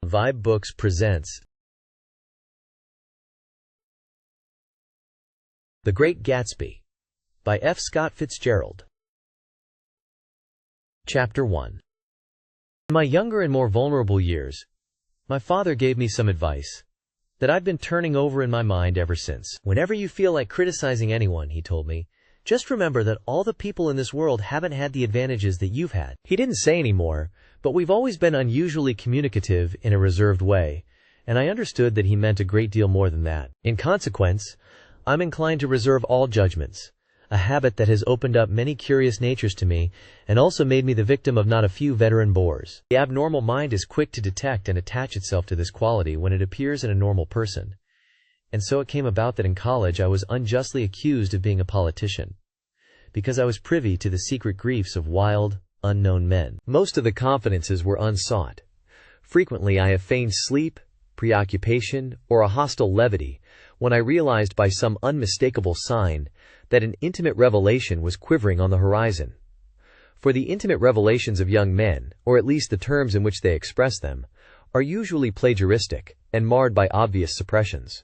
VIII Books presents The Great Gatsby by F. Scott Fitzgerald. Chapter 1. In my younger and more vulnerable years, my father gave me some advice that I've been turning over in my mind ever since. Whenever you feel like criticizing anyone, he told me, just remember that all the people in this world haven't had the advantages that you've had. He didn't say any more, but we've always been unusually communicative in a reserved way, and I understood that he meant a great deal more than that. In consequence, I'm inclined to reserve all judgments, a habit that has opened up many curious natures to me and also made me the victim of not a few veteran bores. The abnormal mind is quick to detect and attach itself to this quality when it appears in a normal person. And so it came about that in college I was unjustly accused of being a politician, because I was privy to the secret griefs of wild, unknown men. Most of the confidences were unsought. Frequently I have feigned sleep, preoccupation, or a hostile levity when I realized by some unmistakable sign that an intimate revelation was quivering on the horizon. For the intimate revelations of young men, or at least the terms in which they express them, are usually plagiaristic and marred by obvious suppressions.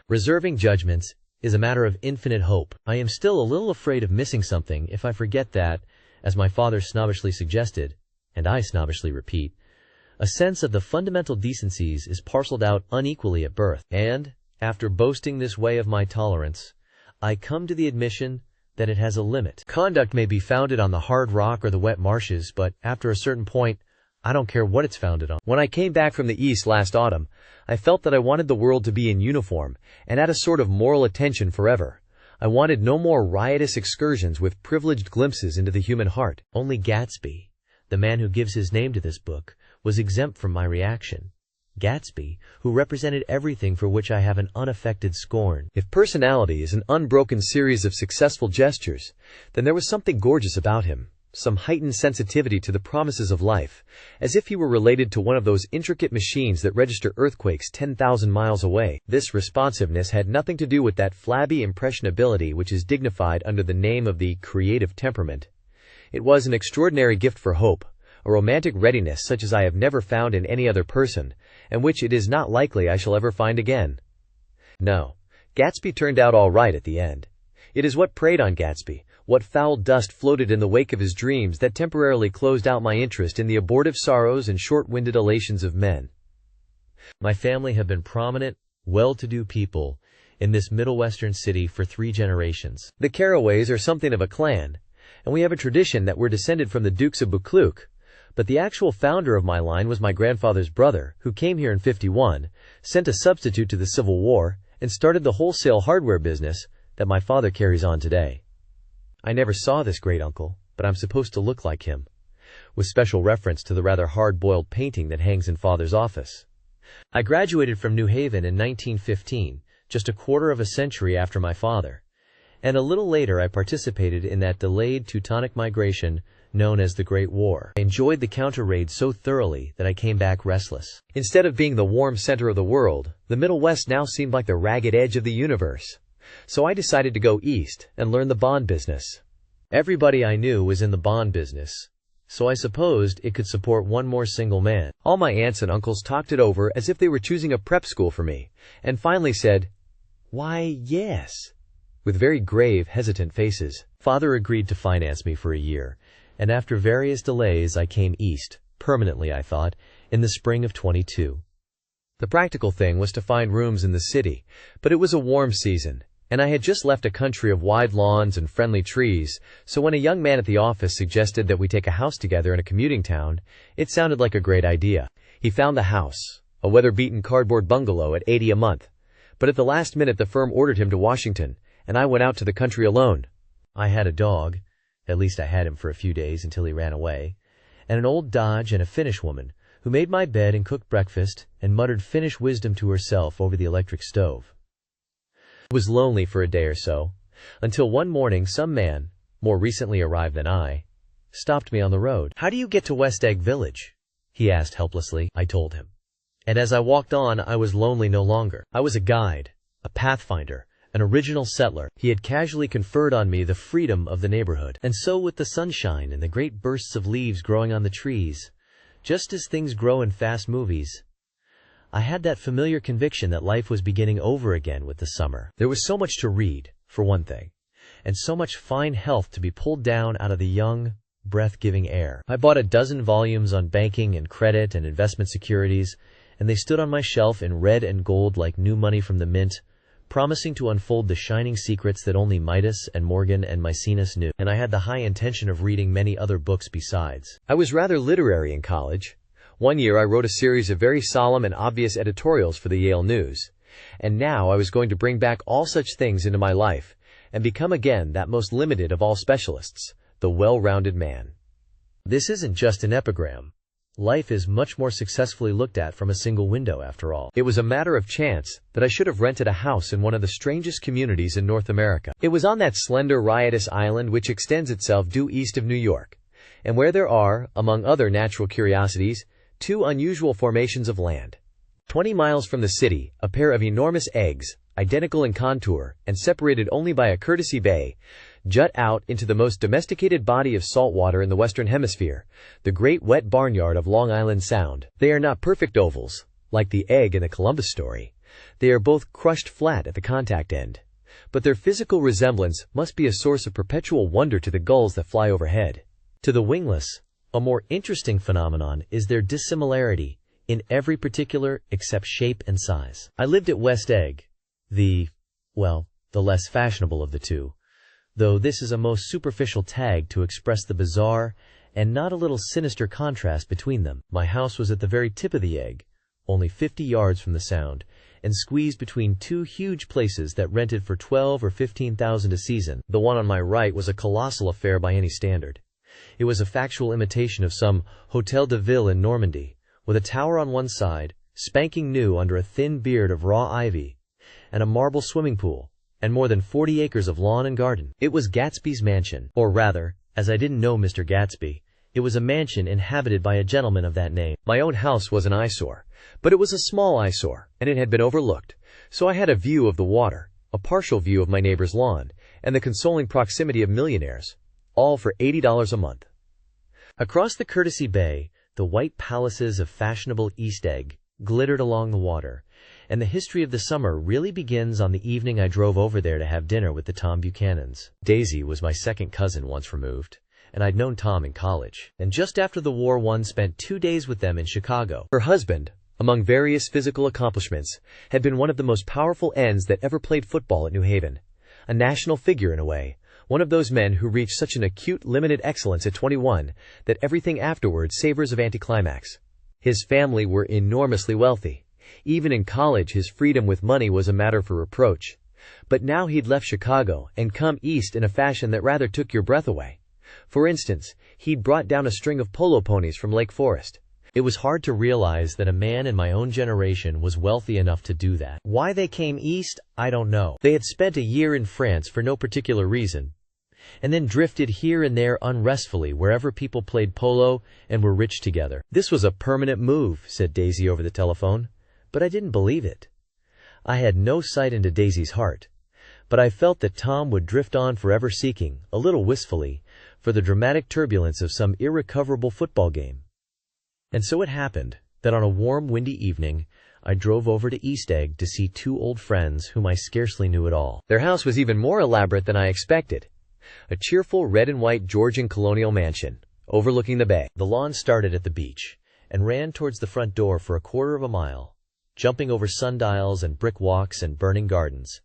Reserving judgments is a matter of infinite hope. I am still a little afraid of missing something if I forget that, as my father snobbishly suggested, and I snobbishly repeat, a sense of the fundamental decencies is parceled out unequally at birth. And, after boasting this way of my tolerance, I come to the admission that it has a limit. Conduct may be founded on the hard rock or the wet marshes, but after a certain point, I don't care what it's founded on. When I came back from the East last autumn, I felt that I wanted the world to be in uniform and at a sort of moral attention forever. I wanted no more riotous excursions with privileged glimpses into the human heart. Only Gatsby, the man who gives his name to this book, was exempt from my reaction. Gatsby, who represented everything for which I have an unaffected scorn. If personality is an unbroken series of successful gestures, then there was something gorgeous about him, some heightened sensitivity to the promises of life, as if he were related to one of those intricate machines that register earthquakes 10,000 miles away. This responsiveness had nothing to do with that flabby impressionability which is dignified under the name of the creative temperament. It was an extraordinary gift for hope, a romantic readiness such as I have never found in any other person, and which it is not likely I shall ever find again. No, Gatsby turned out all right at the end. It is what preyed on Gatsby, what foul dust floated in the wake of his dreams, that temporarily closed out my interest in the abortive sorrows and short-winded elations of men. My family have been prominent, well-to-do people in this Middle Western city for 3 generations. The Carraways are something of a clan, and we have a tradition that we're descended from the Dukes of Buccleuch, but the actual founder of my line was my grandfather's brother, who came here in '51, sent a substitute to the Civil War, and started the wholesale hardware business that my father carries on today. I never saw this great uncle, but I'm supposed to look like him, with special reference to the rather hard-boiled painting that hangs in Father's office. I graduated from New Haven in 1915, just a quarter of a century after my father, and a little later I participated in that delayed Teutonic migration known as the Great War. I enjoyed the counter-raid so thoroughly that I came back restless. Instead of being the warm center of the world, the Middle West now seemed like the ragged edge of the universe. So I decided to go east and learn the bond business. Everybody I knew was in the bond business, so I supposed it could support one more single man. All my aunts and uncles talked it over as if they were choosing a prep school for me, and finally said, "Why, yes," with very grave, hesitant faces. Father agreed to finance me for a year, and after various delays I came east, permanently I thought, in the spring of '22. The practical thing was to find rooms in the city, but it was a warm season, and I had just left a country of wide lawns and friendly trees, so when a young man at the office suggested that we take a house together in a commuting town, it sounded like a great idea. He found the house, a weather-beaten cardboard bungalow at $80 a month, but at the last minute the firm ordered him to Washington, and I went out to the country alone. I had a dog, at least I had him for a few days until he ran away, and an old Dodge and a Finnish woman, who made my bed and cooked breakfast and muttered Finnish wisdom to herself over the electric stove. I was lonely for a day or so, until one morning some man, more recently arrived than I, stopped me on the road. "How do you get to West Egg Village?" he asked helplessly. I told him. And as I walked on, I was lonely no longer. I was a guide, a pathfinder, an original settler. He had casually conferred on me the freedom of the neighborhood. And so with the sunshine and the great bursts of leaves growing on the trees, just as things grow in fast movies, I had that familiar conviction that life was beginning over again with the summer. There was so much to read, for one thing, and so much fine health to be pulled down out of the young, breath-giving air. I bought a dozen volumes on banking and credit and investment securities, and they stood on my shelf in red and gold like new money from the mint, promising to unfold the shining secrets that only Midas and Morgan and Maecenas knew. And I had the high intention of reading many other books besides. I was rather literary in college. One year I wrote a series of very solemn and obvious editorials for the Yale News, and now I was going to bring back all such things into my life and become again that most limited of all specialists, the well-rounded man. This isn't just an epigram. Life is much more successfully looked at from a single window, after all. It was a matter of chance that I should have rented a house in one of the strangest communities in North America. It was on that slender, riotous island which extends itself due east of New York, and where there are, among other natural curiosities, two unusual formations of land. 20 miles from the city, a pair of enormous eggs, identical in contour and separated only by a courtesy bay, jut out into the most domesticated body of salt water in the Western Hemisphere, the great wet barnyard of Long Island Sound. They are not perfect ovals, like the egg in the Columbus story. They are both crushed flat at the contact end. But their physical resemblance must be a source of perpetual wonder to the gulls that fly overhead. To the wingless, a more interesting phenomenon is their dissimilarity in every particular except shape and size. I lived at West Egg, the less fashionable of the two, though this is a most superficial tag to express the bizarre and not a little sinister contrast between them. My house was at the very tip of the egg, only 50 yards from the Sound, and squeezed between two huge places that rented for $12,000 or $15,000 a season. The one on my right was a colossal affair by any standard. It was a factual imitation of some Hôtel de Ville in Normandy, with a tower on one side, spanking new under a thin beard of raw ivy, and a marble swimming pool, and more than 40 acres of lawn and garden. It was Gatsby's mansion, or rather, as I didn't know Mr. Gatsby, it was a mansion inhabited by a gentleman of that name. My own house was an eyesore, but it was a small eyesore, and it had been overlooked, so I had a view of the water, a partial view of my neighbor's lawn, and the consoling proximity of millionaires, all for $80 a month. Across the courtesy bay, the white palaces of fashionable East Egg glittered along the water, and the history of the summer really begins on the evening I drove over there to have dinner with the Tom Buchanans. Daisy was my second cousin once removed, and I'd known Tom in college, and just after the war one spent 2 days with them in Chicago. Her husband, among various physical accomplishments, had been one of the most powerful ends that ever played football at New Haven, a national figure in a way, one of those men who reach such an acute limited excellence at 21 that everything afterward savors of anticlimax. His family were enormously wealthy. Even in college his freedom with money was a matter for reproach. But now he'd left Chicago and come east in a fashion that rather took your breath away. For instance, he'd brought down a string of polo ponies from Lake Forest. It was hard to realize that a man in my own generation was wealthy enough to do that. Why they came east, I don't know. They had spent a year in France for no particular reason, and then drifted here and there unrestfully wherever people played polo and were rich together. This was a permanent move, said Daisy over the telephone, but I didn't believe it. I had no sight into Daisy's heart, but I felt that Tom would drift on forever seeking, a little wistfully, for the dramatic turbulence of some irrecoverable football game. And so it happened that on a warm, windy evening, I drove over to East Egg to see two old friends whom I scarcely knew at all. Their house was even more elaborate than I expected. A cheerful red and white Georgian colonial mansion, overlooking the bay. The lawn started at the beach and ran towards the front door for a quarter of a mile, jumping over sundials and brick walks and burning gardens.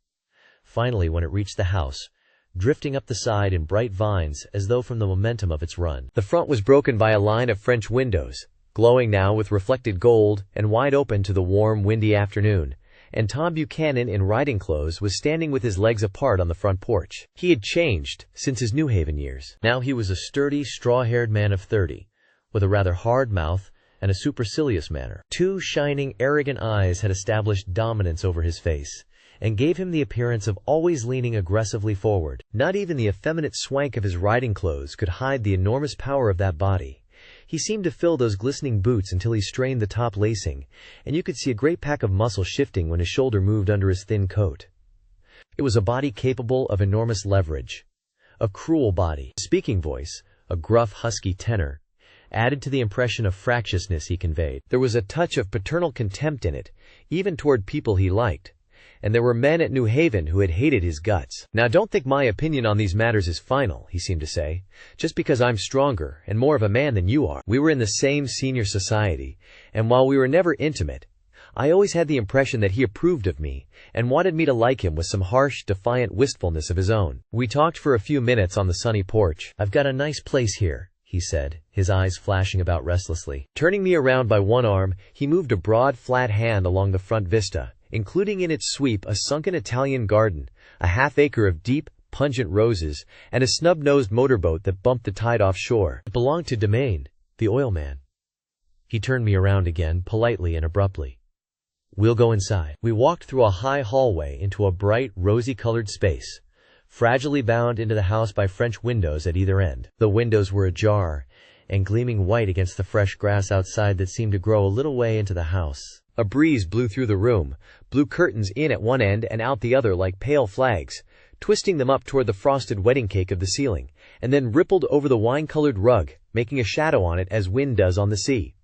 Finally, when it reached the house, drifting up the side in bright vines as though from the momentum of its run. The front was broken by a line of French windows, glowing now with reflected gold and wide open to the warm, windy afternoon, and Tom Buchanan in riding clothes was standing with his legs apart on the front porch. He had changed since his New Haven years. Now he was a sturdy, straw-haired man of 30, with a rather hard mouth and a supercilious manner. Two shining, arrogant eyes had established dominance over his face, and gave him the appearance of always leaning aggressively forward. Not even the effeminate swank of his riding clothes could hide the enormous power of that body. He seemed to fill those glistening boots until he strained the top lacing, and you could see a great pack of muscle shifting when his shoulder moved under his thin coat. It was a body capable of enormous leverage, a cruel body, a speaking voice, a gruff, husky tenor, added to the impression of fractiousness he conveyed. There was a touch of paternal contempt in it, even toward people he liked. And there were men at New Haven who had hated his guts. "Now don't think my opinion on these matters is final," he seemed to say, "just because I'm stronger and more of a man than you are." We were in the same senior society, and while we were never intimate, I always had the impression that he approved of me and wanted me to like him with some harsh, defiant wistfulness of his own. We talked for a few minutes on the sunny porch. "I've got a nice place here," he said, his eyes flashing about restlessly. Turning me around by one arm, he moved a broad, flat hand along the front vista, including in its sweep a sunken Italian garden, a half-acre of deep, pungent roses, and a snub-nosed motorboat that bumped the tide offshore. It belonged to Domain, the oil man. He turned me around again, politely and abruptly. "We'll go inside." We walked through a high hallway into a bright, rosy-colored space, fragilely bound into the house by French windows at either end. The windows were ajar and gleaming white against the fresh grass outside that seemed to grow a little way into the house. A breeze blew through the room, blew curtains in at one end and out the other like pale flags, twisting them up toward the frosted wedding cake of the ceiling, and then rippled over the wine-colored rug, making a shadow on it as wind does on the sea.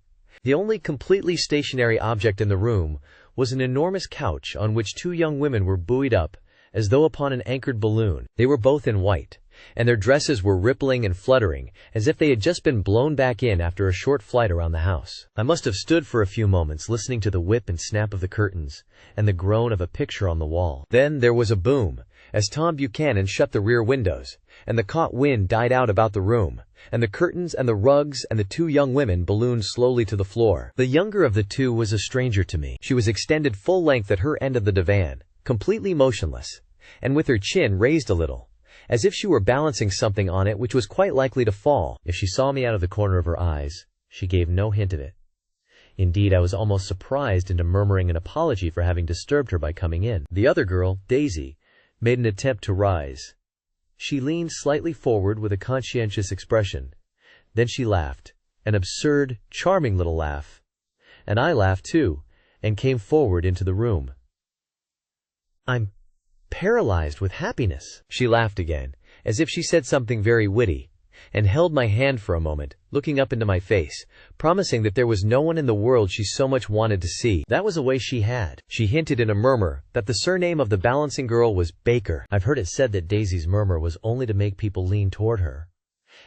The only completely stationary object in the room was an enormous couch on which two young women were buoyed up, as though upon an anchored balloon. They were both in white, and their dresses were rippling and fluttering, as if they had just been blown back in after a short flight around the house. I must have stood for a few moments listening to the whip and snap of the curtains, and the groan of a picture on the wall. Then there was a boom, as Tom Buchanan shut the rear windows, and the caught wind died out about the room, and the curtains and the rugs and the two young women ballooned slowly to the floor. The younger of the two was a stranger to me. She was extended full length at her end of the divan, completely motionless, and with her chin raised a little, as if she were balancing something on it which was quite likely to fall. If she saw me out of the corner of her eyes, she gave no hint of it. Indeed, I was almost surprised into murmuring an apology for having disturbed her by coming in. The other girl, Daisy, made an attempt to rise. She leaned slightly forward with a conscientious expression. Then she laughed, an absurd, charming little laugh. And I laughed too, and came forward into the room. "I'm paralyzed with happiness." She laughed again, as if she said something very witty, and held my hand for a moment, looking up into my face, promising that there was no one in the world she so much wanted to see. That was a way she had. She hinted in a murmur that the surname of the balancing girl was Baker. I've heard it said that Daisy's murmur was only to make people lean toward her,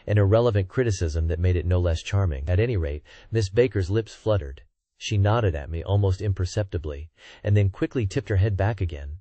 an irrelevant criticism that made it no less charming. At any rate, Miss Baker's lips fluttered. She nodded at me almost imperceptibly, and then quickly tipped her head back again.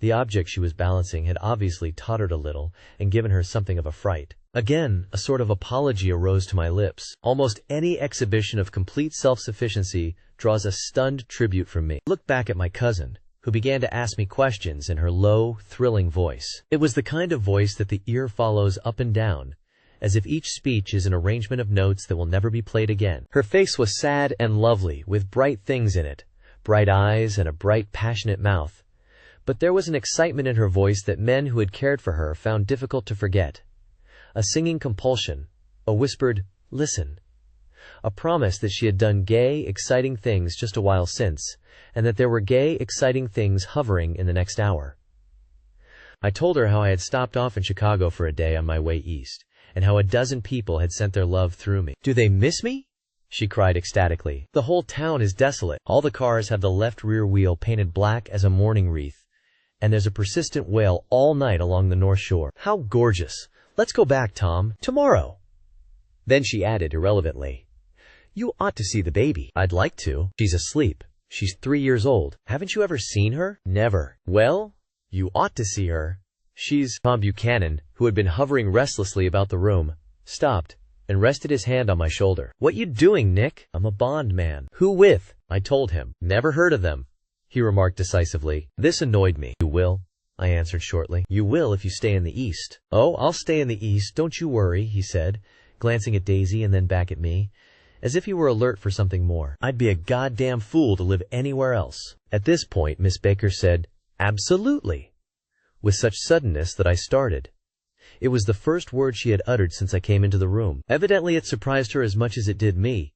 The object she was balancing had obviously tottered a little and given her something of a fright. Again, a sort of apology arose to my lips. Almost any exhibition of complete self-sufficiency draws a stunned tribute from me. I looked back at my cousin, who began to ask me questions in her low, thrilling voice. It was the kind of voice that the ear follows up and down, as if each speech is an arrangement of notes that will never be played again. Her face was sad and lovely, with bright things in it, bright eyes and a bright, passionate mouth. But there was an excitement in her voice that men who had cared for her found difficult to forget. A singing compulsion, a whispered, "Listen," a promise that she had done gay, exciting things just a while since, and that there were gay, exciting things hovering in the next hour. I told her how I had stopped off in Chicago for a day on my way east, and how a dozen people had sent their love through me. "Do they miss me?" she cried ecstatically. "The whole town is desolate. All the cars have the left rear wheel painted black as a mourning wreath, and there's a persistent wail all night along the North Shore. How gorgeous! Let's go back, Tom, tomorrow." Then she added irrelevantly, "You ought to see the baby." "I'd like to. She's asleep. She's 3 years old. Haven't you ever seen her?" "Never." "Well, you ought to see her. She's—" Tom Buchanan, who had been hovering restlessly about the room, stopped and rested his hand on my shoulder. "What you doing, Nick?" "I'm a bond man." "Who with?" I told him. "Never heard of them," he remarked decisively. This annoyed me. "You will," I answered shortly. "You will if you stay in the East." "Oh, I'll stay in the East, don't you worry," he said, glancing at Daisy and then back at me, as if he were alert for something more. "I'd be a goddamn fool to live anywhere else." At this point, Miss Baker said, "Absolutely," with such suddenness that I started. It was the first word she had uttered since I came into the room. Evidently it surprised her as much as it did me,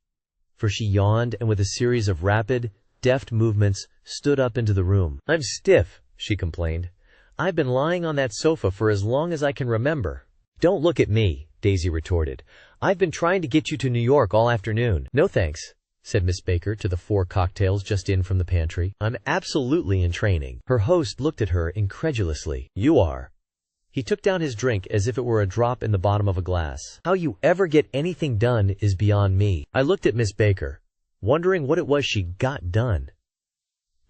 for she yawned and with a series of rapid, deft movements stood up into the room. "I'm stiff," she complained. "I've been lying on that sofa for as long as I can remember." "Don't look at me," Daisy retorted. I've been trying to get you to New York all afternoon." "No thanks," said Miss Baker to the 4 cocktails just in from the pantry. "I'm absolutely in training." Her host looked at her incredulously. "You are?" He took down his drink as if it were a drop in the bottom of a glass. "How you ever get anything done is beyond me." I looked at Miss Baker, wondering what it was she got done.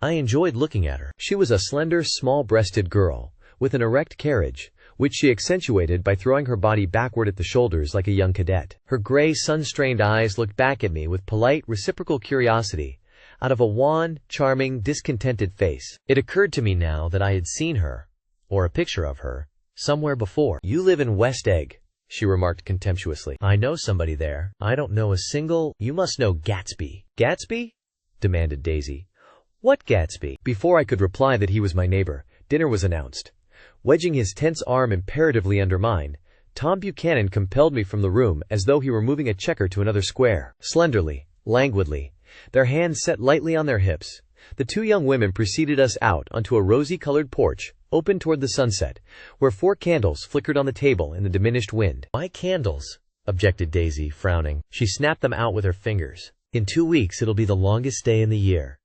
I enjoyed looking at her. She was a slender, small-breasted girl, with an erect carriage, which she accentuated by throwing her body backward at the shoulders like a young cadet. Her gray, sun-strained eyes looked back at me with polite, reciprocal curiosity, out of a wan, charming, discontented face. It occurred to me now that I had seen her, or a picture of her, somewhere before. "You live in West Egg," she remarked contemptuously. "I know somebody there. I don't know a single—" "You must know Gatsby." "Gatsby?" demanded Daisy. "What Gatsby?" Before I could reply that he was my neighbor, dinner was announced. Wedging his tense arm imperatively under mine, Tom Buchanan compelled me from the room as though he were moving a checker to another square. Slenderly, languidly, their hands set lightly on their hips, the 2 young women preceded us out onto a rosy-colored porch, open toward the sunset, where 4 candles flickered on the table in the diminished wind. "Why candles?" objected Daisy, frowning. She snapped them out with her fingers. "In 2 weeks it'll be the longest day in the year."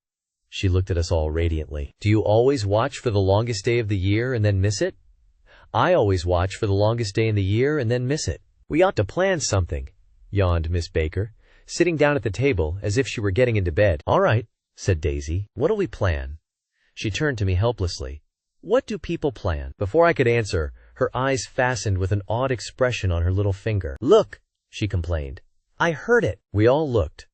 She looked at us all radiantly. "Do you always watch for the longest day of the year and then miss it?" "I always watch for the longest day in the year and then miss it." "We ought to plan something," yawned Miss Baker, sitting down at the table as if she were getting into bed. "All right," said Daisy. "What'll we plan?" She turned to me helplessly. "What do people plan?" Before I could answer, her eyes fastened with an odd expression on her little finger. "Look," she complained. "I heard it." We all looked.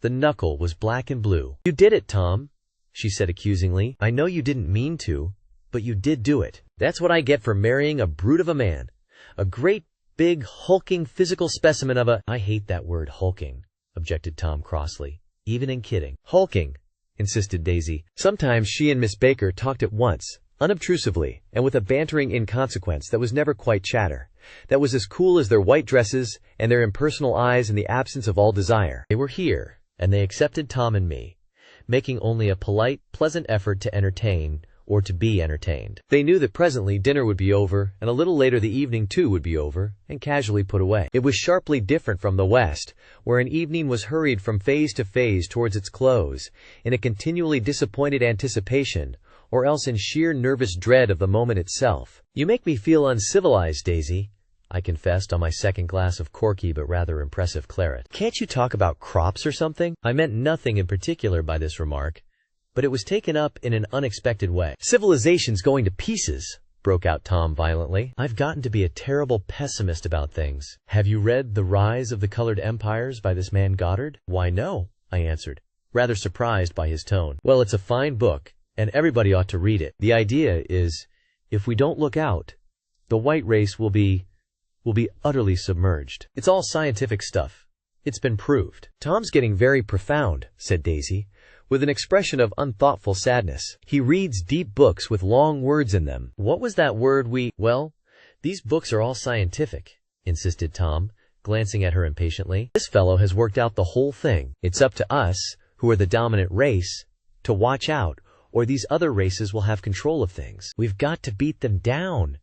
The knuckle was black and blue. "You did it, Tom," she said accusingly. "I know you didn't mean to, but you did do it. That's what I get for marrying a brute of a man. A great, big, hulking physical specimen of a—" "I hate that word, hulking," objected Tom crossly. "Even in kidding." "Hulking," insisted Daisy. Sometimes she and Miss Baker talked at once, unobtrusively, and with a bantering inconsequence that was never quite chatter, that was as cool as their white dresses and their impersonal eyes in the absence of all desire. They were here, and they accepted Tom and me, making only a polite, pleasant effort to entertain, or to be entertained. They knew that presently dinner would be over, and a little later the evening too would be over, and casually put away. It was sharply different from the West, where an evening was hurried from phase to phase towards its close, in a continually disappointed anticipation, or else in sheer nervous dread of the moment itself. "You make me feel uncivilized, Daisy," I confessed on my second glass of corky but rather impressive claret. "Can't you talk about crops or something?" I meant nothing in particular by this remark, but it was taken up in an unexpected way. "Civilization's going to pieces," broke out Tom violently. "I've gotten to be a terrible pessimist about things. Have you read The Rise of the Colored Empires by this man Goddard?" "Why, no," I answered, rather surprised by his tone. "Well, it's a fine book, and everybody ought to read it. The idea is, if we don't look out, the white race will be utterly submerged. It's all scientific stuff. It's been proved." "Tom's getting very profound," said Daisy, with an expression of unthoughtful sadness. "He reads deep books with long words in them." "What was that word Well, these books are all scientific," insisted Tom, glancing at her impatiently. "This fellow has worked out the whole thing. It's up to us, who are the dominant race, to watch out, or these other races will have control of things." "We've got to beat them down,"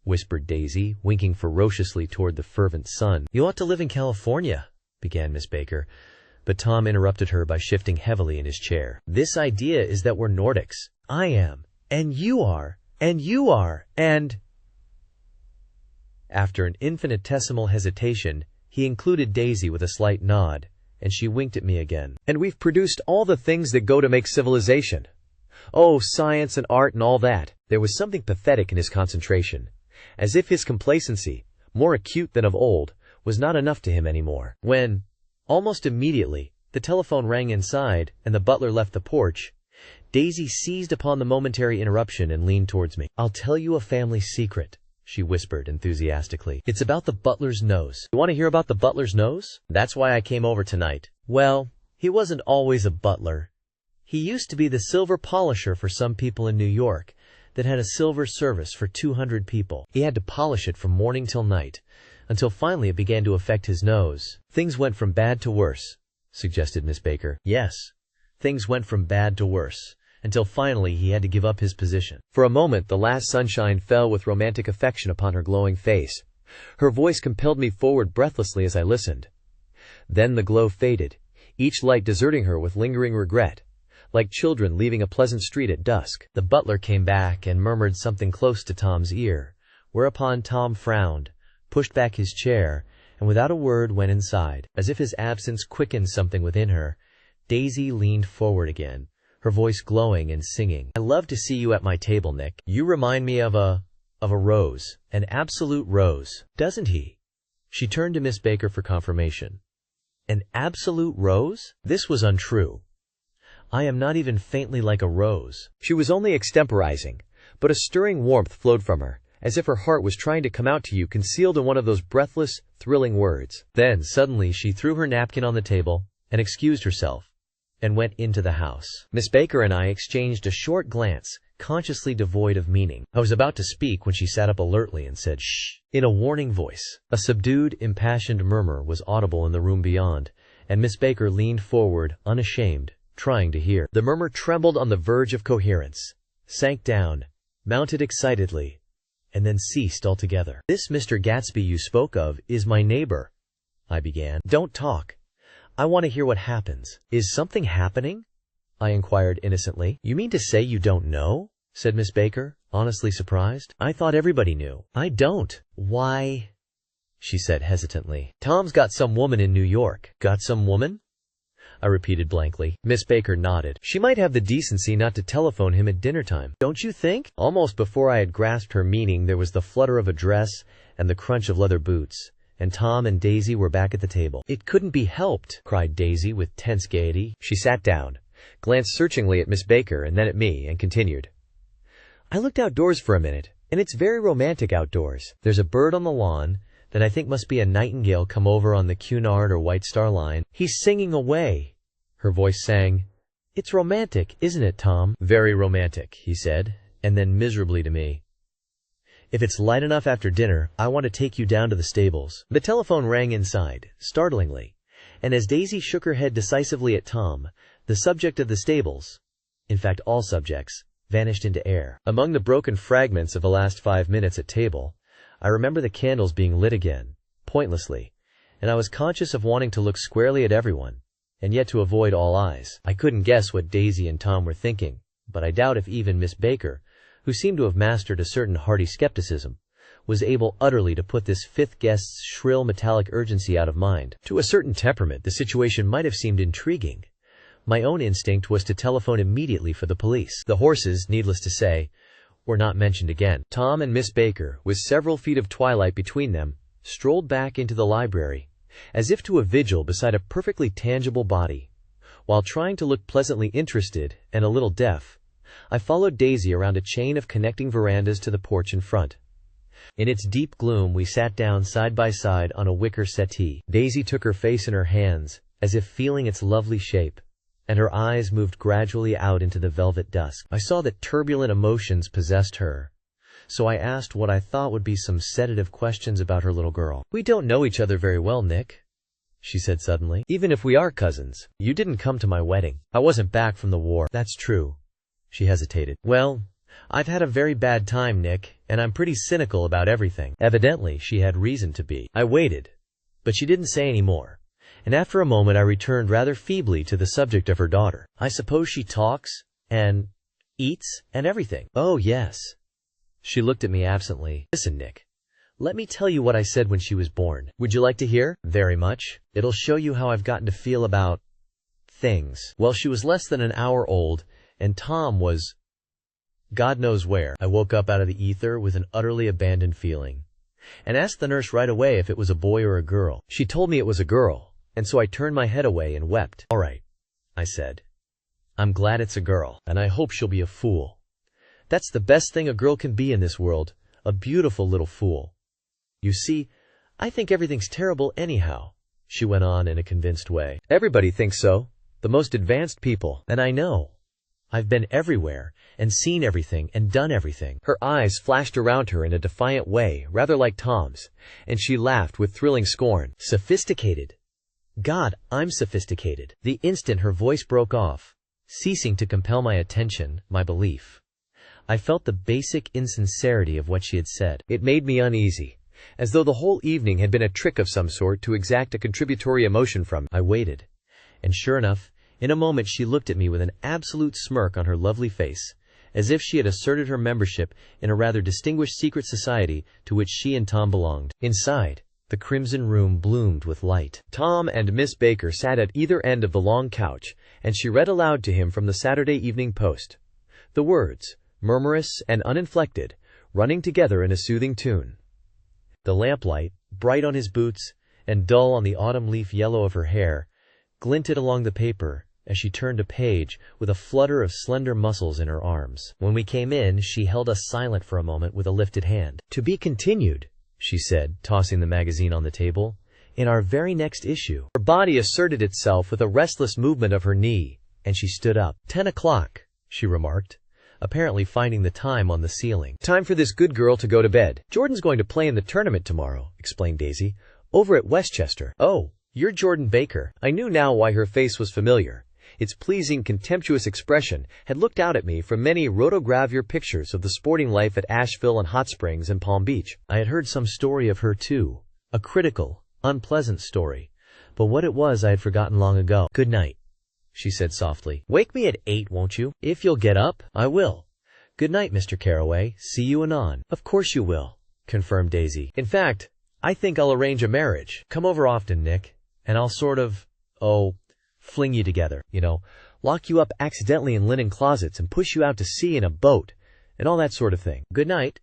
whispered Daisy, winking ferociously toward the fervent sun. "You ought to live in California," began Miss Baker, but Tom interrupted her by shifting heavily in his chair. "This idea is that we're Nordics. I am, and you are, and you are, and—" After an infinitesimal hesitation, he included Daisy with a slight nod, and she winked at me again. "And we've produced all the things that go to make civilization. Oh, science and art and all that." There was something pathetic in his concentration, as if his complacency, more acute than of old, was not enough to him anymore. When, almost immediately, the telephone rang inside and the butler left the porch, Daisy seized upon the momentary interruption and leaned towards me. "I'll tell you a family secret," she whispered enthusiastically. "It's about the butler's nose. You want to hear about the butler's nose? That's why I came over tonight." "Well, he wasn't always a butler. He used to be the silver polisher for some people in New York that had a silver service for 200 people. He had to polish it from morning till night, until finally it began to affect his nose." "Things went from bad to worse," suggested Miss Baker. "Yes, things went from bad to worse, until finally he had to give up his position." For a moment the last sunshine fell with romantic affection upon her glowing face. Her voice compelled me forward breathlessly as I listened. Then the glow faded, each light deserting her with lingering regret, like children leaving a pleasant street at dusk. The butler came back and murmured something close to Tom's ear, whereupon Tom frowned, pushed back his chair, and without a word went inside. As if his absence quickened something within her, Daisy leaned forward again, her voice glowing and singing. "I love to see you at my table, Nick. You remind me of a rose, an absolute rose, doesn't he?" She turned to Miss Baker for confirmation. An absolute rose? This was untrue. I am not even faintly like a rose. She was only extemporizing, but a stirring warmth flowed from her, as if her heart was trying to come out to you, concealed in one of those breathless, thrilling words. Then, suddenly, she threw her napkin on the table and excused herself, and went into the house. Miss Baker and I exchanged a short glance, consciously devoid of meaning. I was about to speak when she sat up alertly and said, "Shh," in a warning voice. A subdued, impassioned murmur was audible in the room beyond, and Miss Baker leaned forward, unashamed, trying to hear. The murmur trembled on the verge of coherence, sank down, mounted excitedly, and then ceased altogether. "This Mr. Gatsby you spoke of is my neighbor," I began. "Don't talk. I want to hear what happens." "Is something happening?" I inquired innocently. "You mean to say you don't know?" said Miss Baker, honestly surprised. "I thought everybody knew." "I don't." "Why," she said hesitantly, "Tom's got some woman in New York." "Got some woman?" I repeated blankly. Miss Baker nodded. "She might have the decency not to telephone him at dinner time, don't you think?" Almost before I had grasped her meaning, there was the flutter of a dress and the crunch of leather boots, and Tom and Daisy were back at the table. "It couldn't be helped," cried Daisy with tense gaiety. She sat down, glanced searchingly at Miss Baker and then at me, and continued. "I looked outdoors for a minute, and it's very romantic outdoors. There's a bird on the lawn that I think must be a nightingale come over on the Cunard or White Star Line. He's singing away." Her voice sang. "It's romantic, isn't it, Tom?" "Very romantic," he said, and then miserably to me, "If it's light enough after dinner, I want to take you down to the stables." The telephone rang inside, startlingly, and as Daisy shook her head decisively at Tom, the subject of the stables, in fact all subjects, vanished into air. Among the broken fragments of the last 5 minutes at table, I remember the candles being lit again, pointlessly, and I was conscious of wanting to look squarely at everyone, and yet to avoid all eyes. I couldn't guess what Daisy and Tom were thinking, but I doubt if even Miss Baker, who seemed to have mastered a certain hearty skepticism, was able utterly to put this fifth guest's shrill metallic urgency out of mind. To a certain temperament, the situation might have seemed intriguing. My own instinct was to telephone immediately for the police. The horses, needless to say, were not mentioned again. Tom and Miss Baker, with several feet of twilight between them, strolled back into the library, as if to a vigil beside a perfectly tangible body. While trying to look pleasantly interested and a little deaf, I followed Daisy around a chain of connecting verandas to the porch in front. In its deep gloom we sat down side by side on a wicker settee. Daisy took her face in her hands, as if feeling its lovely shape, and her eyes moved gradually out into the velvet dusk. I saw that turbulent emotions possessed her, so I asked what I thought would be some sedative questions about her little girl. "We don't know each other very well, Nick," she said suddenly. "Even if we are cousins, you didn't come to my wedding. I wasn't back from the war." "That's true." She hesitated. "Well, I've had a very bad time, Nick, and I'm pretty cynical about everything." Evidently, she had reason to be. I waited, but she didn't say any more, and after a moment I returned rather feebly to the subject of her daughter. "I suppose she talks, and eats, and everything?" "Oh, yes." She looked at me absently. "Listen, Nick, let me tell you what I said when she was born. Would you like to hear?" "Very much. It'll show you how I've gotten to feel about things." Well, she was less than an hour old, and Tom was God knows where. I woke up out of the ether with an utterly abandoned feeling, and asked the nurse right away if it was a boy or a girl. She told me it was a girl, and so I turned my head away and wept. "All right," I said. "I'm glad it's a girl, and I hope she'll be a fool. That's the best thing a girl can be in this world, a beautiful little fool. You see, I think everything's terrible anyhow," she went on in a convinced way. "Everybody thinks so, the most advanced people, and I know. I've been everywhere, and seen everything, and done everything." Her eyes flashed around her in a defiant way, rather like Tom's, and she laughed with thrilling scorn. "Sophisticated? God, I'm sophisticated." The instant her voice broke off, ceasing to compel my attention, my belief, I felt the basic insincerity of what she had said. It made me uneasy, as though the whole evening had been a trick of some sort to exact a contributory emotion from me. I waited, and sure enough, in a moment she looked at me with an absolute smirk on her lovely face, as if she had asserted her membership in a rather distinguished secret society to which she and Tom belonged. Inside, the crimson room bloomed with light. Tom and Miss Baker sat at either end of the long couch, and she read aloud to him from the Saturday Evening Post, the words, murmurous and uninflected, running together in a soothing tune. The lamplight, bright on his boots and dull on the autumn leaf yellow of her hair, glinted along the paper as she turned a page with a flutter of slender muscles in her arms. When we came in, she held us silent for a moment with a lifted hand. "To be continued," she said, tossing the magazine on the table, "in our very next issue." Her body asserted itself with a restless movement of her knee, and she stood up. 10 o'clock, she remarked, apparently finding the time on the ceiling. "Time for this good girl to go to bed. Jordan's going to play in the tournament tomorrow," explained Daisy, "over at Westchester." "Oh, you're Jordan Baker." I knew now why her face was familiar. Its pleasing, contemptuous expression had looked out at me from many rotogravure pictures of the sporting life at Asheville and Hot Springs and Palm Beach. I had heard some story of her too, a critical, unpleasant story, but what it was I had forgotten long ago. "Good night," she said softly. "Wake me at 8, won't you? If you'll get up." "I will. Good night, Mr. Carroway. See you anon." "Of course you will," confirmed Daisy. "In fact, I think I'll arrange a marriage. Come over often, Nick, and I'll sort of, fling you together, lock you up accidentally in linen closets and push you out to sea in a boat, and all that sort of thing." "Good night,"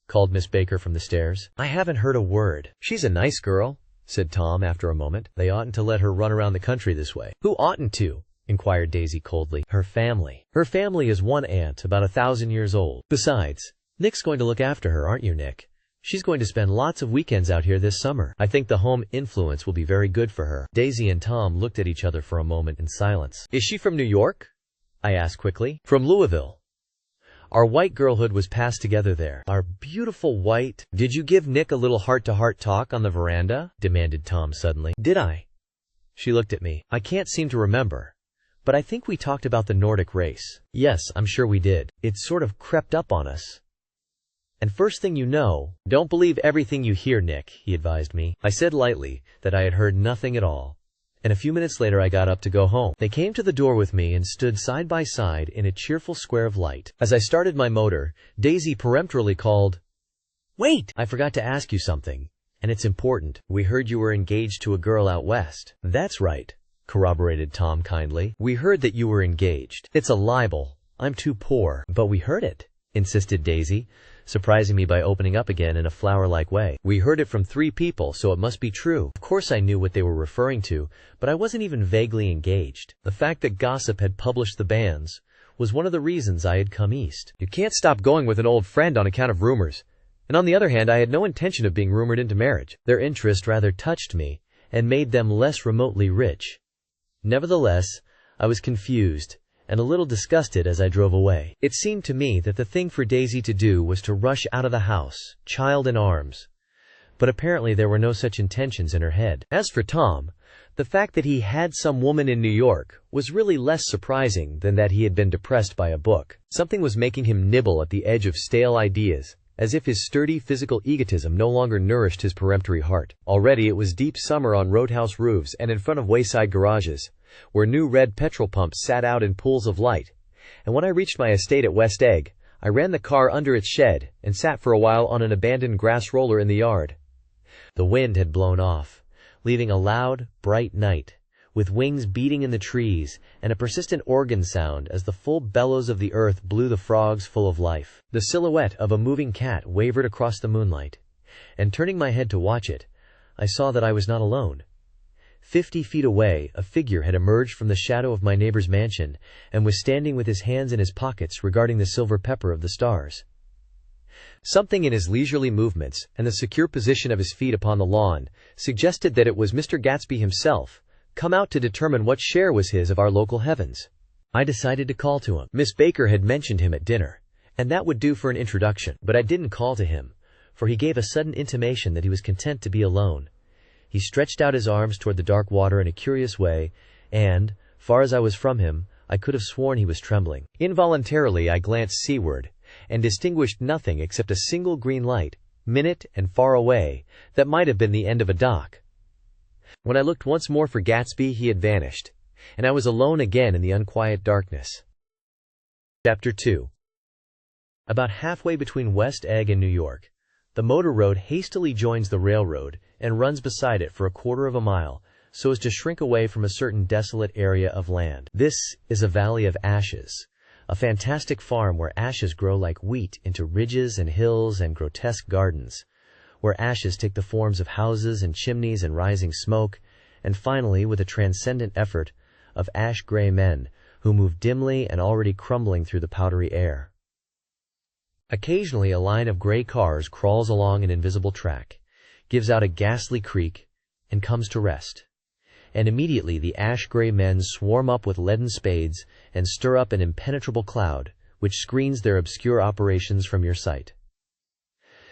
called Miss Baker from the stairs. "I haven't heard a word." "She's a nice girl," said Tom after a moment. "They oughtn't to let her run around the country this way." "Who oughtn't to?" inquired Daisy coldly. "Her family. Her family is one aunt about 1,000 years old. Besides, Nick's going to look after her, aren't you, Nick? She's going to spend lots of weekends out here this summer. I think the home influence will be very good for her." Daisy and Tom looked at each other for a moment in silence. "Is she from New York?" I asked quickly. "From Louisville. Our white girlhood was passed together there. Our beautiful white—" "Did you give Nick a little heart-to-heart talk on the veranda?" demanded Tom suddenly. "Did I?" She looked at me. "I can't seem to remember, but I think we talked about the Nordic race." "Yes, I'm sure we did. It's sort of crept up on us. And first thing you know—" "Don't believe everything you hear, Nick," he advised me. I said lightly that I had heard nothing at all, and a few minutes later I got up to go home. They came to the door with me and stood side by side in a cheerful square of light. As I started my motor, Daisy peremptorily called, "Wait! I forgot to ask you something, and it's important. We heard you were engaged to a girl out west." "That's right," corroborated Tom kindly. "We heard that you were engaged." "It's a libel. I'm too poor." "But we heard it," insisted Daisy, surprising me by opening up again in a flower-like way. "We heard it from 3 people, so it must be true." Of course I knew what they were referring to, but I wasn't even vaguely engaged. The fact that gossip had published the bans was one of the reasons I had come east. You can't stop going with an old friend on account of rumors. And on the other hand, I had no intention of being rumored into marriage. Their interest rather touched me and made them less remotely rich. Nevertheless, I was confused and a little disgusted as I drove away. It seemed to me that the thing for Daisy to do was to rush out of the house, child in arms. But apparently there were no such intentions in her head. As for Tom, the fact that he had some woman in New York was really less surprising than that he had been depressed by a book. Something was making him nibble at the edge of stale ideas, as if his sturdy physical egotism no longer nourished his peremptory heart. Already it was deep summer on roadhouse roofs and in front of wayside garages, where new red petrol pumps sat out in pools of light, and when I reached my estate at West Egg, I ran the car under its shed and sat for a while on an abandoned grass roller in the yard. The wind had blown off, leaving a loud, bright night, with wings beating in the trees and a persistent organ sound as the full bellows of the earth blew the frogs full of life. The silhouette of a moving cat wavered across the moonlight, and turning my head to watch it, I saw that I was not alone. 50 feet away, a figure had emerged from the shadow of my neighbor's mansion and was standing with his hands in his pockets regarding the silver pepper of the stars. Something in his leisurely movements and the secure position of his feet upon the lawn suggested that it was Mr. Gatsby himself, come out to determine what share was his of our local heavens. I decided to call to him. Miss Baker had mentioned him at dinner, and that would do for an introduction, but I didn't call to him, for he gave a sudden intimation that he was content to be alone. He stretched out his arms toward the dark water in a curious way, and, far as I was from him, I could have sworn he was trembling. Involuntarily I glanced seaward, and distinguished nothing except a single green light, minute, and far away, that might have been the end of a dock. When I looked once more for Gatsby, he had vanished, and I was alone again in the unquiet darkness. Chapter 2. About halfway between West Egg and New York, the motor road hastily joins the railroad and runs beside it for a quarter of a mile, so as to shrink away from a certain desolate area of land. This is a valley of ashes, a fantastic farm where ashes grow like wheat into ridges and hills and grotesque gardens, where ashes take the forms of houses and chimneys and rising smoke, and finally, with a transcendent effort, of ash-gray men who move dimly and already crumbling through the powdery air. Occasionally a line of gray cars crawls along an invisible track, gives out a ghastly creak, and comes to rest. And immediately the ash-gray men swarm up with leaden spades and stir up an impenetrable cloud, which screens their obscure operations from your sight.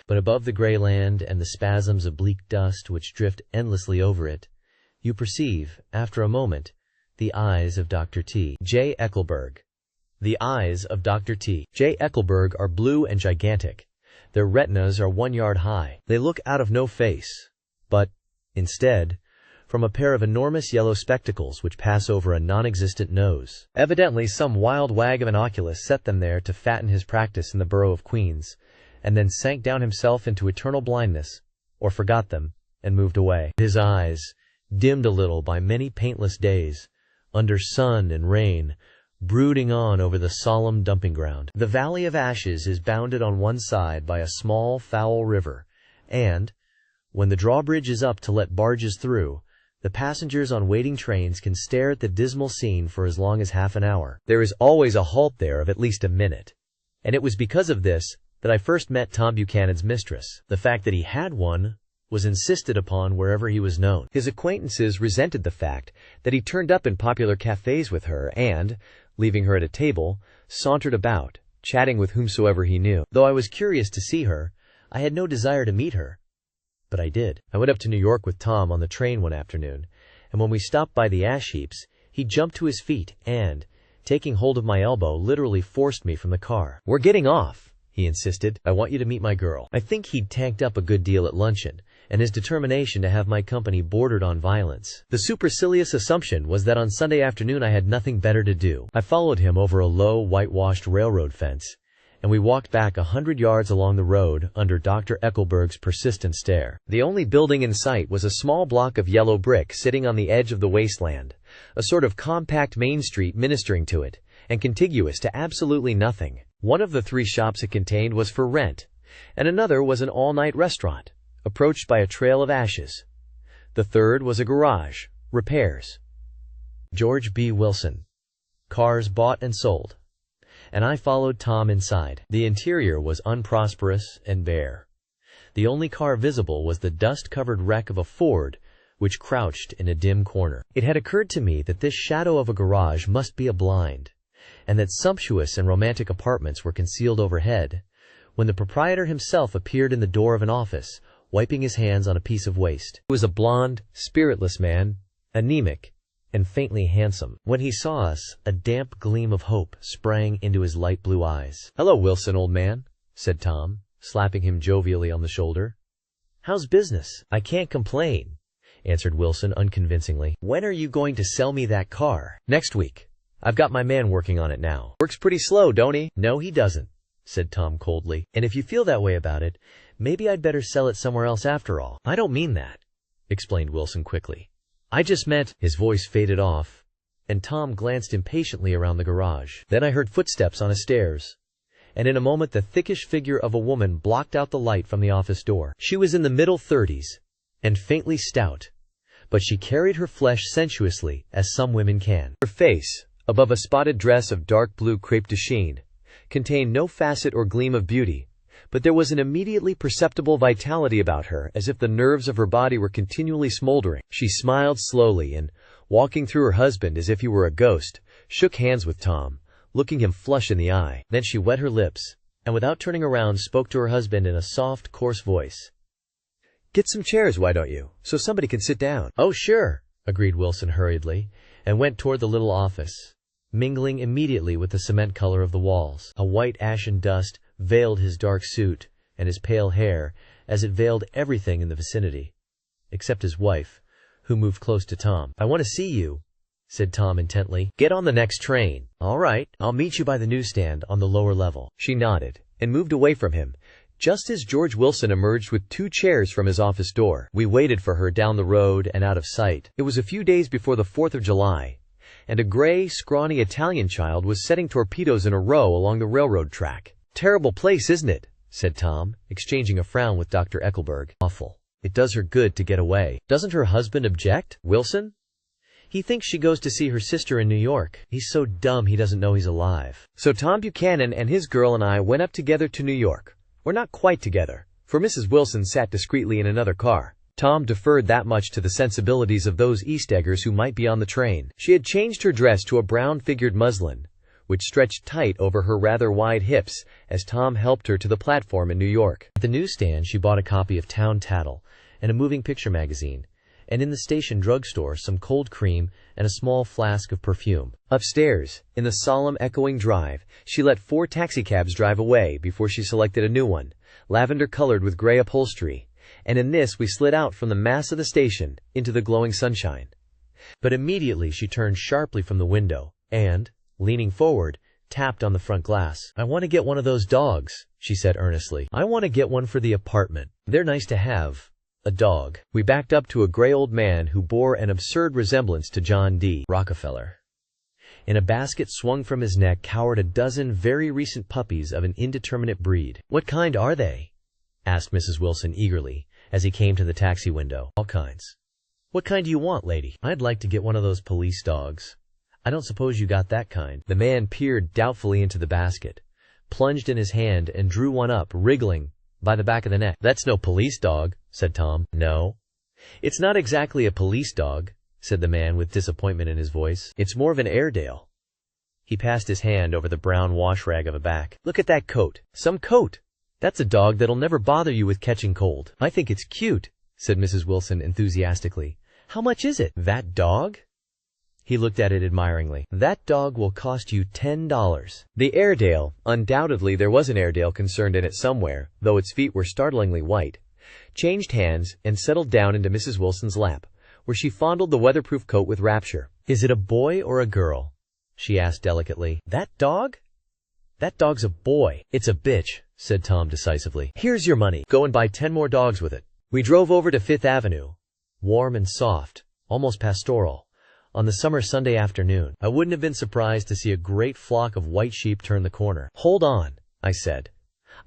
But above the gray land and the spasms of bleak dust which drift endlessly over it, you perceive, after a moment, the eyes of Dr. T. J. Eckelberg. The eyes of Dr. T. J. Eckelberg are blue and gigantic. Their retinas are 1 yard high. They look out of no face, but, instead, from a pair of enormous yellow spectacles which pass over a non-existent nose. Evidently some wild wag of an oculist set them there to fatten his practice in the borough of Queens, and then sank down himself into eternal blindness, or forgot them, and moved away. His eyes, dimmed a little by many paintless days, under sun and rain, brooding on over the solemn dumping ground. The Valley of Ashes is bounded on one side by a small, foul river, and, when the drawbridge is up to let barges through, the passengers on waiting trains can stare at the dismal scene for as long as half an hour. There is always a halt there of at least a minute, and it was because of this that I first met Tom Buchanan's mistress. The fact that he had one was insisted upon wherever he was known. His acquaintances resented the fact that he turned up in popular cafes with her and, leaving her at a table, sauntered about, chatting with whomsoever he knew. Though I was curious to see her, I had no desire to meet her. But I did. I went up to New York with Tom on the train one afternoon, and when we stopped by the ash heaps, he jumped to his feet and, taking hold of my elbow, literally forced me from the car. "We're getting off," he insisted. "I want you to meet my girl." I think he'd tanked up a good deal at luncheon, and his determination to have my company bordered on violence. The supercilious assumption was that on Sunday afternoon I had nothing better to do. I followed him over a low, whitewashed railroad fence, and we walked back 100 yards along the road under Dr. Eckelberg's persistent stare. The only building in sight was a small block of yellow brick sitting on the edge of the wasteland, a sort of compact main street ministering to it, and contiguous to absolutely nothing. One of the 3 shops it contained was for rent, and another was an all-night restaurant, approached by a trail of ashes. The third was a garage, repairs. George B. Wilson. Cars bought and sold. And I followed Tom inside. The interior was unprosperous and bare. The only car visible was the dust-covered wreck of a Ford, which crouched in a dim corner. It had occurred to me that this shadow of a garage must be a blind, and that sumptuous and romantic apartments were concealed overhead, when the proprietor himself appeared in the door of an office, wiping his hands on a piece of waste. He was a blond, spiritless man, anemic, and faintly handsome. When he saw us, a damp gleam of hope sprang into his light blue eyes. "Hello, Wilson, old man," said Tom, slapping him jovially on the shoulder. "How's business?" "I can't complain," answered Wilson unconvincingly. "When are you going to sell me that car?" "Next week. I've got my man working on it now." "Works pretty slow, don't he?" "No, he doesn't," said Tom coldly. "And if you feel that way about it, maybe I'd better sell it somewhere else after all." "I don't mean that," explained Wilson quickly. "I just meant—" His voice faded off, and Tom glanced impatiently around the garage. Then I heard footsteps on the stairs, and in a moment the thickish figure of a woman blocked out the light from the office door. She was in the middle 30s, and faintly stout, but she carried her flesh sensuously, as some women can. Her face, above a spotted dress of dark blue crêpe de chine, contained no facet or gleam of beauty, but there was an immediately perceptible vitality about her, as if the nerves of her body were continually smoldering. She smiled slowly and, walking through her husband as if he were a ghost, shook hands with Tom, looking him flush in the eye. Then she wet her lips, and without turning around spoke to her husband in a soft, coarse voice. "Get some chairs, why don't you, so somebody can sit down?" "Oh, sure," agreed Wilson hurriedly, and went toward the little office, mingling immediately with the cement color of the walls. A white ashen dust veiled his dark suit and his pale hair, as it veiled everything in the vicinity, except his wife, who moved close to Tom. "I want to see you," said Tom intently. "Get on the next train." "All right, I'll meet you by the newsstand on the lower level." She nodded and moved away from him, just as George Wilson emerged with 2 chairs from his office door. We waited for her down the road and out of sight. It was a few days before the 4th of July, and a gray, scrawny Italian child was setting torpedoes in a row along the railroad track. "Terrible place, isn't it?" said Tom, exchanging a frown with Dr. Eckelberg. "Awful. It does her good to get away." "Doesn't her husband object, Wilson?" "He thinks she goes to see her sister in New York. He's so dumb he doesn't know he's alive." So Tom Buchanan and his girl and I went up together to New York. We're not quite together, for Mrs. Wilson sat discreetly in another car. Tom deferred that much to the sensibilities of those East Eggers who might be on the train. She had changed her dress to a brown-figured muslin, which stretched tight over her rather wide hips as Tom helped her to the platform in New York. At the newsstand, she bought a copy of Town Tattle and a moving picture magazine, and in the station drugstore some cold cream and a small flask of perfume. Upstairs, in the solemn echoing drive, she let 4 taxicabs drive away before she selected a new one, lavender-colored with gray upholstery, and in this we slid out from the mass of the station into the glowing sunshine. But immediately she turned sharply from the window and, leaning forward, tapped on the front glass. "I want to get one of those dogs," she said earnestly. "I want to get one for the apartment. They're nice to have. A dog." We backed up to a gray old man who bore an absurd resemblance to John D. Rockefeller. In a basket swung from his neck cowered a dozen very recent puppies of an indeterminate breed. "What kind are they?" asked Mrs. Wilson eagerly, as he came to the taxi window. "All kinds." "What kind do you want, lady?" "I'd like to get one of those police dogs. I don't suppose you got that kind." The man peered doubtfully into the basket, plunged in his hand, and drew one up, wriggling by the back of the neck. "That's no police dog," said Tom. "No, it's not exactly a police dog," said the man with disappointment in his voice. "It's more of an Airedale." He passed his hand over the brown wash rag of a back. "Look at that coat. Some coat. That's a dog that'll never bother you with catching cold." "I think it's cute," said Mrs. Wilson enthusiastically. "How much is it?" "That dog?" He looked at it admiringly. "That dog will cost you $10. The Airedale, undoubtedly there was an Airedale concerned in it somewhere, though its feet were startlingly white, changed hands and settled down into Mrs. Wilson's lap, where she fondled the weatherproof coat with rapture. "Is it a boy or a girl?" she asked delicately. "That dog? That dog's a boy." "It's a bitch," said Tom decisively. "Here's your money. Go and buy 10 more dogs with it." We drove over to Fifth Avenue, warm and soft, almost pastoral, on the summer Sunday afternoon. I wouldn't have been surprised to see a great flock of white sheep turn the corner. "Hold on," I said.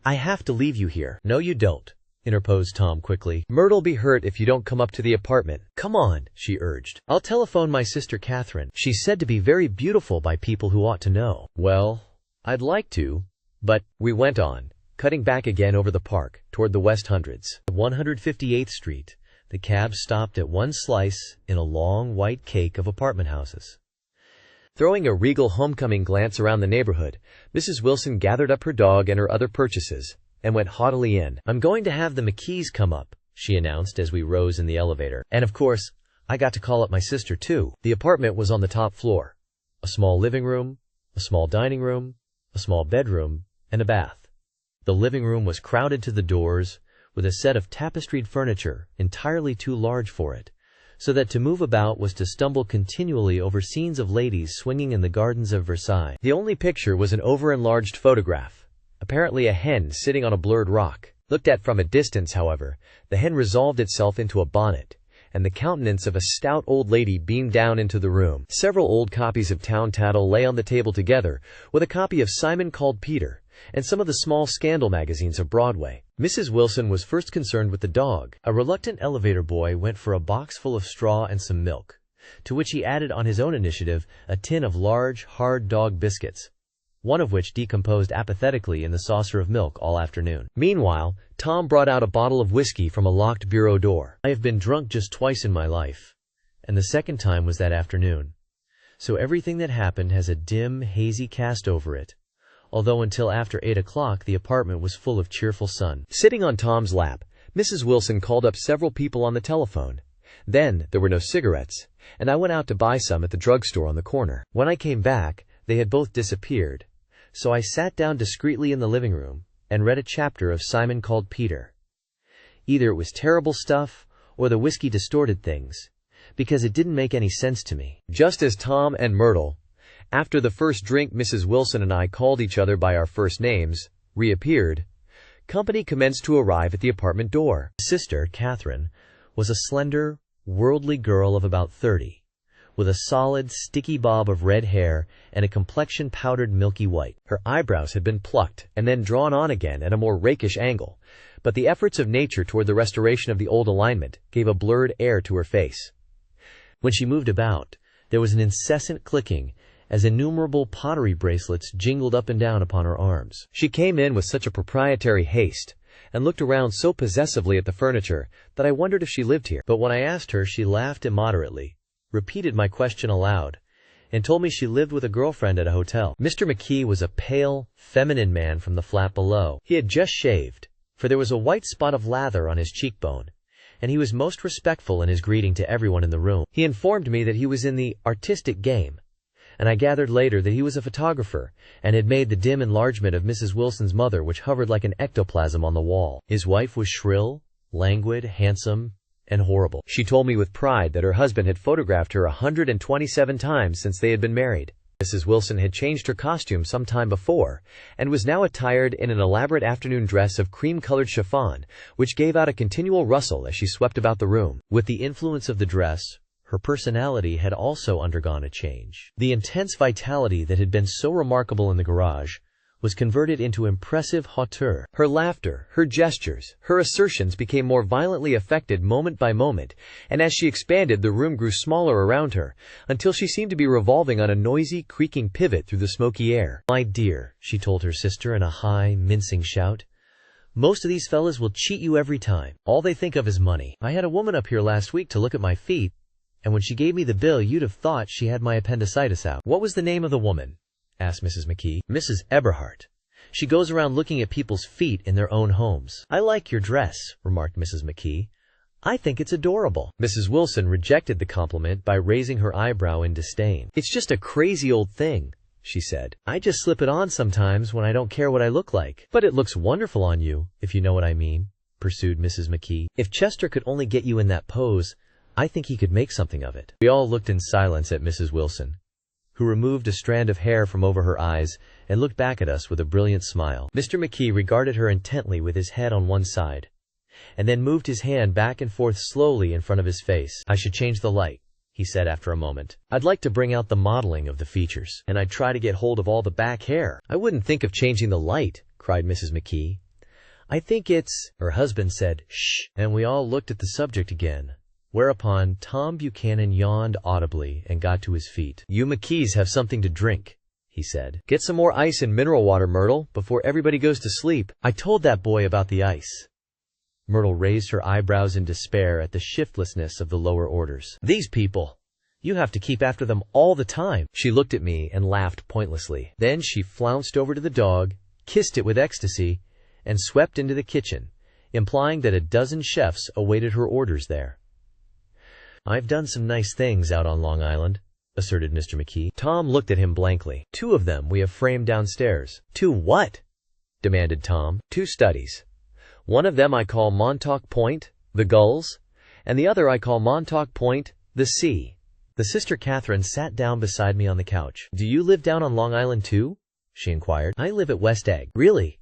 "I have to leave you here." "No, you don't," interposed Tom quickly. "Myrtle'll be hurt if you don't come up to the apartment." "Come on," she urged. "I'll telephone my sister Catherine. She's said to be very beautiful by people who ought to know." "Well, I'd like to, but—" We went on, cutting back again over the park, toward the West Hundreds. At 158th Street, the cab stopped at one slice in a long white cake of apartment houses. Throwing a regal homecoming glance around the neighborhood, Mrs. Wilson gathered up her dog and her other purchases and went haughtily in. "I'm going to have the McKees come up," she announced as we rose in the elevator. "And of course, I got to call up my sister too." The apartment was on the top floor. A small living room, a small dining room, a small bedroom, and a bath. The living room was crowded to the doors with a set of tapestried furniture entirely too large for it, so that to move about was to stumble continually over scenes of ladies swinging in the gardens of Versailles. The only picture was an over-enlarged photograph, apparently a hen sitting on a blurred rock. Looked at from a distance, however, the hen resolved itself into a bonnet, and the countenance of a stout old lady beamed down into the room. Several old copies of Town Tattle lay on the table together with a copy of Simon Called Peter and some of the small scandal magazines of Broadway. Mrs. Wilson was first concerned with the dog. A reluctant elevator boy went for a box full of straw and some milk, to which he added on his own initiative a tin of large, hard dog biscuits, one of which decomposed apathetically in the saucer of milk all afternoon. Meanwhile, Tom brought out a bottle of whiskey from a locked bureau door. "I have been drunk just twice in my life, and the second time was that afternoon. So everything that happened has a dim, hazy cast over it, although until after 8 o'clock the apartment was full of cheerful sun." Sitting on Tom's lap, Mrs. Wilson called up several people on the telephone. Then there were no cigarettes, and I went out to buy some at the drugstore on the corner. When I came back, they had both disappeared, so I sat down discreetly in the living room and read a chapter of Simon Called Peter. Either it was terrible stuff, or the whiskey distorted things, because it didn't make any sense to me. Just as Tom and Myrtle, after the first drink Mrs. Wilson and I called each other by our first names, reappeared, company commenced to arrive at the apartment door. Sister, Catherine, was a slender, worldly girl of about 30, with a solid, sticky bob of red hair and a complexion powdered milky white. Her eyebrows had been plucked and then drawn on again at a more rakish angle, but the efforts of nature toward the restoration of the old alignment gave a blurred air to her face. When she moved about, there was an incessant clicking as innumerable pottery bracelets jingled up and down upon her arms. She came in with such a proprietary haste and looked around so possessively at the furniture that I wondered if she lived here. But when I asked her, she laughed immoderately, repeated my question aloud, and told me she lived with a girlfriend at a hotel. Mr. McKee was a pale, feminine man from the flat below. He had just shaved, for there was a white spot of lather on his cheekbone, and he was most respectful in his greeting to everyone in the room. He informed me that he was in the artistic game, and I gathered later that he was a photographer and had made the dim enlargement of Mrs. Wilson's mother which hovered like an ectoplasm on the wall. His wife was shrill, languid, handsome, and horrible. She told me with pride that her husband had photographed her 127 times since they had been married. Mrs. Wilson had changed her costume some time before and was now attired in an elaborate afternoon dress of cream-colored chiffon, which gave out a continual rustle as she swept about the room. With the influence of the dress, her personality had also undergone a change. The intense vitality that had been so remarkable in the garage was converted into impressive hauteur. Her laughter, her gestures, her assertions became more violently affected moment by moment, and as she expanded, the room grew smaller around her, until she seemed to be revolving on a noisy, creaking pivot through the smoky air. "My dear," she told her sister in a high, mincing shout, "most of these fellas will cheat you every time. All they think of is money. I had a woman up here last week to look at my feet, and when she gave me the bill, you'd have thought she had my appendicitis out." "What was the name of the woman?" asked Mrs. McKee. "Mrs. Eberhardt. She goes around looking at people's feet in their own homes." "I like your dress," remarked Mrs. McKee. "I think it's adorable." Mrs. Wilson rejected the compliment by raising her eyebrow in disdain. "It's just a crazy old thing," she said. "I just slip it on sometimes when I don't care what I look like." "But it looks wonderful on you, if you know what I mean," pursued Mrs. McKee. "If Chester could only get you in that pose, I think he could make something of it." We all looked in silence at Mrs. Wilson, who removed a strand of hair from over her eyes and looked back at us with a brilliant smile. Mr. McKee regarded her intently with his head on one side, and then moved his hand back and forth slowly in front of his face. "I should change the light," he said after a moment. "I'd like to bring out the modeling of the features, and I'd try to get hold of all the back hair." "I wouldn't think of changing the light," cried Mrs. McKee. "I think it's—" Her husband said, "Shh," and we all looked at the subject again. Whereupon Tom Buchanan yawned audibly and got to his feet. "You McKees have something to drink," he said. "Get some more ice and mineral water, Myrtle, before everybody goes to sleep." "I told that boy about the ice." Myrtle raised her eyebrows in despair at the shiftlessness of the lower orders. "These people, you have to keep after them all the time." She looked at me and laughed pointlessly. Then she flounced over to the dog, kissed it with ecstasy, and swept into the kitchen, implying that a dozen chefs awaited her orders there. "I've done some nice things out on Long Island," asserted Mr. McKee. Tom looked at him blankly. "2 of them we have framed downstairs." "2 what?" demanded Tom. "2 studies. One of them I call Montauk Point, the Gulls, and the other I call Montauk Point, the Sea." The sister Catherine sat down beside me on the couch. "Do you live down on Long Island too?" she inquired. "I live at West Egg." "Really?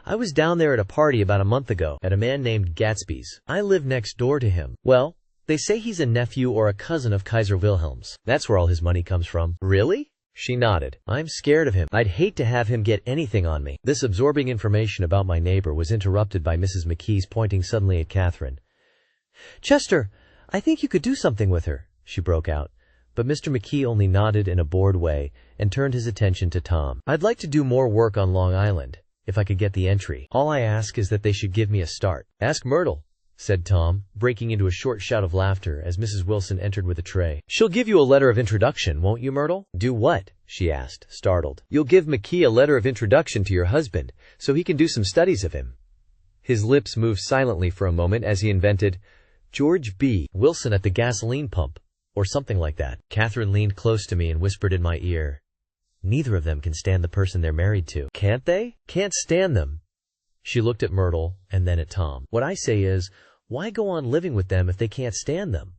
I was down there at a party about a month ago, at a man named Gatsby's. I live next door to him. Well, they say he's a nephew or a cousin of Kaiser Wilhelm's. That's where all his money comes from." "Really?" She nodded. "I'm scared of him. I'd hate to have him get anything on me." This absorbing information about my neighbor was interrupted by Mrs. McKee's pointing suddenly at Catherine. "Chester, I think you could do something with her," she broke out. But Mr. McKee only nodded in a bored way and turned his attention to Tom. "I'd like to do more work on Long Island, if I could get the entry. All I ask is that they should give me a start." "Ask Myrtle," said Tom, breaking into a short shout of laughter as Mrs. Wilson entered with a tray. "She'll give you a letter of introduction, won't you, Myrtle?" "Do what?" she asked, startled. "You'll give McKee a letter of introduction to your husband, so he can do some studies of him." His lips moved silently for a moment as he invented, "George B. Wilson at the gasoline pump," or something like that. Catherine leaned close to me and whispered in my ear, "Neither of them can stand the person they're married to." "Can't they?" "Can't stand them," She looked at Myrtle and then at Tom. What I say is, why go on living with them if they can't stand them?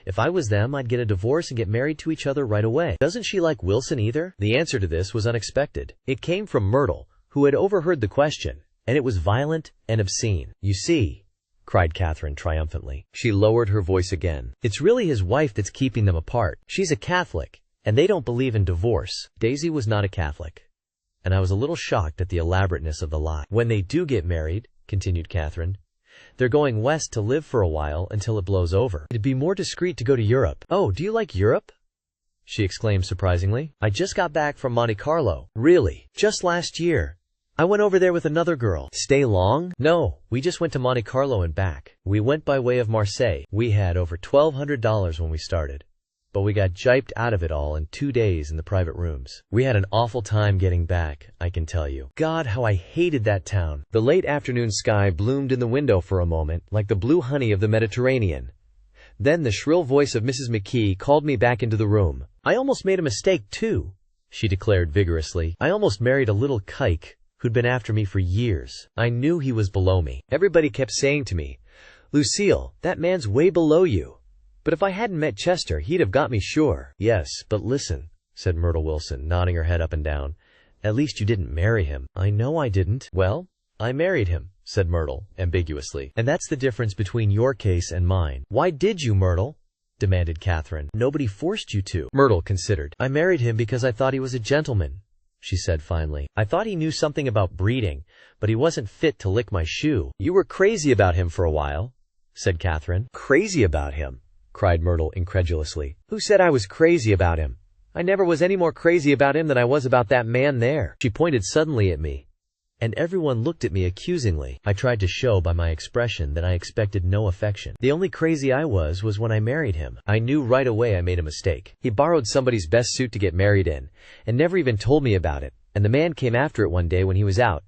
If I was them, I'd get a divorce and get married to each other right away. Doesn't she like Wilson either? The answer to this was unexpected. It came from Myrtle, who had overheard the question, and it was violent and obscene. You see, cried Catherine triumphantly. She lowered her voice again. It's really his wife that's keeping them apart. She's a Catholic, and they don't believe in divorce. Daisy was not a Catholic, and I was a little shocked at the elaborateness of the lie. When they do get married, continued Catherine, they're going west to live for a while until it blows over. It'd be more discreet to go to Europe. Oh, do you like Europe? She exclaimed surprisingly. I just got back from Monte Carlo. Really? Just last year. I went over there with another girl. Stay long? No, we just went to Monte Carlo and back. We went by way of Marseille. We had over $1,200 when we started, but we got jiped out of it all in 2 days in the private rooms. We had an awful time getting back, I can tell you. God, how I hated that town. The late afternoon sky bloomed in the window for a moment, like the blue honey of the Mediterranean. Then the shrill voice of Mrs. McKee called me back into the room. I almost made a mistake, too, she declared vigorously. I almost married a little kike who'd been after me for years. I knew he was below me. Everybody kept saying to me, Lucille, that man's way below you. But if I hadn't met Chester, he'd have got me sure. Yes, but listen, said Myrtle Wilson, nodding her head up and down. At least you didn't marry him. I know I didn't. Well, I married him, said Myrtle, ambiguously. And that's the difference between your case and mine. Why did you, Myrtle? Demanded Catherine. Nobody forced you to. Myrtle considered. I married him because I thought he was a gentleman, she said finally. I thought he knew something about breeding, but he wasn't fit to lick my shoe. You were crazy about him for a while, said Catherine. Crazy about him? Cried Myrtle incredulously. Who said I was crazy about him? I never was any more crazy about him than I was about that man there. She pointed suddenly at me, and everyone looked at me accusingly. I tried to show by my expression that I expected no affection. The only crazy I was when I married him. I knew right away I made a mistake. He borrowed somebody's best suit to get married in, and never even told me about it, and the man came after it one day when he was out.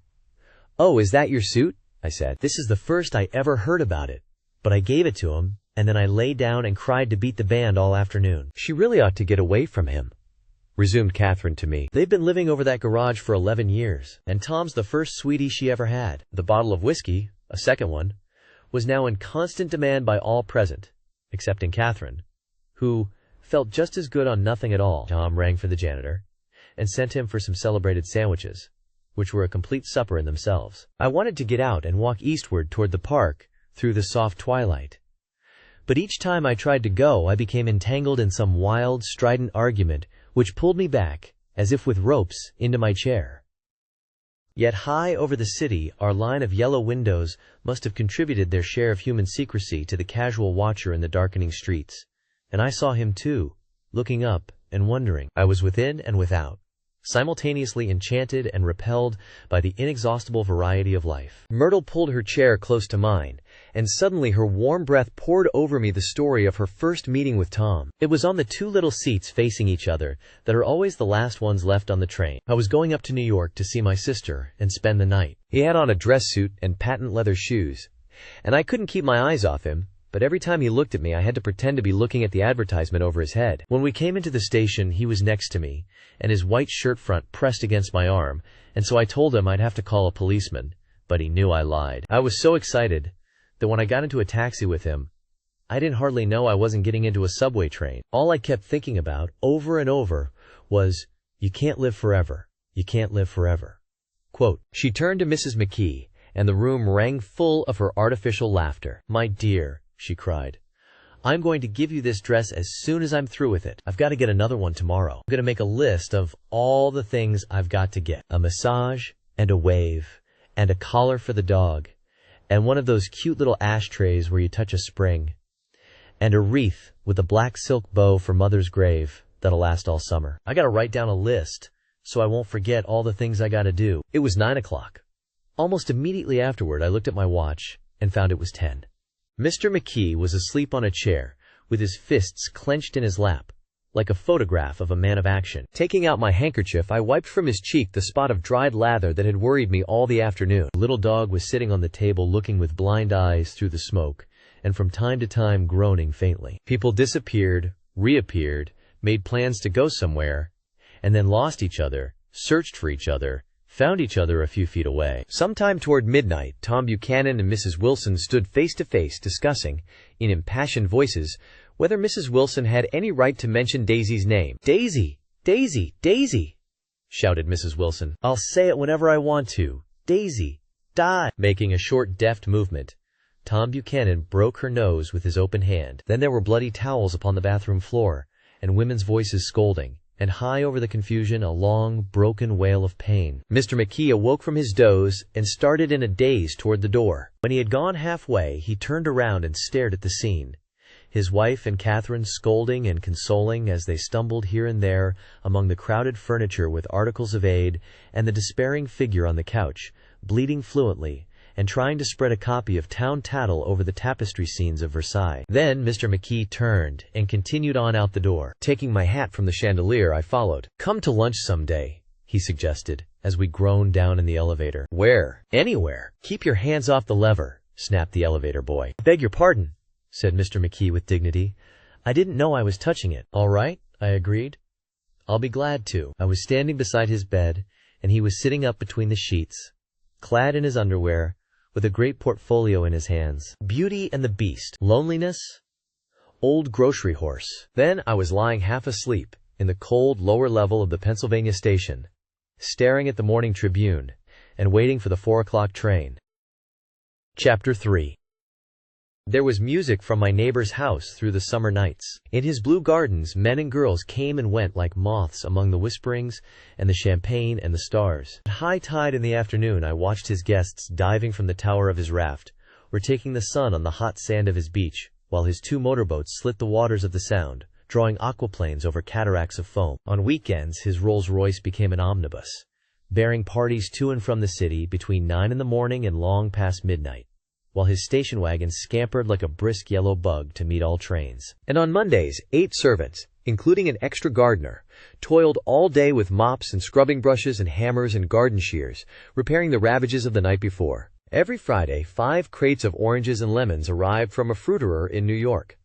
Oh, is that your suit? I said. This is the first I ever heard about it, but I gave it to him, and then I lay down and cried to beat the band all afternoon. She really ought to get away from him, resumed Catherine to me. They've been living over that garage for 11 years, and Tom's the first sweetie she ever had. The bottle of whiskey, a second one, was now in constant demand by all present, excepting Catherine, who felt just as good on nothing at all. Tom rang for the janitor and sent him for some celebrated sandwiches, which were a complete supper in themselves. I wanted to get out and walk eastward toward the park through the soft twilight, but each time I tried to go, I became entangled in some wild, strident argument which pulled me back, as if with ropes, into my chair. Yet high over the city, our line of yellow windows must have contributed their share of human secrecy to the casual watcher in the darkening streets, and I saw him too, looking up and wondering. I was within and without, simultaneously enchanted and repelled by the inexhaustible variety of life. Myrtle pulled her chair close to mine, and suddenly her warm breath poured over me the story of her first meeting with Tom. It was on the two little seats facing each other that are always the last ones left on the train. I was going up to New York to see my sister and spend the night. He had on a dress suit and patent leather shoes, and I couldn't keep my eyes off him, but every time he looked at me I had to pretend to be looking at the advertisement over his head. When we came into the station, he was next to me, and his white shirt front pressed against my arm, and so I told him I'd have to call a policeman, but he knew I lied. I was so excited that when I got into a taxi with him, I didn't hardly know I wasn't getting into a subway train. All I kept thinking about, over and over, was, you can't live forever. You can't live forever. Quote. She turned to Mrs. McKee, and the room rang full of her artificial laughter. My dear, she cried, I'm going to give you this dress as soon as I'm through with it. I've got to get another one tomorrow. I'm going to make a list of all the things I've got to get. A massage, and a wave, and a collar for the dog, and one of those cute little ashtrays where you touch a spring, and a wreath with a black silk bow for Mother's grave that'll last all summer. I gotta write down a list so I won't forget all the things I gotta do. It was 9 o'clock. Almost immediately afterward, I looked at my watch and found it was 10. Mr. McKee was asleep on a chair with his fists clenched in his lap, like a photograph of a man of action. Taking out my handkerchief, I wiped from his cheek the spot of dried lather that had worried me all the afternoon. The little dog was sitting on the table looking with blind eyes through the smoke, and from time to time groaning faintly. People disappeared, reappeared, made plans to go somewhere, and then lost each other, searched for each other, found each other a few feet away. Sometime toward midnight, Tom Buchanan and Mrs. Wilson stood face to face discussing, in impassioned voices, whether Mrs. Wilson had any right to mention Daisy's name. "Daisy! Daisy! Daisy!" shouted Mrs. Wilson. "I'll say it whenever I want to. Daisy! Die!" Making a short, deft movement, Tom Buchanan broke her nose with his open hand. Then there were bloody towels upon the bathroom floor, and women's voices scolding, and high over the confusion a long, broken wail of pain. Mr. McKee awoke from his doze and started in a daze toward the door. When he had gone halfway, he turned around and stared at the scene. His wife and Catherine scolding and consoling as they stumbled here and there among the crowded furniture with articles of aid, and the despairing figure on the couch, bleeding fluently, and trying to spread a copy of Town Tattle over the tapestry scenes of Versailles. Then Mr. McKee turned and continued on out the door. Taking my hat from the chandelier, I followed. "Come to lunch some day," he suggested, as we groaned down in the elevator. "Where?" "Anywhere." "Keep your hands off the lever," snapped the elevator boy. "Beg your pardon," said Mr. McKee with dignity. "I didn't know I was touching it." "All right," I agreed. "I'll be glad to." I was standing beside his bed, and he was sitting up between the sheets, clad in his underwear, with a great portfolio in his hands. Beauty and the Beast, Loneliness, Old Grocery Horse. Then I was lying half asleep in the cold lower level of the Pennsylvania station, staring at the Morning Tribune and waiting for the 4 o'clock train. Chapter 3. There was music from my neighbor's house through the summer nights. In his blue gardens, men and girls came and went like moths among the whisperings and the champagne and the stars. At high tide in the afternoon, I watched his guests diving from the tower of his raft, or taking the sun on the hot sand of his beach, while his 2 motorboats slit the waters of the Sound, drawing aquaplanes over cataracts of foam. On weekends, his Rolls-Royce became an omnibus, bearing parties to and from the city between 9 in the morning and long past midnight, while his station wagon scampered like a brisk yellow bug to meet all trains. And on Mondays, 8 servants, including an extra gardener, toiled all day with mops and scrubbing brushes and hammers and garden shears, repairing the ravages of the night before. Every Friday, 5 crates of oranges and lemons arrived from a fruiterer in New York.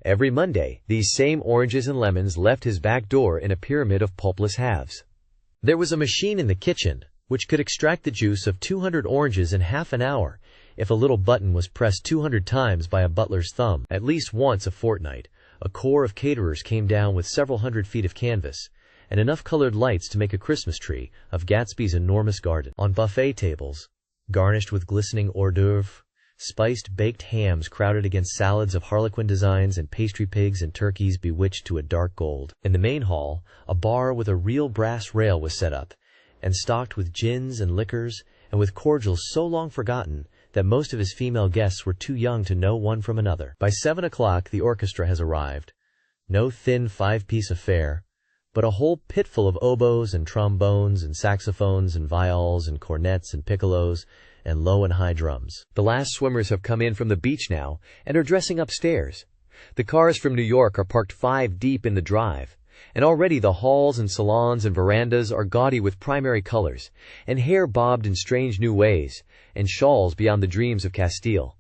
Every Monday, these same oranges and lemons left his back door in a pyramid of pulpless halves. There was a machine in the kitchen which could extract the juice of 200 oranges in half an hour, if a little button was pressed 200 times by a butler's thumb. At least once a fortnight, a corps of caterers came down with several hundred feet of canvas, and enough colored lights to make a Christmas tree of Gatsby's enormous garden. On buffet tables, garnished with glistening hors d'oeuvres, spiced baked hams crowded against salads of harlequin designs and pastry pigs and turkeys bewitched to a dark gold. In the main hall, a bar with a real brass rail was set up, and stocked with gins and liquors, and with cordials so long forgotten that most of his female guests were too young to know one from another. By 7 o'clock the orchestra has arrived. No thin 5-piece affair, but a whole pitful of oboes and trombones and saxophones and viols and cornets and piccolos and low and high drums. The last swimmers have come in from the beach now and are dressing upstairs. The cars from New York are parked 5 deep in the drive, and already the halls and salons and verandas are gaudy with primary colors, and hair bobbed in strange new ways, and shawls beyond the dreams of Castile.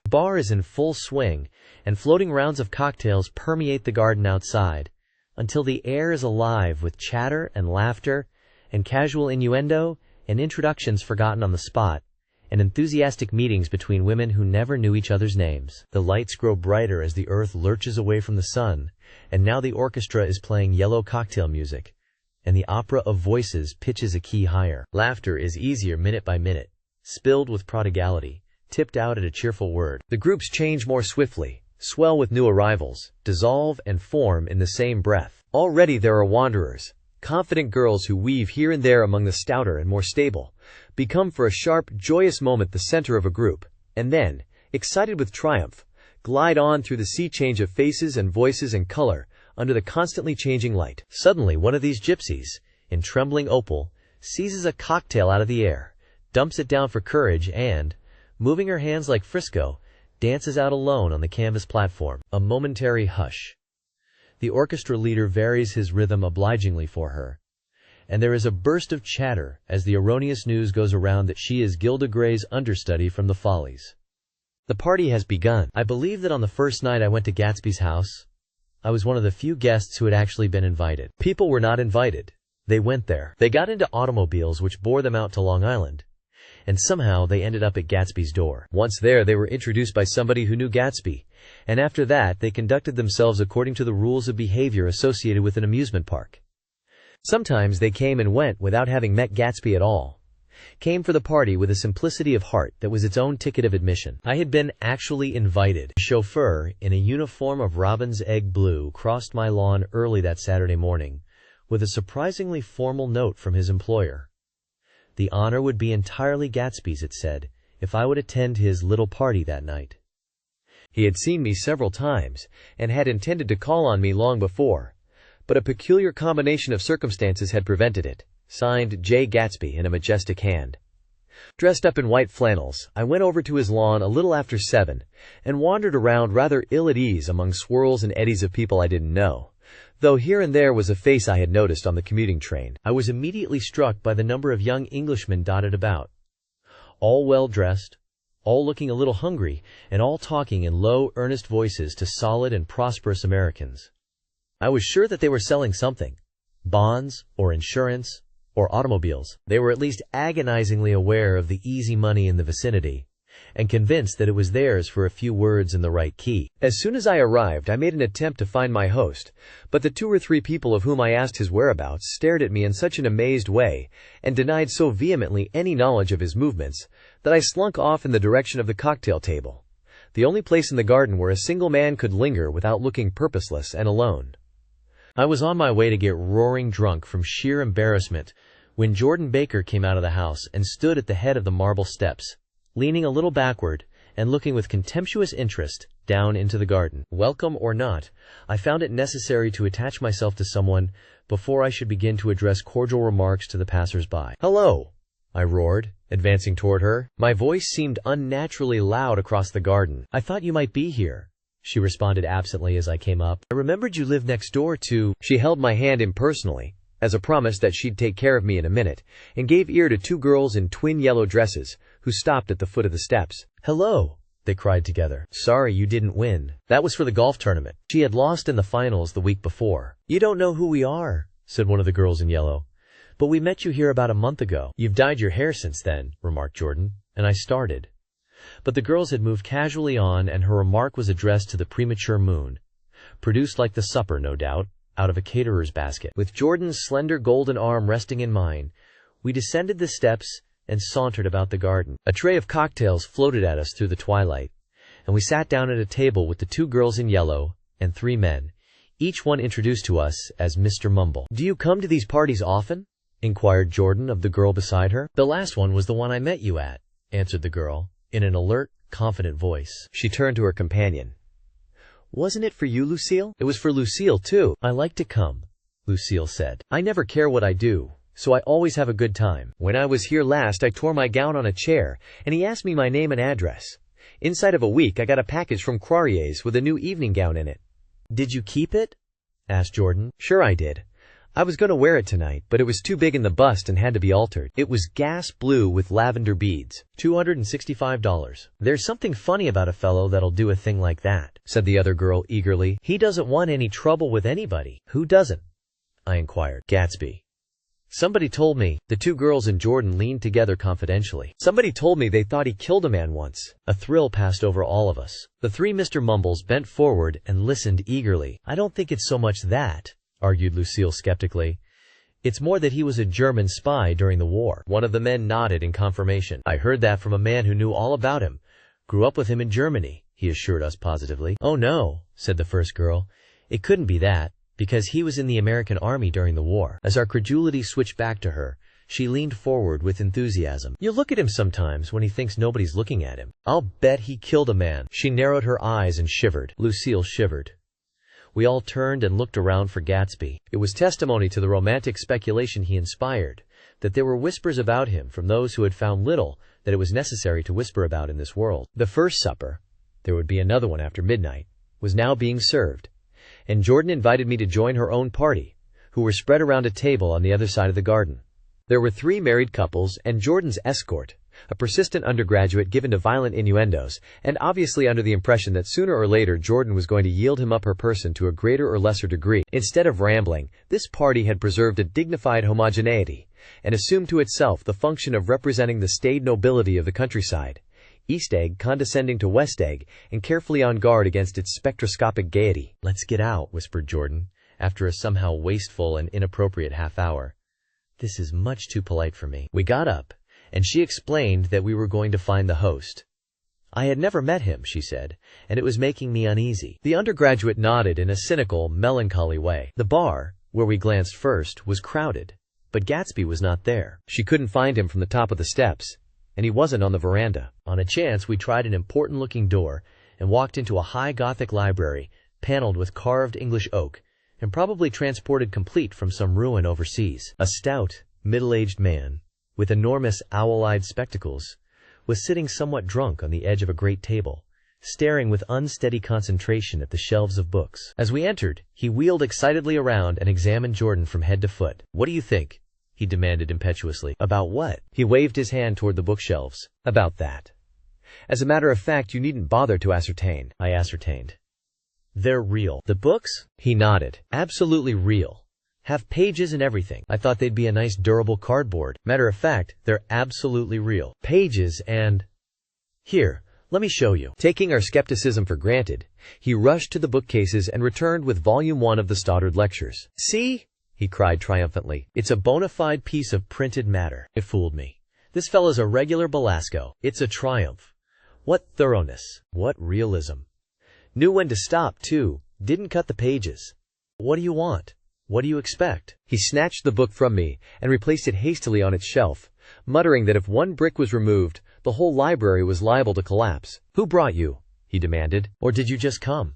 The bar is in full swing, and floating rounds of cocktails permeate the garden outside, until the air is alive with chatter and laughter, and casual innuendo, and introductions forgotten on the spot, and enthusiastic meetings between women who never knew each other's names. The lights grow brighter as the earth lurches away from the sun, and now the orchestra is playing yellow cocktail music, and the opera of voices pitches a key higher. Laughter is easier minute by minute, spilled with prodigality, tipped out at a cheerful word. The groups change more swiftly, swell with new arrivals, dissolve and form in the same breath. Already there are wanderers, confident girls who weave here and there among the stouter and more stable, become for a sharp, joyous moment the center of a group, and then, excited with triumph, glide on through the sea change of faces and voices and color under the constantly changing light. Suddenly one of these gypsies, in trembling opal, seizes a cocktail out of the air, dumps it down for courage, and, moving her hands like Frisco, dances out alone on the canvas platform. A momentary hush. The orchestra leader varies his rhythm obligingly for her, and there is a burst of chatter as the erroneous news goes around that she is Gilda Gray's understudy from the Follies. The party has begun. I believe that on the first night I went to Gatsby's house, I was one of the few guests who had actually been invited. People were not invited. They went there. They got into automobiles which bore them out to Long Island. And somehow they ended up at Gatsby's door. Once there, they were introduced by somebody who knew Gatsby. And after that, they conducted themselves according to the rules of behavior associated with an amusement park. Sometimes they came and went without having met Gatsby at all. Came for the party with a simplicity of heart that was its own ticket of admission. I had been actually invited. A chauffeur in a uniform of robin's egg blue crossed my lawn early that Saturday morning with a surprisingly formal note from his employer. The honor would be entirely Gatsby's, it said, if I would attend his little party that night. He had seen me several times and had intended to call on me long before, but a peculiar combination of circumstances had prevented it. Signed, Jay Gatsby, in a majestic hand. Dressed up in white flannels, I went over to his lawn a little after 7 and wandered around rather ill at ease among swirls and eddies of people I didn't know. Though here and there was a face I had noticed on the commuting train, I was immediately struck by the number of young Englishmen dotted about. All well-dressed, all looking a little hungry, and all talking in low, earnest voices to solid and prosperous Americans. I was sure that they were selling something. Bonds, or insurance, or automobiles. They were at least agonizingly aware of the easy money in the vicinity, and convinced that it was theirs for a few words in the right key. As soon as I arrived, I made an attempt to find my host, but the 2 or 3 people of whom I asked his whereabouts stared at me in such an amazed way, and denied so vehemently any knowledge of his movements, that I slunk off in the direction of the cocktail table, the only place in the garden where a single man could linger without looking purposeless and alone. I was on my way to get roaring drunk from sheer embarrassment when Jordan Baker came out of the house and stood at the head of the marble steps, leaning a little backward and looking with contemptuous interest down into the garden. Welcome or not, I found it necessary to attach myself to someone before I should begin to address cordial remarks to the passers-by. "Hello," I roared, advancing toward her. My voice seemed unnaturally loud across the garden. "I thought you might be here," she responded absently as I came up. "I remembered you lived next door to—" She held my hand impersonally, as a promise that she'd take care of me in a minute, and gave ear to 2 girls in twin yellow dresses, who stopped at the foot of the steps. "Hello," they cried together. "Sorry you didn't win. That was for the golf tournament. She had lost in the finals the week before." "You don't know who we are," said one of the girls in yellow. "But we met you here about a month ago." "You've dyed your hair since then," remarked Jordan, and I started. But the girls had moved casually on, and her remark was addressed to the premature moon, produced like the supper, no doubt, out of a caterer's basket. With Jordan's slender golden arm resting in mine, we descended the steps and sauntered about the garden. A tray of cocktails floated at us through the twilight, and we sat down at a table with the 2 girls in yellow and 3 men, each one introduced to us as Mr. Mumble. "Do you come to these parties often?" inquired Jordan of the girl beside her. "The last one was the one I met you at," answered the girl, in an alert, confident voice. She turned to her companion. "Wasn't it for you, Lucille?" "It was for Lucille, too." "I like to come," Lucille said. "I never care what I do, so I always have a good time. When I was here last, I tore my gown on a chair, and he asked me my name and address. Inside of a week, I got a package from Croirier's with a new evening gown in it." "Did you keep it?" asked Jordan. "Sure I did. I was going to wear it tonight, but it was too big in the bust and had to be altered. It was gas blue with lavender beads. $265. "There's something funny about a fellow that'll do a thing like that," said the other girl eagerly. "He doesn't want any trouble with anybody." "Who doesn't?" I inquired. "Gatsby. Somebody told me." The 2 girls and Jordan leaned together confidentially. "Somebody told me they thought he killed a man once." A thrill passed over all of us. The 3 Mr. Mumbles bent forward and listened eagerly. "I don't think it's so much that," argued Lucille skeptically. "It's more that he was a German spy during the war." One of the men nodded in confirmation. "I heard that from a man who knew all about him. Grew up with him in Germany," he assured us positively. "Oh no," said the first girl. "It couldn't be that, because he was in the American Army during the war." As our credulity switched back to her, she leaned forward with enthusiasm. "You look at him sometimes when he thinks nobody's looking at him. I'll bet he killed a man." She narrowed her eyes and shivered. Lucille shivered. We all turned and looked around for Gatsby. It was testimony to the romantic speculation he inspired, that there were whispers about him from those who had found little that it was necessary to whisper about in this world. The first supper, there would be another one after midnight, was now being served, and Jordan invited me to join her own party, who were spread around a table on the other side of the garden. There were 3 married couples and Jordan's escort, a persistent undergraduate given to violent innuendos, and obviously under the impression that sooner or later Jordan was going to yield him up her person to a greater or lesser degree. Instead of rambling, this party had preserved a dignified homogeneity, and assumed to itself the function of representing the staid nobility of the countryside. East Egg condescending to West Egg, and carefully on guard against its spectroscopic gaiety. "Let's get out," whispered Jordan, after a somehow wasteful and inappropriate half-hour. "This is much too polite for me." We got up, and she explained that we were going to find the host. I had never met him, she said, and it was making me uneasy. The undergraduate nodded in a cynical, melancholy way. The bar, where we glanced first, was crowded, but Gatsby was not there. She couldn't find him from the top of the steps, and he wasn't on the veranda. On a chance, we tried an important-looking door and walked into a high Gothic library, paneled with carved English oak, and probably transported complete from some ruin overseas. A stout, middle-aged man, with enormous owl-eyed spectacles, was sitting somewhat drunk on the edge of a great table, staring with unsteady concentration at the shelves of books. As we entered, he wheeled excitedly around and examined Jordan from head to foot. "What do you think?" he demanded impetuously. "About what?" He waved his hand toward the bookshelves. "About that. As a matter of fact, you needn't bother to ascertain." I ascertained. "They're real." "The books?" He nodded. "Absolutely real. Have pages and everything. I thought they'd be a nice durable cardboard. Matter of fact, they're absolutely real. Pages and... Here, let me show you." Taking our skepticism for granted, he rushed to the bookcases and returned with Volume 1 of the Stoddard Lectures. "See?" he cried triumphantly. "It's a bona fide piece of printed matter. It fooled me. This fellow's a regular Belasco. It's a triumph. What thoroughness. What realism. Knew when to stop, too. Didn't cut the pages. What do you want? What do you expect?" He snatched the book from me and replaced it hastily on its shelf, muttering that if one brick was removed, the whole library was liable to collapse. "Who brought you?" he demanded. "Or did you just come?"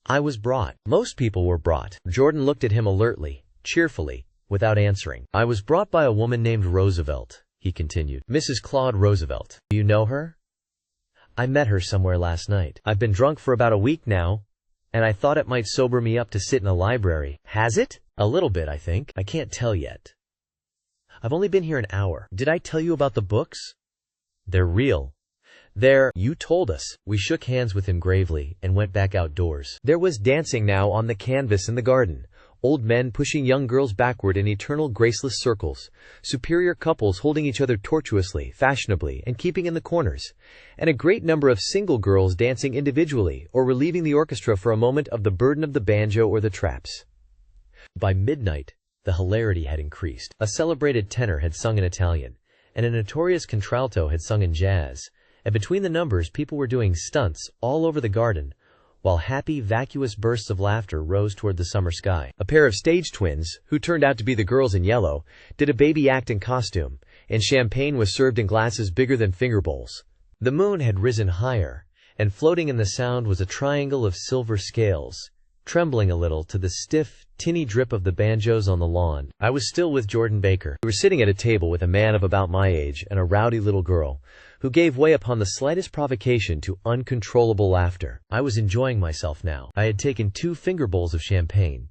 "I was brought. Most people were brought." Jordan looked at him alertly, cheerfully, without answering. "I was brought by a woman named Roosevelt," he continued. "Mrs. Claude Roosevelt. Do you know her?" "I met her somewhere last night. I've been drunk for about a week now, and I thought it might sober me up to sit in a library." "Has it?" "A little bit, I think. I can't tell yet. I've only been here an hour. Did I tell you about the books?" "They're real. You told us." We shook hands with him gravely and went back outdoors. There was dancing now on the canvas in the garden. Old men pushing young girls backward in eternal graceless circles, superior couples holding each other tortuously, fashionably, and keeping in the corners, and a great number of single girls dancing individually or relieving the orchestra for a moment of the burden of the banjo or the traps. By midnight, the hilarity had increased. A celebrated tenor had sung in Italian, and a notorious contralto had sung in jazz, and between the numbers people were doing stunts all over the garden, while happy, vacuous bursts of laughter rose toward the summer sky. A pair of stage twins, who turned out to be the girls in yellow, did a baby act in costume, and champagne was served in glasses bigger than finger bowls. The moon had risen higher, and floating in the sound was a triangle of silver scales, trembling a little to the stiff, tinny drip of the banjos on the lawn. I was still with Jordan Baker. We were sitting at a table with a man of about my age and a rowdy little girl, who gave way upon the slightest provocation to uncontrollable laughter. I was enjoying myself now. I had taken 2 finger bowls of champagne,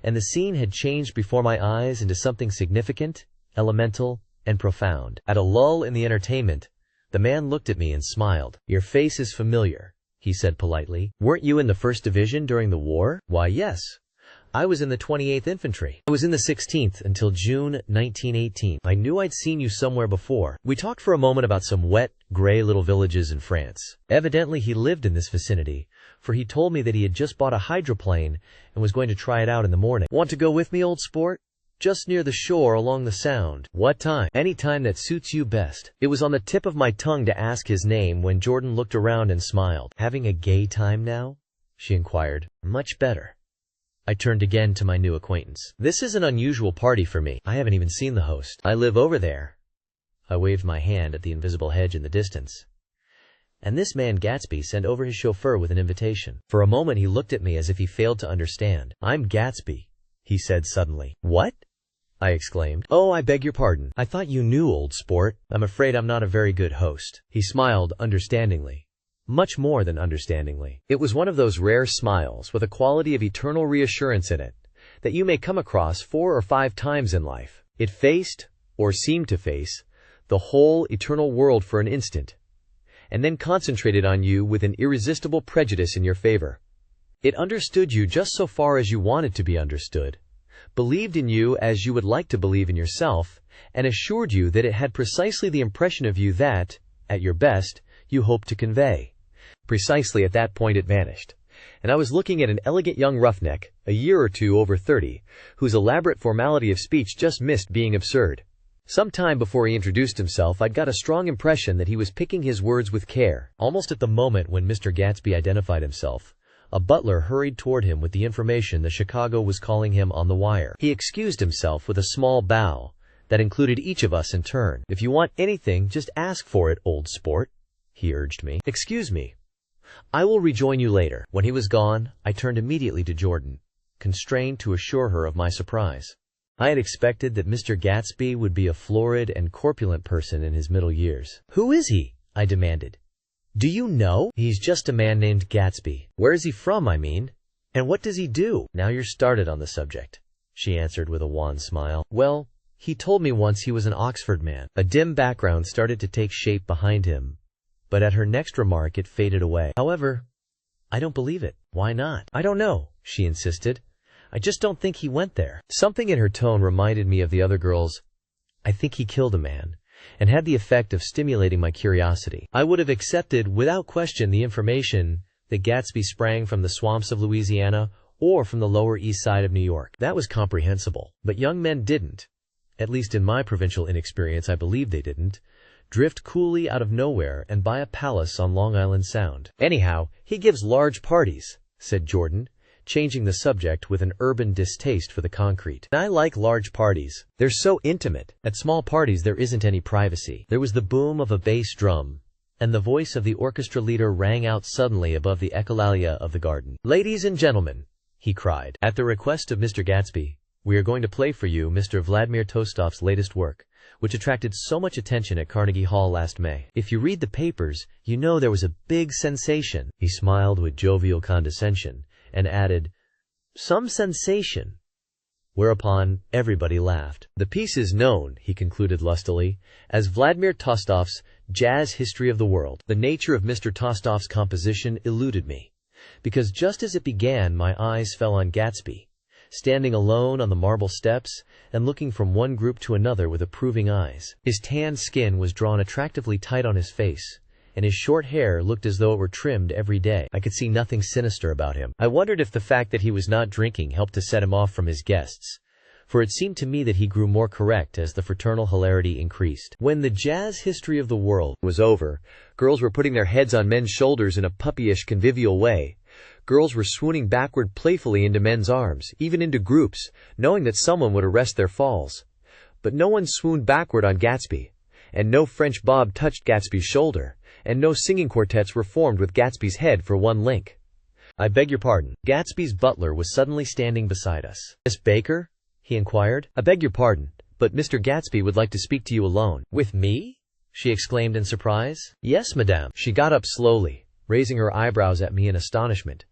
and the scene had changed before my eyes into something significant, elemental, and profound. At a lull in the entertainment, the man looked at me and smiled. "Your face is familiar," he said politely. "Weren't you in the 1st Division during the war?" "Why, yes. I was in the 28th Infantry. I was in the 16th until June 1918. I knew I'd seen you somewhere before." We talked for a moment about some wet, gray little villages in France. Evidently he lived in this vicinity, for he told me that he had just bought a hydroplane and was going to try it out in the morning. "Want to go with me, old sport? Just near the shore along the Sound." "What time?" "Any time that suits you best." It was on the tip of my tongue to ask his name when Jordan looked around and smiled. "Having a gay time now?" she inquired. "Much better." I turned again to my new acquaintance. "This is an unusual party for me. I haven't even seen the host. I live over there." I waved my hand at the invisible hedge in the distance. "And this man Gatsby sent over his chauffeur with an invitation." For a moment he looked at me as if he failed to understand. "I'm Gatsby," he said suddenly. "What?" I exclaimed. "Oh, I beg your pardon. I thought you knew, old sport. I'm afraid I'm not a very good host." He smiled understandingly. Much more than understandingly. It was one of those rare smiles with a quality of eternal reassurance in it that you may come across 4 or 5 times in life. It faced, or seemed to face, the whole eternal world for an instant, and then concentrated on you with an irresistible prejudice in your favor. It understood you just so far as you wanted to be understood, believed in you as you would like to believe in yourself, and assured you that it had precisely the impression of you that, at your best, you hoped to convey. Precisely at that point it vanished, and I was looking at an elegant young roughneck, a year or two over 30, whose elaborate formality of speech just missed being absurd. Some time before he introduced himself, I'd got a strong impression that he was picking his words with care. Almost at the moment when Mr. Gatsby identified himself, a butler hurried toward him with the information that Chicago was calling him on the wire. He excused himself with a small bow that included each of us in turn. "If you want anything, just ask for it, old sport," he urged me. "Excuse me. I will rejoin you later." When he was gone, I turned immediately to Jordan, constrained to assure her of my surprise. I had expected that Mr. Gatsby would be a florid and corpulent person in his middle years. "Who is he?" I demanded. "Do you know?" "He's just a man named Gatsby." "Where is he from, I mean? And what does he do?" "Now you're started on the subject," she answered with a wan smile. "Well, he told me once he was an Oxford man." A dim background started to take shape behind him, but at her next remark it faded away. "However, I don't believe it." "Why not?" "I don't know," she insisted. "I just don't think he went there." Something in her tone reminded me of the other girls. "I think he killed a man," and had the effect of stimulating my curiosity. I would have accepted without question the information that Gatsby sprang from the swamps of Louisiana or from the Lower East Side of New York. That was comprehensible. But young men didn't, at least in my provincial inexperience I believe they didn't, drift coolly out of nowhere and buy a palace on Long Island Sound. "Anyhow, he gives large parties," said Jordan, changing the subject with an urban distaste for the concrete. "I like large parties. They're so intimate. At small parties there isn't any privacy." There was the boom of a bass drum, and the voice of the orchestra leader rang out suddenly above the echolalia of the garden. "Ladies and gentlemen," he cried, "at the request of Mr. Gatsby, we are going to play for you Mr. Vladimir Tostof's latest work, which attracted so much attention at Carnegie Hall last May. If you read the papers, you know there was a big sensation." He smiled with jovial condescension and added, "Some sensation," whereupon everybody laughed. "The piece is known," he concluded lustily, "as Vladimir Tostof's Jazz History of the World." The nature of Mr. Tostof's composition eluded me, because just as it began my eyes fell on Gatsby, standing alone on the marble steps and looking from one group to another with approving eyes. His tanned skin was drawn attractively tight on his face, and his short hair looked as though it were trimmed every day. I could see nothing sinister about him. I wondered if the fact that he was not drinking helped to set him off from his guests, for it seemed to me that he grew more correct as the fraternal hilarity increased. When the Jazz History of the World was over, girls were putting their heads on men's shoulders in a puppyish convivial way. Girls were swooning backward playfully into men's arms, even into groups, knowing that someone would arrest their falls. But no one swooned backward on Gatsby, and no French bob touched Gatsby's shoulder, and no singing quartets were formed with Gatsby's head for one link. "I beg your pardon." Gatsby's butler was suddenly standing beside us. "Miss Baker?" he inquired. "I beg your pardon, but Mr. Gatsby would like to speak to you alone." "With me?" she exclaimed in surprise. "Yes, madame." She got up slowly, raising her eyebrows at me in astonishment,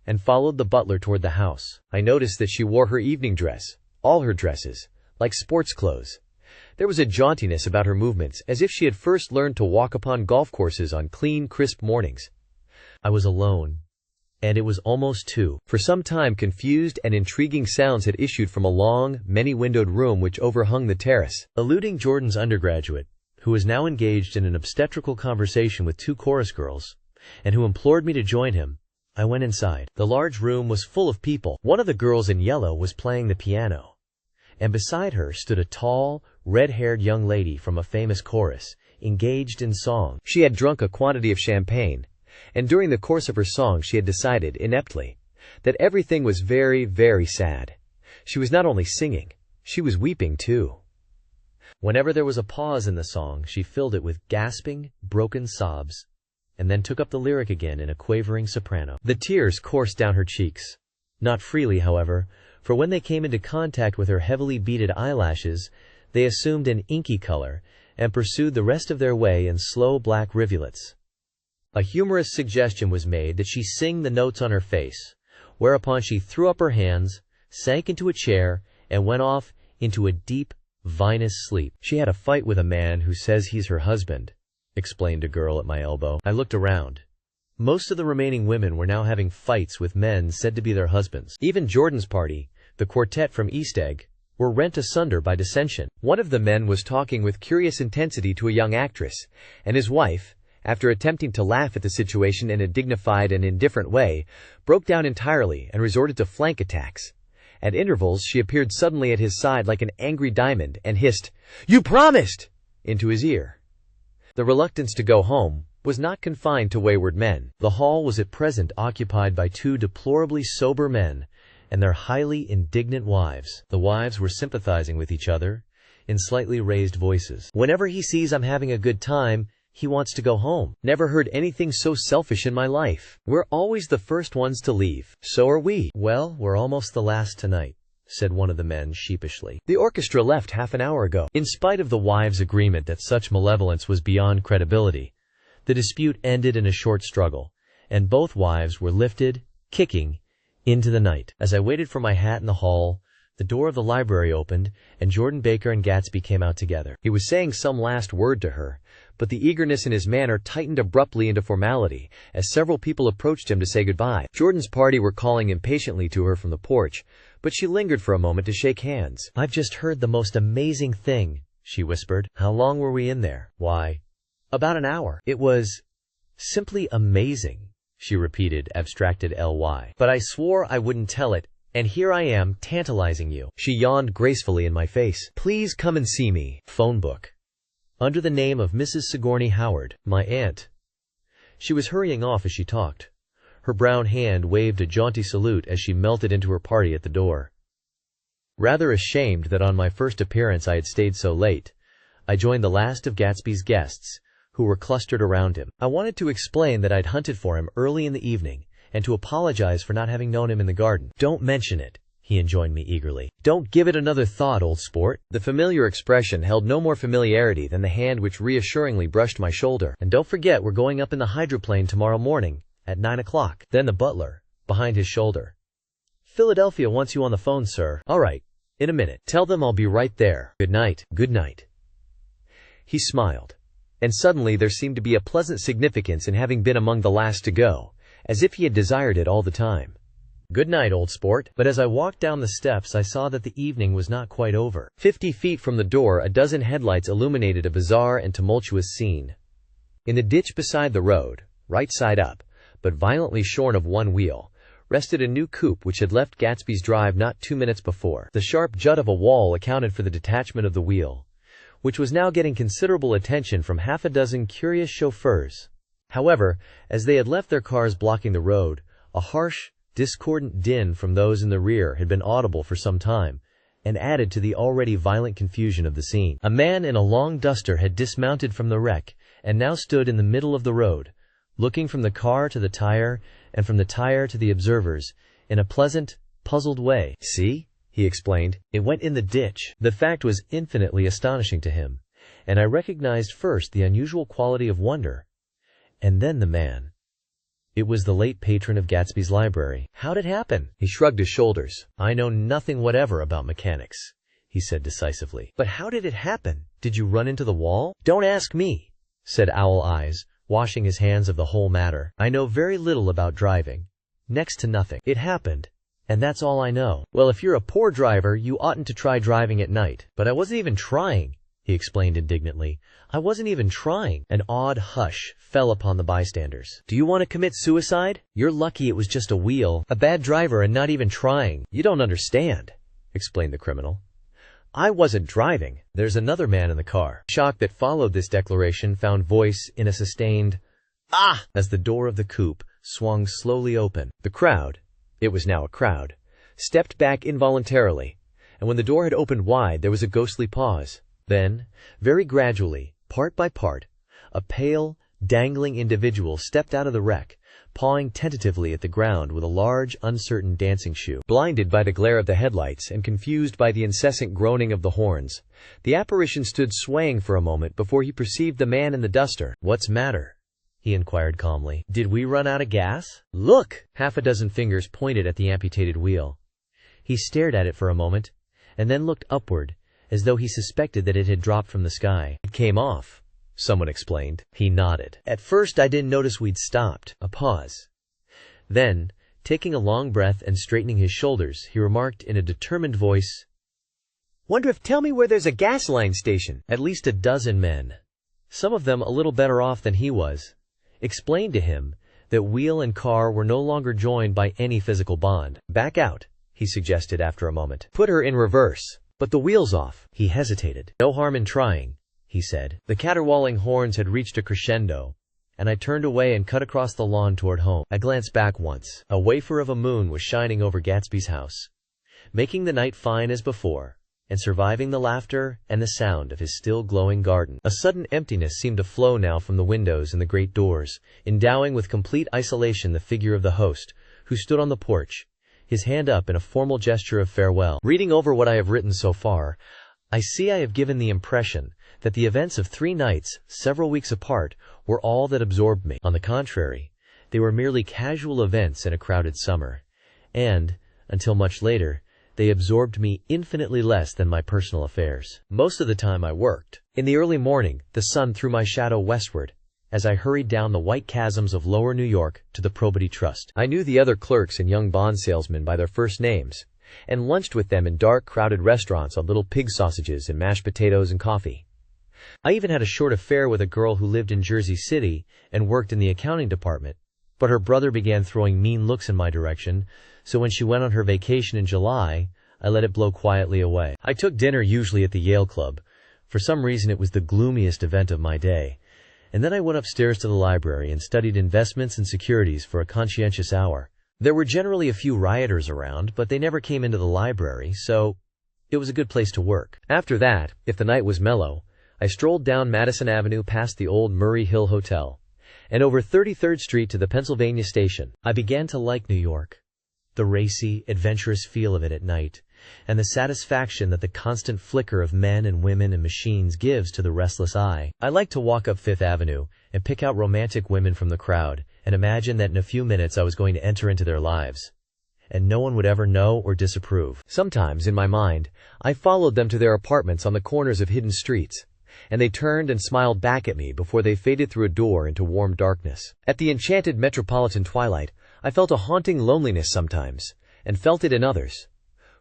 and followed the butler toward the house. I noticed that she wore her evening dress, all her dresses, like sports clothes. There was a jauntiness about her movements, as if she had first learned to walk upon golf courses on clean, crisp mornings. I was alone, and it was almost 2. For some time confused and intriguing sounds had issued from a long, many-windowed room which overhung the terrace. Eluding Jordan's undergraduate, who was now engaged in an obstetrical conversation with 2 chorus girls, and who implored me to join him, I went inside. The large room was full of people. One of the girls in yellow was playing the piano, and beside her stood a tall, red-haired young lady from a famous chorus, engaged in song. She had drunk a quantity of champagne, and during the course of her song she had decided, ineptly, that everything was very, very sad. She was not only singing, she was weeping too. Whenever there was a pause in the song, she filled it with gasping, broken sobs, and then took up the lyric again in a quavering soprano. The tears coursed down her cheeks. Not freely, however, for when they came into contact with her heavily beaded eyelashes, they assumed an inky color and pursued the rest of their way in slow black rivulets. A humorous suggestion was made that she sing the notes on her face, whereupon she threw up her hands, sank into a chair, and went off into a deep, vinous sleep. She had a fight with a man who says he's her husband, explained a girl at my elbow. I looked around. Most of the remaining women were now having fights with men said to be their husbands. Even Jordan's party, the quartet from East Egg, were rent asunder by dissension. One of the men was talking with curious intensity to a young actress, and his wife, after attempting to laugh at the situation in a dignified and indifferent way, broke down entirely and resorted to flank attacks. At intervals, she appeared suddenly at his side like an angry diamond and hissed, "You promised!" into his ear. The reluctance to go home was not confined to wayward men. The hall was at present occupied by two deplorably sober men and their highly indignant wives. The wives were sympathizing with each other in slightly raised voices. "Whenever he sees I'm having a good time, he wants to go home. Never heard anything so selfish in my life. We're always the first ones to leave." "So are we." "Well, we're almost the last tonight," said one of the men sheepishly. "The orchestra left half an hour ago." In spite of the wives' agreement that such malevolence was beyond credibility, the dispute ended in a short struggle, and both wives were lifted, kicking, into the night. As I waited for my hat in the hall, the door of the library opened, and Jordan Baker and Gatsby came out together. He was saying some last word to her, but the eagerness in his manner tightened abruptly into formality as several people approached him to say goodbye. Jordan's party were calling impatiently to her from the porch, but she lingered for a moment to shake hands. "I've just heard the most amazing thing," she whispered. "How long were we in there?" "Why, about an hour. It was simply amazing," she repeated, abstracted ly. "But I swore I wouldn't tell it, and here I am tantalizing you." She yawned gracefully in my face. "Please come and see me. Phone book. Under the name of Mrs. Sigourney Howard, my aunt." She was hurrying off as she talked. Her brown hand waved a jaunty salute as she melted into her party at the door. Rather ashamed that on my first appearance I had stayed so late, I joined the last of Gatsby's guests, who were clustered around him. I wanted to explain that I'd hunted for him early in the evening, and to apologize for not having known him in the garden. "Don't mention it," he enjoined me eagerly. "Don't give it another thought, old sport." The familiar expression held no more familiarity than the hand which reassuringly brushed my shoulder. "And don't forget we're going up in the hydroplane tomorrow morning at 9 o'clock. Then the butler, behind his shoulder. "Philadelphia wants you on the phone, sir." "All right, in a minute. Tell them I'll be right there. Good night." "Good night." He smiled, and suddenly there seemed to be a pleasant significance in having been among the last to go, as if he had desired it all the time. "Good night, old sport." But as I walked down the steps I saw that the evening was not quite over. 50 feet from the door a dozen headlights illuminated a bizarre and tumultuous scene. In the ditch beside the road, right side up, but violently shorn of one wheel, rested a new coupe which had left Gatsby's drive not 2 minutes before. The sharp jut of a wall accounted for the detachment of the wheel, which was now getting considerable attention from half a dozen curious chauffeurs. However, as they had left their cars blocking the road, a harsh, discordant din from those in the rear had been audible for some time, and added to the already violent confusion of the scene. A man in a long duster had dismounted from the wreck, and now stood in the middle of the road, looking from the car to the tire, and from the tire to the observers, in a pleasant, puzzled way. "See?" he explained. "It went in the ditch." The fact was infinitely astonishing to him, and I recognized first the unusual quality of wonder, and then the man. It was the late patron of Gatsby's library. "How'd it happen?" He shrugged his shoulders. "I know nothing whatever about mechanics," he said decisively. "But how did it happen? Did you run into the wall?" "Don't ask me," said Owl Eyes, washing his hands of the whole matter. "I know very little about driving. Next to nothing. It happened, and that's all I know." "Well, if you're a poor driver, you oughtn't to try driving at night." "But I wasn't even trying," he explained indignantly. "I wasn't even trying." An odd hush fell upon the bystanders. "Do you want to commit suicide? You're lucky it was just a wheel. A bad driver and not even trying." "You don't understand," explained the criminal. "I wasn't driving. There's another man in the car." Shock that followed this declaration found voice in a sustained "Ah!" as the door of the coupe swung slowly open. The crowd, it was now a crowd, stepped back involuntarily, and when the door had opened wide there was a ghostly pause. Then, very gradually, part by part, a pale, dangling individual stepped out of the wreck, pawing tentatively at the ground with a large, uncertain dancing shoe. Blinded by the glare of the headlights and confused by the incessant groaning of the horns, the apparition stood swaying for a moment before he perceived the man in the duster. "What's matter?" he inquired calmly. "Did we run out of gas?" "Look!" Half a dozen fingers pointed at the amputated wheel. He stared at it for a moment, and then looked upward, as though he suspected that it had dropped from the sky. "It came off," someone explained. He nodded. "At first I didn't notice we'd stopped." A pause. Then, taking a long breath and straightening his shoulders, he remarked in a determined voice, Tell me where there's a gas line station." At least a dozen men, some of them a little better off than he was, explained to him that wheel and car were no longer joined by any physical bond. "Back out," he suggested after a moment. "Put her in reverse, but the wheel's off." He hesitated. "No harm in trying," he said. The caterwauling horns had reached a crescendo, and I turned away and cut across the lawn toward home. I glanced back once. A wafer of a moon was shining over Gatsby's house, making the night fine as before, and surviving the laughter and the sound of his still glowing garden. A sudden emptiness seemed to flow now from the windows and the great doors, endowing with complete isolation the figure of the host, who stood on the porch, his hand up in a formal gesture of farewell. Reading over what I have written so far, I see I have given the impression that the events of 3 nights, several weeks apart, were all that absorbed me. On the contrary, they were merely casual events in a crowded summer, and, until much later, they absorbed me infinitely less than my personal affairs. Most of the time I worked. In the early morning, the sun threw my shadow westward as I hurried down the white chasms of lower New York to the Probity Trust. I knew the other clerks and young bond salesmen by their first names, and lunched with them in dark, crowded restaurants on little pig sausages and mashed potatoes and coffee. I even had a short affair with a girl who lived in Jersey City and worked in the accounting department, but her brother began throwing mean looks in my direction, so when she went on her vacation in July, I let it blow quietly away. I took dinner usually at the Yale Club. For some reason it was the gloomiest event of my day. And then I went upstairs to the library and studied investments and securities for a conscientious hour. There were generally a few rioters around, but they never came into the library, so it was a good place to work. After that, if the night was mellow, I strolled down Madison Avenue past the old Murray Hill Hotel, and over 33rd Street to the Pennsylvania Station. I began to like New York. The racy, adventurous feel of it at night, and the satisfaction that the constant flicker of men and women and machines gives to the restless eye. I liked to walk up Fifth Avenue and pick out romantic women from the crowd and imagine that in a few minutes I was going to enter into their lives, and no one would ever know or disapprove. Sometimes, in my mind, I followed them to their apartments on the corners of hidden streets, and they turned and smiled back at me before they faded through a door into warm darkness. At the enchanted metropolitan twilight, I felt a haunting loneliness sometimes, and felt it in others.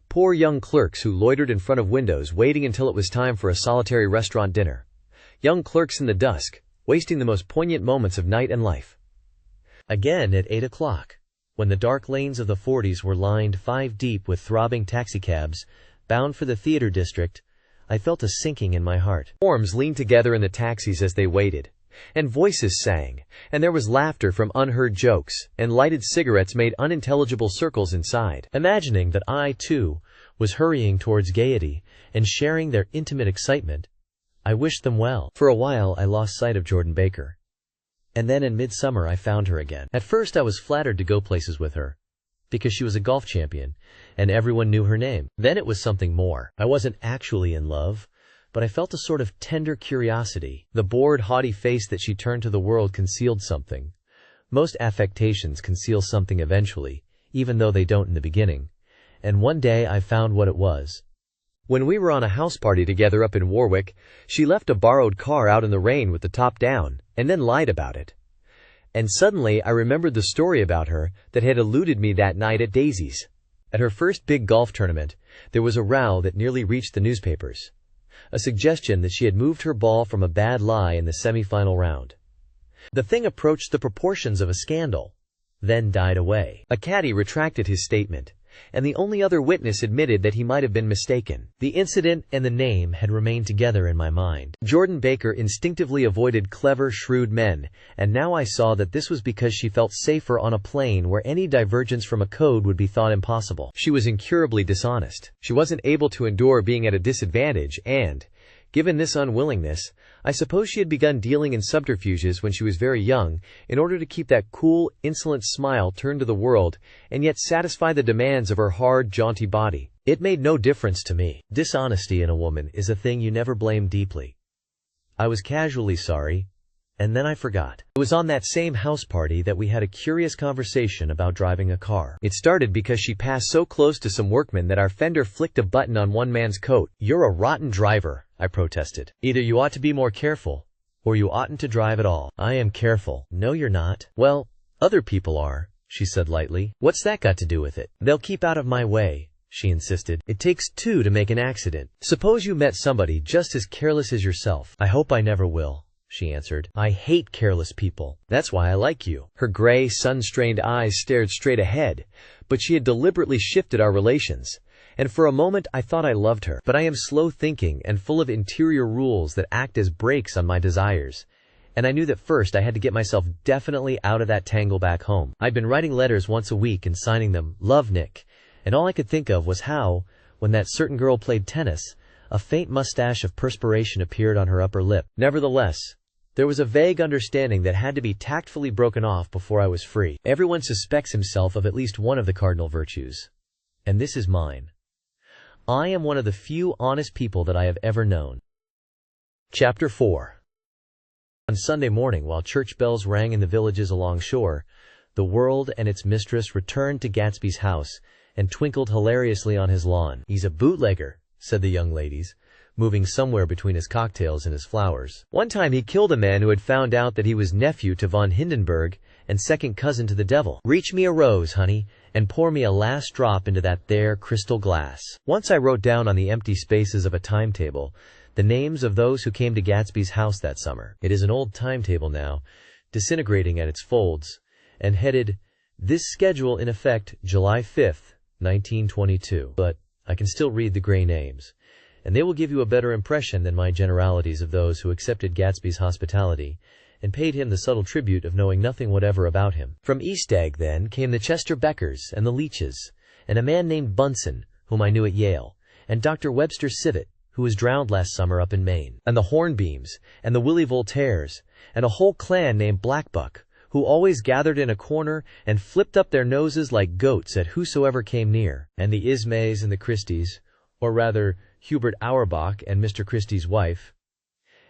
Poor young clerks who loitered in front of windows waiting until it was time for a solitary restaurant dinner. Young clerks in the dusk, wasting the most poignant moments of night and life. Again at 8 o'clock, when the dark lanes of the 40s were lined 5 deep with throbbing taxicabs, bound for the theater district, I felt a sinking in my heart. Forms leaned together in the taxis as they waited, and voices sang, and there was laughter from unheard jokes, and lighted cigarettes made unintelligible circles inside. Imagining that I, too, was hurrying towards gaiety and sharing their intimate excitement, I wished them well. For a while I lost sight of Jordan Baker, and then in midsummer I found her again. At first I was flattered to go places with her, because she was a golf champion, and everyone knew her name. Then it was something more. I wasn't actually in love, but I felt a sort of tender curiosity. The bored, haughty face that she turned to the world concealed something. Most affectations conceal something eventually, even though they don't in the beginning. And one day I found what it was. When we were on a house party together up in Warwick, she left a borrowed car out in the rain with the top down, and then lied about it. And suddenly I remembered the story about her that had eluded me that night at Daisy's. At her first big golf tournament, there was a row that nearly reached the newspapers. A suggestion that she had moved her ball from a bad lie in the semi-final round. The thing approached the proportions of a scandal, then died away. A caddy retracted his statement, and the only other witness admitted that he might have been mistaken. The incident and the name had remained together in my mind. Jordan Baker instinctively avoided clever, shrewd men, and now I saw that this was because she felt safer on a plane where any divergence from a code would be thought impossible. She was incurably dishonest. She wasn't able to endure being at a disadvantage, and, given this unwillingness, I suppose she had begun dealing in subterfuges when she was very young in order to keep that cool, insolent smile turned to the world and yet satisfy the demands of her hard, jaunty body. It made no difference to me. Dishonesty in a woman is a thing you never blame deeply. I was casually sorry, And then I forgot. It was on that same house party that we had a curious conversation about driving a car. It started because she passed so close to some workmen that our fender flicked a button on one man's coat. "You're a rotten driver," I protested. "Either you ought to be more careful, or you oughtn't to drive at all." "I am careful." "No, you're not." "Well, other people are," she said lightly. "What's that got to do with it?" "They'll keep out of my way," she insisted. "It takes two to make an accident. Suppose you met somebody just as careless as yourself." "I hope I never will," she answered. "I hate careless people. That's why I like you." Her gray, sun-strained eyes stared straight ahead, but she had deliberately shifted our relations, and for a moment I thought I loved her. But I am slow-thinking and full of interior rules that act as brakes on my desires, and I knew that first I had to get myself definitely out of that tangle back home. I'd been writing letters once a week and signing them, "Love, Nick," and all I could think of was how, when that certain girl played tennis, a faint mustache of perspiration appeared on her upper lip. Nevertheless, there was a vague understanding that had to be tactfully broken off before I was free. Everyone suspects himself of at least one of the cardinal virtues, and this is mine. I am one of the few honest people that I have ever known. Chapter 4. On Sunday morning, while church bells rang in the villages along shore, the world and its mistress returned to Gatsby's house and twinkled hilariously on his lawn. "He's a bootlegger," said the young ladies, moving somewhere between his cocktails and his flowers. "One time he killed a man who had found out that he was nephew to von Hindenburg and second cousin to the devil. Reach me a rose, honey, and pour me a last drop into that there crystal glass." Once I wrote down on the empty spaces of a timetable the names of those who came to Gatsby's house that summer. It is an old timetable now, disintegrating at its folds, and headed, "This schedule in effect July 5th, 1922. But I can still read the gray names, and they will give you a better impression than my generalities of those who accepted Gatsby's hospitality and paid him the subtle tribute of knowing nothing whatever about him. From East Egg, then, came the Chester Beckers and the Leaches, and a man named Bunsen, whom I knew at Yale, and Dr. Webster Civet, who was drowned last summer up in Maine, and the Hornbeams, and the Willie Voltaires, and a whole clan named Blackbuck, who always gathered in a corner and flipped up their noses like goats at whosoever came near, and the Ismays and the Christies, or rather Hubert Auerbach and Mr. Christie's wife,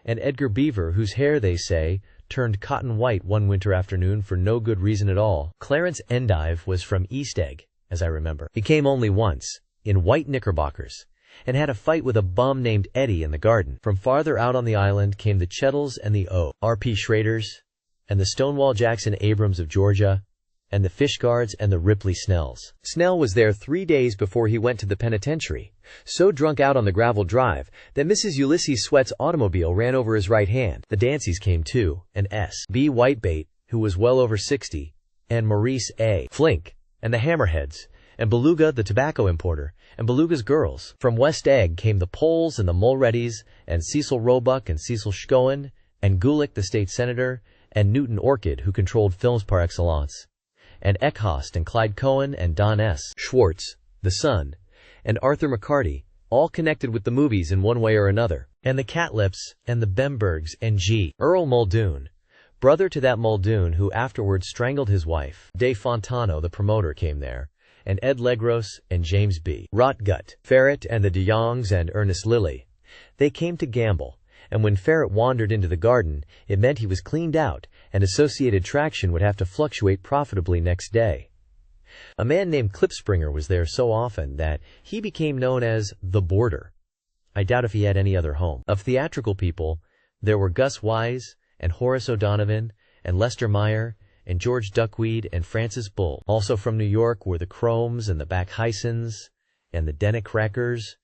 and Edgar Beaver, whose hair, they say, turned cotton white one winter afternoon for no good reason at all. Clarence Endive was from East Egg, as I remember. He came only once, in white knickerbockers, and had a fight with a bum named Eddie in the garden. From farther out on the island came the Chettles and the O.R.P. Schraders, and the Stonewall Jackson Abrams of Georgia, and the Fishguards and the Ripley Snells. Snell was there 3 days before he went to the penitentiary, so drunk out on the gravel drive that Mrs. Ulysses Sweat's automobile ran over his right hand. The Danceys came too, and S.B. Whitebait, who was well over 60, and Maurice A. Flink, and the Hammerheads, and Beluga the tobacco importer, and Beluga's girls. From West Egg came the Poles and the Mulreadys, and Cecil Roebuck and Cecil Schoen, and Gulick the state senator, and Newton Orchid, who controlled films par excellence, and Eckhost and Clyde Cohen and Don S. Schwartz, the son, and Arthur McCarty, all connected with the movies in one way or another, and the Catlips, and the Bembergs, and G. Earl Muldoon, brother to that Muldoon who afterwards strangled his wife. De Fontano, the promoter, came there, and Ed Legros, and James B. Rotgut, Ferret, and the de Jongs, and Ernest Lilly. They came to gamble, and when Ferret wandered into the garden, it meant he was cleaned out, and Associated Traction would have to fluctuate profitably next day. A man named Klipspringer was there so often that he became known as the Boarder. I doubt if he had any other home. Of theatrical people, there were Gus Wise, and Horace O'Donovan, and Lester Meyer, and George Duckweed, and Francis Bull. Also from New York were the Chromes, and the Backhysons, and the Dennick Wreckers,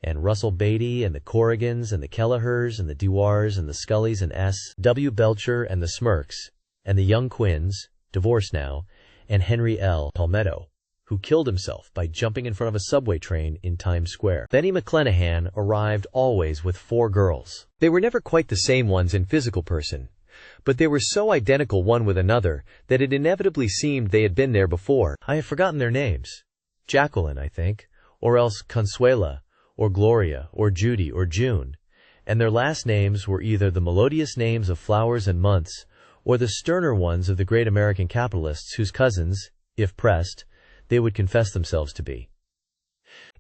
and Russell Beatty, and the Corrigans, and the Kellehers, and the Dewars, and the Scullys, and S. W. Belcher, and the Smirks, and the Young Quinns, divorced now, and Henry L. Palmetto, who killed himself by jumping in front of a subway train in Times Square. Benny McClenahan arrived always with 4 girls. They were never quite the same ones in physical person, but they were so identical one with another that it inevitably seemed they had been there before. I have forgotten their names. Jacqueline, I think, or else Consuela, or Gloria, or Judy, or June, and their last names were either the melodious names of flowers and months, or the sterner ones of the great American capitalists whose cousins, if pressed, they would confess themselves to be.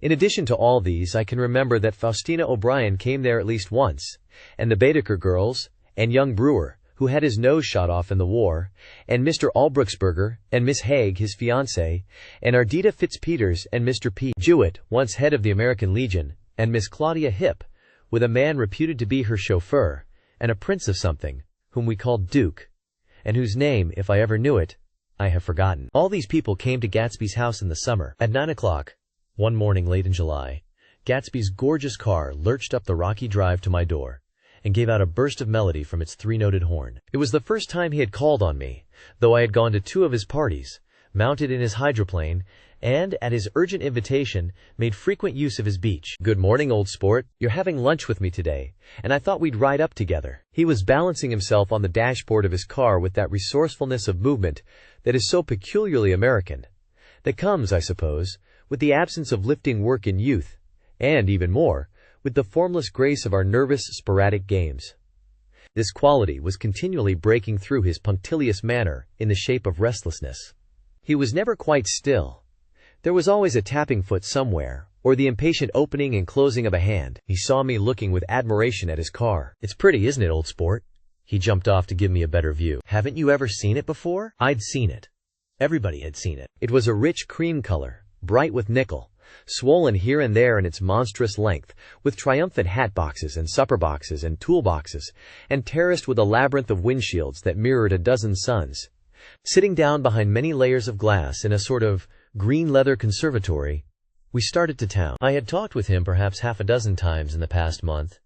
In addition to all these, I can remember that Faustina O'Brien came there at least once, and the Baedeker girls, and young Brewer, who had his nose shot off in the war, and Mr. Albruchsberger, and Miss Haig, his fiancée, and Ardita Fitzpeters, and Mr. P. Jewett, once head of the American Legion, and Miss Claudia Hipp, with a man reputed to be her chauffeur, and a prince of something, whom we called Duke, and whose name, if I ever knew it, I have forgotten. All these people came to Gatsby's house in the summer. At 9 o'clock, one morning late in July, Gatsby's gorgeous car lurched up the rocky drive to my door, and gave out a burst of melody from its three-noted horn. It was the first time he had called on me, though I had gone to 2 of his parties, mounted in his hydroplane, and, at his urgent invitation, made frequent use of his beach. "Good morning, old sport. You're having lunch with me today, and I thought we'd ride up together." He was balancing himself on the dashboard of his car with that resourcefulness of movement that is so peculiarly American, that comes, I suppose, with the absence of lifting work in youth, and, even more, with the formless grace of our nervous, sporadic games. This quality was continually breaking through his punctilious manner in the shape of restlessness. He was never quite still. There was always a tapping foot somewhere, or the impatient opening and closing of a hand. He saw me looking with admiration at his car. "It's pretty, isn't it, old sport?" He jumped off to give me a better view. "Haven't you ever seen it before?" I'd seen it. Everybody had seen it. It was a rich cream color, bright with nickel, swollen here and there in its monstrous length, with triumphant hat boxes and supper boxes and tool boxes, and terraced with a labyrinth of windshields that mirrored a dozen suns. Sitting down behind many layers of glass in a sort of green leather conservatory, we started to town. I had talked with him perhaps half a dozen times in the past month,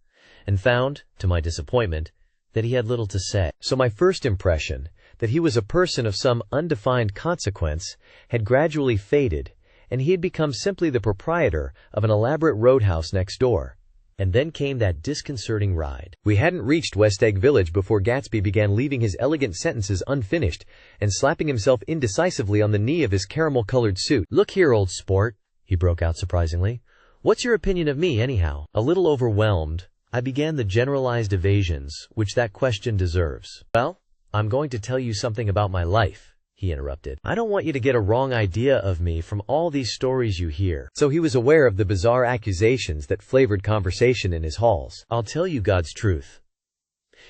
and found, to my disappointment, that he had little to say. So my first impression, that he was a person of some undefined consequence, had gradually faded, and he had become simply the proprietor of an elaborate roadhouse next door. And then came that disconcerting ride. We hadn't reached West Egg Village before Gatsby began leaving his elegant sentences unfinished and slapping himself indecisively on the knee of his caramel-colored suit. "Look here, old sport," he broke out surprisingly. "What's your opinion of me, anyhow?" A little overwhelmed, I began the generalized evasions which that question deserves. "Well, I'm going to tell you something about my life," he interrupted. "I don't want you to get a wrong idea of me from all these stories you hear." So he was aware of the bizarre accusations that flavored conversation in his halls. "I'll tell you God's truth."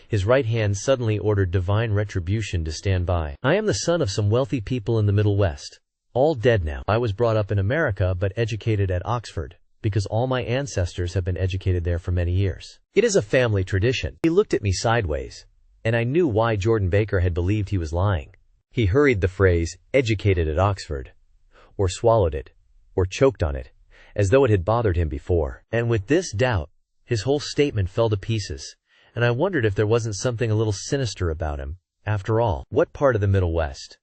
His right hand suddenly ordered divine retribution to stand by. "I am the son of some wealthy people in the Middle West, all dead now. I was brought up in America but educated at Oxford, because all my ancestors have been educated there for many years. It is a family tradition." He looked at me sideways, and I knew why Jordan Baker had believed he was lying. He hurried the phrase, "educated at Oxford," or swallowed it, or choked on it, as though it had bothered him before. And with this doubt, his whole statement fell to pieces, and I wondered if there wasn't something a little sinister about him, after all. "What part of the Middle West?"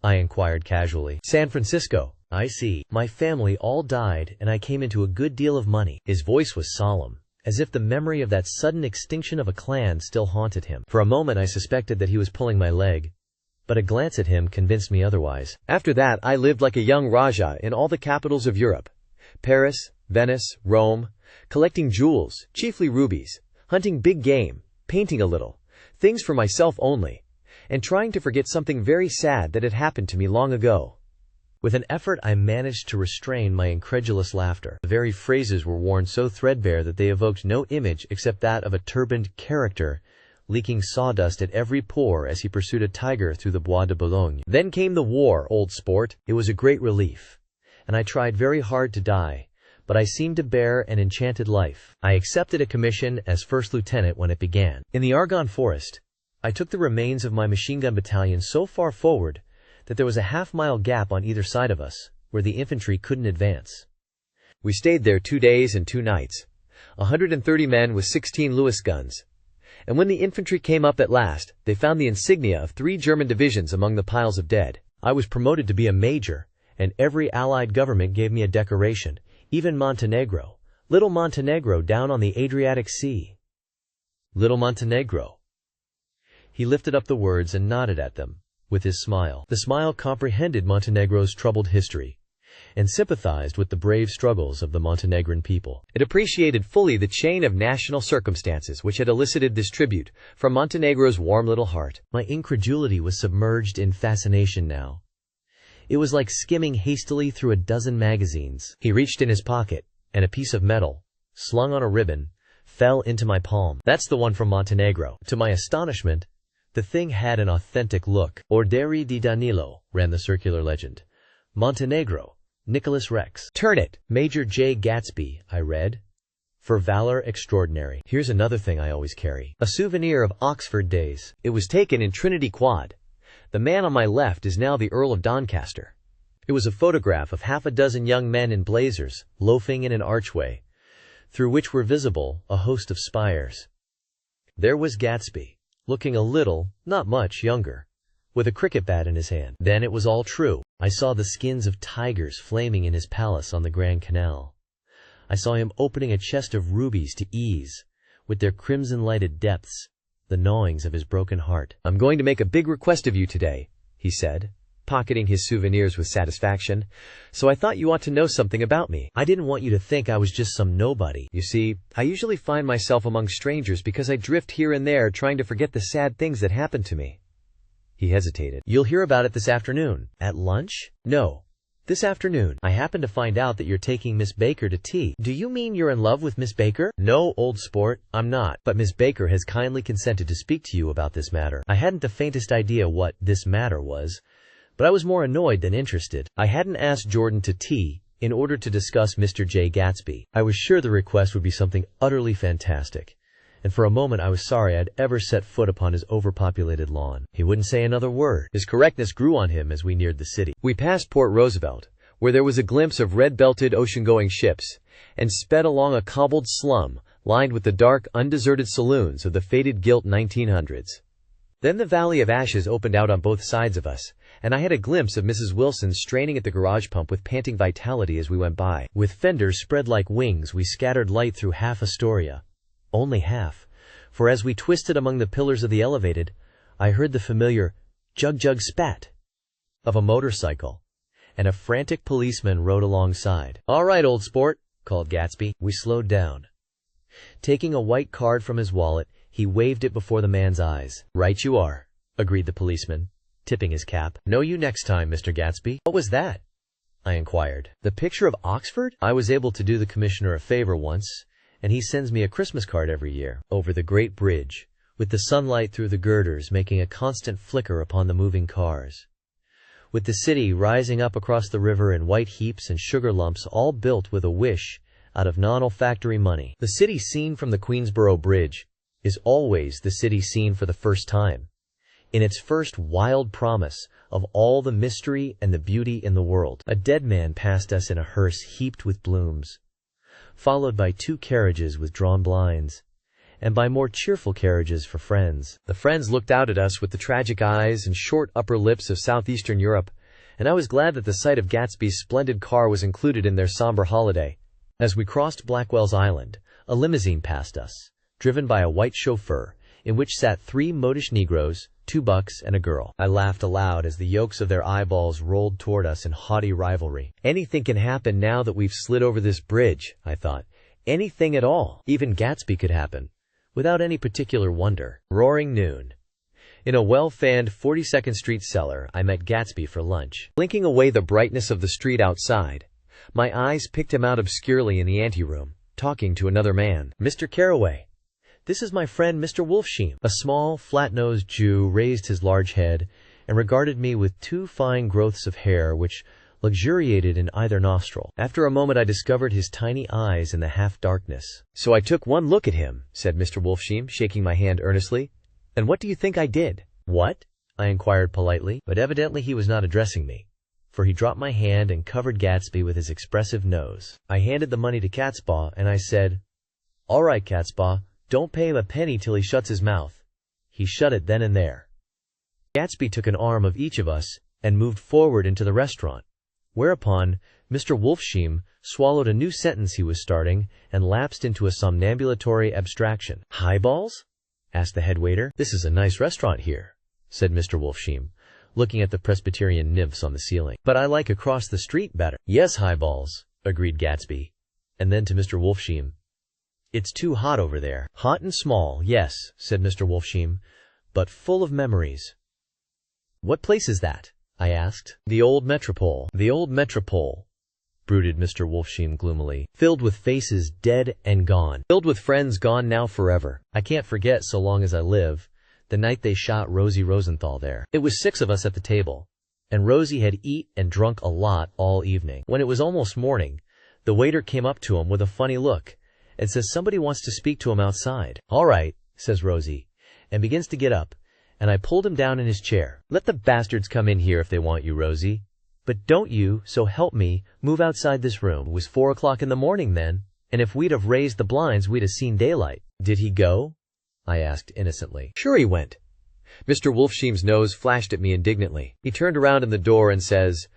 I inquired casually. "San Francisco." "I see. My family all died, and I came into a good deal of money." His voice was solemn, as if the memory of that sudden extinction of a clan still haunted him. For a moment I suspected that he was pulling my leg, but a glance at him convinced me otherwise. "After that I lived like a young Rajah in all the capitals of Europe, Paris, Venice, Rome, collecting jewels, chiefly rubies, hunting big game, painting a little, things for myself only, and trying to forget something very sad that had happened to me long ago." With an effort I managed to restrain my incredulous laughter. The very phrases were worn so threadbare that they evoked no image except that of a turbaned character leaking sawdust at every pore as he pursued a tiger through the Bois de Boulogne. "Then came the war, old sport. It was a great relief, and I tried very hard to die, but I seemed to bear an enchanted life. I accepted a commission as first lieutenant when it began. In the Argonne Forest, I took the remains of my machine-gun battalion so far forward that there was a half-mile gap on either side of us, where the infantry couldn't advance. We stayed there 2 days and 2 nights, 130 men with 16 Lewis guns. And when the infantry came up at last, they found the insignia of 3 German divisions among the piles of dead. I was promoted to be a major, and every Allied government gave me a decoration, even Montenegro, little Montenegro down on the Adriatic Sea. Little Montenegro. He lifted up the words and nodded at them, with his smile. The smile comprehended Montenegro's troubled history, and sympathized with the brave struggles of the Montenegrin people. It appreciated fully the chain of national circumstances which had elicited this tribute from Montenegro's warm little heart. My incredulity was submerged in fascination now. It was like skimming hastily through a dozen magazines. He reached in his pocket, and a piece of metal, slung on a ribbon, fell into my palm. "That's the one from Montenegro." To my astonishment, The thing had an authentic look. Orderi di Danilo, ran the circular legend. Montenegro, Nicholas Rex. Turn it, Major Jay Gatsby, I read. For valor extraordinary. Here's another thing I always carry. A souvenir of Oxford days. It was taken in Trinity Quad. The man on my left is now the Earl of Doncaster. It was a photograph of half a dozen young men in blazers, loafing in an archway, through which were visible a host of spires. There was Gatsby, looking a little, not much, younger, with a cricket bat in his hand. Then it was all true. I saw the skins of tigers flaming in his palace on the Grand Canal. I saw him opening a chest of rubies to ease, with their crimson-lighted depths, the gnawings of his broken heart. "I'm going to make a big request of you today," he said, pocketing his souvenirs with satisfaction. "So I thought you ought to know something about me. I didn't want you to think I was just some nobody. You see, I usually find myself among strangers because I drift here and there trying to forget the sad things that happened to me." He hesitated. "You'll hear about it this afternoon." "At lunch?" "No. This afternoon. I happen to find out that you're taking Miss Baker to tea." "Do you mean you're in love with Miss Baker?" "No, old sport, I'm not. But Miss Baker has kindly consented to speak to you about this matter." I hadn't the faintest idea what "this matter" was, but I was more annoyed than interested. I hadn't asked Jordan to tea in order to discuss Mr. Jay Gatsby. I was sure the request would be something utterly fantastic, and for a moment I was sorry I'd ever set foot upon his overpopulated lawn. He wouldn't say another word. His correctness grew on him as we neared the city. We passed Port Roosevelt, where there was a glimpse of red-belted ocean-going ships, and sped along a cobbled slum lined with the dark, undeserted saloons of the faded gilt 1900s. Then the Valley of Ashes opened out on both sides of us, and I had a glimpse of Mrs. Wilson straining at the garage pump with panting vitality as we went by. With fenders spread like wings, we scattered light through half Astoria. Only half, for as we twisted among the pillars of the elevated, I heard the familiar jug-jug spat of a motorcycle, and a frantic policeman rode alongside. "All right, old sport," called Gatsby. We slowed down. Taking a white card from his wallet, he waved it before the man's eyes. "Right you are," agreed the policeman, tipping his cap. "Know you next time, Mr. Gatsby." "What was that?" I inquired. "The picture of Oxford? I was able to do the commissioner a favor once, and he sends me a Christmas card every year. Over the great bridge, with the sunlight through the girders making a constant flicker upon the moving cars, with the city rising up across the river in white heaps and sugar lumps, all built with a wish out of non-olfactory money. The city seen from the Queensboro Bridge is always the city seen for the first time, in its first wild promise of all the mystery and the beauty in the world." A dead man passed us in a hearse heaped with blooms, followed by 2 carriages with drawn blinds, and by more cheerful carriages for friends. The friends looked out at us with the tragic eyes and short upper lips of southeastern Europe, and I was glad that the sight of Gatsby's splendid car was included in their somber holiday. As we crossed Blackwell's Island, a limousine passed us, driven by a white chauffeur, in which sat 3 modish Negroes, 2 bucks, and a girl. I laughed aloud as the yolks of their eyeballs rolled toward us in haughty rivalry. Anything can happen now that we've slid over this bridge, I thought. Anything at all. Even Gatsby could happen, without any particular wonder. Roaring noon. In a well-fanned 42nd Street cellar, I met Gatsby for lunch. Blinking away the brightness of the street outside, my eyes picked him out obscurely in the anteroom, talking to another man. "Mr. Carraway, this is my friend Mr. Wolfsheim." A small, flat-nosed Jew raised his large head and regarded me with 2 fine growths of hair which luxuriated in either nostril. After a moment I discovered his tiny eyes in the half-darkness. "So I took one look at him," said Mr. Wolfsheim, shaking my hand earnestly. "And what do you think I did?" "What?" I inquired politely, but evidently he was not addressing me, for he dropped my hand and covered Gatsby with his expressive nose. I handed the money to Catspaw, and I said, "All right, Catspaw, don't pay him a penny till he shuts his mouth." He shut it then and there. Gatsby took an arm of each of us and moved forward into the restaurant, whereupon Mr. Wolfsheim swallowed a new sentence he was starting and lapsed into a somnambulatory abstraction. "Highballs?" asked the head waiter. "This is a nice restaurant here," said Mr. Wolfsheim, looking at the Presbyterian nymphs on the ceiling. "But I like across the street better." "Yes, highballs," agreed Gatsby, and then to Mr. Wolfsheim, "It's too hot over there." "Hot and small, yes," said Mr. Wolfsheim, "but full of memories." "What place is that?" I asked. "The old Metropole." "The old Metropole," brooded Mr. Wolfsheim gloomily, "filled with faces dead and gone. Filled with friends gone now forever. I can't forget, so long as I live, the night they shot Rosie Rosenthal there. It was 6 of us at the table, and Rosie had eat and drunk a lot all evening. When it was almost morning, the waiter came up to him with a funny look and says somebody wants to speak to him outside. "All right," says Rosie, and begins to get up, and I pulled him down in his chair. "Let the bastards come in here if they want you, Rosie. But don't you, so help me, move outside this room." It was 4 o'clock in the morning then, and if we'd have raised the blinds we'd have seen daylight. "Did he go?" I asked innocently. "Sure he went." Mr. Wolfsheim's nose flashed at me indignantly. He turned around in the door and says,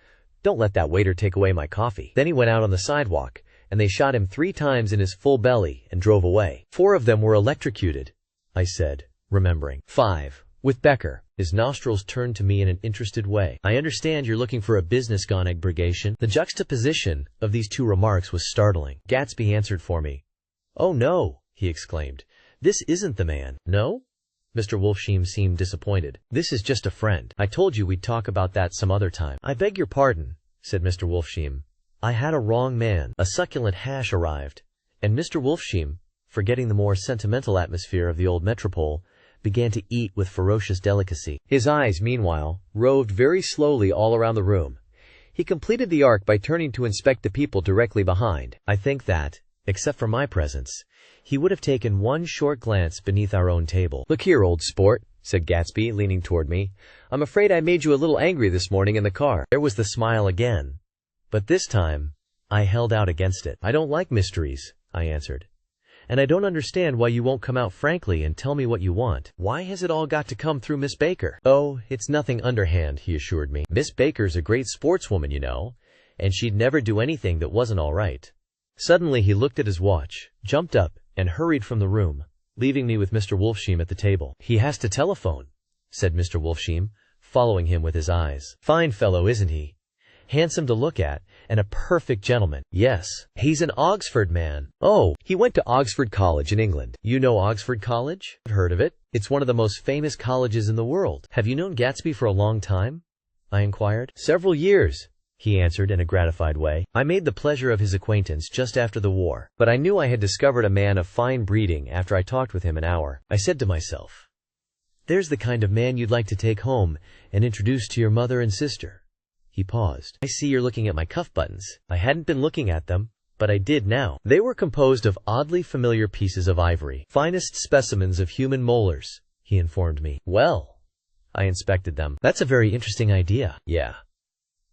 "Don't let that waiter take away my coffee." Then he went out on the sidewalk, and they shot him 3 times in his full belly and drove away. 4 of them were electrocuted, I said, remembering. 5. With Becker. His nostrils turned to me in an interested way. "I understand you're looking for a business aggregation." The juxtaposition of these 2 remarks was startling. Gatsby answered for me. "Oh no," he exclaimed. "This isn't the man." "No?" Mr. Wolfsheim seemed disappointed. "This is just a friend. I told you we'd talk about that some other time." "I beg your pardon," said Mr. Wolfsheim. "I had a wrong man." A succulent hash arrived, and Mr. Wolfsheim, forgetting the more sentimental atmosphere of the old metropole, began to eat with ferocious delicacy. His eyes, meanwhile, roved very slowly all around the room. He completed the arc by turning to inspect the people directly behind. I think that, except for my presence, he would have taken one short glance beneath our own table. "Look here, old sport," said Gatsby, leaning toward me. "I'm afraid I made you a little angry this morning in the car." There was the smile again, but this time I held out against it. "I don't like mysteries," I answered. "And I don't understand why you won't come out frankly and tell me what you want. Why has it all got to come through Miss Baker?" "Oh, it's nothing underhand," he assured me. "Miss Baker's a great sportswoman, you know, and she'd never do anything that wasn't all right." Suddenly he looked at his watch, jumped up, and hurried from the room, leaving me with Mr. Wolfsheim at the table. "He has to telephone," said Mr. Wolfsheim, following him with his eyes. "Fine fellow, isn't he? Handsome to look at, and a perfect gentleman." "Yes, he's an Oxford man." "Oh, he went to Oxford College in England." "You know Oxford College?" "I've heard of it. It's one of the most famous colleges in the world." "Have you known Gatsby for a long time?" I inquired. "Several years," he answered in a gratified way. "I made the pleasure of his acquaintance just after the war, but I knew I had discovered a man of fine breeding after I talked with him an hour. I said to myself, there's the kind of man you'd like to take home and introduce to your mother and sister." He paused. "I see you're looking at my cuff buttons." I hadn't been looking at them, but I did now. They were composed of oddly familiar pieces of ivory, finest specimens of human molars, he informed me. "Well," I inspected them. "That's a very interesting idea." "Yeah."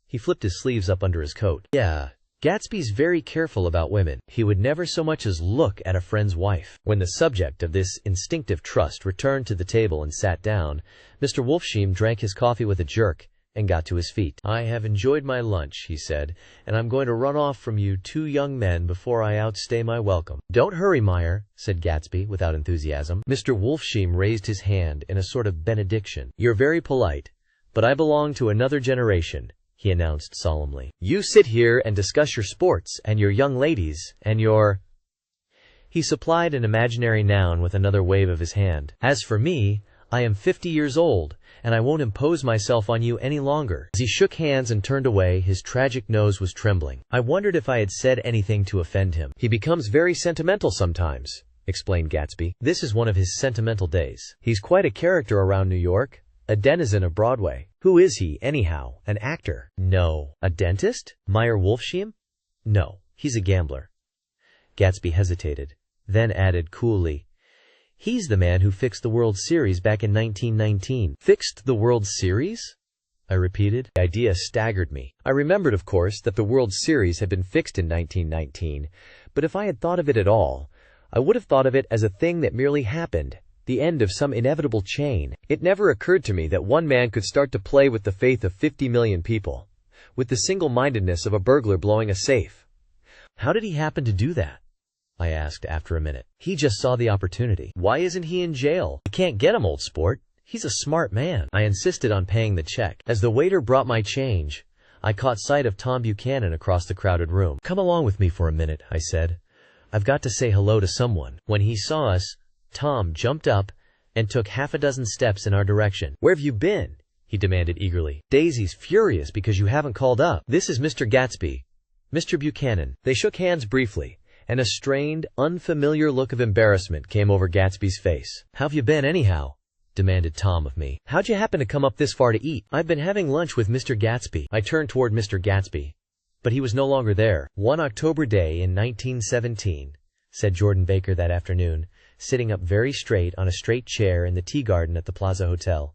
He flipped his sleeves up under his coat. "Yeah, Gatsby's very careful about women. He would never so much as look at a friend's wife." When the subject of this instinctive trust returned to the table and sat down, Mr. Wolfsheim drank his coffee with a jerk and got to his feet. "I have enjoyed my lunch," he said, "and I'm going to run off from you 2 young men before I outstay my welcome." "Don't hurry, Meyer," said Gatsby without enthusiasm. Mr. Wolfsheim raised his hand in a sort of benediction. "You're very polite, but I belong to another generation," he announced solemnly. "You sit here and discuss your sports and your young ladies and your—" He supplied an imaginary noun with another wave of his hand. "As for me, I am 50 years old, and I won't impose myself on you any longer." As he shook hands and turned away, his tragic nose was trembling. I wondered if I had said anything to offend him. "He becomes very sentimental sometimes," explained Gatsby. "This is one of his sentimental days. He's quite a character around New York, a denizen of Broadway." "Who is he, anyhow? An actor?" "No." "A dentist? Meyer Wolfsheim?" "No, he's a gambler." Gatsby hesitated, then added coolly, "He's the man who fixed the World Series back in 1919. "Fixed the World Series?" I repeated. The idea staggered me. I remembered, of course, that the World Series had been fixed in 1919, but if I had thought of it at all, I would have thought of it as a thing that merely happened, the end of some inevitable chain. It never occurred to me that one man could start to play with the faith of 50 million people, with the single-mindedness of a burglar blowing a safe. "How did he happen to do that?" I asked after a minute. "He just saw the opportunity." "Why isn't he in jail?" "You can't get him, old sport. He's a smart man." I insisted on paying the check. As the waiter brought my change, I caught sight of Tom Buchanan across the crowded room. "Come along with me for a minute," I said. "I've got to say hello to someone." When he saw us, Tom jumped up and took 6 steps in our direction. "Where've you been?" he demanded eagerly. "Daisy's furious because you haven't called up. This is Mr. Gatsby, Mr. Buchanan." They shook hands briefly, and a strained, unfamiliar look of embarrassment came over Gatsby's face. "How've you been, anyhow?" demanded Tom of me. "How'd you happen to come up this far to eat?" "I've been having lunch with Mr. Gatsby." I turned toward Mr. Gatsby, but he was no longer there. "One October day in 1917, said Jordan Baker that afternoon, sitting up very straight on a straight chair in the tea garden at the Plaza Hotel.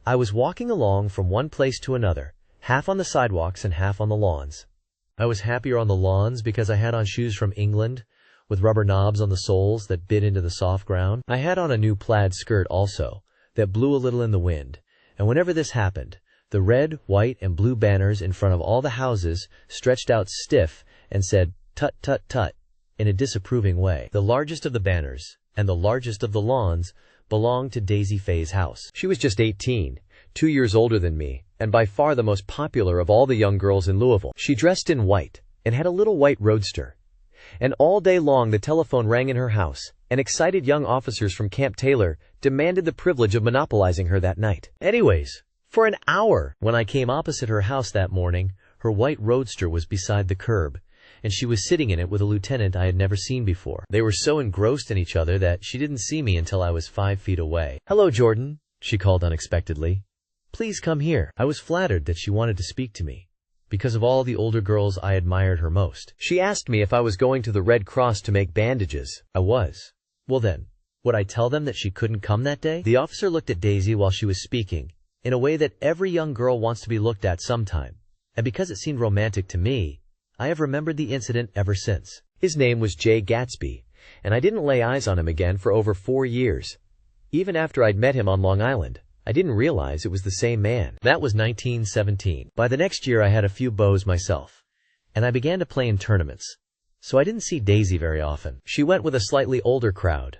I was walking along from one place to another, half on the sidewalks and half on the lawns. I was happier on the lawns because I had on shoes from England, with rubber knobs on the soles that bit into the soft ground. I had on a new plaid skirt also, that blew a little in the wind, and whenever this happened, the red, white, and blue banners in front of all the houses stretched out stiff and said, "Tut, tut, tut," in a disapproving way. The largest of the banners, and the largest of the lawns, belonged to Daisy Faye's house. She was just 18, 2 years older than me, and by far the most popular of all the young girls in Louisville. She dressed in white, and had a little white roadster. And all day long the telephone rang in her house, and excited young officers from Camp Taylor demanded the privilege of monopolizing her that night. Anyways, for an hour, when I came opposite her house that morning, her white roadster was beside the curb, and she was sitting in it with a lieutenant I had never seen before. They were so engrossed in each other that she didn't see me until I was 5 feet away. "Hello, Jordan," she called unexpectedly. "Please come here." I was flattered that she wanted to speak to me. Because of all the older girls, I admired her most. She asked me if I was going to the Red Cross to make bandages. I was. Well then, would I tell them that she couldn't come that day? The officer looked at Daisy while she was speaking, in a way that every young girl wants to be looked at sometime, and because it seemed romantic to me, I have remembered the incident ever since. His name was Jay Gatsby, and I didn't lay eyes on him again for over 4 years. Even after I'd met him on Long Island, I didn't realize it was the same man. That was 1917. By the next year I had a few beaux myself, and I began to play in tournaments, so I didn't see Daisy very often. She went with a slightly older crowd,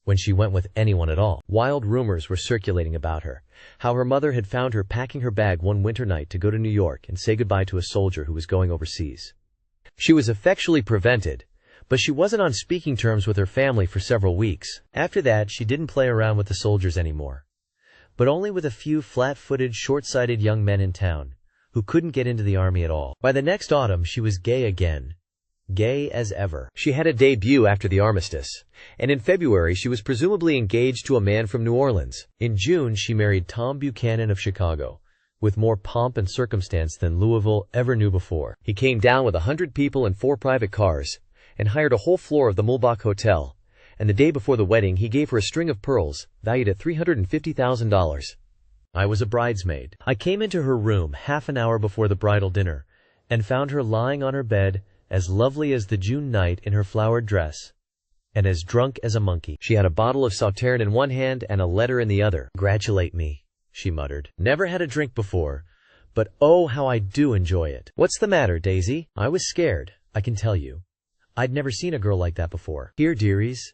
when she went with anyone at all. Wild rumors were circulating about her, how her mother had found her packing her bag one winter night to go to New York and say goodbye to a soldier who was going overseas. She was effectually prevented, but she wasn't on speaking terms with her family for several weeks. After that, she didn't play around with the soldiers anymore, but only with a few flat-footed, short-sighted young men in town, who couldn't get into the army at all. By the next autumn, she was gay again. Gay as ever. She had a debut after the armistice, and in February she was presumably engaged to a man from New Orleans. In June she married Tom Buchanan of Chicago, with more pomp and circumstance than Louisville ever knew before. He came down with 100 people in 4 private cars, and hired a whole floor of the Mulbach Hotel, and the day before the wedding he gave her a string of pearls, valued at $350,000. I was a bridesmaid. I came into her room half an hour before the bridal dinner, and found her lying on her bed, as lovely as the June night in her flowered dress, and as drunk as a monkey. She had a bottle of Sauterne in one hand and a letter in the other. "Congratulate me," she muttered. "Never had a drink before, but oh, how I do enjoy it." "What's the matter, Daisy?" I was scared, I can tell you. I'd never seen a girl like that before. "Here, dearies."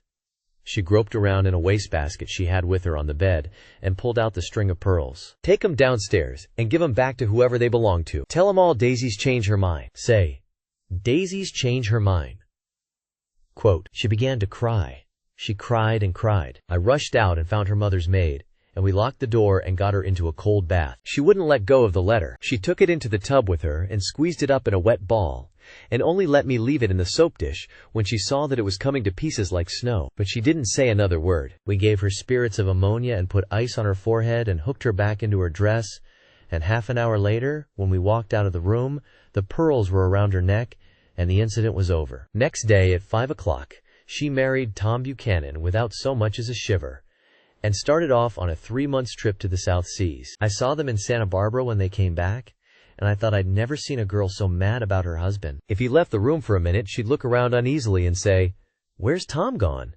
She groped around in a wastebasket she had with her on the bed and pulled out the string of pearls. "Take 'em downstairs and give 'em back to whoever they belong to. Tell 'em all Daisy's changed her mind. Say, Daisy's changed her mind." Quote, she began to cry. She cried and cried. I rushed out and found her mother's maid, and we locked the door and got her into a cold bath. She wouldn't let go of the letter. She took it into the tub with her and squeezed it up in a wet ball, and only let me leave it in the soap dish when she saw that it was coming to pieces like snow. But she didn't say another word. We gave her spirits of ammonia and put ice on her forehead and hooked her back into her dress, and half an hour later, when we walked out of the room, the pearls were around her neck, and the incident was over. Next day at 5 o'clock, she married Tom Buchanan without so much as a shiver, and started off on a 3-month trip to the South Seas. I saw them in Santa Barbara when they came back, and I thought I'd never seen a girl so mad about her husband. If he left the room for a minute, she'd look around uneasily and say, "Where's Tom gone?"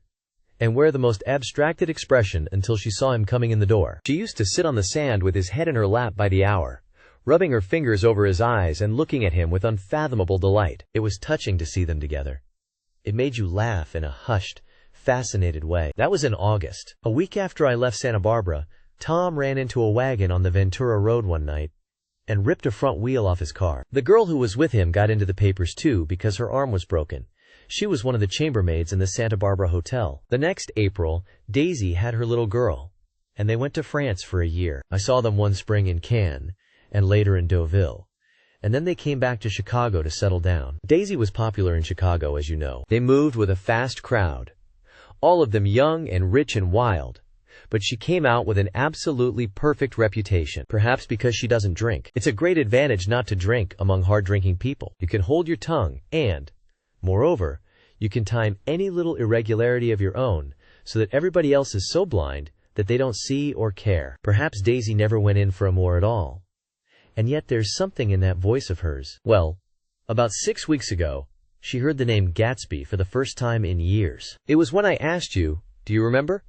and wear the most abstracted expression until she saw him coming in the door. She used to sit on the sand with his head in her lap by the hour, rubbing her fingers over his eyes and looking at him with unfathomable delight. It was touching to see them together. It made you laugh in a hushed, fascinated way. That was in August. A week after I left Santa Barbara, Tom ran into a wagon on the Ventura Road one night and ripped a front wheel off his car. The girl who was with him got into the papers too because her arm was broken. She was one of the chambermaids in the Santa Barbara Hotel. The next April, Daisy had her little girl, and they went to France for a year. I saw them one spring in Cannes, and later in Deauville, and then they came back to Chicago to settle down. Daisy was popular in Chicago, as you know. They moved with a fast crowd, all of them young and rich and wild, but she came out with an absolutely perfect reputation, perhaps because she doesn't drink. It's a great advantage not to drink among hard-drinking people. You can hold your tongue and, moreover, you can time any little irregularity of your own so that everybody else is so blind that they don't see or care. Perhaps Daisy never went in for amour at all. And yet there's something in that voice of hers. Well, about 6 weeks ago, she heard the name Gatsby for the first time in years. It was when I asked you, do you remember,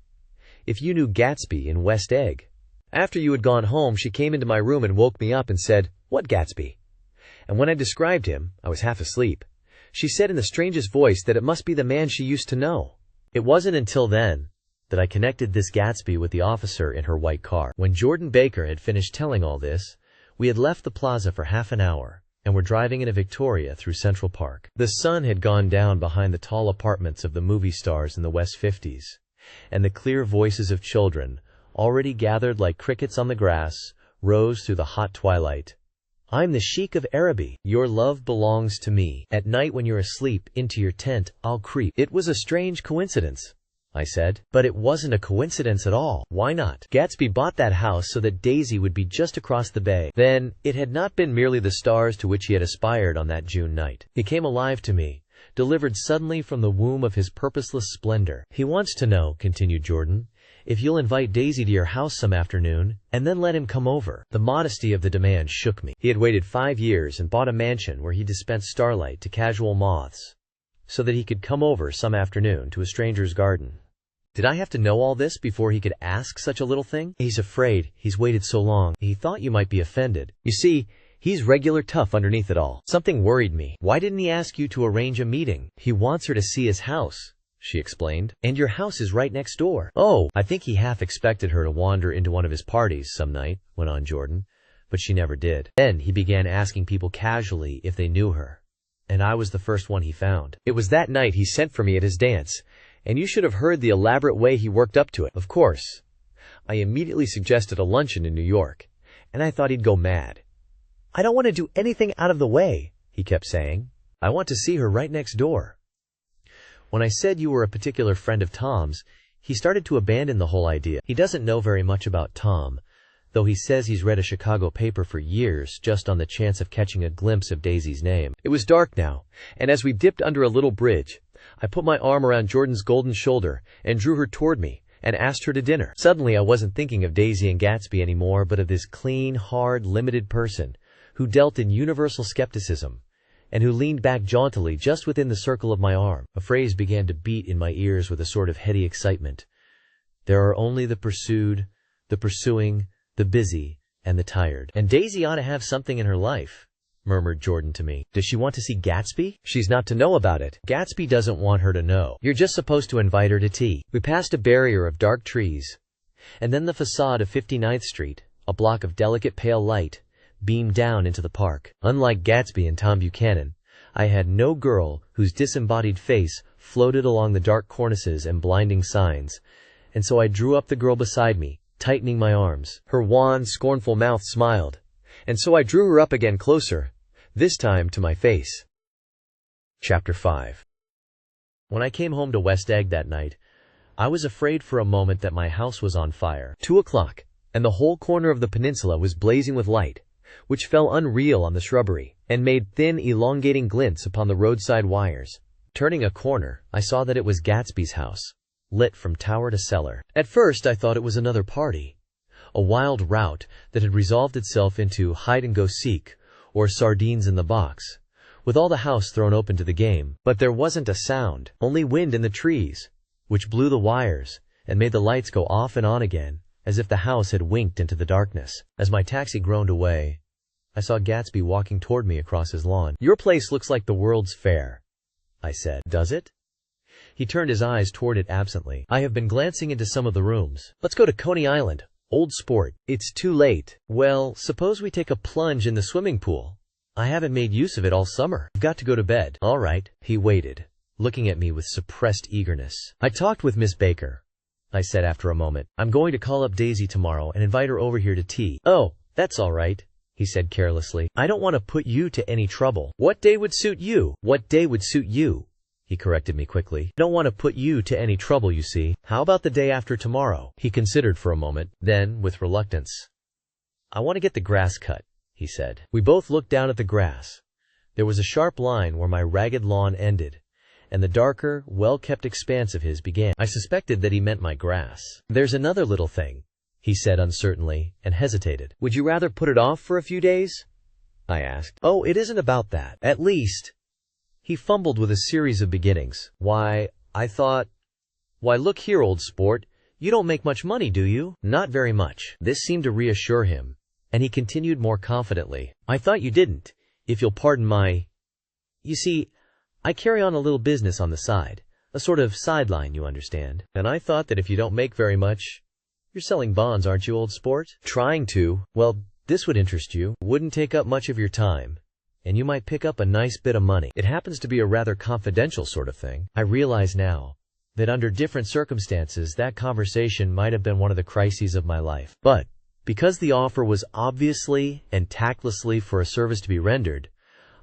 if you knew Gatsby in West Egg. After you had gone home, she came into my room and woke me up and said, "What Gatsby?" And when I described him, I was half asleep. She said in the strangest voice that it must be the man she used to know. It wasn't until then that I connected this Gatsby with the officer in her white car. When Jordan Baker had finished telling all this, we had left the plaza for half an hour and were driving in a Victoria through Central Park. The sun had gone down behind the tall apartments of the movie stars in the West 50s, and the clear voices of children, already gathered like crickets on the grass, rose through the hot twilight. I'm the Sheik of Araby. Your love belongs to me. At night when you're asleep, into your tent I'll creep. It was a strange coincidence, I said. But it wasn't a coincidence at all. Why not? Gatsby bought that house so that Daisy would be just across the bay. Then, it had not been merely the stars to which he had aspired on that June night. He came alive to me, delivered suddenly from the womb of his purposeless splendor. He wants to know, continued Jordan, if you'll invite Daisy to your house some afternoon, and then let him come over. The modesty of the demand shook me. He had waited 5 years and bought a mansion where he dispensed starlight to casual moths, so that he could come over some afternoon to a stranger's garden. Did I have to know all this before he could ask such a little thing? He's afraid. He's waited so long. He thought you might be offended. You see, he's regular tough underneath it all. Something worried me. Why didn't he ask you to arrange a meeting? He wants her to see his house, she explained. And your house is right next door. Oh, I think he half expected her to wander into one of his parties some night, went on Jordan, but she never did. Then he began asking people casually if they knew her, and I was the first one he found. It was that night he sent for me at his dance, and you should have heard the elaborate way he worked up to it. Of course, I immediately suggested a luncheon in New York, and I thought he'd go mad. I don't want to do anything out of the way, he kept saying. I want to see her right next door. When I said you were a particular friend of Tom's, he started to abandon the whole idea. He doesn't know very much about Tom, though he says he's read a Chicago paper for years just on the chance of catching a glimpse of Daisy's name. It was dark now, and as we dipped under a little bridge, I put my arm around Jordan's golden shoulder and drew her toward me and asked her to dinner. Suddenly I wasn't thinking of Daisy and Gatsby anymore, but of this clean, hard, limited person who dealt in universal skepticism, and who leaned back jauntily just within the circle of my arm. A phrase began to beat in my ears with a sort of heady excitement. There are only the pursued, the pursuing, the busy, and the tired. And Daisy ought to have something in her life, murmured Jordan to me. Does she want to see Gatsby? She's not to know about it. Gatsby doesn't want her to know. You're just supposed to invite her to tea. We passed a barrier of dark trees, and then the facade of 59th Street, a block of delicate pale light, beamed down into the park. Unlike Gatsby and Tom Buchanan, I had no girl whose disembodied face floated along the dark cornices and blinding signs, and so I drew up the girl beside me, tightening my arms. Her wan, scornful mouth smiled, and so I drew her up again closer, this time to my face. Chapter 5. When I came home to West Egg that night, I was afraid for a moment that my house was on fire. 2 o'clock, and the whole corner of the peninsula was blazing with light, which fell unreal on the shrubbery, and made thin, elongating glints upon the roadside wires. Turning a corner, I saw that it was Gatsby's house, lit from tower to cellar. At first I thought it was another party, a wild rout that had resolved itself into hide-and-go-seek, or sardines in the box, with all the house thrown open to the game. But there wasn't a sound, only wind in the trees, which blew the wires, and made the lights go off and on again, as if the house had winked into the darkness. As my taxi groaned away, I saw Gatsby walking toward me across his lawn. Your place looks like the World's Fair, I said. Does it? He turned his eyes toward it absently. I have been glancing into some of the rooms. Let's go to Coney Island. Old sport. It's too late. Well, suppose we take a plunge in the swimming pool. I haven't made use of it all summer. I've got to go to bed. All right. He waited, looking at me with suppressed eagerness. I talked with Miss Baker, I said after a moment. I'm going to call up Daisy tomorrow and invite her over here to tea. Oh, that's all right, he said carelessly. I don't want to put you to any trouble. What day would suit you? What day would suit you? he corrected me quickly. I don't want to put you to any trouble, you see. How about the day after tomorrow? He considered for a moment, then, with reluctance, I want to get the grass cut, he said. We both looked down at the grass. There was a sharp line where my ragged lawn ended, and the darker, well-kept expanse of his began. I suspected that he meant my grass. There's another little thing, he said uncertainly, and hesitated. Would you rather put it off for a few days? I asked. Oh, it isn't about that. At least... He fumbled with a series of beginnings. Why, look here, old sport. You don't make much money, do you? Not very much. This seemed to reassure him, and he continued more confidently. I thought you didn't, if you'll pardon my... You see, I carry on a little business on the side. A sort of sideline, you understand. And I thought that if you don't make very much... You're selling bonds, aren't you, old sport? Trying to. Well, this would interest you. Wouldn't take up much of your time. And you might pick up a nice bit of money. It happens to be a rather confidential sort of thing. I realize now that under different circumstances that conversation might have been one of the crises of my life. But because the offer was obviously and tactlessly for a service to be rendered,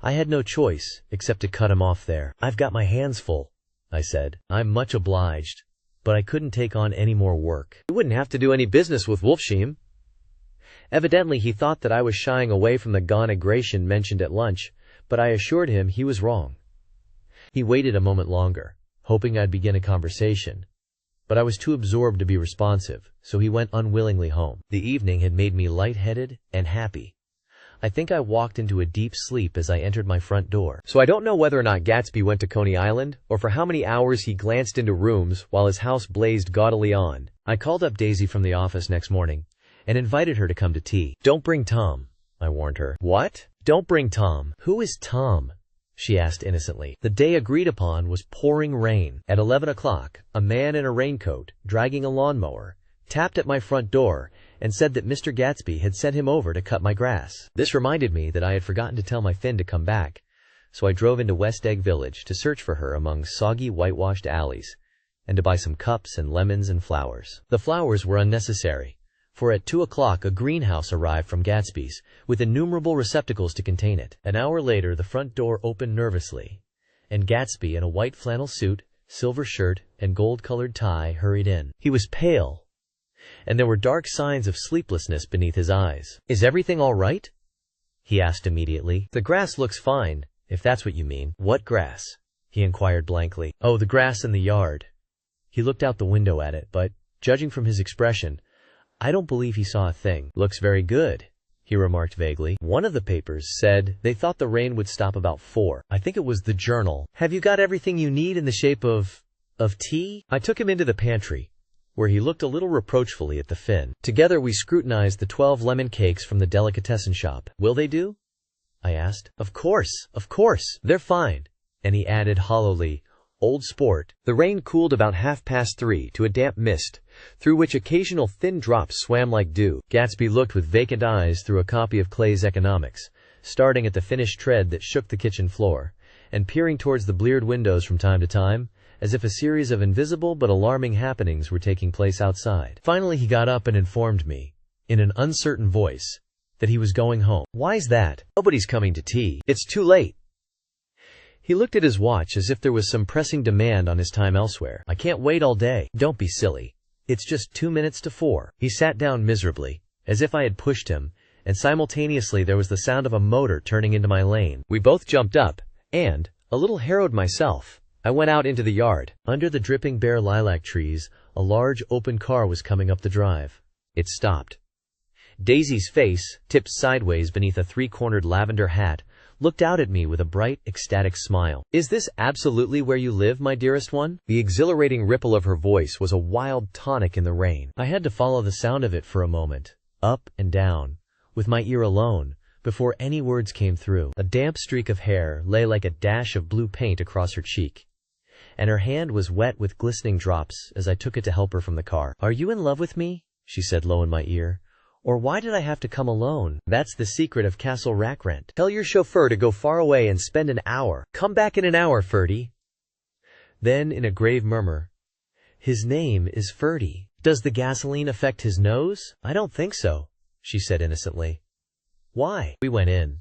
I had no choice except to cut him off there. I've got my hands full, I said. I'm much obliged, but I couldn't take on any more work. You wouldn't have to do any business with Wolfsheim. Evidently he thought that I was shying away from the gonagration mentioned at lunch, but I assured him he was wrong. He waited a moment longer, hoping I'd begin a conversation, but I was too absorbed to be responsive, so he went unwillingly home. The evening had made me lightheaded and happy. I think I walked into a deep sleep as I entered my front door. So I don't know whether or not Gatsby went to Coney Island, or for how many hours he glanced into rooms while his house blazed gaudily on. I called up Daisy from the office next morning and invited her to come to tea. Don't bring Tom, I warned her. What? Don't bring Tom. Who is Tom? She asked innocently. The day agreed upon was pouring rain. At 11 o'clock, a man in a raincoat, dragging a lawnmower, tapped at my front door and said that Mr. Gatsby had sent him over to cut my grass. This reminded me that I had forgotten to tell my Finn to come back, so I drove into West Egg Village to search for her among soggy whitewashed alleys and to buy some cups and lemons and flowers. The flowers were unnecessary, for at 2 o'clock a greenhouse arrived from Gatsby's, with innumerable receptacles to contain it. An hour later the front door opened nervously, and Gatsby in a white flannel suit, silver shirt, and gold-colored tie hurried in. He was pale, and there were dark signs of sleeplessness beneath his eyes. Is everything all right? He asked immediately. The grass looks fine, if that's what you mean. What grass? He inquired blankly. Oh, the grass in the yard. He looked out the window at it, but, judging from his expression, I don't believe he saw a thing. Looks very good, he remarked vaguely. One of the papers said they thought the rain would stop about 4. I think it was the Journal. Have you got everything you need in the shape of tea? I took him into the pantry, where he looked a little reproachfully at the Finn. Together we scrutinized the 12 lemon cakes from the delicatessen shop. Will they do? I asked. Of course. They're fine. And he added hollowly, Old sport. The rain cooled about 3:30 to a damp mist, through which occasional thin drops swam like dew. Gatsby looked with vacant eyes through a copy of Clay's Economics, starting at the finished tread that shook the kitchen floor, and peering towards the bleared windows from time to time, as if a series of invisible but alarming happenings were taking place outside. Finally he got up and informed me, in an uncertain voice, that he was going home. Why's that? Nobody's coming to tea. It's too late. He looked at his watch as if there was some pressing demand on his time elsewhere. I can't wait all day. Don't be silly. It's just 2 minutes to 4. He sat down miserably, as if I had pushed him, and simultaneously there was the sound of a motor turning into my lane. We both jumped up, and, a little harrowed myself, I went out into the yard. Under the dripping bare lilac trees, a large open car was coming up the drive. It stopped. Daisy's face, tipped sideways beneath a 3-cornered lavender hat, looked out at me with a bright, ecstatic smile. Is this absolutely where you live, my dearest one? The exhilarating ripple of her voice was a wild tonic in the rain. I had to follow the sound of it for a moment, up and down, with my ear alone, before any words came through. A damp streak of hair lay like a dash of blue paint across her cheek, and her hand was wet with glistening drops as I took it to help her from the car. Are you in love with me? She said low in my ear. Or why did I have to come alone? That's the secret of Castle Rackrent. Tell your chauffeur to go far away and spend an hour. Come back in an hour, Ferdy. Then, in a grave murmur, his name is Ferdy. Does the gasoline affect his nose? I don't think so, she said innocently. Why? We went in.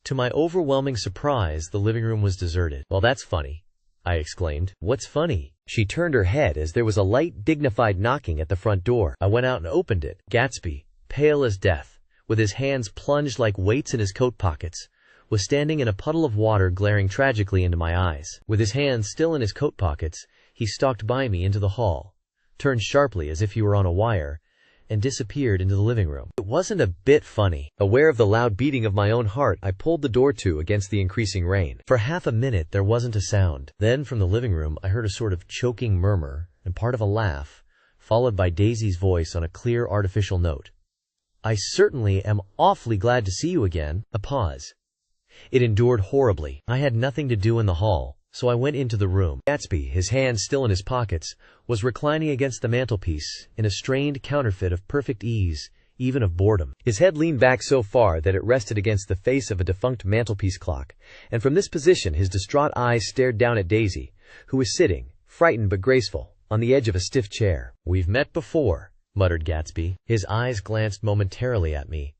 To my overwhelming surprise, the living room was deserted. Well, that's funny, I exclaimed. "What's funny?" She turned her head as there was a light, dignified knocking at the front door. I went out and opened it. Gatsby, pale as death, with his hands plunged like weights in his coat pockets, was standing in a puddle of water glaring tragically into my eyes. With his hands still in his coat pockets, he stalked by me into the hall, turned sharply as if he were on a wire, and disappeared into the living room. It wasn't a bit funny. Aware of the loud beating of my own heart, I pulled the door to against the increasing rain. For half a minute there wasn't a sound. Then from the living room I heard a sort of choking murmur and part of a laugh, followed by Daisy's voice on a clear artificial note. "I certainly am awfully glad to see you again." A pause. It endured horribly. I had nothing to do in the hall, so I went into the room. Gatsby, his hands still in his pockets, was reclining against the mantelpiece in a strained counterfeit of perfect ease, even of boredom. His head leaned back so far that it rested against the face of a defunct mantelpiece clock, and from this position his distraught eyes stared down at Daisy, who was sitting, frightened but graceful, on the edge of a stiff chair. "We've met before," muttered Gatsby. His eyes glanced momentarily at me,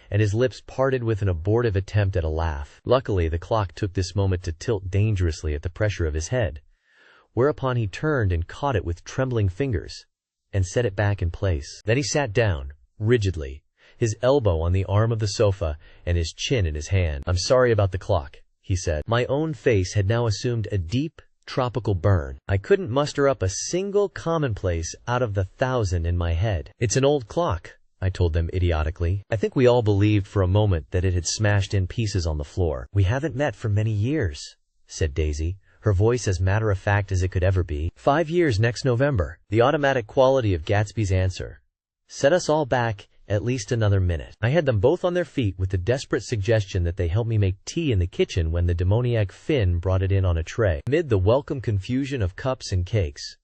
and his lips parted with an abortive attempt at a laugh. Luckily, the clock took this moment to tilt dangerously at the pressure of his head, whereupon he turned and caught it with trembling fingers, and set it back in place. Then he sat down, rigidly, his elbow on the arm of the sofa, and his chin in his hand. "I'm sorry about the clock," he said. My own face had now assumed a deep, tropical burn. I couldn't muster up a single commonplace out of the 1,000 in my head. "It's an old clock," I told them idiotically. I think we all believed for a moment that it had smashed in pieces on the floor. "We haven't met for many years," said Daisy, her voice as matter-of-fact as it could ever be. 5 years next November. The automatic quality of Gatsby's answer set us all back at least another minute. I had them both on their feet with the desperate suggestion that they help me make tea in the kitchen when the demoniac Finn brought it in on a tray. Amid the welcome confusion of cups and cakes,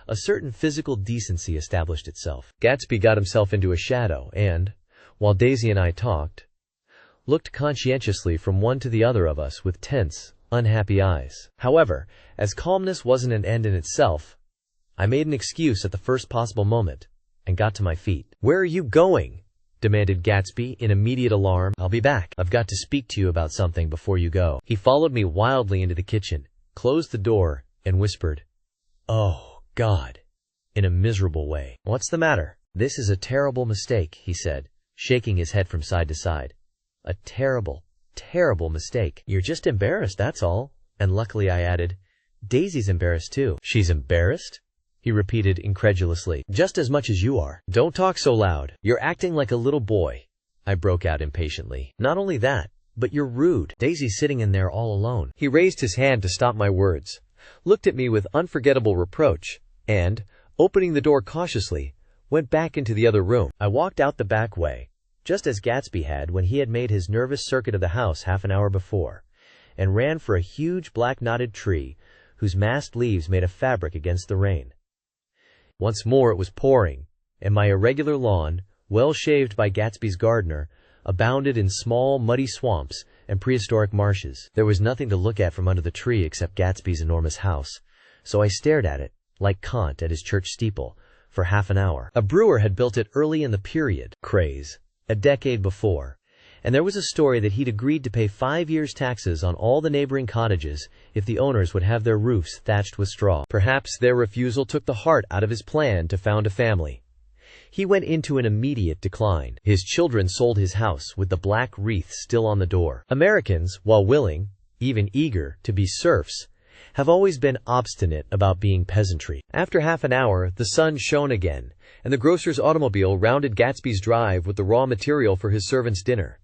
a certain physical decency established itself. Gatsby got himself into a shadow and, while Daisy and I talked, looked conscientiously from one to the other of us with tense, unhappy eyes. However, as calmness wasn't an end in itself, I made an excuse at the first possible moment and got to my feet. "Where are you going?" demanded Gatsby in immediate alarm. "I'll be back. I've got to speak to you about something before you go." He followed me wildly into the kitchen, closed the door, and whispered, "Oh, God," in a miserable way. "What's the matter?" "This is a terrible mistake," he said, shaking his head from side to side. "A terrible, terrible mistake. You're just embarrassed, that's all." And luckily, I added, "Daisy's embarrassed too." "She's embarrassed?" he repeated incredulously. "Just as much as you are." "Don't talk so loud. You're acting like a little boy," I broke out impatiently. "Not only that, but you're rude. Daisy's sitting in there all alone." He raised his hand to stop my words, looked at me with unforgettable reproach, and, opening the door cautiously, went back into the other room. I walked out the back way, just as Gatsby had when he had made his nervous circuit of the house half an hour before, and ran for a huge black knotted tree whose massed leaves made a fabric against the rain. Once more it was pouring, and my irregular lawn, well shaved by Gatsby's gardener, abounded in small, muddy swamps and prehistoric marshes. There was nothing to look at from under the tree except Gatsby's enormous house, so I stared at it, like Kant at his church steeple, for half an hour. A brewer had built it early in the period craze, a decade before, and there was a story that he'd agreed to pay 5 years' taxes on all the neighboring cottages if the owners would have their roofs thatched with straw. Perhaps their refusal took the heart out of his plan to found a family. He went into an immediate decline. His children sold his house with the black wreath still on the door. Americans, while willing, even eager, to be serfs, have always been obstinate about being peasantry. After half an hour, the sun shone again, and the grocer's automobile rounded Gatsby's drive with the raw material for his servant's dinner.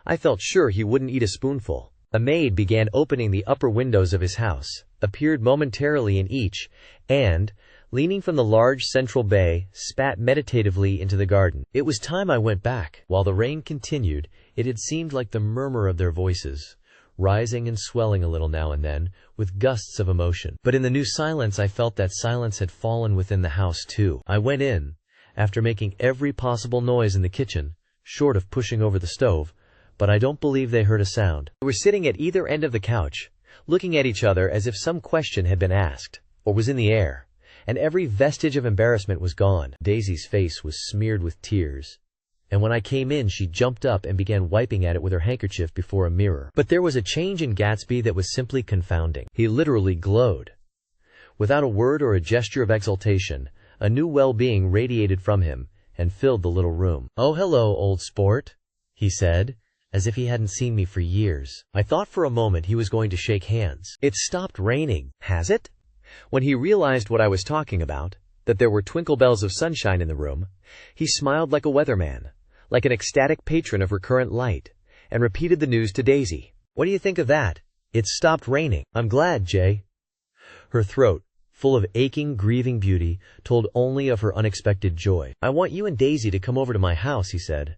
I felt sure he wouldn't eat a spoonful. A maid began opening the upper windows of his house, appeared momentarily in each, and, leaning from the large central bay, spat meditatively into the garden. It was time I went back. While the rain continued, it had seemed like the murmur of their voices, rising and swelling a little now and then, with gusts of emotion. But in the new silence I felt that silence had fallen within the house too. I went in, after making every possible noise in the kitchen, short of pushing over the stove, but I don't believe they heard a sound. They were sitting at either end of the couch, looking at each other as if some question had been asked, or was in the air, and every vestige of embarrassment was gone. Daisy's face was smeared with tears, and when I came in she jumped up and began wiping at it with her handkerchief before a mirror. But there was a change in Gatsby that was simply confounding. He literally glowed. Without a word or a gesture of exultation, a new well-being radiated from him and filled the little room. "Oh, hello, old sport," he said, as if he hadn't seen me for years. I thought for a moment he was going to shake hands. "It's stopped raining, has it?" When he realized what I was talking about, that there were twinkle bells of sunshine in the room, he smiled like a weatherman, like an ecstatic patron of recurrent light, and repeated the news to Daisy. "What do you think of that? It's stopped raining." "I'm glad, Jay." Her throat, full of aching, grieving beauty, told only of her unexpected joy. "I want you and Daisy to come over to my house," he said.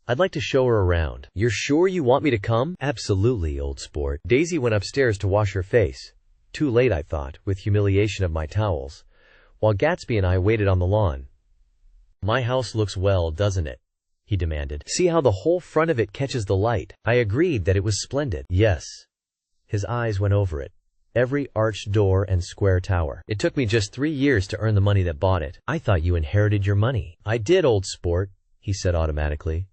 "I'd like to show her around." "You're sure you want me to come?" "Absolutely, old sport." Daisy went upstairs to wash her face. Too late, I thought, with humiliation of my towels, while Gatsby and I waited on the lawn. "My house looks well, doesn't it?" he demanded. "See how the whole front of it catches the light?" I agreed that it was splendid. "Yes." His eyes went over it. Every arched door and square tower. "It took me just 3 years to earn the money that bought it." "I thought you inherited your money." "I did, old sport," he said automatically.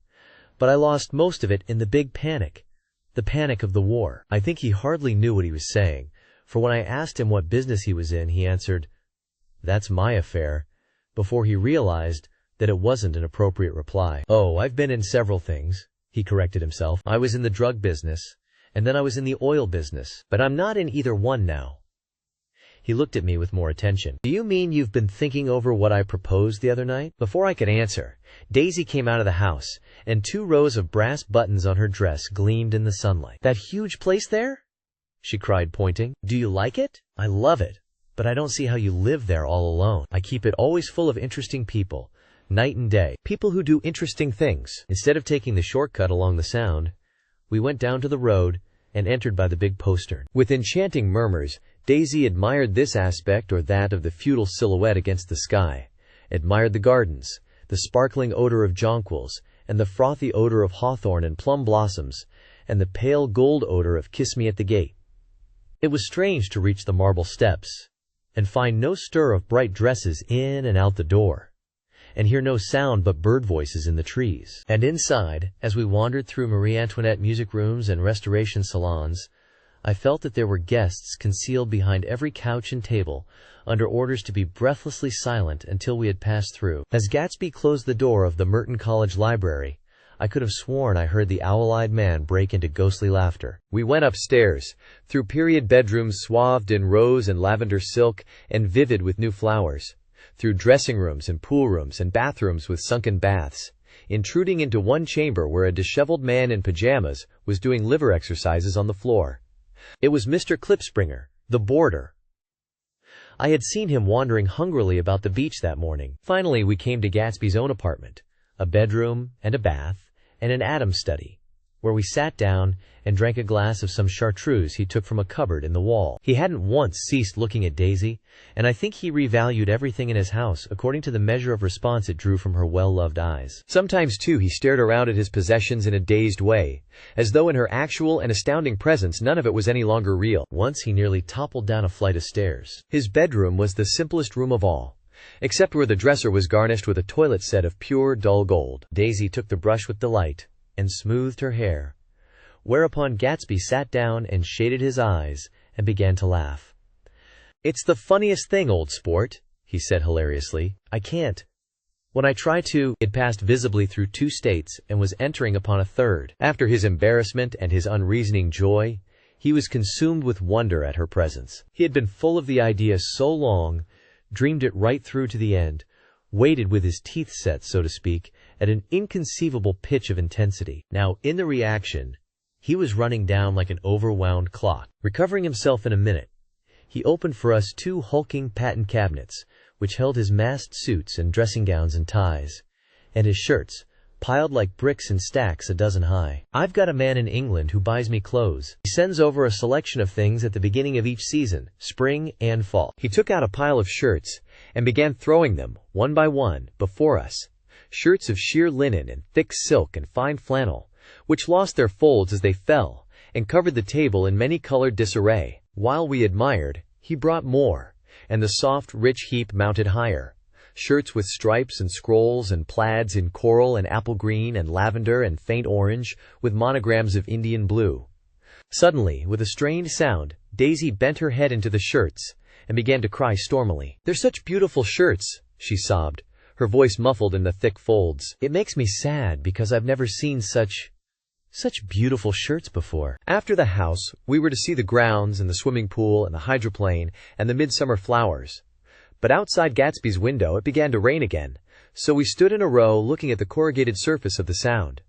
"But I lost most of it in the big panic. The panic of the war." I think he hardly knew what he was saying, for when I asked him what business he was in, he answered, "That's my affair," before he realized that it wasn't an appropriate reply. "Oh, I've been in several things," he corrected himself. "I was in the drug business, and then I was in the oil business, but I'm not in either one now." He looked at me with more attention. "Do you mean you've been thinking over what I proposed the other night?" Before I could answer, Daisy came out of the house, and 2 rows of brass buttons on her dress gleamed in the sunlight. "That huge place there?" she cried, pointing. "Do you like it?" "I love it, but I don't see how you live there all alone. I keep it always full of interesting people, night and day, people who do interesting things." Instead of taking the shortcut along the Sound, we went down to the road and entered by the big postern. With enchanting murmurs, Daisy admired this aspect or that of the feudal silhouette against the sky, admired the gardens, the sparkling odor of jonquils, and the frothy odor of hawthorn and plum blossoms, and the pale gold odor of kiss me at the gate. It was strange to reach the marble steps and find no stir of bright dresses in and out the door, and hear no sound but bird voices in the trees. And inside, as we wandered through Marie Antoinette music rooms and restoration salons, I felt that there were guests concealed behind every couch and table, under orders to be breathlessly silent until we had passed through. As Gatsby closed the door of the Merton College Library, I could have sworn I heard the owl-eyed man break into ghostly laughter. We went upstairs, through period bedrooms swathed in rose and lavender silk and vivid with new flowers, through dressing rooms and pool rooms and bathrooms with sunken baths, intruding into one chamber where a disheveled man in pajamas was doing liver exercises on the floor. It was Mr. Klipspringer, the boarder. I had seen him wandering hungrily about the beach that morning. Finally, we came to Gatsby's own apartment, a bedroom and a bath, and an Adam's study, where we sat down and drank a glass of some chartreuse he took from a cupboard in the wall. He hadn't once ceased looking at Daisy, and I think he revalued everything in his house according to the measure of response it drew from her well-loved eyes. Sometimes, too, he stared around at his possessions in a dazed way, as though in her actual and astounding presence none of it was any longer real. Once he nearly toppled down a flight of stairs. His bedroom was the simplest room of all, except where the dresser was garnished with a toilet set of pure, dull gold. Daisy took the brush with delight and smoothed her hair, whereupon Gatsby sat down and shaded his eyes and began to laugh. "It's the funniest thing, old sport," he said hilariously. "I can't. When I try to, it passed visibly through 2 states and was entering upon a third." After his embarrassment and his unreasoning joy, he was consumed with wonder at her presence. He had been full of the idea so long, dreamed it right through to the end, waited with his teeth set, so to speak, at an inconceivable pitch of intensity. Now, in the reaction, he was running down like an overwound clock. Recovering himself in a minute, he opened for us 2 hulking patent cabinets, which held his massed suits and dressing gowns and ties, and his shirts, piled like bricks in stacks a dozen high. "I've got a man in England who buys me clothes. He sends over a selection of things at the beginning of each season, spring and fall." He took out a pile of shirts and began throwing them, one by one, before us. Shirts of sheer linen and thick silk and fine flannel, which lost their folds as they fell, and covered the table in many-colored disarray. While we admired, he brought more, and the soft, rich heap mounted higher. Shirts with stripes and scrolls and plaids in coral and apple green and lavender and faint orange, with monograms of Indian blue. Suddenly, with a strained sound, Daisy bent her head into the shirts, and began to cry stormily. "They're such beautiful shirts," she sobbed, her voice muffled in the thick folds. "It makes me sad because I've never seen such beautiful shirts before." After the house, we were to see the grounds and the swimming pool and the hydroplane and the midsummer flowers. But outside Gatsby's window it began to rain again, so we stood in a row looking at the corrugated surface of the Sound.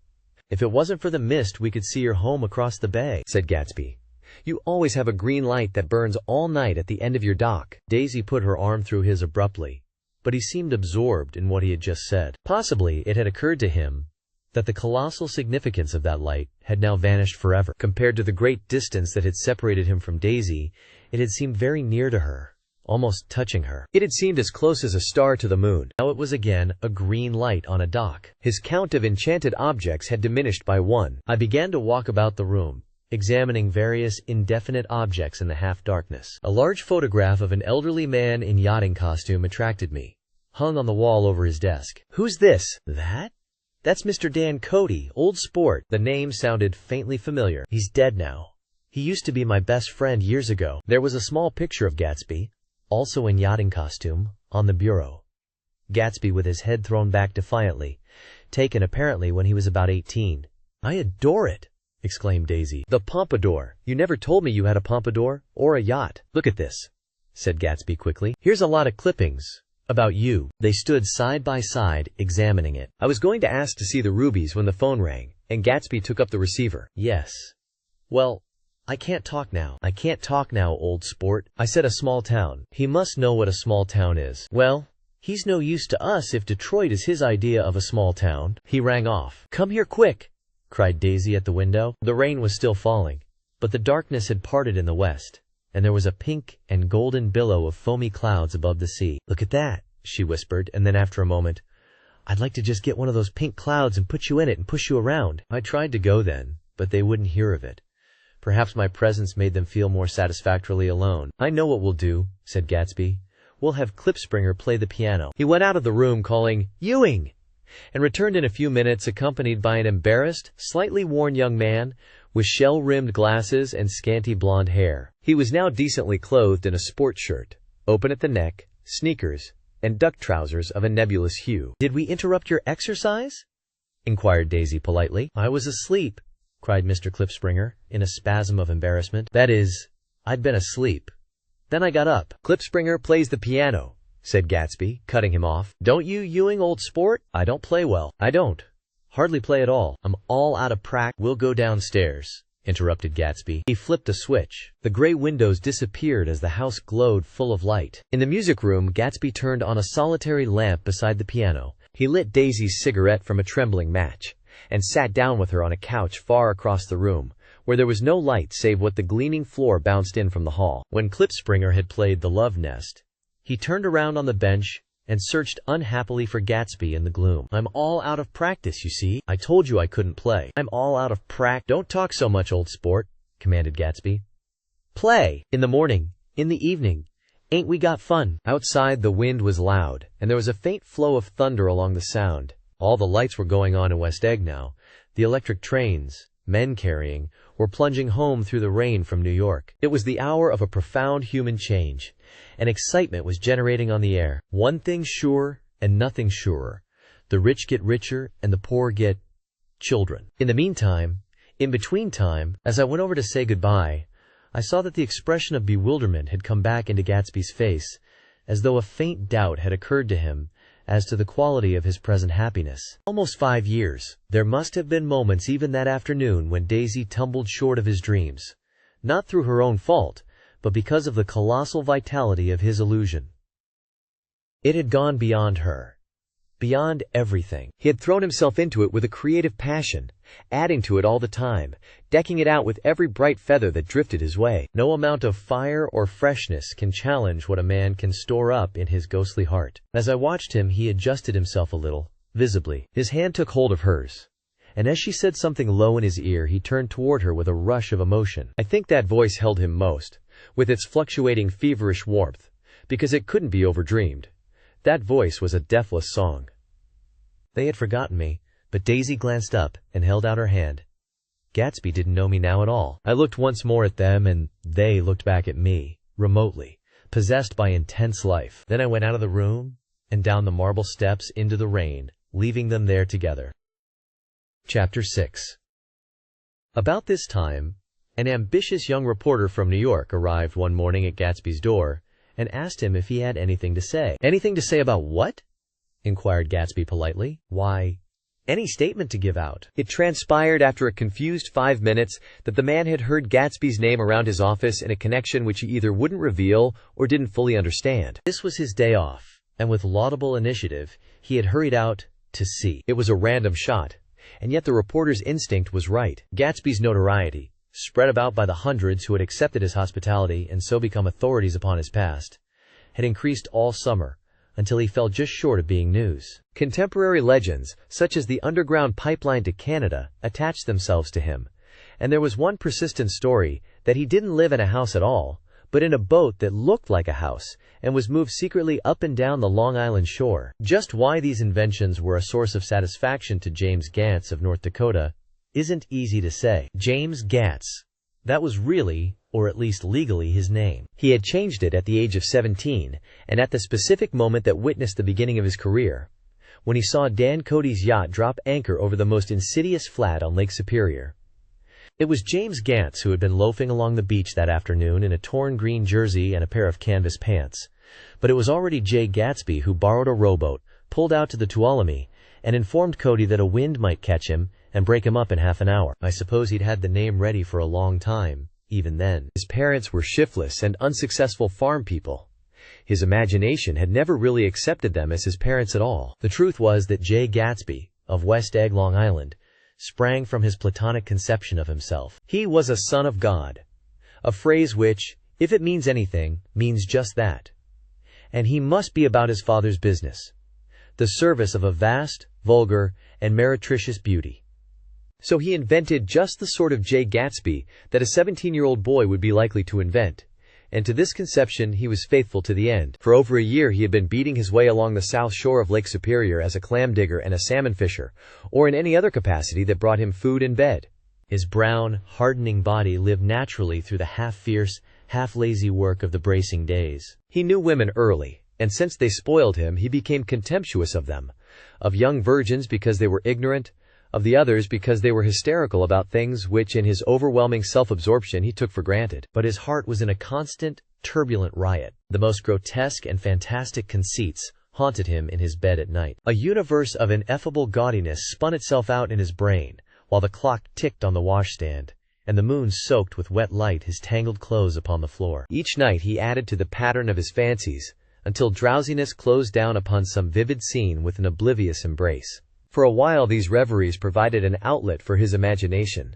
"If it wasn't for the mist we could see your home across the bay," said Gatsby. "You always have a green light that burns all night at the end of your dock." Daisy put her arm through his abruptly, but he seemed absorbed in what he had just said. Possibly it had occurred to him that the colossal significance of that light had now vanished forever. Compared to the great distance that had separated him from Daisy, it had seemed very near to her, almost touching her. It had seemed as close as a star to the moon. Now it was again a green light on a dock. His count of enchanted objects had diminished by one. I began to walk about the room, examining various indefinite objects in the half-darkness. A large photograph of an elderly man in yachting costume attracted me, hung on the wall over his desk. "Who's this?" That's Mr. Dan Cody, old sport." The name sounded faintly familiar. "He's dead now. He used to be my best friend years ago." There was a small picture of Gatsby, also in yachting costume, on the bureau. Gatsby with his head thrown back defiantly, taken apparently when he was about 18. "I adore it," exclaimed Daisy. "The pompadour. You never told me you had a pompadour, or a yacht." "Look at this," said Gatsby quickly. "Here's a lot of clippings about you." They stood side by side, examining it. I was going to ask to see the rubies when the phone rang, and Gatsby took up the receiver. "Yes. Well, I can't talk now." "I can't talk now, old sport. I said a small town." "He must know what a small town is." "Well, he's no use to us if Detroit is his idea of a small town." He rang off. "Come here quick," cried Daisy at the window. The rain was still falling, but the darkness had parted in the west, and there was a pink and golden billow of foamy clouds above the sea. "Look at that," she whispered, and then after a moment, "I'd like to just get one of those pink clouds and put you in it and push you around." I tried to go then, but they wouldn't hear of it. Perhaps my presence made them feel more satisfactorily alone. "I know what we'll do," said Gatsby. "We'll have Klipspringer play the piano." He went out of the room calling, "Ewing!" and returned in a few minutes accompanied by an embarrassed, slightly worn young man with shell-rimmed glasses and scanty blonde hair. He was now decently clothed in a sport shirt, open at the neck, sneakers, and duck trousers of a nebulous hue. "Did we interrupt your exercise?" inquired Daisy politely. "I was asleep," cried Mr. Klipspringer, in a spasm of embarrassment. "That is, I'd been asleep. Then I got up." "Klipspringer plays the piano," said Gatsby, cutting him off. "Don't you, Ewing, old sport?" "I don't play well." "I don't. Hardly play at all. I'm all out of practice." "We'll go downstairs," interrupted Gatsby. He flipped a switch. The gray windows disappeared as the house glowed full of light. In the music room, Gatsby turned on a solitary lamp beside the piano. He lit Daisy's cigarette from a trembling match, and sat down with her on a couch far across the room, where there was no light save what the gleaming floor bounced in from the hall. When Klipspringer had played The Love Nest, he turned around on the bench and searched unhappily for Gatsby in the gloom. "I'm all out of practice, you see. I told you I couldn't play." "I'm all out of practice." "Don't talk so much, old sport," commanded Gatsby. "Play! In the morning, in the evening. Ain't we got fun?" Outside the wind was loud, and there was a faint flow of thunder along the Sound. All the lights were going on in West Egg now. The electric trains, men carrying, were plunging home through the rain from New York. It was the hour of a profound human change, and excitement was generating on the air. One thing sure and nothing surer: the rich get richer and the poor get children. In the meantime, in between time, as I went over to say goodbye, I saw that the expression of bewilderment had come back into Gatsby's face, as though a faint doubt had occurred to him as to the quality of his present happiness. Almost 5 years. There must have been moments even that afternoon when Daisy tumbled short of his dreams, not through her own fault, but because of the colossal vitality of his illusion. It had gone beyond her, beyond everything. He had thrown himself into it with a creative passion, adding to it all the time, decking it out with every bright feather that drifted his way. No amount of fire or freshness can challenge what a man can store up in his ghostly heart. As I watched him, he adjusted himself a little, visibly. His hand took hold of hers, and as she said something low in his ear, he turned toward her with a rush of emotion. I think that voice held him most, with its fluctuating feverish warmth, because it couldn't be overdreamed. That voice was a deathless song. They had forgotten me, but Daisy glanced up and held out her hand. Gatsby didn't know me now at all. I looked once more at them, and they looked back at me, remotely, possessed by intense life. Then I went out of the room and down the marble steps into the rain, leaving them there together. Chapter 6. About this time, an ambitious young reporter from New York arrived one morning at Gatsby's door and asked him if he had anything to say. "Anything to say about what?" inquired Gatsby politely. "Why, any statement to give out." It transpired after a confused 5 minutes that the man had heard Gatsby's name around his office in a connection which he either wouldn't reveal or didn't fully understand. This was his day off, and with laudable initiative, he had hurried out to see. It was a random shot, and yet the reporter's instinct was right. Gatsby's notoriety, spread about by the hundreds who had accepted his hospitality and so become authorities upon his past, had increased all summer, until he fell just short of being news. Contemporary legends, such as the underground pipeline to Canada, attached themselves to him, and there was one persistent story that he didn't live in a house at all, but in a boat that looked like a house and was moved secretly up and down the Long Island shore. Just why these inventions were a source of satisfaction to James Gats of North Dakota isn't easy to say. James Gats. That was really, or at least legally, his name. He had changed it at the age of 17, and at the specific moment that witnessed the beginning of his career, when he saw Dan Cody's yacht drop anchor over the most insidious flat on Lake Superior. It was James Gats who had been loafing along the beach that afternoon in a torn green jersey and a pair of canvas pants, but it was already Jay Gatsby who borrowed a rowboat, pulled out to the Tuolumne, and informed Cody that a wind might catch him and break him up in half an hour. I suppose he'd had the name ready for a long time, even then. His parents were shiftless and unsuccessful farm people. His imagination had never really accepted them as his parents at all. The truth was that Jay Gatsby, of West Egg, Long Island, sprang from his platonic conception of himself. He was a son of God, a phrase which, if it means anything, means just that. And he must be about his father's business, the service of a vast, vulgar, and meretricious beauty. So he invented just the sort of Jay Gatsby that a 17-year-old boy would be likely to invent, and to this conception he was faithful to the end. For over a year he had been beating his way along the south shore of Lake Superior as a clam digger and a salmon fisher, or in any other capacity that brought him food and bed. His brown, hardening body lived naturally through the half-fierce, half-lazy work of the bracing days. He knew women early, and since they spoiled him, he became contemptuous of them, of young virgins because they were ignorant, of the others because they were hysterical about things which in his overwhelming self-absorption he took for granted. But his heart was in a constant, turbulent riot. The most grotesque and fantastic conceits haunted him in his bed at night. A universe of ineffable gaudiness spun itself out in his brain, while the clock ticked on the washstand, and the moon soaked with wet light his tangled clothes upon the floor. Each night he added to the pattern of his fancies, until drowsiness closed down upon some vivid scene with an oblivious embrace. For a while these reveries provided an outlet for his imagination.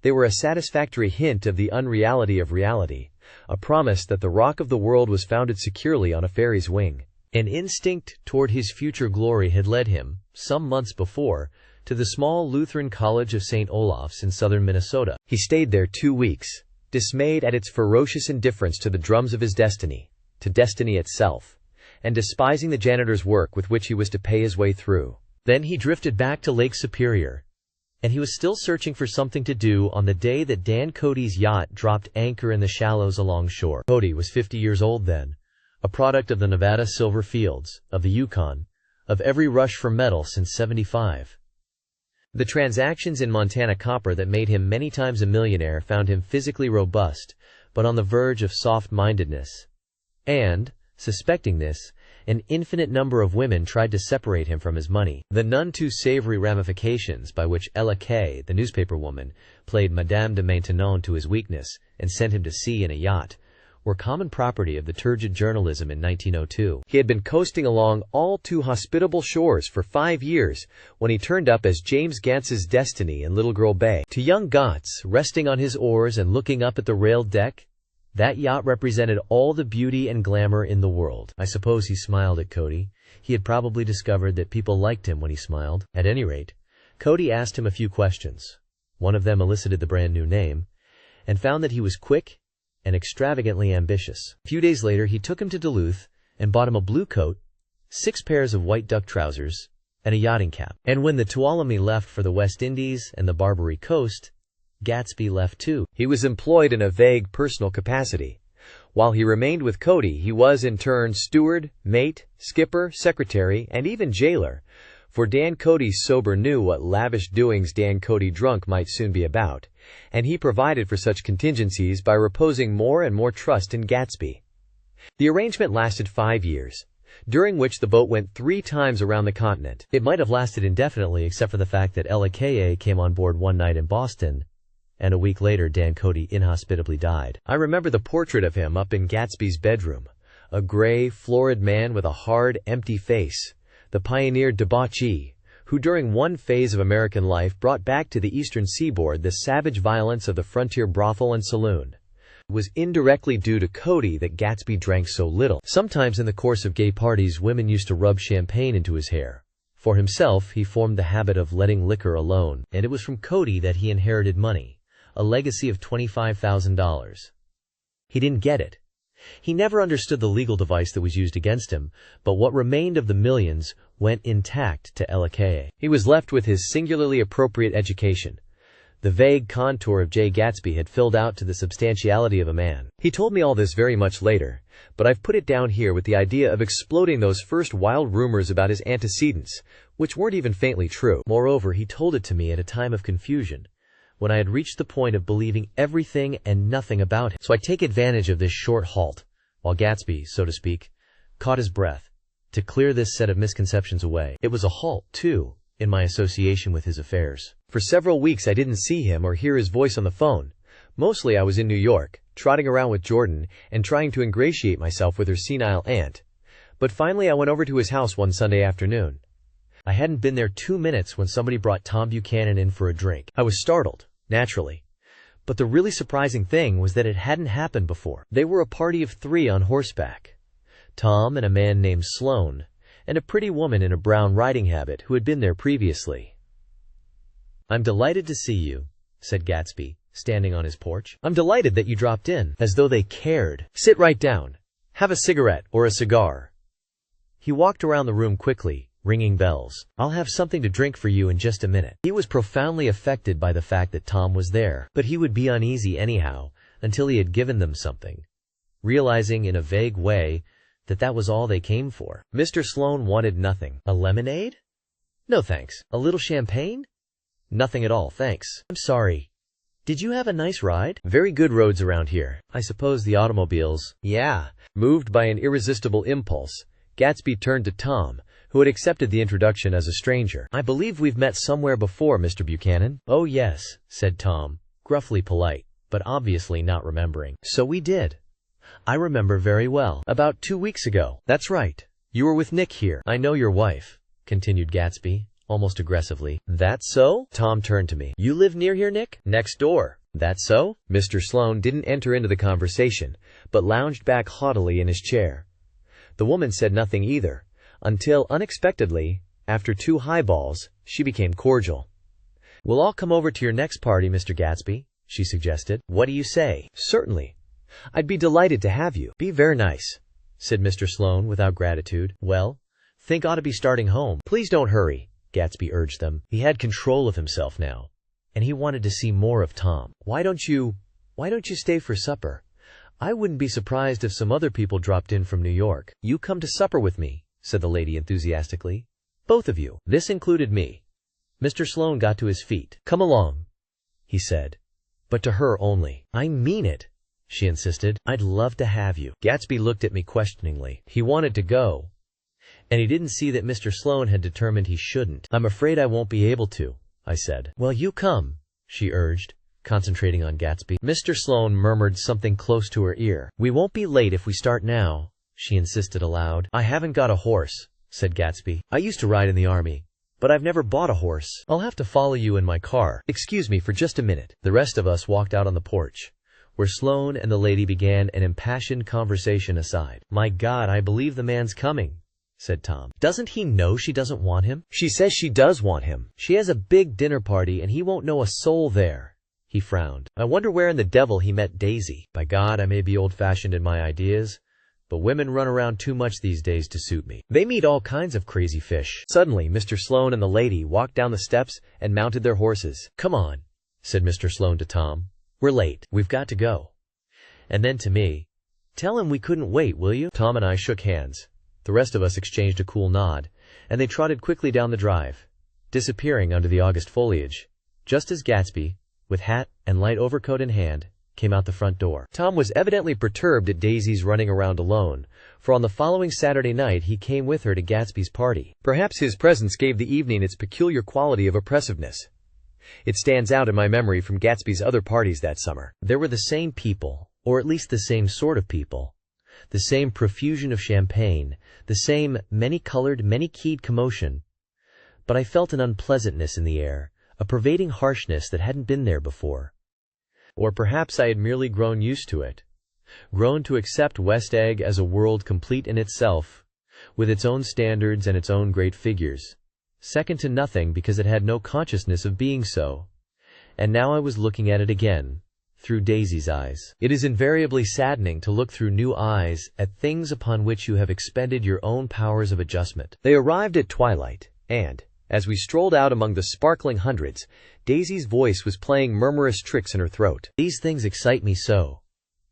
They were a satisfactory hint of the unreality of reality, a promise that the rock of the world was founded securely on a fairy's wing. An instinct toward his future glory had led him, some months before, to the small Lutheran College of St. Olaf's in southern Minnesota. He stayed there 2 weeks, dismayed at its ferocious indifference to the drums of his destiny, to destiny itself, and despising the janitor's work with which he was to pay his way through. Then he drifted back to Lake Superior, and he was still searching for something to do on the day that Dan Cody's yacht dropped anchor in the shallows along shore. Cody was 50 years old then, a product of the Nevada silver fields, of the Yukon, of every rush for metal since '75. The transactions in Montana copper that made him many times a millionaire found him physically robust, but on the verge of soft-mindedness. And, suspecting this, an infinite number of women tried to separate him from his money. The none too savory ramifications by which Ella Kay, the newspaper woman, played Madame de Maintenon to his weakness and sent him to sea in a yacht, were common property of the turgid journalism in 1902. He had been coasting along all too hospitable shores for 5 years when he turned up as James Gats's Destiny in Little Girl Bay. To young Gats, resting on his oars and looking up at the railed deck, that yacht represented all the beauty and glamour in the world. I suppose he smiled at Cody. He had probably discovered that people liked him when he smiled. At any rate, Cody asked him a few questions. One of them elicited the brand new name, and found that he was quick and extravagantly ambitious. A few days later he took him to Duluth and bought him a blue coat, 6 pairs of white duck trousers, and a yachting cap. And when the Tuolumne left for the West Indies and the Barbary Coast, Gatsby left too. He was employed in a vague personal capacity, While he remained with Cody, he was in turn steward, mate, skipper, secretary, and even jailer, for Dan Cody sober knew what lavish doings Dan Cody drunk might soon be about, and he provided for such contingencies by reposing more and more trust in Gatsby. The arrangement lasted 5 years, during which the boat went 3 times around the continent. It might have lasted indefinitely except for the fact that LAKA came on board one night in Boston, and a week later Dan Cody inhospitably died. I remember the portrait of him up in Gatsby's bedroom, a gray, florid man with a hard, empty face, the pioneer debauchee, who during one phase of American life brought back to the eastern seaboard the savage violence of the frontier brothel and saloon. It was indirectly due to Cody that Gatsby drank so little. Sometimes in the course of gay parties, women used to rub champagne into his hair. For himself, he formed the habit of letting liquor alone, and it was from Cody that he inherited money, a legacy of $25,000. He didn't get it. He never understood the legal device that was used against him, but what remained of the millions went intact to LAKA. He was left with his singularly appropriate education. The vague contour of Jay Gatsby had filled out to the substantiality of a man. He told me all this very much later, but I've put it down here with the idea of exploding those first wild rumors about his antecedents, which weren't even faintly true. Moreover, he told it to me at a time of confusion, when I had reached the point of believing everything and nothing about him. So I take advantage of this short halt, while Gatsby, so to speak, caught his breath, to clear this set of misconceptions away. It was a halt, too, in my association with his affairs. For several weeks I didn't see him or hear his voice on the phone. Mostly I was in New York, trotting around with Jordan and trying to ingratiate myself with her senile aunt. But finally I went over to his house one Sunday afternoon. I hadn't been there 2 minutes when somebody brought Tom Buchanan in for a drink. I was startled, naturally. But the really surprising thing was that it hadn't happened before. They were a party of 3 on horseback. Tom and a man named Sloan, and a pretty woman in a brown riding habit who had been there previously. "I'm delighted to see you," said Gatsby, standing on his porch. "I'm delighted that you dropped in." As though they cared. "Sit right down. Have a cigarette or a cigar." He walked around the room quickly, ringing bells. "I'll have something to drink for you in just a minute." He was profoundly affected by the fact that Tom was there, but he would be uneasy anyhow until he had given them something, realizing in a vague way that that was all they came for. Mr. Sloan wanted nothing. "A lemonade?" "No, thanks." "A little champagne?" "Nothing at all, thanks." "I'm sorry. Did you have a nice ride?" "Very good roads around here. I suppose the automobiles." "Yeah." Moved by an irresistible impulse, Gatsby turned to Tom, who had accepted the introduction as a stranger. "I believe we've met somewhere before, Mr. Buchanan." "Oh yes," said Tom, gruffly polite, but obviously not remembering. "So we did. I remember very well. About 2 weeks ago." "That's right. You were with Nick here." "I know your wife," continued Gatsby, almost aggressively. "That's so?" Tom turned to me. "You live near here, Nick?" "Next door." "That's so?" Mr. Sloan didn't enter into the conversation, but lounged back haughtily in his chair. The woman said nothing either, until, unexpectedly, after 2 highballs, she became cordial. "We'll all come over to your next party, Mr. Gatsby," she suggested. "What do you say?" "Certainly. I'd be delighted to have you." "Be very nice," said Mr. Sloan without gratitude. "Well, think ought to be starting home." "Please don't hurry," Gatsby urged them. He had control of himself now, and he wanted to see more of Tom. Why don't you stay for supper? I wouldn't be surprised if some other people dropped in from New York." "You come to supper with me," said the lady enthusiastically. "Both of you." This included me. Mr. Sloan got to his feet. "Come along," he said, but to her only. "I mean it," she insisted. "I'd love to have you." Gatsby looked at me questioningly. He wanted to go, and he didn't see that Mr. Sloan had determined he shouldn't. "I'm afraid I won't be able to," I said. "Well, you come," she urged, concentrating on Gatsby. Mr. Sloan murmured something close to her ear. "We won't be late if we start now," she insisted aloud. "I haven't got a horse," said Gatsby. "I used to ride in the army, but I've never bought a horse. I'll have to follow you in my car. Excuse me for just a minute." The rest of us walked out on the porch, where Sloan and the lady began an impassioned conversation aside. "My God, I believe the man's coming," said Tom. "Doesn't he know she doesn't want him?" "She says she does want him. She has a big dinner party and he won't know a soul there." He frowned. "I wonder where in the devil he met Daisy." By God, I may be old-fashioned in my ideas, but women run around too much these days to suit me. They meet all kinds of crazy fish. Suddenly, Mr. Sloan and the lady walked down the steps and mounted their horses. "Come on," said Mr. Sloan to Tom. "We're late. We've got to go." And then to me, Tell him we couldn't wait, will you? Tom and I shook hands. The rest of us exchanged a cool nod, and they trotted quickly down the drive, disappearing under the August foliage, just as Gatsby, with hat and light overcoat in hand, came out the front door. Tom was evidently perturbed at Daisy's running around alone, for on the following Saturday night he came with her to Gatsby's party. Perhaps his presence gave the evening its peculiar quality of oppressiveness. It stands out in my memory from Gatsby's other parties that summer. There were the same people, or at least the same sort of people, the same profusion of champagne, the same many-colored, many-keyed commotion, but I felt an unpleasantness in the air, a pervading harshness that hadn't been there before. Or perhaps I had merely grown used to it, grown to accept West Egg as a world complete in itself, with its own standards and its own great figures, second to nothing because it had no consciousness of being so. And now I was looking at it again, through Daisy's eyes. It is invariably saddening to look through new eyes at things upon which you have expended your own powers of adjustment. They arrived at twilight, and, as we strolled out among the sparkling hundreds, Daisy's voice was playing murmurous tricks in her throat. "These things excite me so,"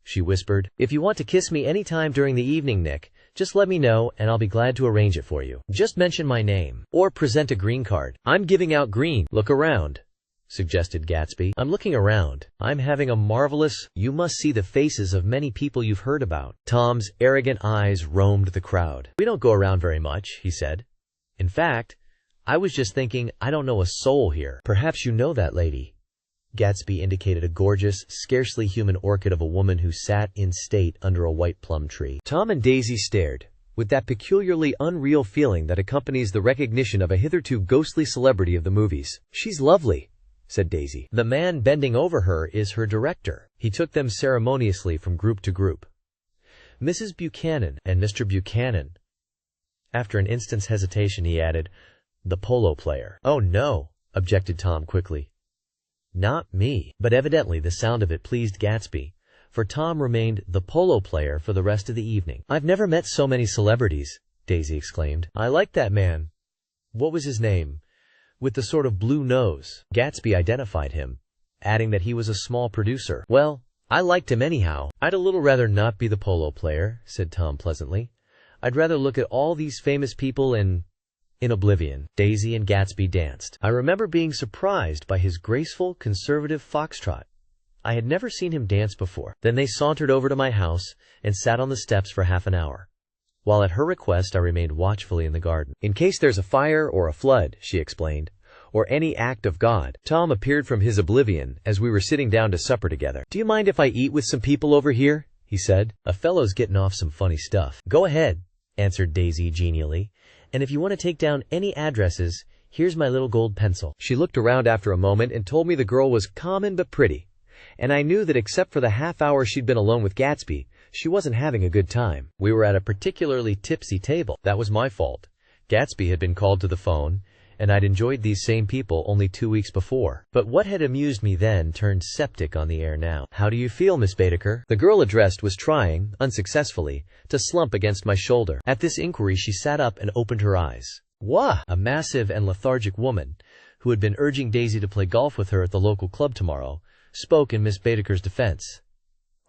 she whispered. "If you want to kiss me any time during the evening, Nick, just let me know and I'll be glad to arrange it for you. Just mention my name, or present a green card. I'm giving out green." "Look around," suggested Gatsby. "I'm looking around. I'm having a marvelous— you must see the faces of many people you've heard about." Tom's arrogant eyes roamed the crowd. "We don't go around very much," he said. "In fact, I was just thinking I don't know a soul here." "Perhaps you know that lady." Gatsby indicated a gorgeous, scarcely human orchid of a woman who sat in state under a white plum tree. Tom and Daisy stared, with that peculiarly unreal feeling that accompanies the recognition of a hitherto ghostly celebrity of the movies. "She's lovely," said Daisy. "The man bending over her is her director." He took them ceremoniously from group to group. "Mrs. Buchanan and Mr. Buchanan." After an instant's hesitation he added, "the polo player." "Oh no," objected Tom quickly. "Not me." But evidently the sound of it pleased Gatsby, for Tom remained the polo player for the rest of the evening. "I've never met so many celebrities," Daisy exclaimed. "I like that man. What was his name? With the sort of blue nose." Gatsby identified him, adding that he was a small producer. "Well, I liked him anyhow." "I'd a little rather not be the polo player," said Tom pleasantly. "I'd rather look at all these famous people in oblivion." Daisy and Gatsby danced. I remember being surprised by his graceful, conservative foxtrot. I had never seen him dance before. Then they sauntered over to my house and sat on the steps for half an hour, while at her request I remained watchfully in the garden. "In case there's a fire or a flood," she explained, "or any act of God." Tom appeared from his oblivion as we were sitting down to supper together. "Do you mind if I eat with some people over here?" he said. "A fellow's getting off some funny stuff." "Go ahead," answered Daisy genially. "And if you want to take down any addresses, here's my little gold pencil." She looked around after a moment and told me the girl was common but pretty, and I knew that except for the half hour she'd been alone with Gatsby, she wasn't having a good time. We were at a particularly tipsy table. That was my fault. Gatsby had been called to the phone, and I'd enjoyed these same people only 2 weeks before. But what had amused me then turned septic on the air now. "How do you feel, Miss Baedeker?" The girl addressed was trying, unsuccessfully, to slump against my shoulder. At this inquiry she sat up and opened her eyes. "Wah!" A massive and lethargic woman, who had been urging Daisy to play golf with her at the local club tomorrow, spoke in Miss Baedeker's defense.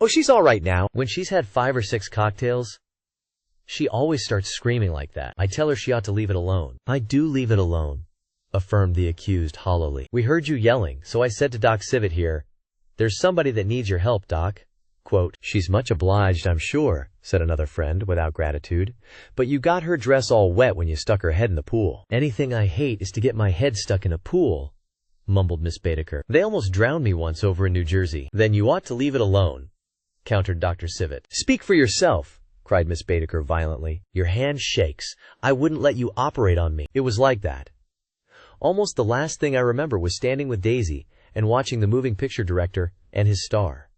"Oh, she's all right now. When she's had 5 or 6 cocktails, she always starts screaming like that. I tell her she ought to leave it alone." "I do leave it alone," affirmed the accused hollowly. "We heard you yelling, so I said to Doc Civet here, 'There's somebody that needs your help, Doc.'" Quote, "She's much obliged, I'm sure," said another friend, without gratitude. "But you got her dress all wet when you stuck her head in the pool." "Anything I hate is to get my head stuck in a pool," mumbled Miss Baedeker. "They almost drowned me once over in New Jersey." "Then you ought to leave it alone," countered Dr. Civet. "Speak for yourself," cried Miss Baedeker violently. "Your hand shakes. I wouldn't let you operate on me." It was like that. Almost the last thing I remember was standing with Daisy and watching the moving picture director and his star.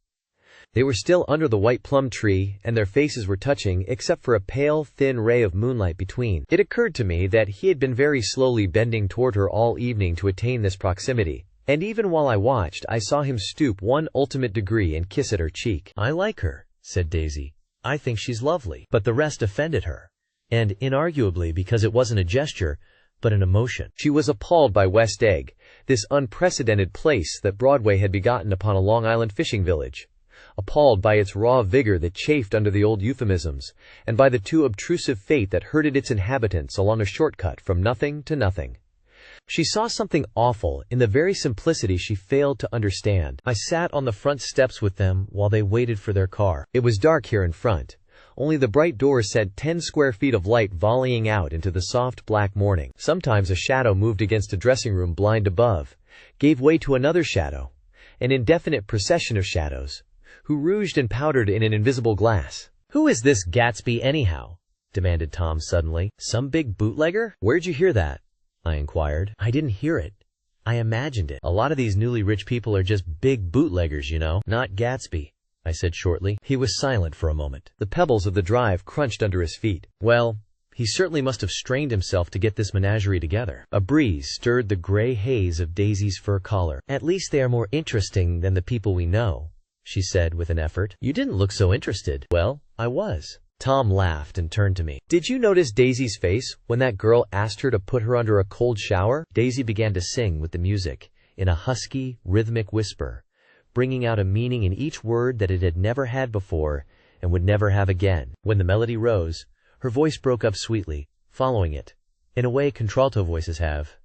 They were still under the white plum tree, and their faces were touching except for a pale, thin ray of moonlight between. It occurred to me that he had been very slowly bending toward her all evening to attain this proximity, and even while I watched, I saw him stoop one ultimate degree and kiss at her cheek. "I like her," said Daisy. "I think she's lovely." But the rest offended her, and inarguably because it wasn't a gesture, but an emotion. She was appalled by West Egg, this unprecedented place that Broadway had begotten upon a Long Island fishing village. appalled by its raw vigor that chafed under the old euphemisms, and by the too obtrusive fate that herded its inhabitants along a shortcut from nothing to nothing. She saw something awful in the very simplicity she failed to understand. I sat on the front steps with them while they waited for their car. It was dark here in front. Only the bright doors sent 10 square feet of light volleying out into the soft black morning. Sometimes a shadow moved against a dressing room blind above, gave way to another shadow, an indefinite procession of shadows, who rouged and powdered in an invisible glass. "Who is this Gatsby anyhow?" demanded Tom suddenly. "Some big bootlegger?" "Where'd you hear that?" I inquired. "I didn't hear it. I imagined it. A lot of these newly rich people are just big bootleggers, you know." "Not Gatsby," I said shortly. He was silent for a moment. The pebbles of the drive crunched under his feet. "Well, he certainly must have strained himself to get this menagerie together." A breeze stirred the gray haze of Daisy's fur collar. "At least they are more interesting than the people we know," she said with an effort. "You didn't look so interested." "Well, I was." Tom laughed and turned to me. "Did you notice Daisy's face when that girl asked her to put her under a cold shower?" Daisy began to sing with the music in a husky, rhythmic whisper, bringing out a meaning in each word that it had never had before and would never have again. When the melody rose, her voice broke up sweetly, following it, in a way contralto voices have,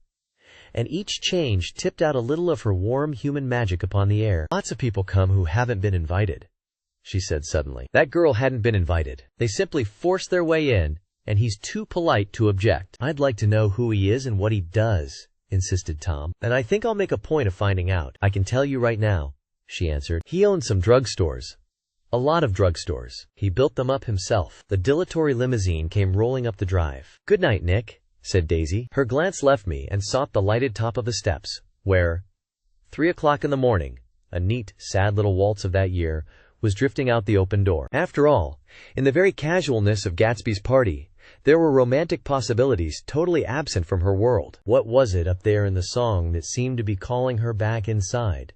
and each change tipped out a little of her warm human magic upon the air. "Lots of people come who haven't been invited," she said suddenly. "That girl hadn't been invited. They simply forced their way in, and he's too polite to object." "I'd like to know who he is and what he does," insisted Tom. "And I think I'll make a point of finding out. I can tell you right now," she answered. "He owns some drugstores. A lot of drugstores. He built them up himself." The dilatory limousine came rolling up the drive. "Good night, Nick," said Daisy. Her glance left me and sought the lighted top of the steps, where 3 o'clock in the morning, a neat, sad little waltz of that year, was drifting out the open door. After all, in the very casualness of Gatsby's party, there were romantic possibilities totally absent from her world. What was it up there in the song that seemed to be calling her back inside?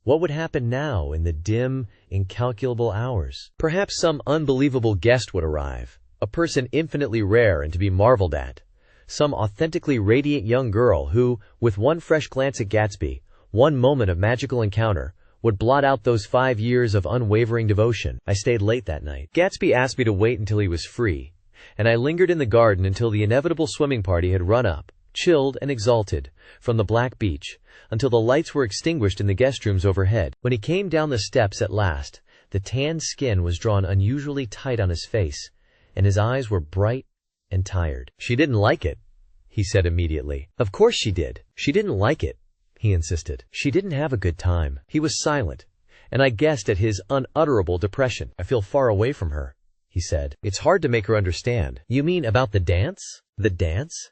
What would happen now in the dim, incalculable hours? Perhaps some unbelievable guest would arrive, a person infinitely rare and to be marveled at, some authentically radiant young girl who, with one fresh glance at Gatsby, one moment of magical encounter, would blot out those 5 years of unwavering devotion. I stayed late that night. Gatsby asked me to wait until he was free, and I lingered in the garden until the inevitable swimming party had run up, chilled and exalted, from the black beach, until the lights were extinguished in the guest rooms overhead. When he came down the steps at last, the tanned skin was drawn unusually tight on his face, and his eyes were bright and tired. "She didn't like it," he said immediately. "Of course she did. She didn't like it," he insisted. "She didn't have a good time." He was silent, and I guessed at his unutterable depression. "I feel far away from her," he said. "It's hard to make her understand." "You mean about the dance?" "The dance?"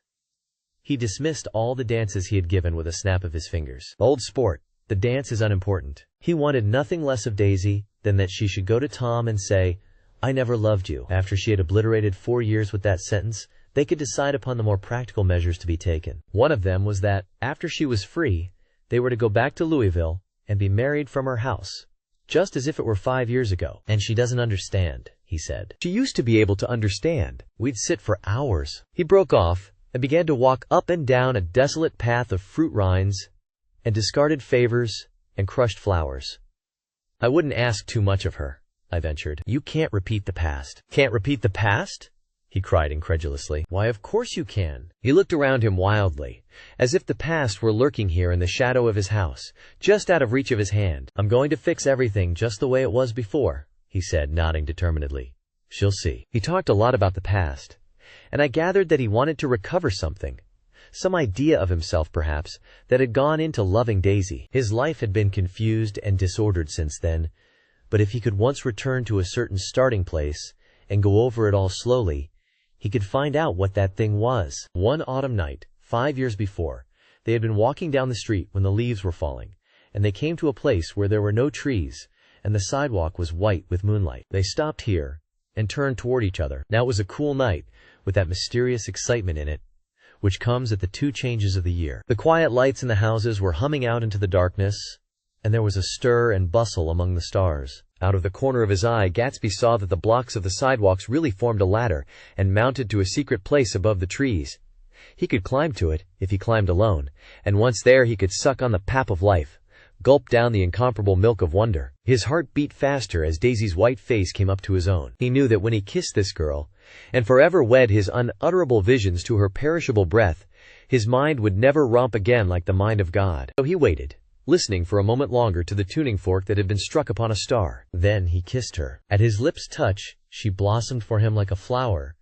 He dismissed all the dances he had given with a snap of his fingers. "Old sport. The dance is unimportant." He wanted nothing less of Daisy than that she should go to Tom and say, "I never loved you." After she had obliterated 4 years with that sentence, they could decide upon the more practical measures to be taken. One of them was that, after she was free, they were to go back to Louisville and be married from her house, just as if it were 5 years ago. "And she doesn't understand," he said. "She used to be able to understand. We'd sit for hours." He broke off and began to walk up and down a desolate path of fruit rinds and discarded favors and crushed flowers. "I wouldn't ask too much of her," I ventured. "You can't repeat the past." "Can't repeat the past?" he cried incredulously. "Why, of course you can." He looked around him wildly, as if the past were lurking here in the shadow of his house, just out of reach of his hand. "I'm going to fix everything just the way it was before," he said, nodding determinedly. "She'll see." He talked a lot about the past, and I gathered that he wanted to recover something, some idea of himself perhaps, that had gone into loving Daisy. His life had been confused and disordered since then, but if he could once return to a certain starting place and go over it all slowly, he could find out what that thing was. One autumn night, 5 years before, they had been walking down the street when the leaves were falling, and they came to a place where there were no trees, and the sidewalk was white with moonlight. They stopped here and turned toward each other. Now it was a cool night, with that mysterious excitement in it, which comes at the 2 changes of the year. The quiet lights in the houses were humming out into the darkness, and there was a stir and bustle among the stars. Out of the corner of his eye, Gatsby saw that the blocks of the sidewalks really formed a ladder and mounted to a secret place above the trees. He could climb to it, if he climbed alone, and once there he could suck on the pap of life, gulped down the incomparable milk of wonder. His heart beat faster as Daisy's white face came up to his own. He knew that when he kissed this girl, and forever wed his unutterable visions to her perishable breath, his mind would never romp again like the mind of God. So he waited, listening for a moment longer to the tuning fork that had been struck upon a star. Then he kissed her. At his lips' touch, she blossomed for him like a flower,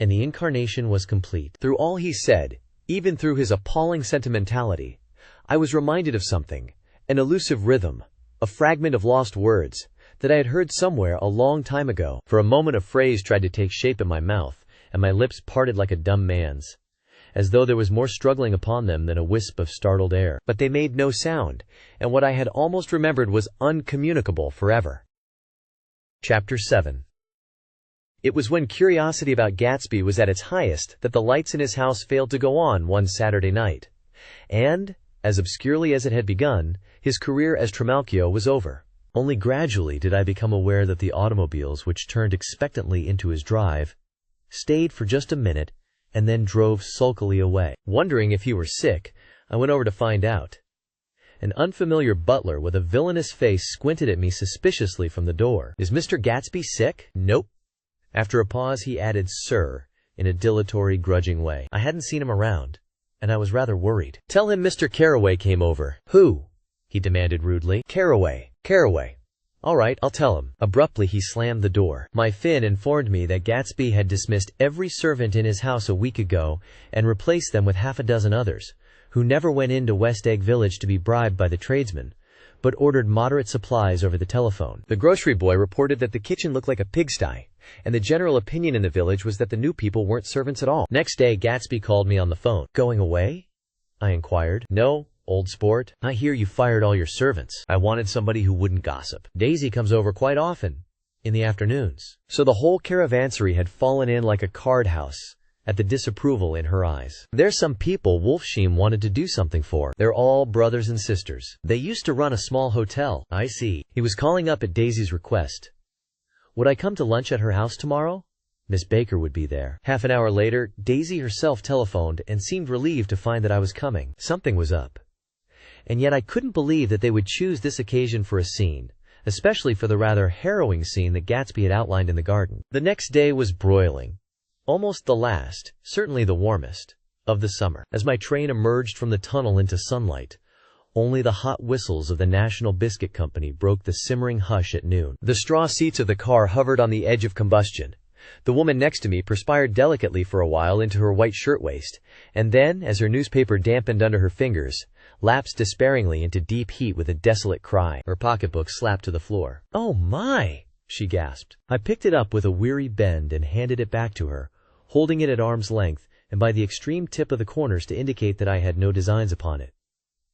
and the incarnation was complete. Through all he said, even through his appalling sentimentality, I was reminded of something, an elusive rhythm, a fragment of lost words, that I had heard somewhere a long time ago. For a moment a phrase tried to take shape in my mouth, and my lips parted like a dumb man's, as though there was more struggling upon them than a wisp of startled air. But they made no sound, and what I had almost remembered was uncommunicable forever. Chapter 7. It was when curiosity about Gatsby was at its highest that the lights in his house failed to go on one Saturday night, and, as obscurely as it had begun, his career as Trimalchio was over. Only gradually did I become aware that the automobiles which turned expectantly into his drive stayed for just a minute and then drove sulkily away. Wondering if he were sick, I went over to find out. An unfamiliar butler with a villainous face squinted at me suspiciously from the door. "Is Mr. Gatsby sick?" "Nope." After a pause he added "sir" in a dilatory, grudging way. I hadn't seen him around, and I was rather worried. "Tell him Mr. Carroway came over." "Who?" he demanded rudely. "Carroway. Carroway." "All right, I'll tell him." Abruptly he slammed the door. My Finn informed me that Gatsby had dismissed every servant in his house a week ago and replaced them with half a dozen others, who never went into West Egg Village to be bribed by the tradesmen, but ordered moderate supplies over the telephone. The grocery boy reported that the kitchen looked like a pigsty, and the general opinion in the village was that the new people weren't servants at all. Next day Gatsby called me on the phone. "Going away?" I inquired. "No, old sport. I hear you fired all your servants." I wanted somebody who wouldn't gossip. "Daisy comes over quite often, in the afternoons." So the whole caravansary had fallen in like a card house at the disapproval in her eyes. "There's some people Wolfsheim wanted to do something for. They're all brothers and sisters. They used to run a small hotel." "I see." He was calling up at Daisy's request. Would I come to lunch at her house tomorrow? Miss Baker would be there. Half an hour later, Daisy herself telephoned and seemed relieved to find that I was coming. Something was up. And yet I couldn't believe that they would choose this occasion for a scene, especially for the rather harrowing scene that Gatsby had outlined in the garden. The next day was broiling, almost the last, certainly the warmest, of the summer. As my train emerged from the tunnel into sunlight, only the hot whistles of the National Biscuit Company broke the simmering hush at noon. The straw seats of the car hovered on the edge of combustion. The woman next to me perspired delicately for a while into her white shirtwaist, and then, as her newspaper dampened under her fingers, lapsed despairingly into deep heat with a desolate cry. Her pocketbook slapped to the floor. "Oh my!" she gasped. I picked it up with a weary bend and handed it back to her, holding it at arm's length and by the extreme tip of the corners to indicate that I had no designs upon it.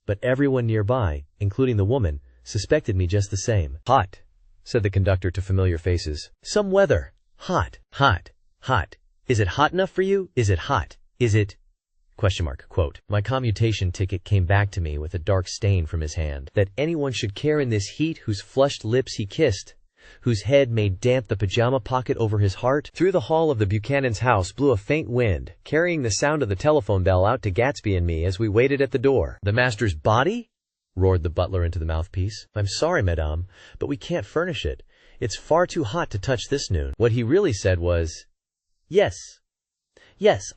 But everyone nearby, including the woman, suspected me just the same. "Hot," said the conductor to familiar faces. "Some weather. Hot, hot, hot. Is it hot enough for you? Is it hot? Is it?" ? Quote. My commutation ticket came back to me with a dark stain from his hand. That anyone should care in this heat whose flushed lips he kissed, whose head made damp the pajama pocket over his heart. Through the hall of the Buchanan's house blew a faint wind, carrying the sound of the telephone bell out to Gatsby and me as we waited at the door. "The master's body?" roared the butler into the mouthpiece. "I'm sorry, madame, but we can't furnish it. It's far too hot to touch this noon." What he really said was, "Yes,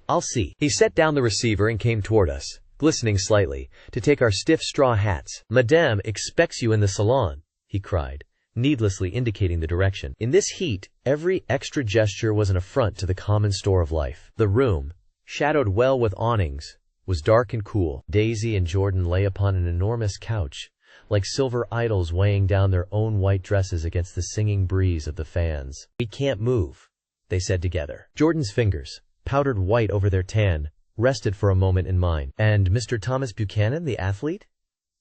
I'll see." He set down the receiver and came toward us, glistening slightly, to take our stiff straw hats. "Madame expects you in the salon," he cried, needlessly indicating the direction. In this heat, every extra gesture was an affront to the common store of life. The room, shadowed well with awnings, was dark and cool. Daisy and Jordan lay upon an enormous couch, like silver idols weighing down their own white dresses against the singing breeze of the fans. "We can't move," they said together. Jordan's fingers, powdered white over their tan, rested for a moment in mine. "And Mr. Thomas Buchanan, the athlete?"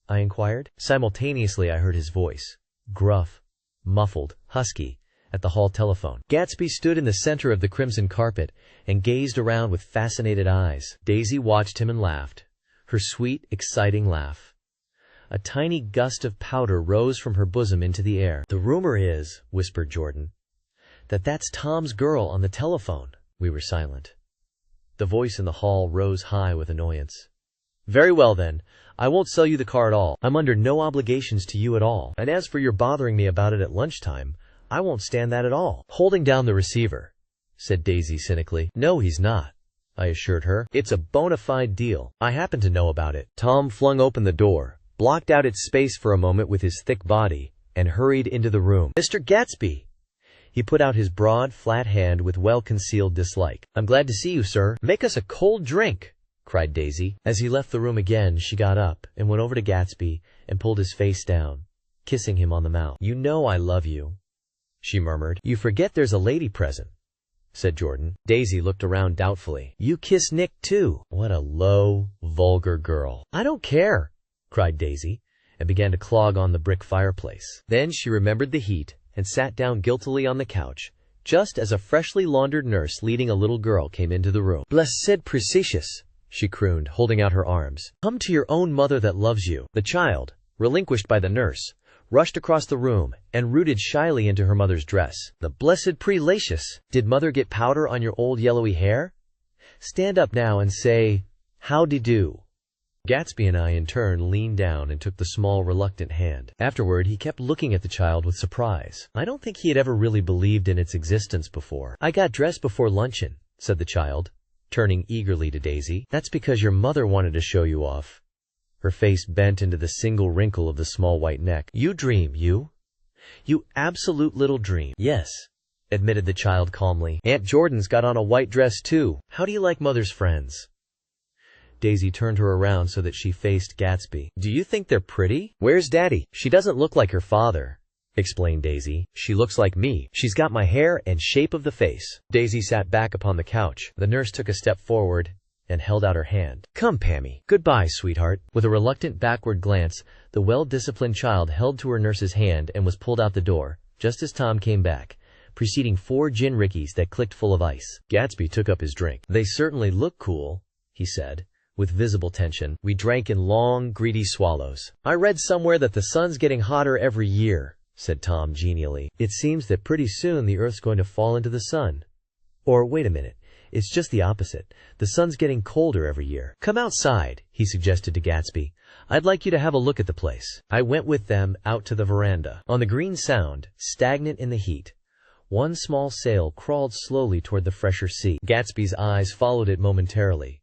I inquired. Simultaneously I heard his voice, gruff, muffled, husky, at the hall telephone. Gatsby stood in the center of the crimson carpet and gazed around with fascinated eyes. Daisy watched him and laughed, her sweet, exciting laugh. A tiny gust of powder rose from her bosom into the air. "The rumor is," whispered Jordan, "that that's Tom's girl on the telephone." We were silent. The voice in the hall rose high with annoyance. Very well then. I won't sell you the car at all. I'm under no obligations to you at all. And as for your bothering me about it at lunchtime, I won't stand that at all. Holding down the receiver, said Daisy cynically. No, he's not, I assured her. It's a bona fide deal. I happen to know about it. Tom flung open the door, blocked out its space for a moment with his thick body, and hurried into the room. Mr. Gatsby! He put out his broad, flat hand with well-concealed dislike. I'm glad to see you, sir. Make us a cold drink, cried Daisy. As he left the room again, she got up and went over to Gatsby and pulled his face down, kissing him on the mouth. You know I love you, she murmured. You forget there's a lady present, said Jordan. Daisy looked around doubtfully. You kiss Nick too. What a low, vulgar girl. I don't care, cried Daisy, and began to clog on the brick fireplace. Then she remembered the heat and sat down guiltily on the couch, just as a freshly laundered nurse leading a little girl came into the room. Blessed Precious, she crooned, holding out her arms. Come to your own mother that loves you. The child, relinquished by the nurse, rushed across the room and rooted shyly into her mother's dress. The blessed Precious, did mother get powder on your old yellowy hair? Stand up now and say, how-de-do. Gatsby and I in turn leaned down and took the small, reluctant hand. Afterward, he kept looking at the child with surprise. I don't think he had ever really believed in its existence before. I got dressed before luncheon, said the child, turning eagerly to Daisy. That's because your mother wanted to show you off. Her face bent into the single wrinkle of the small white neck. You dream, you. You absolute little dream. Yes, admitted the child calmly. Aunt Jordan's got on a white dress too. How do you like mother's friends? Daisy turned her around so that she faced Gatsby. Do you think they're pretty? Where's Daddy? She doesn't look like her father, explained Daisy. She looks like me. She's got my hair and shape of the face. Daisy sat back upon the couch. The nurse took a step forward and held out her hand. Come, Pammy. Goodbye, sweetheart. With a reluctant backward glance, the well-disciplined child held to her nurse's hand and was pulled out the door, just as Tom came back, preceding 4 gin rickeys that clicked full of ice. Gatsby took up his drink. They certainly look cool, he said, with visible tension. We drank in long, greedy swallows. I read somewhere that the sun's getting hotter every year, said Tom genially. It seems that pretty soon the Earth's going to fall into the sun. Or wait a minute, it's just the opposite. The sun's getting colder every year. Come outside, he suggested to Gatsby. I'd like you to have a look at the place. I went with them out to the veranda. On the green sound, stagnant in the heat, one small sail crawled slowly toward the fresher sea. Gatsby's eyes followed it momentarily.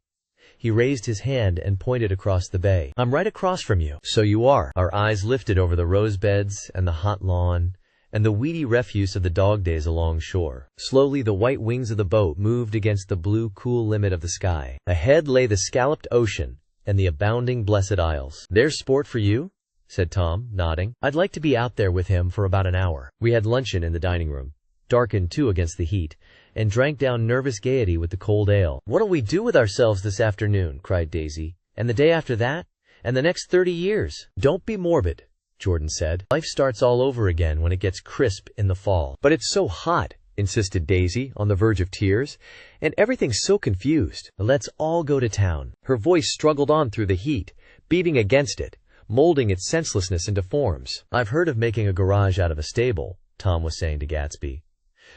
He raised his hand and pointed across the bay. I'm right across from you. So you are. Our eyes lifted over the rose beds and the hot lawn and the weedy refuse of the dog days along shore. Slowly the white wings of the boat moved against the blue, cool limit of the sky. Ahead lay the scalloped ocean and the abounding Blessed Isles. There's sport for you, said Tom, nodding. I'd like to be out there with him for about an hour. We had luncheon in the dining room, darkened too against the heat, and drank down nervous gaiety with the cold ale. What'll we do with ourselves this afternoon? Cried Daisy. And the day after that? And the next 30 years? Don't be morbid, Jordan said. Life starts all over again when it gets crisp in the fall. But it's so hot, insisted Daisy, on the verge of tears, and everything's so confused. Let's all go to town. Her voice struggled on through the heat, beating against it, molding its senselessness into forms. I've heard of making a garage out of a stable, Tom was saying to Gatsby.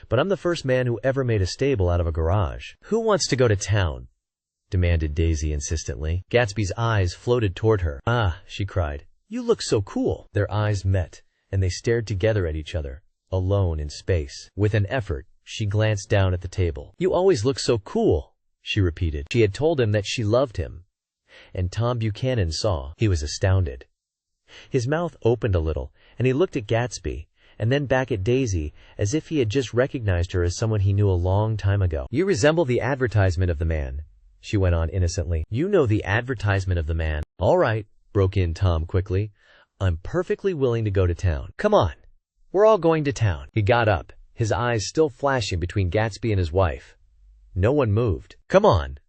But I'm the first man who ever made a stable out of a garage. Who wants to go to town? Demanded Daisy insistently. Gatsby's eyes floated toward her. Ah, she cried. You look so cool. Their eyes met, and they stared together at each other, alone in space. With an effort, she glanced down at the table. You always look so cool, she repeated. She had told him that she loved him. And Tom Buchanan saw. He was astounded. His mouth opened a little, and he looked at Gatsby, and then back at Daisy, as if he had just recognized her as someone he knew a long time ago. You resemble the advertisement of the man, she went on innocently. You know the advertisement of the man. All right, broke in Tom quickly. I'm perfectly willing to go to town. Come on. We're all going to town. He got up, his eyes still flashing between Gatsby and his wife. No one moved. Come on.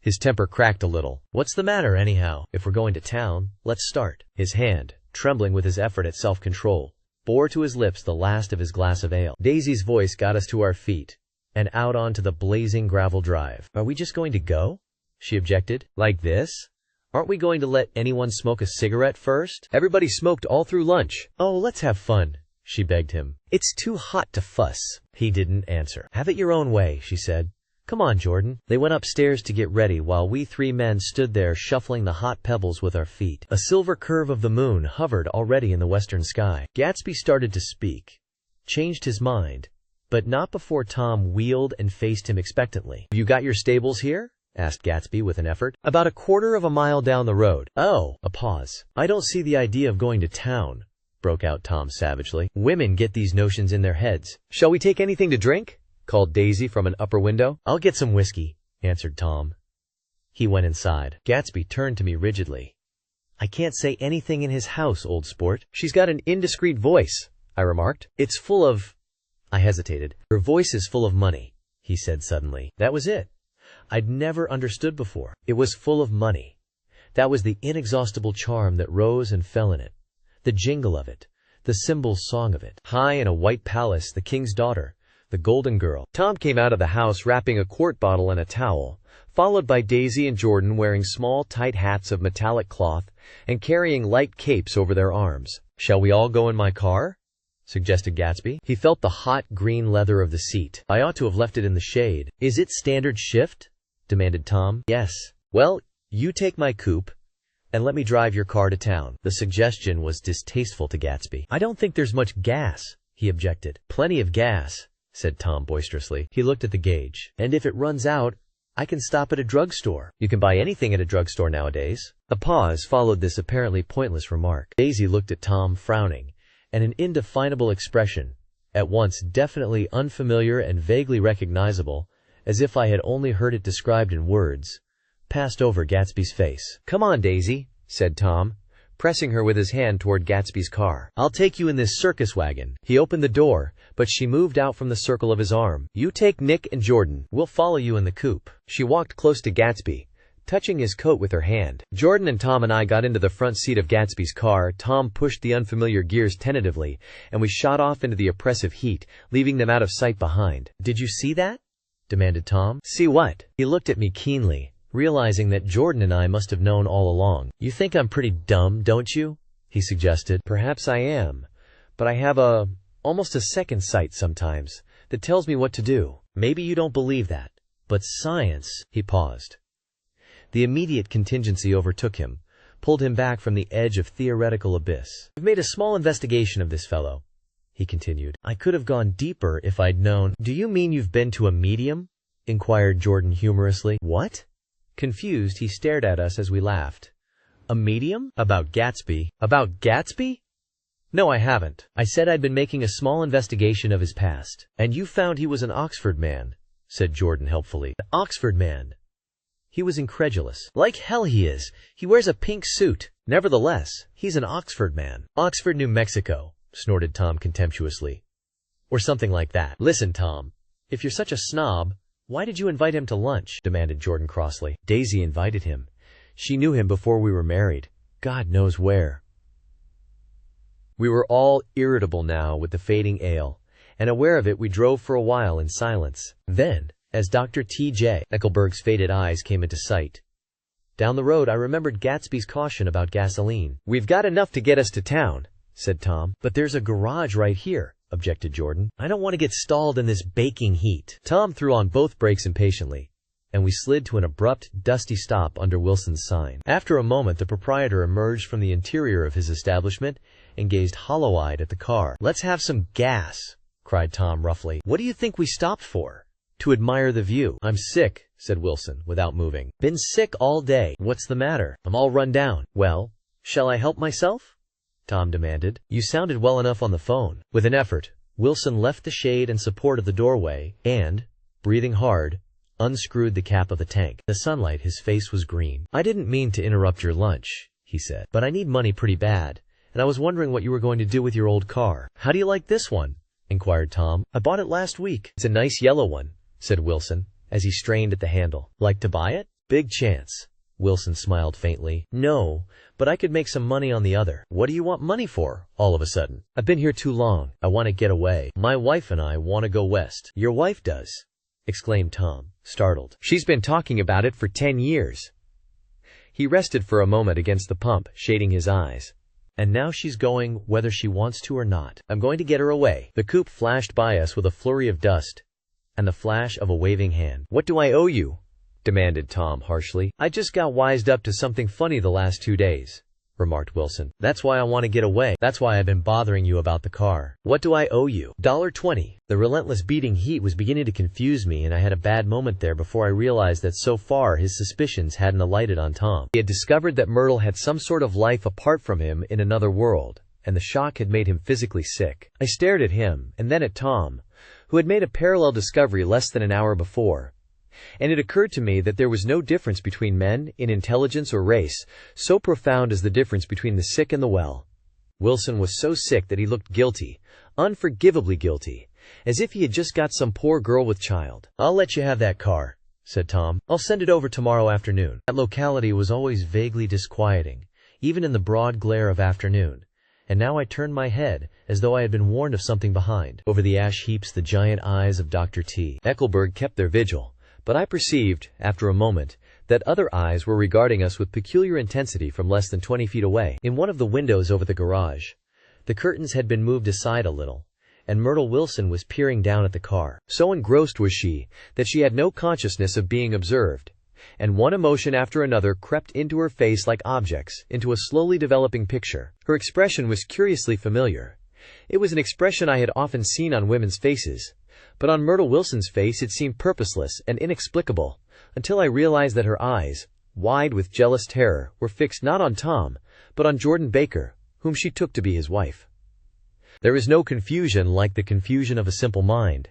His temper cracked a little. What's the matter, anyhow? If we're going to town, let's start. His hand, trembling with his effort at self-control, bore to his lips the last of his glass of ale. Daisy's voice got us to our feet and out onto the blazing gravel drive. Are we just going to go? She objected. Like this? Aren't we going to let anyone smoke a cigarette first? Everybody smoked all through lunch. Oh, let's have fun, she begged him. It's too hot to fuss. He didn't answer. Have it your own way, she said. Come on, Jordan. They went upstairs to get ready while we three men stood there shuffling the hot pebbles with our feet. A silver curve of the moon hovered already in the western sky. Gatsby started to speak, changed his mind, but not before Tom wheeled and faced him expectantly. "You got your stables here?" asked Gatsby with an effort. "About a quarter of a mile down the road." "Oh." A pause. "I don't see the idea of going to town," broke out Tom savagely. "Women get these notions in their heads." "Shall we take anything to drink?" called Daisy from an upper window. "I'll get some whiskey," answered Tom. He went inside. Gatsby turned to me rigidly. "I can't say anything in his house, old sport." "She's got an indiscreet voice," I remarked. "It's full of—" I hesitated. "Her voice is full of money," he said suddenly. That was it. I'd never understood before. It was full of money. That was the inexhaustible charm that rose and fell in it, the jingle of it, the cymbal song of it. High in a white palace, the king's daughter, the golden girl. Tom came out of the house wrapping a quart bottle in a towel, followed by Daisy and Jordan wearing small tight hats of metallic cloth and carrying light capes over their arms. "Shall we all go in my car?" suggested Gatsby. He felt the hot green leather of the seat. "I ought to have left it in the shade." "Is it standard shift?" demanded Tom. "Yes." "Well, you take my coupe and let me drive your car to town." The suggestion was distasteful to Gatsby. "I don't think there's much gas," he objected. "Plenty of gas," said Tom boisterously. He looked at the gauge. "And if it runs out, I can stop at a drugstore." "You can buy anything at a drugstore nowadays." A pause followed this apparently pointless remark. Daisy looked at Tom, frowning, and an indefinable expression, at once definitely unfamiliar and vaguely recognizable, as if I had only heard it described in words, passed over Gatsby's face. "Come on, Daisy," said Tom, pressing her with his hand toward Gatsby's car. "I'll take you in this circus wagon." He opened the door, but she moved out from the circle of his arm. "You take Nick and Jordan. We'll follow you in the coupe." She walked close to Gatsby, touching his coat with her hand. Jordan and Tom and I got into the front seat of Gatsby's car. Tom pushed the unfamiliar gears tentatively, and we shot off into the oppressive heat, leaving them out of sight behind. "Did you see that?" demanded Tom. "See what?" He looked at me keenly, realizing that Jordan and I must have known all along. "You think I'm pretty dumb, don't you?" he suggested. "Perhaps I am, but I have almost a second sight sometimes that tells me what to do. Maybe you don't believe that, but science—" He paused. The immediate contingency overtook him, pulled him back from the edge of theoretical abyss. "I've made a small investigation of this fellow," he continued. "I could have gone deeper if I'd known." "Do you mean you've been to a medium?" inquired Jordan humorously. "What?" Confused, he stared at us as we laughed. "A medium? About Gatsby?" "About Gatsby? No, I haven't. I said I'd been making a small investigation of his past." "And you found he was an Oxford man," said Jordan helpfully. "An Oxford man?" He was incredulous. "Like hell he is. He wears a pink suit. Nevertheless, he's an Oxford man." "Oxford, New Mexico," snorted Tom contemptuously. "Or something like that." "Listen, Tom, if you're such a snob, why did you invite him to lunch?" demanded Jordan crossly. "Daisy invited him. She knew him before we were married. God knows where." We were all irritable now with the fading ale, and aware of it we drove for a while in silence. Then, as Dr. T.J. Eckelberg's faded eyes came into sight, down the road I remembered Gatsby's caution about gasoline. "We've got enough to get us to town," said Tom. "But there's a garage right here," objected Jordan. "I don't want to get stalled in this baking heat." Tom threw on both brakes impatiently, and we slid to an abrupt, dusty stop under Wilson's sign. After a moment the proprietor emerged from the interior of his establishment and gazed hollow-eyed at the car. "Let's have some gas," cried Tom roughly. "What do you think we stopped for?" "To admire the view." "I'm sick," said Wilson, without moving. "Been sick all day." "What's the matter?" "I'm all run down." "Well, shall I help myself?" Tom demanded. "You sounded well enough on the phone." With an effort, Wilson left the shade and support of the doorway and, breathing hard, unscrewed the cap of the tank. In the sunlight, his face was green. "I didn't mean to interrupt your lunch," he said, "but I need money pretty bad, and I was wondering what you were going to do with your old car." "How do you like this one?" inquired Tom. "I bought it last week." "It's a nice yellow one," said Wilson, as he strained at the handle. "Like to buy it?" "Big chance." Wilson smiled faintly. "No, but I could make some money on the other." "What do you want money for, all of a sudden?" "I've been here too long. I want to get away. My wife and I want to go west." "Your wife does?" exclaimed Tom, startled. "She's been talking about it for 10 years. He rested for a moment against the pump, shading his eyes. "And now she's going whether she wants to or not. I'm going to get her away." The coupe flashed by us with a flurry of dust, and the flash of a waving hand. "What do I owe you?" demanded Tom harshly. "I just got wised up to something funny the last 2 days," remarked Wilson. "That's why I want to get away. That's why I've been bothering you about the car." "What do I owe you?" $1.20. The relentless beating heat was beginning to confuse me, and I had a bad moment there before I realized that so far his suspicions hadn't alighted on Tom. He had discovered that Myrtle had some sort of life apart from him in another world, and the shock had made him physically sick. I stared at him, and then at Tom, who had made a parallel discovery less than an hour before. And it occurred to me that there was no difference between men, in intelligence or race, so profound as the difference between the sick and the well. Wilson was so sick that he looked guilty, unforgivably guilty, as if he had just got some poor girl with child. "I'll let you have that car," said Tom. "I'll send it over tomorrow afternoon." That locality was always vaguely disquieting, even in the broad glare of afternoon, and now I turned my head, as though I had been warned of something behind. Over the ash heaps the giant eyes of Dr. T. Eckelberg kept their vigil. But I perceived, after a moment, that other eyes were regarding us with peculiar intensity from less than 20 feet away. In one of the windows over the garage, the curtains had been moved aside a little, and Myrtle Wilson was peering down at the car. So engrossed was she that she had no consciousness of being observed, and one emotion after another crept into her face like objects, into a slowly developing picture. Her expression was curiously familiar. It was an expression I had often seen on women's faces, but on Myrtle Wilson's face it seemed purposeless and inexplicable, until I realized that her eyes, wide with jealous terror, were fixed not on Tom, but on Jordan Baker, whom she took to be his wife. There is no confusion like the confusion of a simple mind,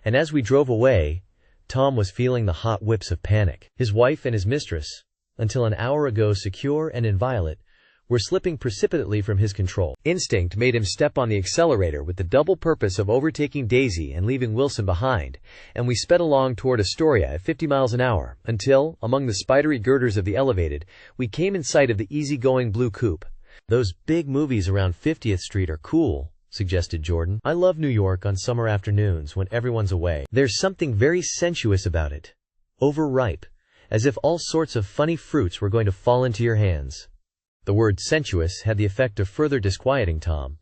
and as we drove away, Tom was feeling the hot whips of panic. His wife and his mistress, until an hour ago secure and inviolate, were slipping precipitately from his control. Instinct made him step on the accelerator with the double purpose of overtaking Daisy and leaving Wilson behind, and we sped along toward Astoria at 50 miles an hour, until, among the spidery girders of the elevated, we came in sight of the easy-going blue coupe. "Those big movies around 50th Street are cool," suggested Jordan. "I love New York on summer afternoons when everyone's away. There's something very sensuous about it. Overripe, as if all sorts of funny fruits were going to fall into your hands." The word sensuous had the effect of further disquieting Tom,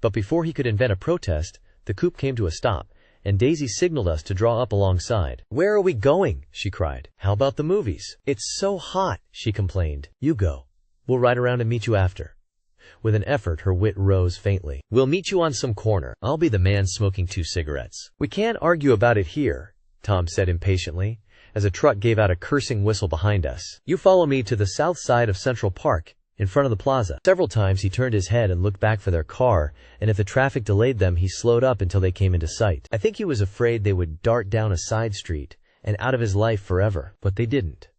but before he could invent a protest, the coupe came to a stop, and Daisy signaled us to draw up alongside. "Where are we going?" she cried. "How about the movies?" "It's so hot," she complained. "You go. We'll ride around and meet you after." With an effort, her wit rose faintly. "We'll meet you on some corner. I'll be the man smoking 2 cigarettes. "We can't argue about it here," Tom said impatiently, as a truck gave out a cursing whistle behind us. "You follow me to the south side of Central Park, in front of the plaza." Several times he turned his head and looked back for their car, and if the traffic delayed them, he slowed up until they came into sight. I think he was afraid they would dart down a side street and out of his life forever, but they didn't.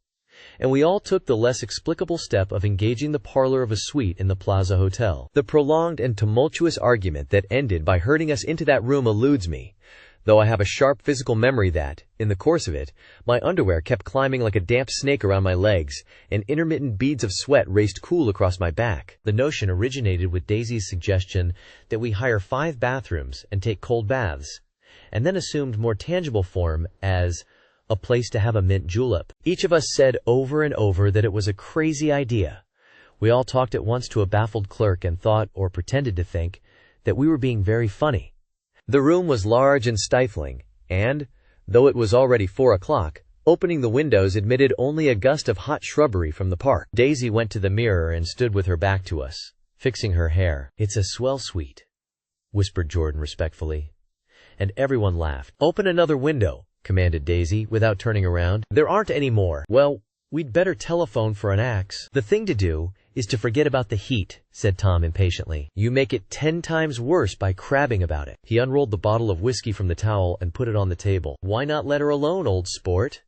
And we all took the less explicable step of engaging the parlor of a suite in the Plaza Hotel. The prolonged and tumultuous argument that ended by herding us into that room eludes me, though I have a sharp physical memory that, in the course of it, my underwear kept climbing like a damp snake around my legs, and intermittent beads of sweat raced cool across my back. The notion originated with Daisy's suggestion that we hire 5 bathrooms and take cold baths, and then assumed more tangible form as a place to have a mint julep. Each of us said over and over that it was a crazy idea. We all talked at once to a baffled clerk and thought, or pretended to think, that we were being very funny. The room was large and stifling, and, though it was already 4 o'clock, opening the windows admitted only a gust of hot shrubbery from the park. Daisy went to the mirror and stood with her back to us, fixing her hair. "It's a swell suite," whispered Jordan respectfully. And everyone laughed. "Open another window," commanded Daisy, without turning around. "There aren't any more." "Well, we'd better telephone for an axe." "The thing to do is to forget about the heat," said Tom impatiently. "You make it 10 times worse by crabbing about it." He unrolled the bottle of whiskey from the towel and put it on the table. "Why not let her alone, old sport?"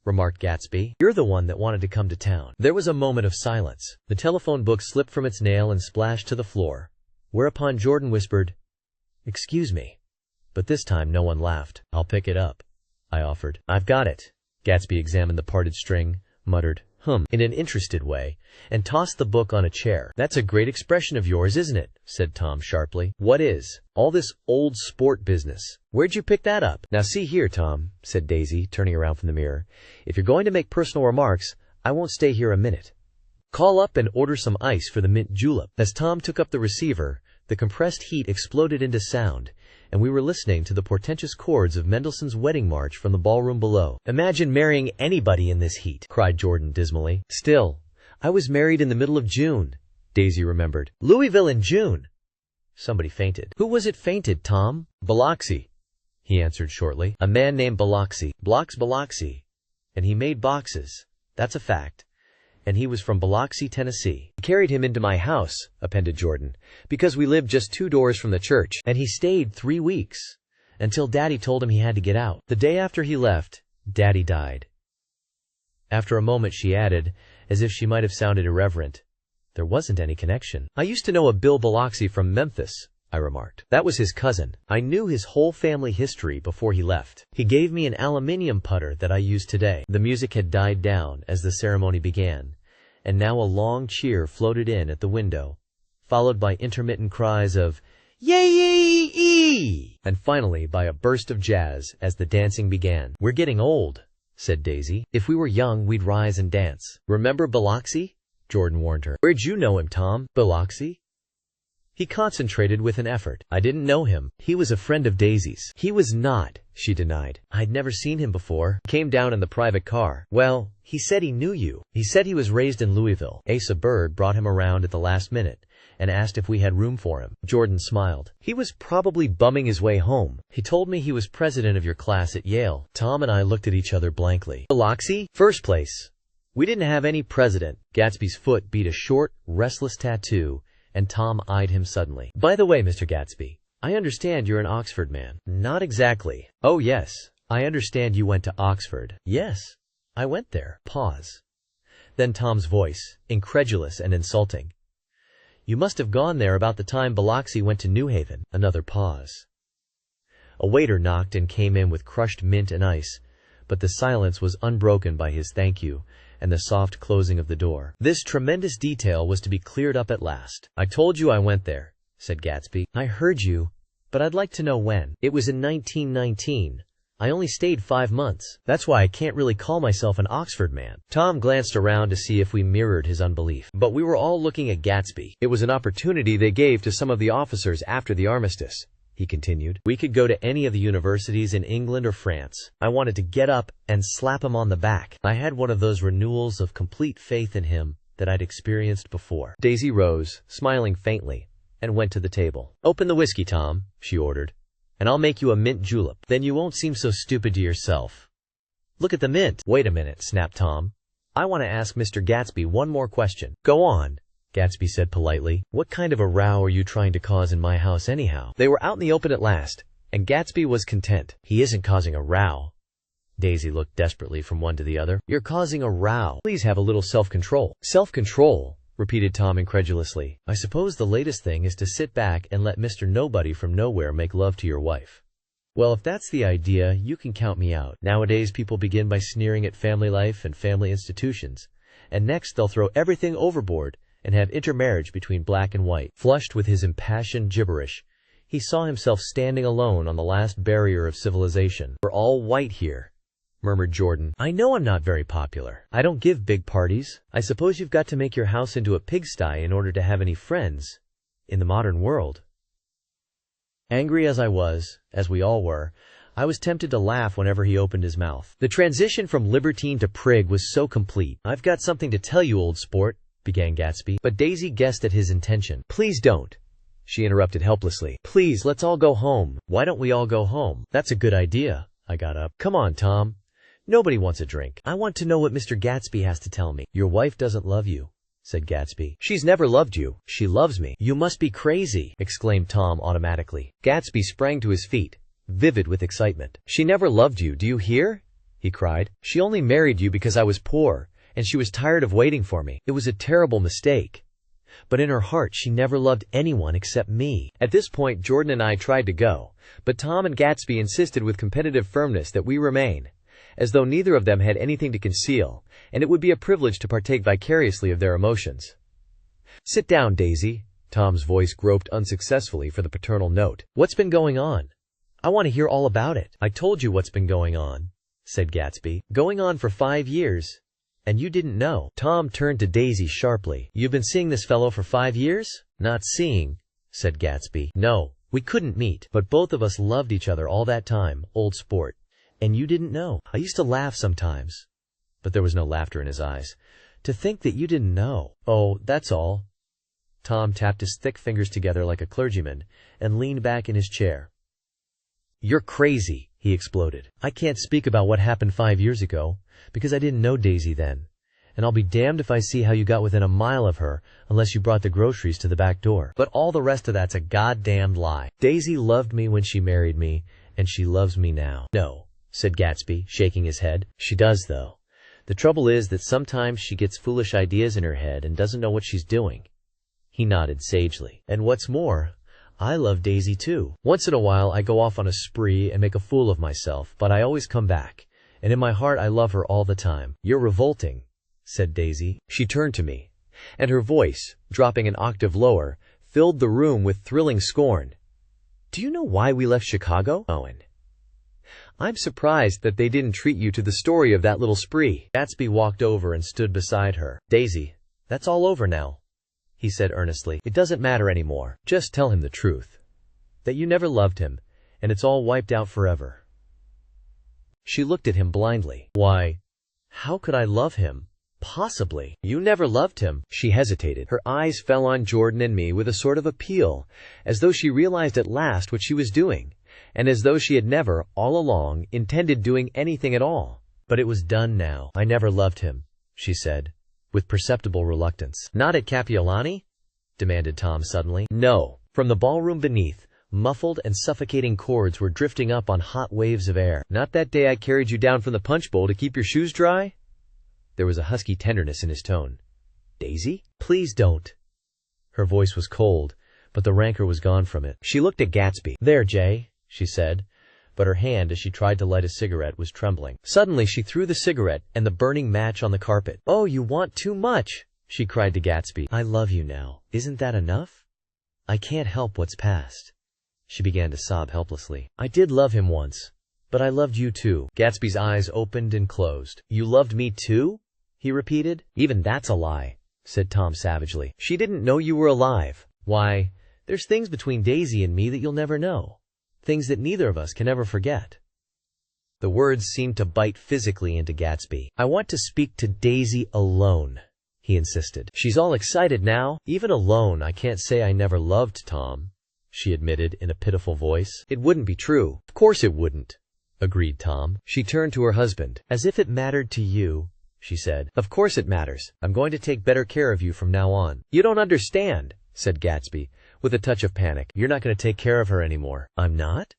remarked Gatsby. "You're the one that wanted to come to town." There was a moment of silence. The telephone book slipped from its nail and splashed to the floor, whereupon Jordan whispered, "Excuse me." But this time no one laughed. "I'll pick it up," I offered. "I've got it." Gatsby examined the parted string, muttered, in an interested way, and tossed the book on a chair. "That's a great expression of yours, isn't it?" said Tom sharply. "What is?" "All this old sport business. Where'd you pick that up?" "Now see here, Tom," said Daisy, turning around from the mirror. "If you're going to make personal remarks, I won't stay here a minute. Call up and order some ice for the mint julep." As Tom took up the receiver, the The compressed heat exploded into sound, and we were listening to the portentous chords of Mendelssohn's Wedding March from the ballroom below. "Imagine marrying anybody in this heat," cried Jordan dismally. "Still, I was married in the middle of June," Daisy remembered. "Louisville in June." Somebody fainted. "Who was it fainted, Tom?" "Biloxi," he answered shortly. "A man named Biloxi. Blocks Biloxi. And he made boxes. That's a fact. And he was from Biloxi, Tennessee. I carried him into my house," appended Jordan, "because we lived just 2 doors from the church. And he stayed 3 weeks, until Daddy told him he had to get out. The day after he left, Daddy died." After a moment she added, as if she might have sounded irreverent, "There wasn't any connection." "I used to know a Bill Biloxi from Memphis," I remarked. "That was his cousin. I knew his whole family history before he left. He gave me an aluminium putter that I use today." The music had died down as the ceremony began, and now a long cheer floated in at the window, followed by intermittent cries of "Yay-yay-ee!" and finally by a burst of jazz as the dancing began. "We're getting old," said Daisy. "If we were young, we'd rise and dance." "Remember Biloxi?" Jordan warned her. "Where'd you know him, Tom?" "Biloxi?" He concentrated with an effort. "I didn't know him. He was a friend of Daisy's." "He was not," she denied. "I'd never seen him before. Came down in the private car." "Well, he said he knew you. He said he was raised in Louisville. Asa Bird brought him around at the last minute and asked if we had room for him." Jordan smiled. "He was probably bumming his way home. He told me he was president of your class at Yale." Tom and I looked at each other blankly. "Biloxi? First place, we didn't have any president." Gatsby's foot beat a short, restless tattoo, and Tom eyed him suddenly. "By the way, Mr. Gatsby, I understand you're an Oxford man." "Not exactly." "Oh yes, I understand you went to Oxford." "Yes, I went there." Pause. Then Tom's voice, incredulous and insulting. "You must have gone there about the time Biloxi went to New Haven." Another pause. A waiter knocked and came in with crushed mint and ice, but the silence was unbroken by his thank you and the soft closing of the door. This tremendous detail was to be cleared up at last. "I told you I went there," said Gatsby. "I heard you, but I'd like to know when." "It was in 1919. I only stayed 5 months. That's why I can't really call myself an Oxford man." Tom glanced around to see if we mirrored his unbelief. "But we were all looking at Gatsby. It was an opportunity they gave to some of the officers after the armistice," he continued. "We could go to any of the universities in England or France. I wanted to get up and slap him on the back. I had one of those renewals of complete faith in him that I'd experienced before." Daisy rose, smiling faintly, and went to the table. "Open the whiskey, Tom," she ordered, "and I'll make you a mint julep. Then you won't seem so stupid to yourself. Look at the mint." "Wait a minute," snapped Tom. "I want to ask Mr. Gatsby one more question." "Go on," Gatsby said politely. "What kind of a row are you trying to cause in my house anyhow?" They were out in the open at last, and Gatsby was content. "He isn't causing a row." Daisy looked desperately from one to the other. "You're causing a row. Please have a little self-control." "Self-control?" repeated Tom incredulously. "I suppose the latest thing is to sit back and let Mr. Nobody from Nowhere make love to your wife." "Well, if that's the idea, you can count me out. Nowadays people begin by sneering at family life and family institutions, and next they'll throw everything overboard and have intermarriage between black and white." Flushed with his impassioned gibberish, he saw himself standing alone on the last barrier of civilization. "We're all white here," murmured Jordan. "I know I'm not very popular. I don't give big parties. I suppose you've got to make your house into a pigsty in order to have any friends in the modern world." Angry as I was, as we all were, I was tempted to laugh whenever he opened his mouth. The transition from libertine to prig was so complete. "I've got something to tell you, old sport," began Gatsby, but Daisy guessed at his intention. "Please don't," she interrupted helplessly. "Please, let's all go home." "Why don't we all go home?" "That's a good idea." I got up. "Come on, Tom. Nobody wants a drink. I want to know what Mr. Gatsby has to tell me." "Your wife doesn't love you," said Gatsby. "She's never loved you." "She loves me." "You must be crazy," exclaimed Tom automatically. Gatsby sprang to his feet, vivid with excitement. "She never loved you, do you hear?" he cried. "She only married you because I was poor, and she was tired of waiting for me. It was a terrible mistake. But in her heart she never loved anyone except me." At this point Jordan and I tried to go, but Tom and Gatsby insisted with competitive firmness that we remain, as though neither of them had anything to conceal, and it would be a privilege to partake vicariously of their emotions. "Sit down, Daisy." Tom's voice groped unsuccessfully for the paternal note. "What's been going on? I want to hear all about it." "I told you what's been going on," said Gatsby. "Going on for 5 years. And you didn't know." Tom turned to Daisy sharply. "You've been seeing this fellow for 5 years?" "Not seeing," said Gatsby. No, we couldn't meet, but both of us loved each other all that time, old sport. And you didn't know. I used to laugh sometimes. But there was no laughter in his eyes. To think that you didn't know. Oh, that's all. Tom tapped his thick fingers together like a clergyman and leaned back in his chair. You're crazy, he exploded. I can't speak about what happened 5 years ago, because I didn't know Daisy then. And I'll be damned if I see how you got within a mile of her unless you brought the groceries to the back door. But all the rest of that's a goddamned lie. Daisy loved me when she married me, and she loves me now. No, said Gatsby, shaking his head. She does, though. The trouble is that sometimes she gets foolish ideas in her head and doesn't know what she's doing. He nodded sagely. And what's more, I love Daisy too. Once in a while I go off on a spree and make a fool of myself, but I always come back. And in my heart I love her all the time. You're revolting, said Daisy. She turned to me, and her voice, dropping an octave lower, filled the room with thrilling scorn. Do you know why we left Chicago, Owen? I'm surprised that they didn't treat you to the story of that little spree. Gatsby walked over and stood beside her. Daisy, that's all over now, he said earnestly. It doesn't matter anymore. Just tell him the truth. That you never loved him, and it's all wiped out forever. She looked at him blindly. Why, how could I love him? Possibly. You never loved him. She hesitated. Her eyes fell on Jordan and me with a sort of appeal, as though she realized at last what she was doing, and as though she had never, all along, intended doing anything at all. But it was done now. I never loved him, she said, with perceptible reluctance. Not at Kapiolani? Demanded Tom suddenly. No. From the ballroom beneath, muffled and suffocating chords were drifting up on hot waves of air. Not that day I carried you down from the punch bowl to keep your shoes dry? There was a husky tenderness in his tone. Daisy? Please don't. Her voice was cold, but the rancor was gone from it. She looked at Gatsby. There, Jay, she said, but her hand, as she tried to light a cigarette, was trembling. Suddenly she threw the cigarette and the burning match on the carpet. Oh, you want too much, she cried to Gatsby. I love you now. Isn't that enough? I can't help what's past. She began to sob helplessly. I did love him once, but I loved you too. Gatsby's eyes opened and closed. You loved me too? He repeated. Even that's a lie, said Tom savagely. She didn't know you were alive. Why, there's things between Daisy and me that you'll never know. Things that neither of us can ever forget. The words seemed to bite physically into Gatsby. I want to speak to Daisy alone, he insisted. She's all excited now. Even alone, I can't say I never loved Tom, she admitted in a pitiful voice. It wouldn't be true. Of course it wouldn't, agreed Tom. She turned to her husband. As if it mattered to you, she said. Of course it matters. I'm going to take better care of you from now on. You don't understand, said Gatsby, with a touch of panic. You're not going to take care of her anymore. I'm not?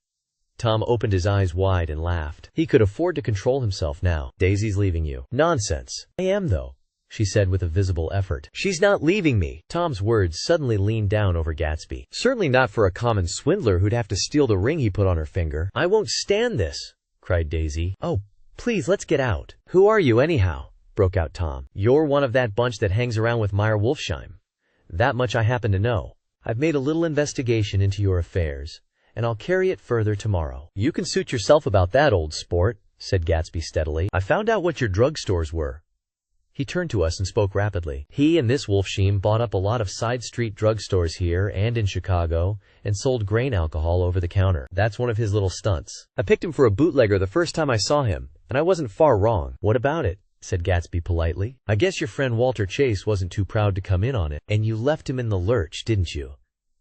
Tom opened his eyes wide and laughed. He could afford to control himself now. Daisy's leaving you. Nonsense. I am, though, she said with a visible effort. She's not leaving me. Tom's words suddenly leaned down over Gatsby. Certainly not for a common swindler who'd have to steal the ring he put on her finger. I won't stand this, cried Daisy. Oh, please, let's get out. Who are you, anyhow? Broke out Tom. You're one of that bunch that hangs around with Meyer Wolfsheim. That much I happen to know. I've made a little investigation into your affairs, and I'll carry it further tomorrow. You can suit yourself about that, old sport, said Gatsby steadily. I found out what your drugstores were. He turned to us and spoke rapidly. He and this Wolfsheim bought up a lot of side street drugstores here and in Chicago and sold grain alcohol over the counter. That's one of his little stunts. I picked him for a bootlegger the first time I saw him, and I wasn't far wrong. What about it? Said Gatsby politely. I guess your friend Walter Chase wasn't too proud to come in on it. And you left him in the lurch, didn't you?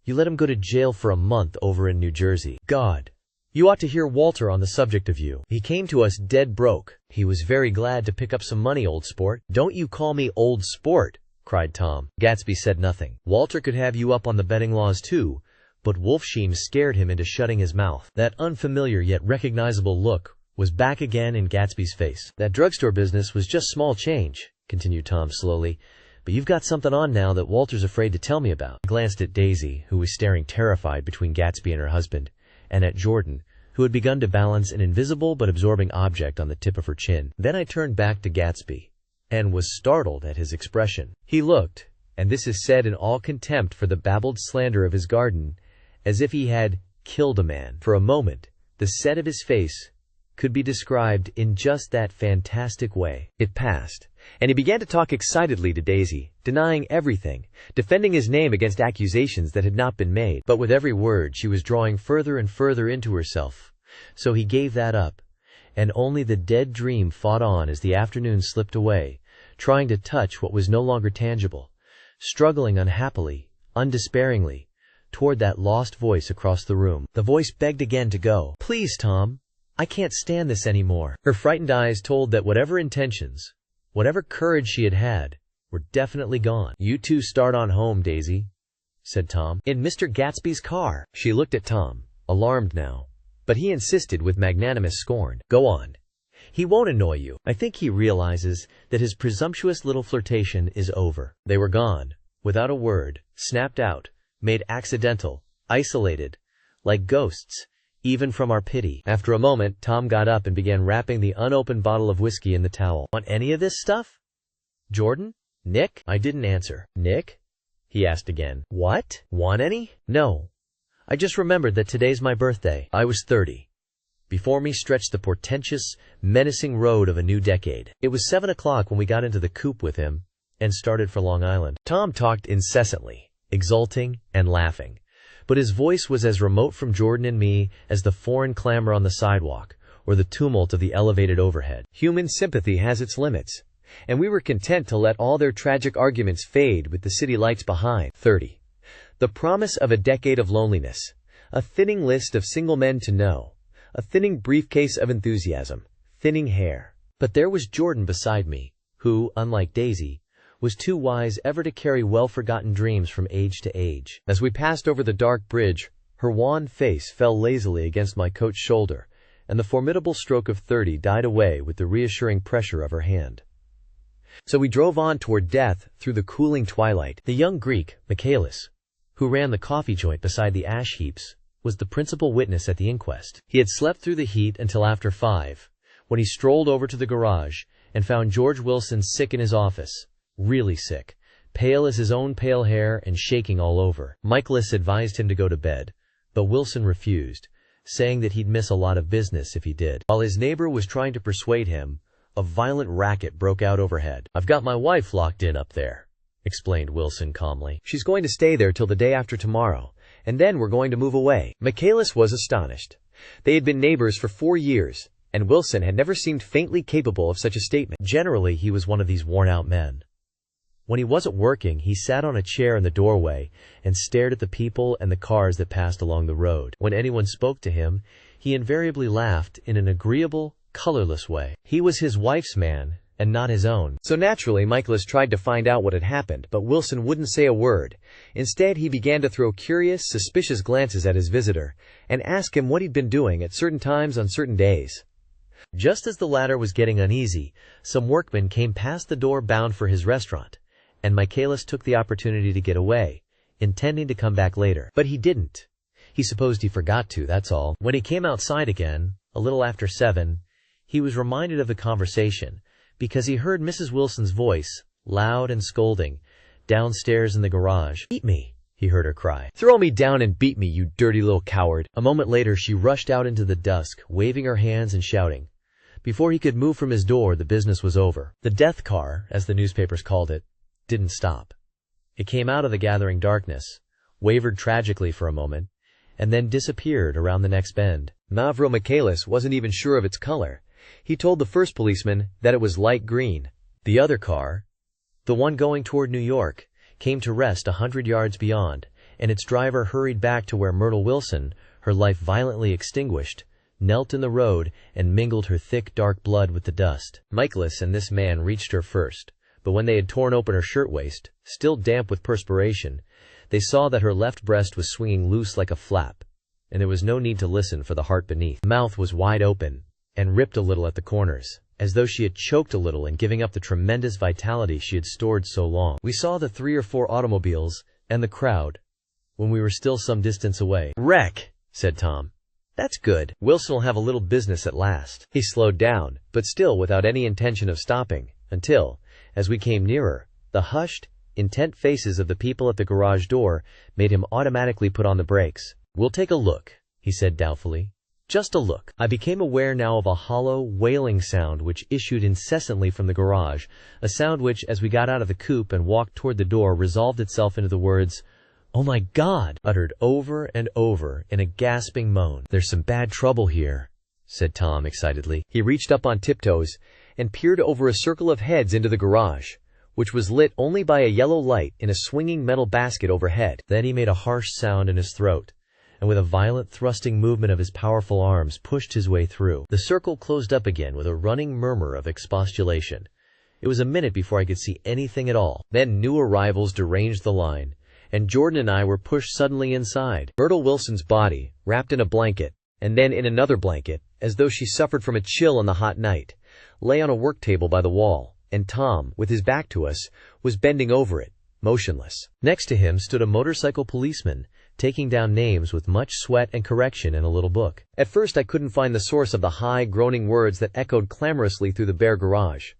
You let him go to jail for a month over in New Jersey. God, you ought to hear Walter on the subject of you. He came to us dead broke. He was very glad to pick up some money, old sport. Don't you call me old sport, cried Tom. Gatsby said nothing. Walter could have you up on the betting laws too, but Wolfsheim scared him into shutting his mouth. That unfamiliar yet recognizable look was back again in Gatsby's face. That drugstore business was just small change, continued Tom slowly, but you've got something on now that Walter's afraid to tell me about. I glanced at Daisy, who was staring terrified between Gatsby and her husband, and at Jordan, who had begun to balance an invisible but absorbing object on the tip of her chin. Then I turned back to Gatsby, and was startled at his expression. He looked, and this is said in all contempt for the babbled slander of his garden, as if he had killed a man. For a moment, the set of his face could be described in just that fantastic way. It passed, and he began to talk excitedly to Daisy, denying everything, defending his name against accusations that had not been made. But with every word she was drawing further and further into herself. So he gave that up, and only the dead dream fought on as the afternoon slipped away, trying to touch what was no longer tangible, struggling unhappily, undespairingly, toward that lost voice across the room. The voice begged again to go. "Please, Tom, I can't stand this anymore." Her frightened eyes told that whatever intentions, whatever courage she had had, were definitely gone. "You two start on home, Daisy," said Tom. "In Mr. Gatsby's car." She looked at Tom, alarmed now, but he insisted with magnanimous scorn. "Go on. He won't annoy you." "I think he realizes that his presumptuous little flirtation is over." They were gone, without a word, snapped out, made accidental, isolated, like ghosts, even from our pity. After a moment, Tom got up and began wrapping the unopened bottle of whiskey in the towel. "Want any of this stuff? Jordan? Nick?" I didn't answer. "Nick?" he asked again. "What? Want any?" "No. I just remembered that today's my birthday." I was 30. Before me stretched the portentous, menacing road of a new decade. It was 7 o'clock when we got into the coupe with him and started for Long Island. Tom talked incessantly, exulting and laughing, but his voice was as remote from Jordan and me as the foreign clamor on the sidewalk or the tumult of the elevated overhead. Human sympathy has its limits, and we were content to let all their tragic arguments fade with the city lights behind. 30. The promise of a decade of loneliness, a thinning list of single men to know, a thinning briefcase of enthusiasm, thinning hair. But there was Jordan beside me, who, unlike Daisy, was too wise ever to carry well-forgotten dreams from age to age. As we passed over the dark bridge, her wan face fell lazily against my coat's shoulder, and the formidable stroke of 30 died away with the reassuring pressure of her hand. So we drove on toward death through the cooling twilight. The young Greek, Michaelis, who ran the coffee joint beside the ash heaps, was the principal witness at the inquest. He had slept through the heat until after 5, when he strolled over to the garage and found George Wilson sick in his office. Really sick, pale as his own pale hair and shaking all over. Michaelis advised him to go to bed, but Wilson refused, saying that he'd miss a lot of business if he did. While his neighbor was trying to persuade him, a violent racket broke out overhead. "I've got my wife locked in up there," explained Wilson calmly. "She's going to stay there till the day after tomorrow, and then we're going to move away." Michaelis was astonished. They had been neighbors for 4 years, and Wilson had never seemed faintly capable of such a statement. Generally, he was one of these worn-out men. When he wasn't working, he sat on a chair in the doorway and stared at the people and the cars that passed along the road. When anyone spoke to him, he invariably laughed in an agreeable, colorless way. He was his wife's man, and not his own. So naturally, Michaelis tried to find out what had happened, but Wilson wouldn't say a word. Instead, he began to throw curious, suspicious glances at his visitor and ask him what he'd been doing at certain times on certain days. Just as the latter was getting uneasy, some workmen came past the door bound for his restaurant, and Michaelis took the opportunity to get away, intending to come back later. But he didn't. He supposed he forgot to, that's all. When he came outside again, a little after 7, he was reminded of the conversation, because he heard Mrs. Wilson's voice, loud and scolding, downstairs in the garage. "Beat me," he heard her cry. "Throw me down and beat me, you dirty little coward." A moment later, she rushed out into the dusk, waving her hands and shouting. Before he could move from his door, the business was over. The death car, as the newspapers called it, didn't stop. It came out of the gathering darkness, wavered tragically for a moment, and then disappeared around the next bend. Mavro Michaelis wasn't even sure of its color. He told the first policeman that it was light green. The other car, the one going toward New York, came to rest 100 yards beyond, and its driver hurried back to where Myrtle Wilson, her life violently extinguished, knelt in the road and mingled her thick, dark blood with the dust. Michaelis and this man reached her first, but when they had torn open her shirtwaist, still damp with perspiration, they saw that her left breast was swinging loose like a flap, and there was no need to listen for the heart beneath. The mouth was wide open and ripped a little at the corners, as though she had choked a little in giving up the tremendous vitality she had stored so long. We saw the 3 or 4 automobiles and the crowd when we were still some distance away. "Wreck," said Tom. "That's good. Wilson will have a little business at last." He slowed down, but still without any intention of stopping, until, as we came nearer, the hushed, intent faces of the people at the garage door made him automatically put on the brakes. "We'll take a look," he said doubtfully. Just a look. I became aware now of a hollow, wailing sound which issued incessantly from the garage, a sound which, as we got out of the coupe and walked toward the door, resolved itself into the words, "Oh my God!" uttered over and over in a gasping moan. "There's some bad trouble here," said Tom excitedly. He reached up on tiptoes and peered over a circle of heads into the garage, which was lit only by a yellow light in a swinging metal basket overhead. Then he made a harsh sound in his throat, and with a violent thrusting movement of his powerful arms pushed his way through. The circle closed up again with a running murmur of expostulation. It was a minute before I could see anything at all. Then new arrivals deranged the line, and Jordan and I were pushed suddenly inside. Myrtle Wilson's body, wrapped in a blanket, and then in another blanket, as though she suffered from a chill on the hot night, lay on a work table by the wall, and Tom, with his back to us, was bending over it, motionless. Next to him stood a motorcycle policeman, taking down names with much sweat and correction in a little book. At first I couldn't find the source of the high, groaning words that echoed clamorously through the bare garage.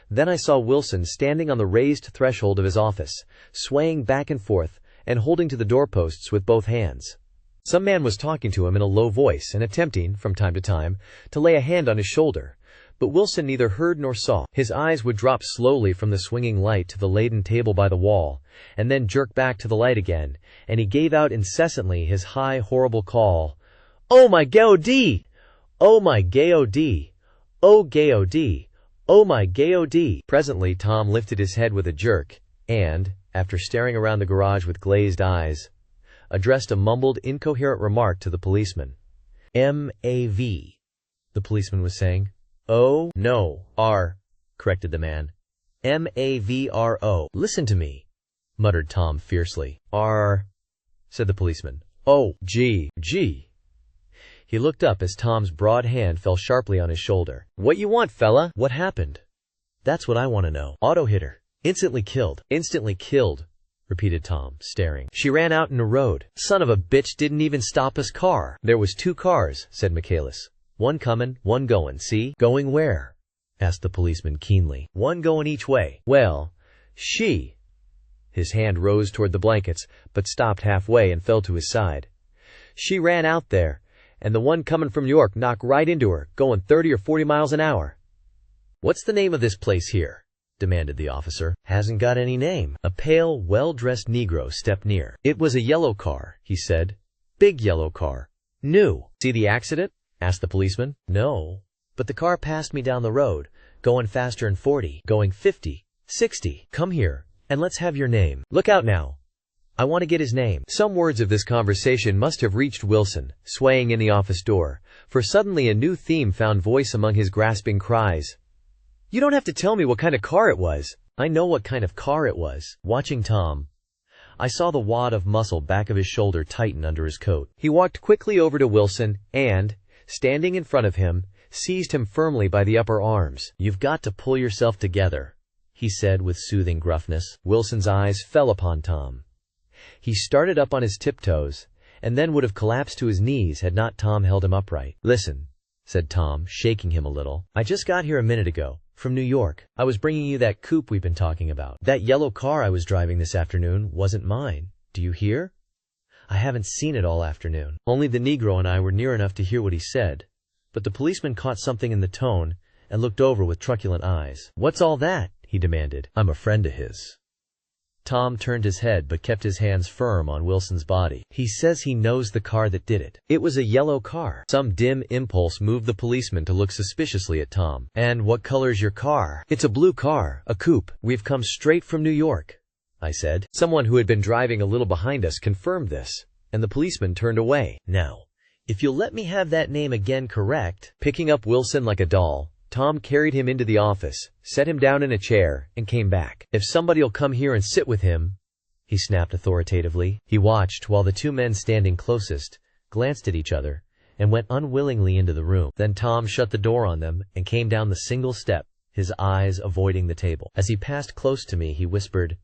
Then I saw Wilson standing on the raised threshold of his office, swaying back and forth and holding to the doorposts with both hands. Some man was talking to him in a low voice and attempting, from time to time, to lay a hand on his shoulder, but Wilson neither heard nor saw. His eyes would drop slowly from the swinging light to the laden table by the wall, and then jerk back to the light again, and he gave out incessantly his high, horrible call, "Oh my God! Oh my God! Oh God! Oh my God!" Presently Tom lifted his head with a jerk, and, after staring around the garage with glazed eyes, addressed a mumbled, incoherent remark to the policeman. "M.A.V.," the policeman was saying. "Oh, no, R," corrected the man. "M.A.V.R.O." "Listen to me," muttered Tom fiercely. "R," said the policeman. "Oh, G. He looked up as Tom's broad hand fell sharply on his shoulder. "What you want, fella? What happened?" "That's what I want to know." "Auto hit her. Instantly killed." "Instantly killed," repeated Tom, staring. "She ran out in the road. Son of a bitch didn't even stop his car." "There was 2 cars," said Michaelis. "One coming, one going, see?" "Going where?" asked the policeman keenly. "One going each way." "Well, she—" His hand rose toward the blankets, but stopped halfway and fell to his side. "She ran out there, and the one coming from New York knocked right into her, going 30 or 40 miles an hour." "What's the name of this place here?" demanded the officer. "Hasn't got any name." A pale, well-dressed Negro stepped near. "It was a yellow car," he said. "Big yellow car. New." "See the accident?" asked the policeman. "No, but the car passed me down the road, going faster'n 40, going 50, 60. Come here, and let's have your name. Look out now. I want to get his name." Some words of this conversation must have reached Wilson, swaying in the office door, for suddenly a new theme found voice among his grasping cries. "You don't have to tell me what kind of car it was." "I know what kind of car it was." Watching Tom, I saw the wad of muscle back of his shoulder tighten under his coat. He walked quickly over to Wilson and, standing in front of him, seized him firmly by the upper arms. "You've got to pull yourself together," he said with soothing gruffness. Wilson's eyes fell upon Tom. He started up on his tiptoes, and then would have collapsed to his knees had not Tom held him upright. "Listen," said Tom, shaking him a little. "I just got here a minute ago, from New York. I was bringing you that coupe we've been talking about. That yellow car I was driving this afternoon wasn't mine. Do you hear? I haven't seen it all afternoon." Only the Negro and I were near enough to hear what he said, but the policeman caught something in the tone and looked over with truculent eyes. "What's all that?" he demanded. "I'm a friend of his." Tom turned his head but kept his hands firm on Wilson's body. "He says he knows the car that did it. It was a yellow car." Some dim impulse moved the policeman to look suspiciously at Tom. "And what color's your car?" "It's a blue car, a coupe. We've come straight from New York," I said. Someone who had been driving a little behind us confirmed this, and the policeman turned away. "Now, if you'll let me have that name again correct." Picking up Wilson like a doll, Tom carried him into the office, set him down in a chair, and came back. "If somebody'll come here and sit with him," he snapped authoritatively. He watched while the 2 men standing closest glanced at each other and went unwillingly into the room. Then Tom shut the door on them and came down the single step, his eyes avoiding the table. As he passed close to me, he whispered,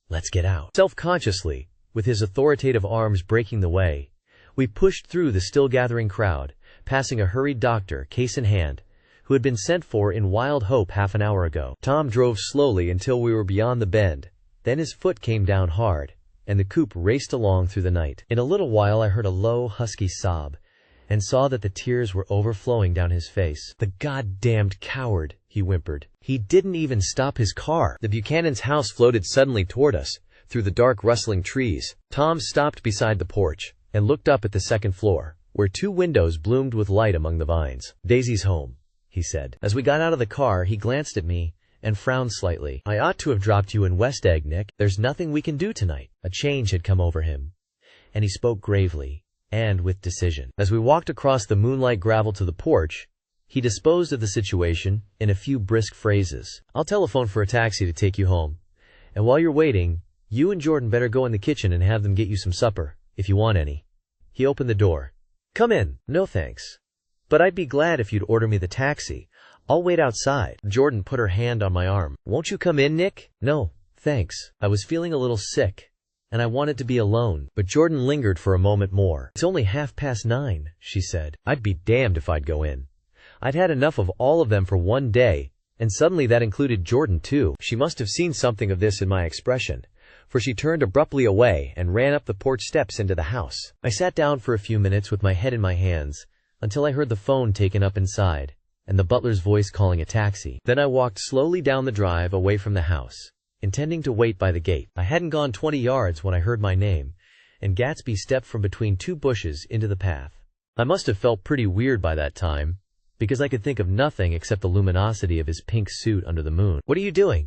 "Let's get out." Self-consciously, with his authoritative arms breaking the way, we pushed through the still-gathering crowd, passing a hurried doctor, case in hand, who had been sent for in wild hope half an hour ago. Tom drove slowly until we were beyond the bend. Then his foot came down hard, and the coupe raced along through the night. In a little while I heard a low, husky sob, and saw that the tears were overflowing down his face. "The goddamned coward," he whimpered. "He didn't even stop his car." The Buchanan's house floated suddenly toward us, through the dark rustling trees. Tom stopped beside the porch and looked up at the second floor, where 2 windows bloomed with light among the vines. "Daisy's home," he said. As we got out of the car, he glanced at me and frowned slightly. "I ought to have dropped you in West Egg, Nick. There's nothing we can do tonight." A change had come over him, and he spoke gravely and with decision. As we walked across the moonlight gravel to the porch, he disposed of the situation in a few brisk phrases. "I'll telephone for a taxi to take you home. And while you're waiting, you and Jordan better go in the kitchen and have them get you some supper, if you want any." He opened the door. "Come in." "No thanks. But I'd be glad if you'd order me the taxi. I'll wait outside." Jordan put her hand on my arm. "Won't you come in, Nick?" "No, thanks. I was feeling a little sick, and I wanted to be alone." But Jordan lingered for a moment more. "It's only 9:30, she said. "I'd be damned if I'd go in. I'd had enough of all of them for one day, and suddenly that included Jordan too." She must have seen something of this in my expression, for she turned abruptly away and ran up the porch steps into the house. I sat down for a few minutes with my head in my hands, until I heard the phone taken up inside, and the butler's voice calling a taxi. Then I walked slowly down the drive away from the house, intending to wait by the gate. I hadn't gone 20 yards when I heard my name, and Gatsby stepped from between 2 bushes into the path. I must have felt pretty weird by that time, because I could think of nothing except the luminosity of his pink suit under the moon. "What are you doing?"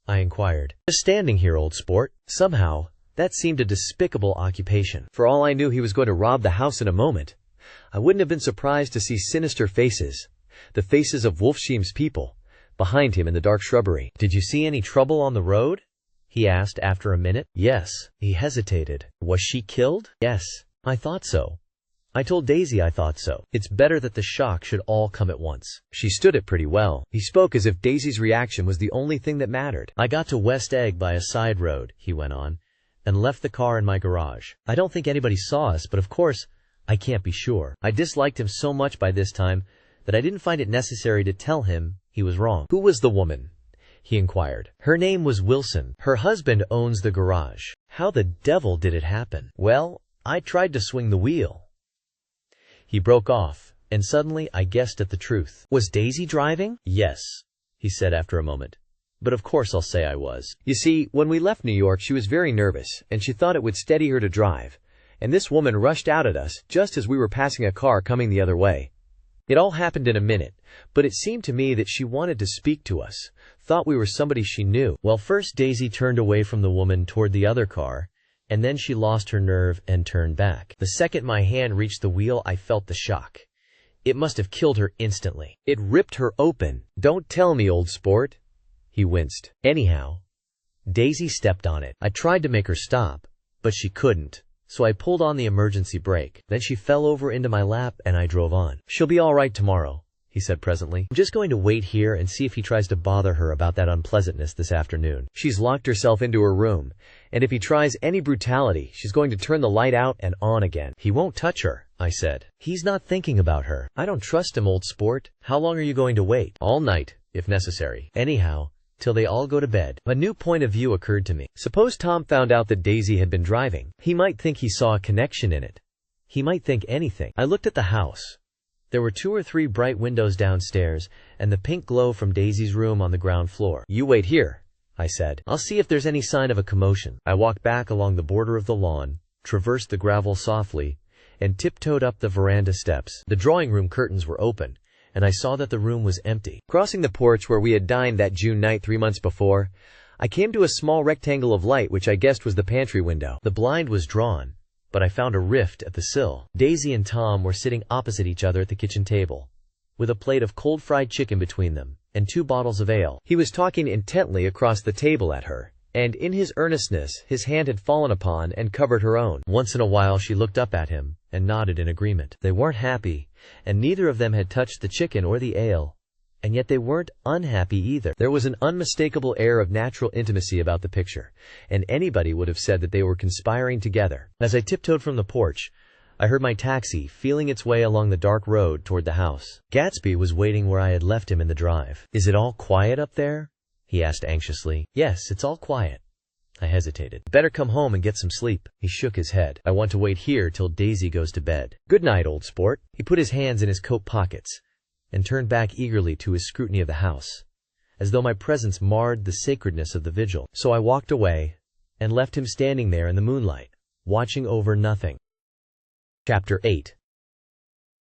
I inquired. "Just standing here, old sport." Somehow, that seemed a despicable occupation. For all I knew, he was going to rob the house in a moment. I wouldn't have been surprised to see sinister faces, the faces of Wolfsheim's people, behind him in the dark shrubbery. "Did you see any trouble on the road?" he asked after a minute. "Yes." He hesitated. "Was she killed?" "Yes. I thought so. I told Daisy I thought so. It's better that the shock should all come at once. She stood it pretty well." He spoke as if Daisy's reaction was the only thing that mattered. "I got to West Egg by a side road," he went on, "and left the car in my garage. I don't think anybody saw us, but of course, I can't be sure. I disliked him so much by this time that I didn't find it necessary to tell him he was wrong." "Who was the woman?" he inquired. "Her name was Wilson. Her husband owns the garage." "How the devil did it happen?" "Well, I tried to swing the wheel." He broke off, and suddenly I guessed at the truth. "Was Daisy driving?" "Yes," he said after a moment. "But of course I'll say I was. You see, when we left New York, she was very nervous, and she thought it would steady her to drive, and this woman rushed out at us just as we were passing a car coming the other way. It all happened in a minute, but it seemed to me that she wanted to speak to us, thought we were somebody she knew. Well, first Daisy turned away from the woman toward the other car, and then she lost her nerve and turned back. The second my hand reached the wheel, I felt the shock. It must have killed her instantly. It ripped her open." "Don't tell me, old sport." He winced. "Anyhow, Daisy stepped on it. I tried to make her stop, but she couldn't, so I pulled on the emergency brake. Then she fell over into my lap and I drove on." "She'll be all right tomorrow," he said presently. "I'm just going to wait here and see if he tries to bother her about that unpleasantness this afternoon. She's locked herself into her room, and if he tries any brutality, she's going to turn the light out and on again." "He won't touch her," I said. "He's not thinking about her." "I don't trust him, old sport." "How long are you going to wait?" "All night, if necessary. Anyhow, till they all go to bed." A new point of view occurred to me. Suppose Tom found out that Daisy had been driving. He might think he saw a connection in it. He might think anything. I looked at the house. There were 2 or 3 bright windows downstairs, and the pink glow from Daisy's room on the ground floor. "You wait here," I said. "I'll see if there's any sign of a commotion." I walked back along the border of the lawn, traversed the gravel softly, and tiptoed up the veranda steps. The drawing-room curtains were open, and I saw that the room was empty. Crossing the porch where we had dined that June night 3 months before, I came to a small rectangle of light which I guessed was the pantry window. The blind was drawn, but I found a rift at the sill. Daisy and Tom were sitting opposite each other at the kitchen table, with a plate of cold fried chicken between them, and 2 bottles of ale. He was talking intently across the table at her, and in his earnestness his hand had fallen upon and covered her own. Once in a while she looked up at him, and nodded in agreement. They weren't happy, and neither of them had touched the chicken or the ale, and yet they weren't unhappy either. There was an unmistakable air of natural intimacy about the picture, and anybody would have said that they were conspiring together. As I tiptoed from the porch, I heard my taxi feeling its way along the dark road toward the house. Gatsby was waiting where I had left him in the drive. "Is it all quiet up there?" he asked anxiously. "Yes, it's all quiet." I hesitated. Better come home and get some sleep. He shook his head. I want to wait here till Daisy goes to bed. Good night, old sport. He put his hands in his coat pockets and turned back eagerly to his scrutiny of the house, as though my presence marred the sacredness of the vigil. So I walked away and left him standing there in the moonlight, watching over nothing. Chapter 8.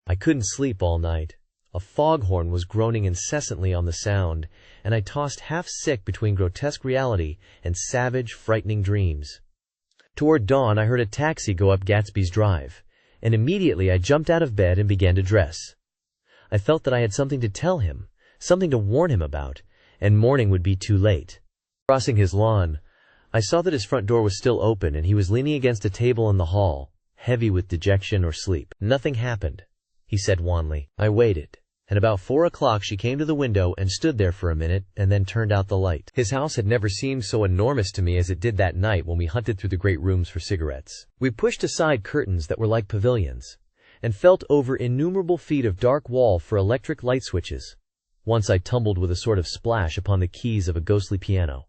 I couldn't sleep all night. A foghorn was groaning incessantly on the sound, and I tossed half-sick between grotesque reality and savage, frightening dreams. Toward dawn I heard a taxi go up Gatsby's Drive, and immediately I jumped out of bed and began to dress. I felt that I had something to tell him, something to warn him about, and morning would be too late. Crossing his lawn, I saw that his front door was still open and he was leaning against a table in the hall, heavy with dejection or sleep. Nothing happened, he said wanly. I waited, and about 4 o'clock she came to the window and stood there for a minute and then turned out the light. His house had never seemed so enormous to me as it did that night when we hunted through the great rooms for cigarettes. We pushed aside curtains that were like pavilions and felt over innumerable feet of dark wall for electric light switches. Once I tumbled with a sort of splash upon the keys of a ghostly piano.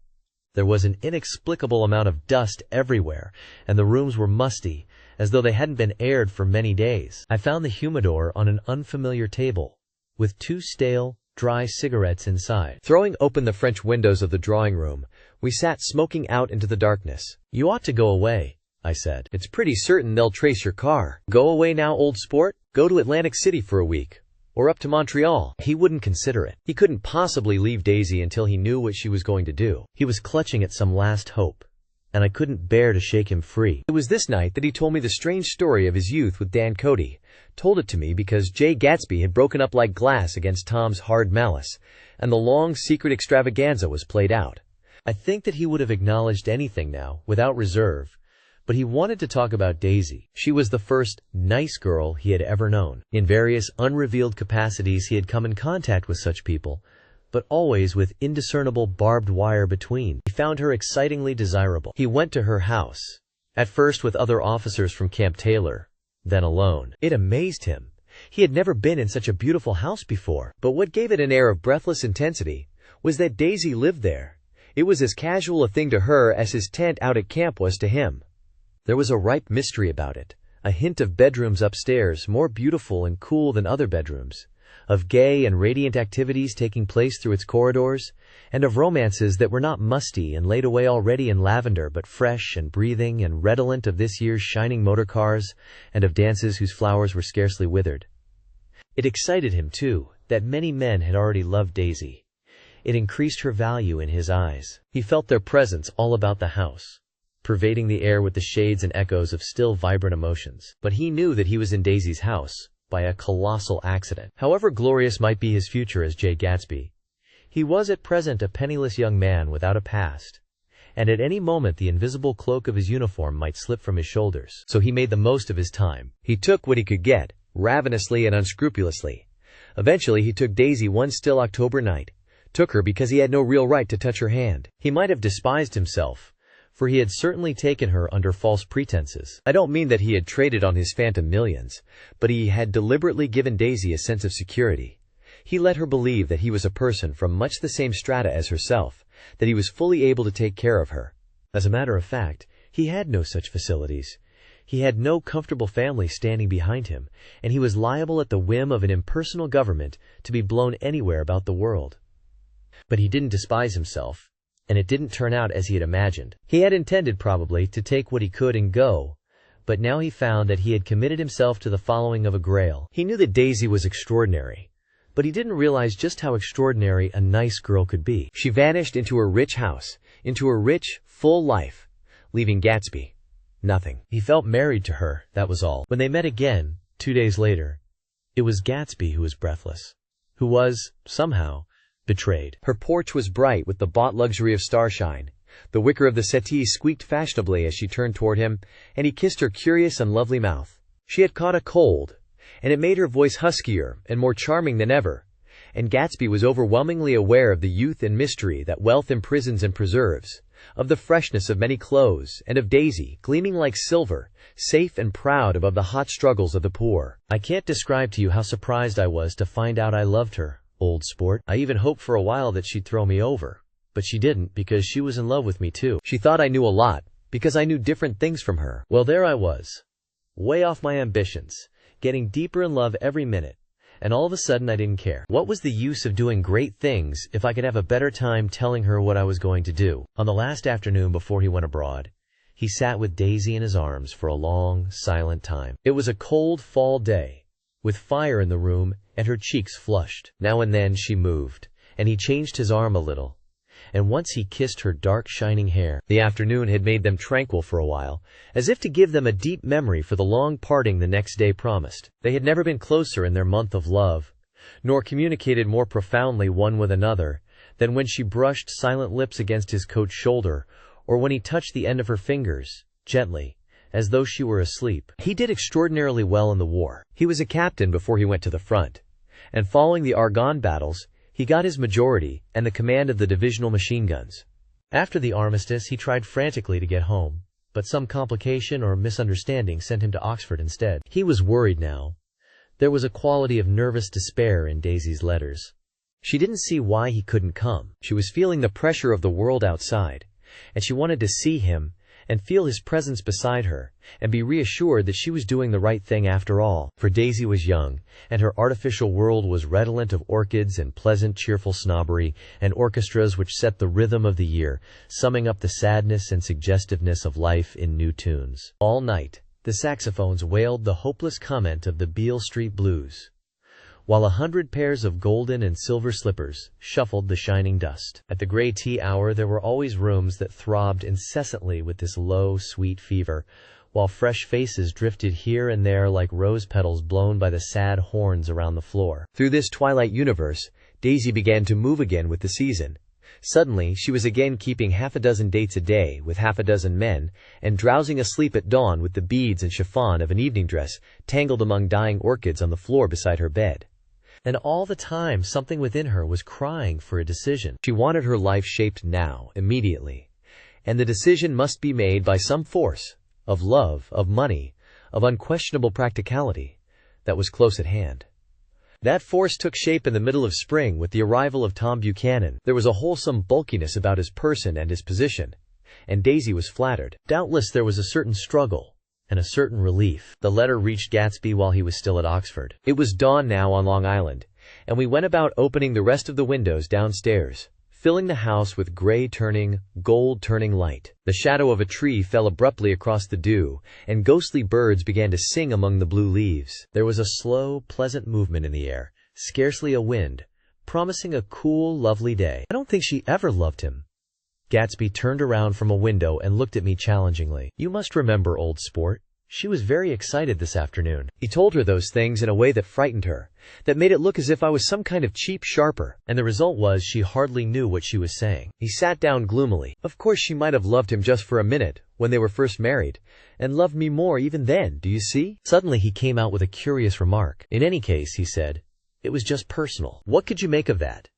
There was an inexplicable amount of dust everywhere, and the rooms were musty, as though they hadn't been aired for many days. I found the humidor on an unfamiliar table, with 2 stale, dry cigarettes inside. Throwing open the French windows of the drawing room, we sat smoking out into the darkness. You ought to go away, I said. It's pretty certain they'll trace your car. Go away now, old sport? Go to Atlantic City for a week. Or up to Montreal. He wouldn't consider it. He couldn't possibly leave Daisy until he knew what she was going to do. He was clutching at some last hope, and I couldn't bear to shake him free. It was this night that he told me the strange story of his youth with Dan Cody. Told it to me because Jay Gatsby had broken up like glass against Tom's hard malice, and the long secret extravaganza was played out. I think that he would have acknowledged anything now, without reserve, but he wanted to talk about Daisy. She was the first nice girl he had ever known. In various unrevealed capacities he had come in contact with such people, but always with indiscernible barbed wire between. He found her excitingly desirable. He went to her house, at first with other officers from Camp Taylor, then alone. It amazed him. He had never been in such a beautiful house before. But what gave it an air of breathless intensity was that Daisy lived there. It was as casual a thing to her as his tent out at camp was to him. There was a ripe mystery about it, a hint of bedrooms upstairs, more beautiful and cool than other bedrooms, of gay and radiant activities taking place through its corridors, and of romances that were not musty and laid away already in lavender, but fresh and breathing and redolent of this year's shining motor cars, and of dances whose flowers were scarcely withered. It excited him, too, that many men had already loved Daisy. It increased her value in his eyes. He felt their presence all about the house, pervading the air with the shades and echoes of still vibrant emotions. But he knew that he was in Daisy's house by a colossal accident. However glorious might be his future as Jay Gatsby, he was at present a penniless young man without a past, and at any moment the invisible cloak of his uniform might slip from his shoulders. So he made the most of his time. He took what he could get, ravenously and unscrupulously. Eventually he took Daisy one still October night, took her because he had no real right to touch her hand. He might have despised himself, for he had certainly taken her under false pretenses. I don't mean that he had traded on his phantom millions, but he had deliberately given Daisy a sense of security. He let her believe that he was a person from much the same strata as herself, that he was fully able to take care of her. As a matter of fact, he had no such facilities. He had no comfortable family standing behind him, and he was liable at the whim of an impersonal government to be blown anywhere about the world. But he didn't despise himself, and it didn't turn out as he had imagined. He had intended, probably, to take what he could and go, but now he found that he had committed himself to the following of a grail. He knew that Daisy was extraordinary, but he didn't realize just how extraordinary a nice girl could be. She vanished into her rich house, into her rich, full life, leaving Gatsby nothing. He felt married to her, that was all. When they met again, 2 days later, it was Gatsby who was breathless, who was, somehow, betrayed. Her porch was bright with the bought luxury of starshine. The wicker of the settee squeaked fashionably as she turned toward him, and he kissed her curious and lovely mouth. She had caught a cold, and it made her voice huskier and more charming than ever, and Gatsby was overwhelmingly aware of the youth and mystery that wealth imprisons and preserves, of the freshness of many clothes, and of Daisy, gleaming like silver, safe and proud above the hot struggles of the poor. I can't describe to you how surprised I was to find out I loved her, old sport. I even hoped for a while that she'd throw me over. But she didn't, because she was in love with me too. She thought I knew a lot, because I knew different things from her. Well, there I was, way off my ambitions, getting deeper in love every minute. And all of a sudden I didn't care. What was the use of doing great things if I could have a better time telling her what I was going to do? On the last afternoon before he went abroad, he sat with Daisy in his arms for a long, silent time. It was a cold fall day, with fire in the room and her cheeks flushed. Now and then she moved, and he changed his arm a little. And once he kissed her dark shining hair. The afternoon had made them tranquil for a while, as if to give them a deep memory for the long parting the next day promised. They had never been closer in their month of love, nor communicated more profoundly one with another, than when she brushed silent lips against his coat shoulder, or when he touched the end of her fingers, gently, as though she were asleep. He did extraordinarily well in the war. He was a captain before he went to the front, and following the Argonne battles, he got his majority and the command of the divisional machine guns. After the armistice, he tried frantically to get home, but some complication or misunderstanding sent him to Oxford instead. He was worried now. There was a quality of nervous despair in Daisy's letters. She didn't see why he couldn't come. She was feeling the pressure of the world outside, and she wanted to see him and feel his presence beside her, and be reassured that she was doing the right thing after all. For Daisy was young, and her artificial world was redolent of orchids and pleasant, cheerful snobbery, and orchestras which set the rhythm of the year, summing up the sadness and suggestiveness of life in new tunes. All night, the saxophones wailed the hopeless comment of the Beale Street Blues, while 100 pairs of golden and silver slippers shuffled the shining dust. At the gray tea hour there were always rooms that throbbed incessantly with this low, sweet fever, while fresh faces drifted here and there like rose petals blown by the sad horns around the floor. Through this twilight universe, Daisy began to move again with the season. Suddenly, she was again keeping half a dozen dates a day with half a dozen men, and drowsing asleep at dawn with the beads and chiffon of an evening dress tangled among dying orchids on the floor beside her bed. And all the time something within her was crying for a decision. She wanted her life shaped now, immediately. And the decision must be made by some force, of love, of money, of unquestionable practicality, that was close at hand. That force took shape in the middle of spring with the arrival of Tom Buchanan. There was a wholesome bulkiness about his person and his position, and Daisy was flattered. Doubtless there was a certain struggle, and a certain relief. The letter reached Gatsby while he was still at Oxford. It was dawn now on Long Island, and we went about opening the rest of the windows downstairs, filling the house with gray-turning, gold-turning light. The shadow of a tree fell abruptly across the dew, and ghostly birds began to sing among the blue leaves. There was a slow, pleasant movement in the air, scarcely a wind, promising a cool, lovely day. I don't think she ever loved him. Gatsby turned around from a window and looked at me challengingly. You must remember, old sport. She was very excited this afternoon. He told her those things in a way that frightened her, that made it look as if I was some kind of cheap sharper, and the result was she hardly knew what she was saying. He sat down gloomily. Of course she might have loved him just for a minute, when they were first married, and loved me more even then, do you see? Suddenly he came out with a curious remark. In any case, he said, it was just personal. What could you make of that?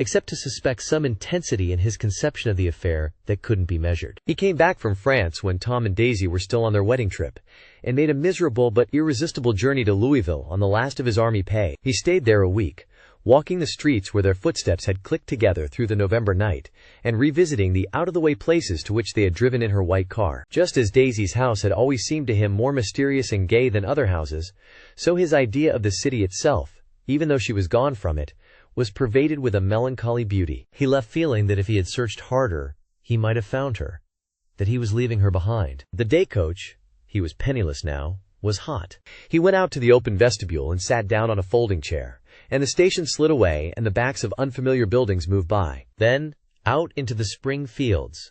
Except to suspect some intensity in his conception of the affair that couldn't be measured. He came back from France when Tom and Daisy were still on their wedding trip, and made a miserable but irresistible journey to Louisville on the last of his army pay. He stayed there a week, walking the streets where their footsteps had clicked together through the November night, and revisiting the out-of-the-way places to which they had driven in her white car. Just as Daisy's house had always seemed to him more mysterious and gay than other houses, so his idea of the city itself, even though she was gone from it, was pervaded with a melancholy beauty. He left feeling that if he had searched harder, he might have found her, that he was leaving her behind. The day coach, he was penniless now, was hot. He went out to the open vestibule and sat down on a folding chair, and the station slid away and the backs of unfamiliar buildings moved by. Then, out into the spring fields,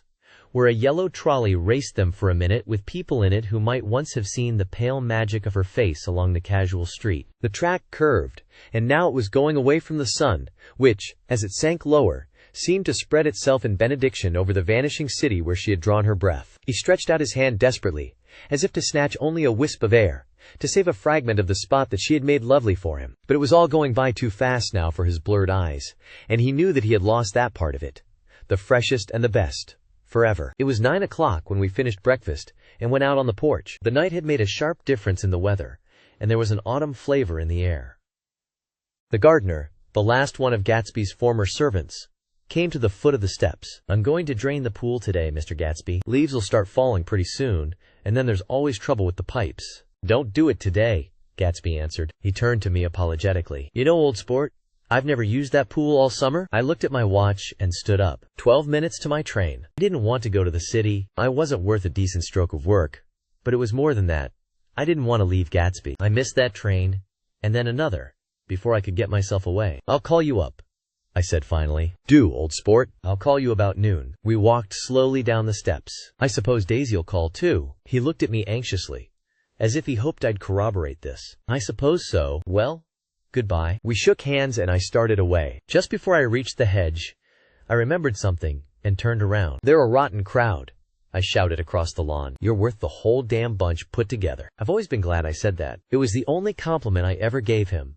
where a yellow trolley raced them for a minute with people in it who might once have seen the pale magic of her face along the casual street. The track curved, and now it was going away from the sun, which, as it sank lower, seemed to spread itself in benediction over the vanishing city where she had drawn her breath. He stretched out his hand desperately, as if to snatch only a wisp of air, to save a fragment of the spot that she had made lovely for him. But it was all going by too fast now for his blurred eyes, and he knew that he had lost that part of it, the freshest and the best, forever. It was 9 o'clock when we finished breakfast and went out on the porch. The night had made a sharp difference in the weather, and there was an autumn flavor in the air. The gardener, the last one of Gatsby's former servants, came to the foot of the steps. "I'm going to drain the pool today, Mr. Gatsby. Leaves will start falling pretty soon, and then there's always trouble with the pipes." "Don't do it today," Gatsby answered. He turned to me apologetically. "You know, old sport, I've never used that pool all summer." I looked at my watch and stood up. 12 minutes to my train. I didn't want to go to the city. I wasn't worth a decent stroke of work. But it was more than that. I didn't want to leave Gatsby. I missed that train, and then another, before I could get myself away. "I'll call you up," I said finally. "Do, old sport. I'll call you about noon." We walked slowly down the steps. "I suppose Daisy'll call too." He looked at me anxiously, as if he hoped I'd corroborate this. "I suppose so. Well, goodbye." We shook hands and I started away. Just before I reached the hedge, I remembered something and turned around. "They're a rotten crowd," I shouted across the lawn. "You're worth the whole damn bunch put together." I've always been glad I said that. It was the only compliment I ever gave him,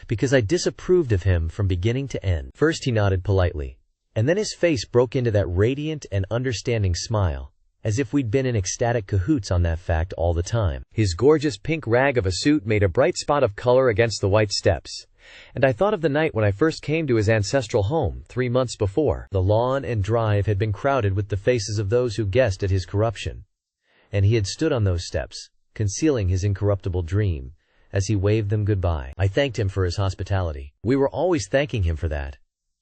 because I disapproved of him from beginning to end. First he nodded politely, and then his face broke into that radiant and understanding smile, as if we'd been in ecstatic cahoots on that fact all the time. His gorgeous pink rag of a suit made a bright spot of color against the white steps, and I thought of the night when I first came to his ancestral home 3 months before. The lawn and drive had been crowded with the faces of those who guessed at his corruption, and he had stood on those steps, concealing his incorruptible dream, as he waved them goodbye. I thanked him for his hospitality. We were always thanking him for that,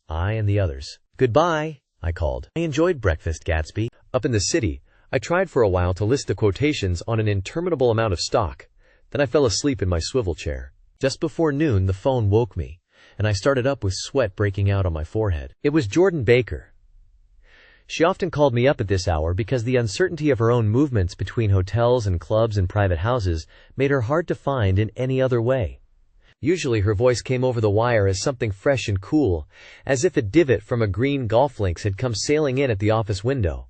I and the others. "Goodbye," I called. "I enjoyed breakfast, Gatsby." Up in the city, I tried for a while to list the quotations on an interminable amount of stock. Then I fell asleep in my swivel chair. Just before noon, the phone woke me, and I started up with sweat breaking out on my forehead. It was Jordan Baker. She often called me up at this hour because the uncertainty of her own movements between hotels and clubs and private houses made her hard to find in any other way. Usually her voice came over the wire as something fresh and cool, as if a divot from a green golf links had come sailing in at the office window.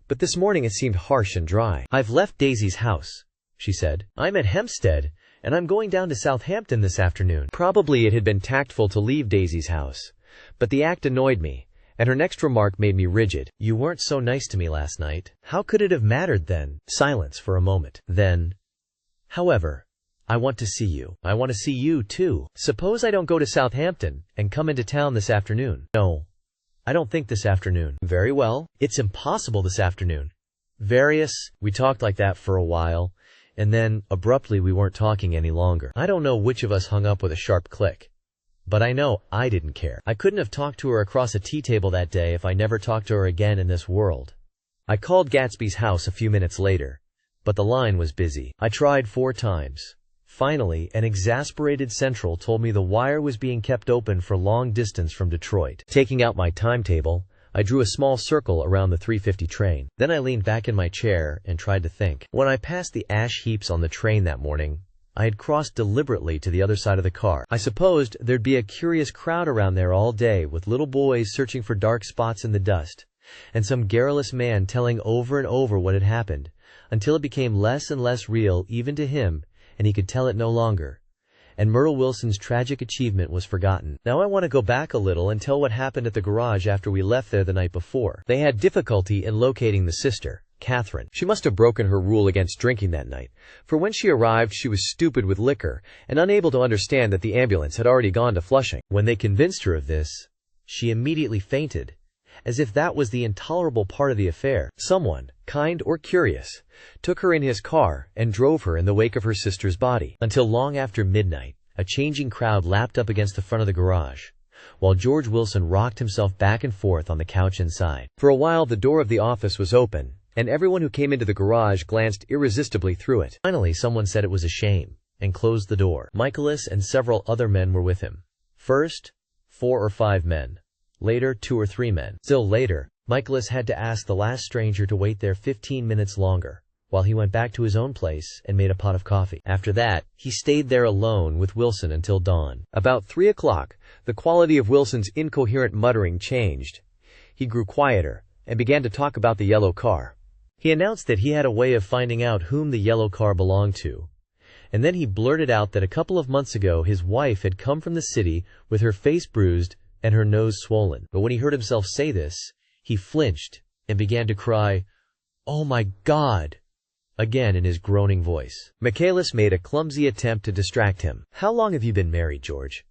But this morning it seemed harsh and dry. "I've left Daisy's house," she said. "I'm at Hempstead, and I'm going down to Southampton this afternoon." Probably it had been tactful to leave Daisy's house, but the act annoyed me, and her next remark made me rigid. "You weren't so nice to me last night." How could it have mattered then? Silence for a moment. Then, "However, I want to see you." "I want to see you, too. Suppose I don't go to Southampton and come into town this afternoon?" "No, I don't think this afternoon." "Very well. It's impossible this afternoon." We talked like that for a while, and then, abruptly, we weren't talking any longer. I don't know which of us hung up with a sharp click, but I know I didn't care. I couldn't have talked to her across a tea table that day if I never talked to her again in this world. I called Gatsby's house a few minutes later, but the line was busy. I tried 4 times. Finally, an exasperated central told me the wire was being kept open for long distance from Detroit. Taking out my timetable, I drew a small circle around the 3:50 train. Then I leaned back in my chair and tried to think. When I passed the ash heaps on the train that morning, I had crossed deliberately to the other side of the car. I supposed there'd be a curious crowd around there all day, with little boys searching for dark spots in the dust, and some garrulous man telling over and over what had happened, until it became less and less real even to him, and he could tell it no longer, and Myrtle Wilson's tragic achievement was forgotten. Now I want to go back a little and tell what happened at the garage after we left there the night before. They had difficulty in locating the sister, Catherine. She must have broken her rule against drinking that night, for when she arrived she was stupid with liquor and unable to understand that the ambulance had already gone to Flushing. When they convinced her of this, she immediately fainted, as if that was the intolerable part of the affair. Someone, kind or curious, took her in his car and drove her in the wake of her sister's body. Until long after midnight, a changing crowd lapped up against the front of the garage, while George Wilson rocked himself back and forth on the couch inside. For a while the door of the office was open, and everyone who came into the garage glanced irresistibly through it. Finally someone said it was a shame, and closed the door. Michaelis and several other men were with him. First, 4 or 5 men. Later, 2 or 3 men. Still later, Michaelis had to ask the last stranger to wait there 15 minutes longer, while he went back to his own place and made a pot of coffee. After that, he stayed there alone with Wilson until dawn. About 3 o'clock, the quality of Wilson's incoherent muttering changed. He grew quieter and began to talk about the yellow car. He announced that he had a way of finding out whom the yellow car belonged to, and then he blurted out that a couple of months ago his wife had come from the city with her face bruised and her nose swollen. But when he heard himself say this, he flinched and began to cry, "Oh my God!" again in his groaning voice. Michaelis made a clumsy attempt to distract him. "How long have you been married, George?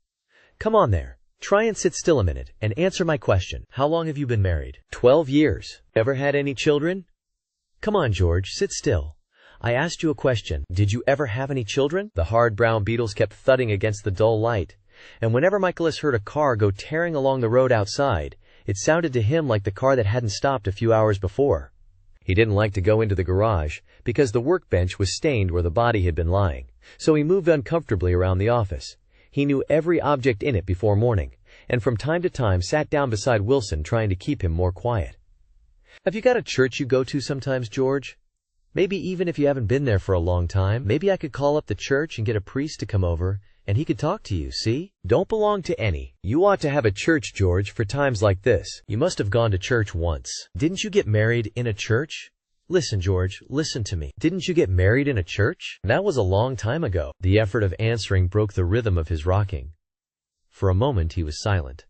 Come on there. Try and sit still a minute and answer my question. How long have you been married? 12 years. Ever had any children? Come on, George, sit still. I asked you a question. Did you ever have any children? The hard brown beetles kept thudding against the dull light, and whenever Michaelis heard a car go tearing along the road outside, it sounded to him like the car that hadn't stopped a few hours before. He didn't like to go into the garage because the workbench was stained where the body had been lying, so he moved uncomfortably around the office. He knew every object in it before morning, and from time to time sat down beside Wilson trying to keep him more quiet. Have you got a church you go to sometimes, George? Maybe even if you haven't been there for a long time, maybe I could call up the church and get a priest to come over, and he could talk to you, see? Don't belong to any. You ought to have a church, George, for times like this. You must have gone to church once. Didn't you get married in a church? Listen, George, listen to me. Didn't you get married in a church? That was a long time ago. The effort of answering broke the rhythm of his rocking. For a moment he was silent.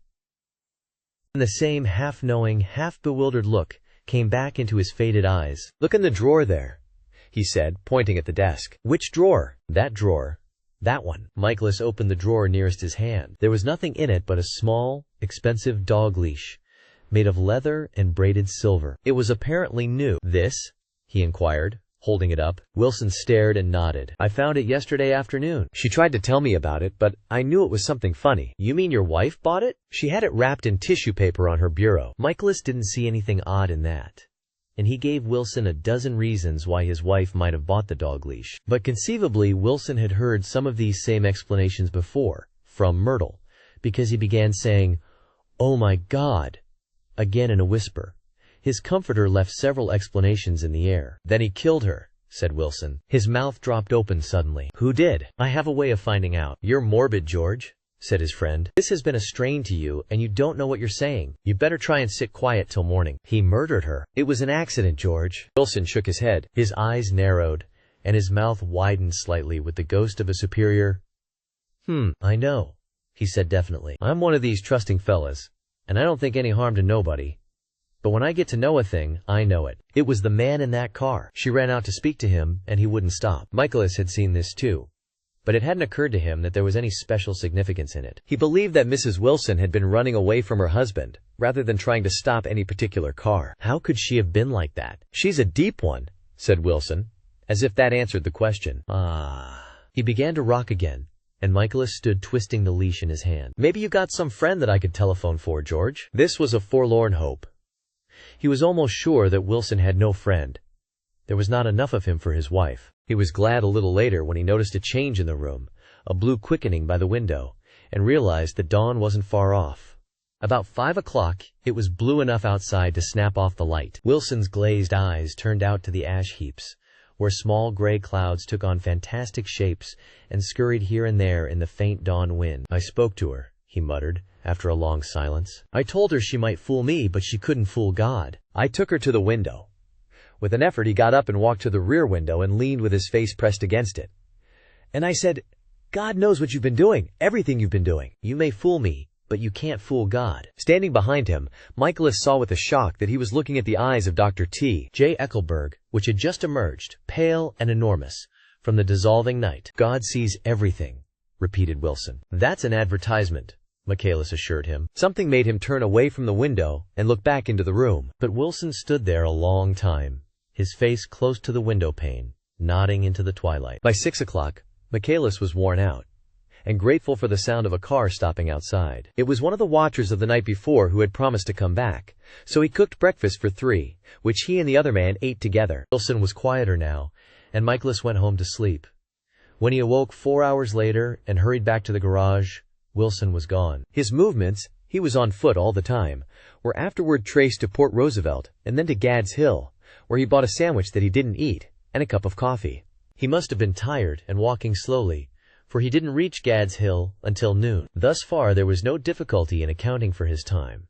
And the same half-knowing, half-bewildered look came back into his faded eyes. Look in the drawer there, he said, pointing at the desk. Which drawer? That drawer. That one. Michaelis opened the drawer nearest his hand. There was nothing in it but a small, expensive dog leash, made of leather and braided silver. It was apparently new. This? He inquired, holding it up. Wilson stared and nodded. I found it yesterday afternoon. She tried to tell me about it, but I knew it was something funny. You mean your wife bought it? She had it wrapped in tissue paper on her bureau. Michaelis didn't see anything odd in that, and he gave Wilson a dozen reasons why his wife might have bought the dog leash. But conceivably, Wilson had heard some of these same explanations before, from Myrtle, because he began saying, "Oh my God," again in a whisper. His comforter left several explanations in the air. Then he killed her, said Wilson. His mouth dropped open suddenly. Who did? I have a way of finding out. You're morbid, George, said his friend. This has been a strain to you, and you don't know what you're saying. You better try and sit quiet till morning. He murdered her. It was an accident, George. Wilson shook his head. His eyes narrowed, and his mouth widened slightly with the ghost of a superior. I know, he said definitely. I'm one of these trusting fellas, and I don't think any harm to nobody. But when I get to know a thing, I know it. It was the man in that car. She ran out to speak to him, and he wouldn't stop. Michaelis had seen this too, but it hadn't occurred to him that there was any special significance in it. He believed that Mrs. Wilson had been running away from her husband, rather than trying to stop any particular car. How could she have been like that? She's a deep one, said Wilson, as if that answered the question. He began to rock again, and Michaelis stood twisting the leash in his hand. Maybe you got some friend that I could telephone for, George? This was a forlorn hope. He was almost sure that Wilson had no friend. There was not enough of him for his wife. He was glad a little later when he noticed a change in the room, a blue quickening by the window, and realized that dawn wasn't far off. About 5 o'clock, it was blue enough outside to snap off the light. Wilson's glazed eyes turned out to the ash heaps, where small gray clouds took on fantastic shapes and scurried here and there in the faint dawn wind. I spoke to her, he muttered, after a long silence. I told her she might fool me, but she couldn't fool God. I took her to the window. With an effort, he got up and walked to the rear window and leaned with his face pressed against it. And I said, God knows what you've been doing, everything you've been doing. You may fool me, but you can't fool God. Standing behind him, Michaelis saw with a shock that he was looking at the eyes of Dr. T. J. Eckelberg, which had just emerged, pale and enormous, from the dissolving night. God sees everything, repeated Wilson. That's an advertisement, Michaelis assured him. Something made him turn away from the window and look back into the room. But Wilson stood there a long time, his face close to the window pane, nodding into the twilight. By 6 o'clock, Michaelis was worn out, and grateful for the sound of a car stopping outside. It was one of the watchers of the night before who had promised to come back, so he cooked breakfast for 3, which he and the other man ate together. Wilson was quieter now, and Michaelis went home to sleep. When he awoke 4 hours later and hurried back to the garage, Wilson was gone. His movements, he was on foot all the time, were afterward traced to Port Roosevelt and then to Gad's Hill, where he bought a sandwich that he didn't eat and a cup of coffee. He must have been tired and walking slowly, for he didn't reach Gad's Hill until noon. Thus far there was no difficulty in accounting for his time.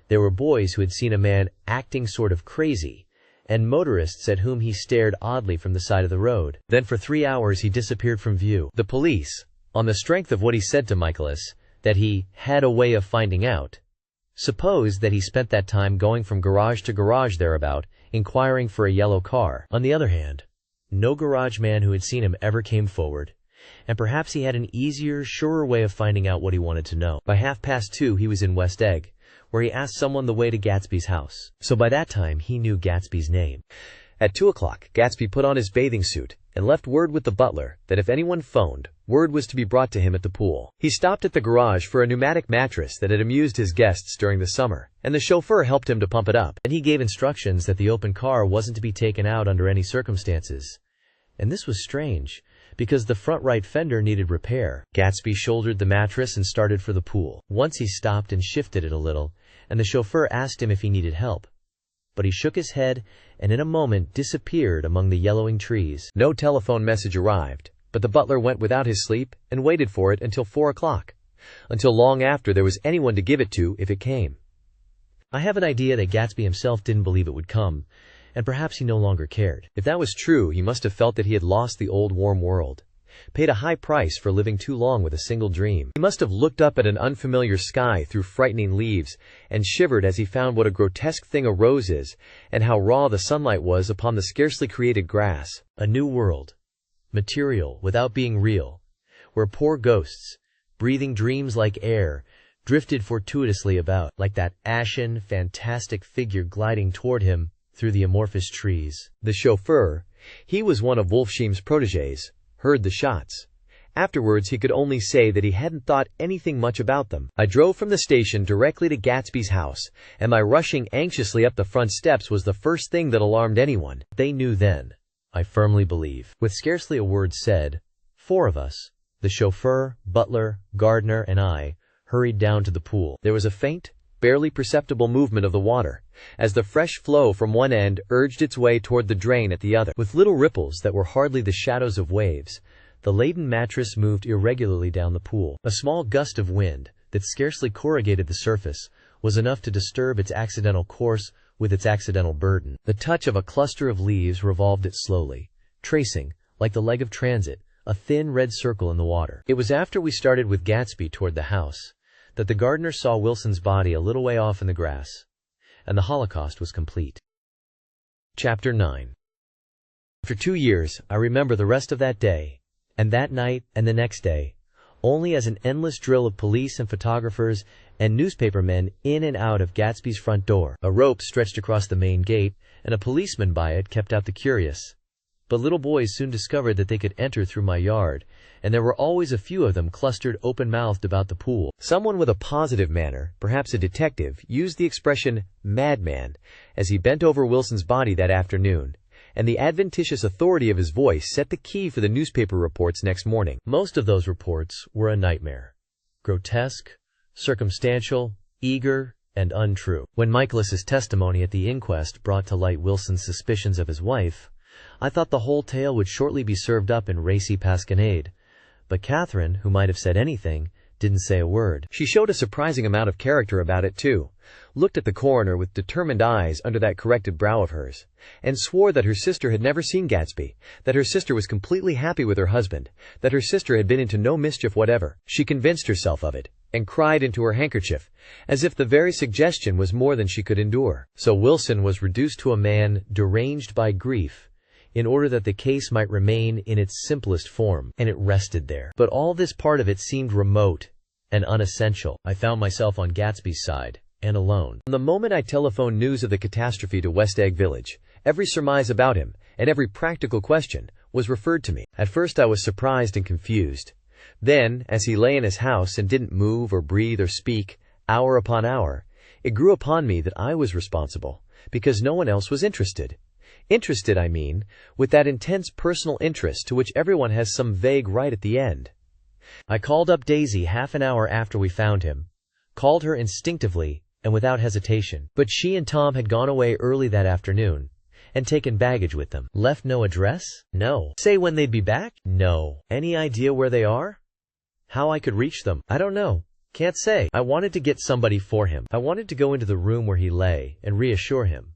There were boys who had seen a man acting sort of crazy, and motorists at whom he stared oddly from the side of the road. Then for 3 hours he disappeared from view. The police, on the strength of what he said to Michaelis, that he had a way of finding out, supposed that he spent that time going from garage to garage thereabout, inquiring for a yellow car. On the other hand, no garage man who had seen him ever came forward, and perhaps he had an easier, surer way of finding out what he wanted to know. By 2:30 he was in West Egg, where he asked someone the way to Gatsby's house. So by that time he knew Gatsby's name. At 2 o'clock, Gatsby put on his bathing suit and left word with the butler that if anyone phoned, word was to be brought to him at the pool. He stopped at the garage for a pneumatic mattress that had amused his guests during the summer, and the chauffeur helped him to pump it up. Then he gave instructions that the open car wasn't to be taken out under any circumstances. And this was strange, because the front right fender needed repair. Gatsby shouldered the mattress and started for the pool. Once he stopped and shifted it a little, and the chauffeur asked him if he needed help. But he shook his head and in a moment disappeared among the yellowing trees. No telephone message arrived, but the butler went without his sleep and waited for it until 4 o'clock, until long after there was anyone to give it to if it came. I have an idea that Gatsby himself didn't believe it would come, and perhaps he no longer cared. If that was true, he must have felt that he had lost the old warm world, paid a high price for living too long with a single dream. He must have looked up at an unfamiliar sky through frightening leaves and shivered as he found what a grotesque thing a rose is and how raw the sunlight was upon the scarcely created grass. A new world, material without being real, where poor ghosts, breathing dreams like air, drifted fortuitously about, like that ashen, fantastic figure gliding toward him through the amorphous trees. The chauffeur, he was one of Wolfsheim's protégés, heard the shots. Afterwards he could only say that he hadn't thought anything much about them. I drove from the station directly to Gatsby's house, and my rushing anxiously up the front steps was the first thing that alarmed anyone. They knew then, I firmly believe. With scarcely a word said, 4 of us, the chauffeur, butler, gardener, and I, hurried down to the pool. There was a faint, barely perceptible movement of the water, as the fresh flow from one end urged its way toward the drain at the other. With little ripples that were hardly the shadows of waves, the laden mattress moved irregularly down the pool. A small gust of wind that scarcely corrugated the surface was enough to disturb its accidental course with its accidental burden. The touch of a cluster of leaves revolved it slowly, tracing, like the leg of transit, a thin red circle in the water. It was after we started with Gatsby toward the house that the gardener saw Wilson's body a little way off in the grass, and the Holocaust was complete. Chapter 9. After 2 years, I remember the rest of that day, and that night and the next day, only as an endless drill of police and photographers and newspapermen in and out of Gatsby's front door. A rope stretched across the main gate, and a policeman by it kept out the curious. But little boys soon discovered that they could enter through my yard, and there were always a few of them clustered open-mouthed about the pool. Someone with a positive manner, perhaps a detective, used the expression madman as he bent over Wilson's body that afternoon, and the adventitious authority of his voice set the key for the newspaper reports next morning. Most of those reports were a nightmare. Grotesque, circumstantial, eager, and untrue. When Michaelis's testimony at the inquest brought to light Wilson's suspicions of his wife, I thought the whole tale would shortly be served up in racy pasquinade, but Catherine, who might have said anything, didn't say a word. She showed a surprising amount of character about it, too, looked at the coroner with determined eyes under that corrected brow of hers, and swore that her sister had never seen Gatsby, that her sister was completely happy with her husband, that her sister had been into no mischief whatever. She convinced herself of it, and cried into her handkerchief, as if the very suggestion was more than she could endure. So Wilson was reduced to a man deranged by grief, in order that the case might remain in its simplest form, and it rested there. But all this part of it seemed remote and unessential. I found myself on Gatsby's side, and alone. From the moment I telephoned news of the catastrophe to West Egg Village, every surmise about him, and every practical question, was referred to me. At first I was surprised and confused. Then, as he lay in his house and didn't move or breathe or speak, hour upon hour, it grew upon me that I was responsible, because no one else was interested. Interested, I mean, with that intense personal interest to which everyone has some vague right at the end. I called up Daisy half an hour after we found him, called her instinctively and without hesitation. But she and Tom had gone away early that afternoon, and taken baggage with them. Left no address? No. Say when they'd be back? No. Any idea where they are? How I could reach them? I don't know. Can't say. I wanted to get somebody for him. I wanted to go into the room where he lay and reassure him.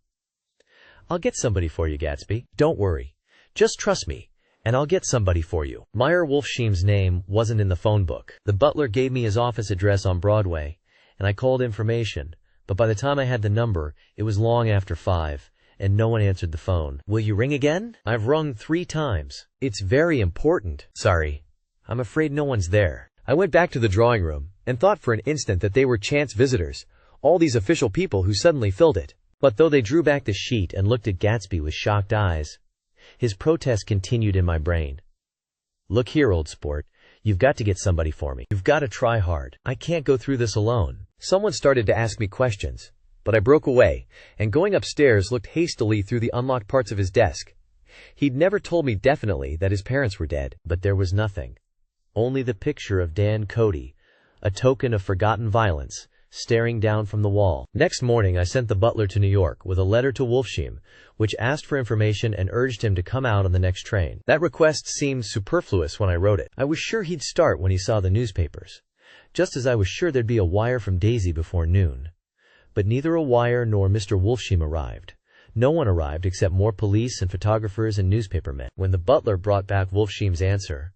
I'll get somebody for you, Gatsby. Don't worry. Just trust me, and I'll get somebody for you. Meyer Wolfsheim's name wasn't in the phone book. The butler gave me his office address on Broadway, and I called information, but by the time I had the number, it was long after 5, and no one answered the phone. Will you ring again? I've rung 3 times. It's very important. Sorry. I'm afraid no one's there. I went back to the drawing room and thought for an instant that they were chance visitors, all these official people who suddenly filled it. But though they drew back the sheet and looked at Gatsby with shocked eyes, his protest continued in my brain. Look here, old sport. You've got to get somebody for me. You've got to try hard. I can't go through this alone. Someone started to ask me questions, but I broke away, and going upstairs looked hastily through the unlocked parts of his desk. He'd never told me definitely that his parents were dead, but there was nothing. Only the picture of Dan Cody, a token of forgotten violence, staring down from the wall. Next morning I sent the butler to New York with a letter to Wolfsheim, which asked for information and urged him to come out on the next train. That request seemed superfluous when I wrote it. I was sure he'd start when he saw the newspapers, just as I was sure there'd be a wire from Daisy before noon. But neither a wire nor Mr. Wolfsheim arrived. No one arrived except more police and photographers and newspapermen. When the butler brought back Wolfsheim's answer,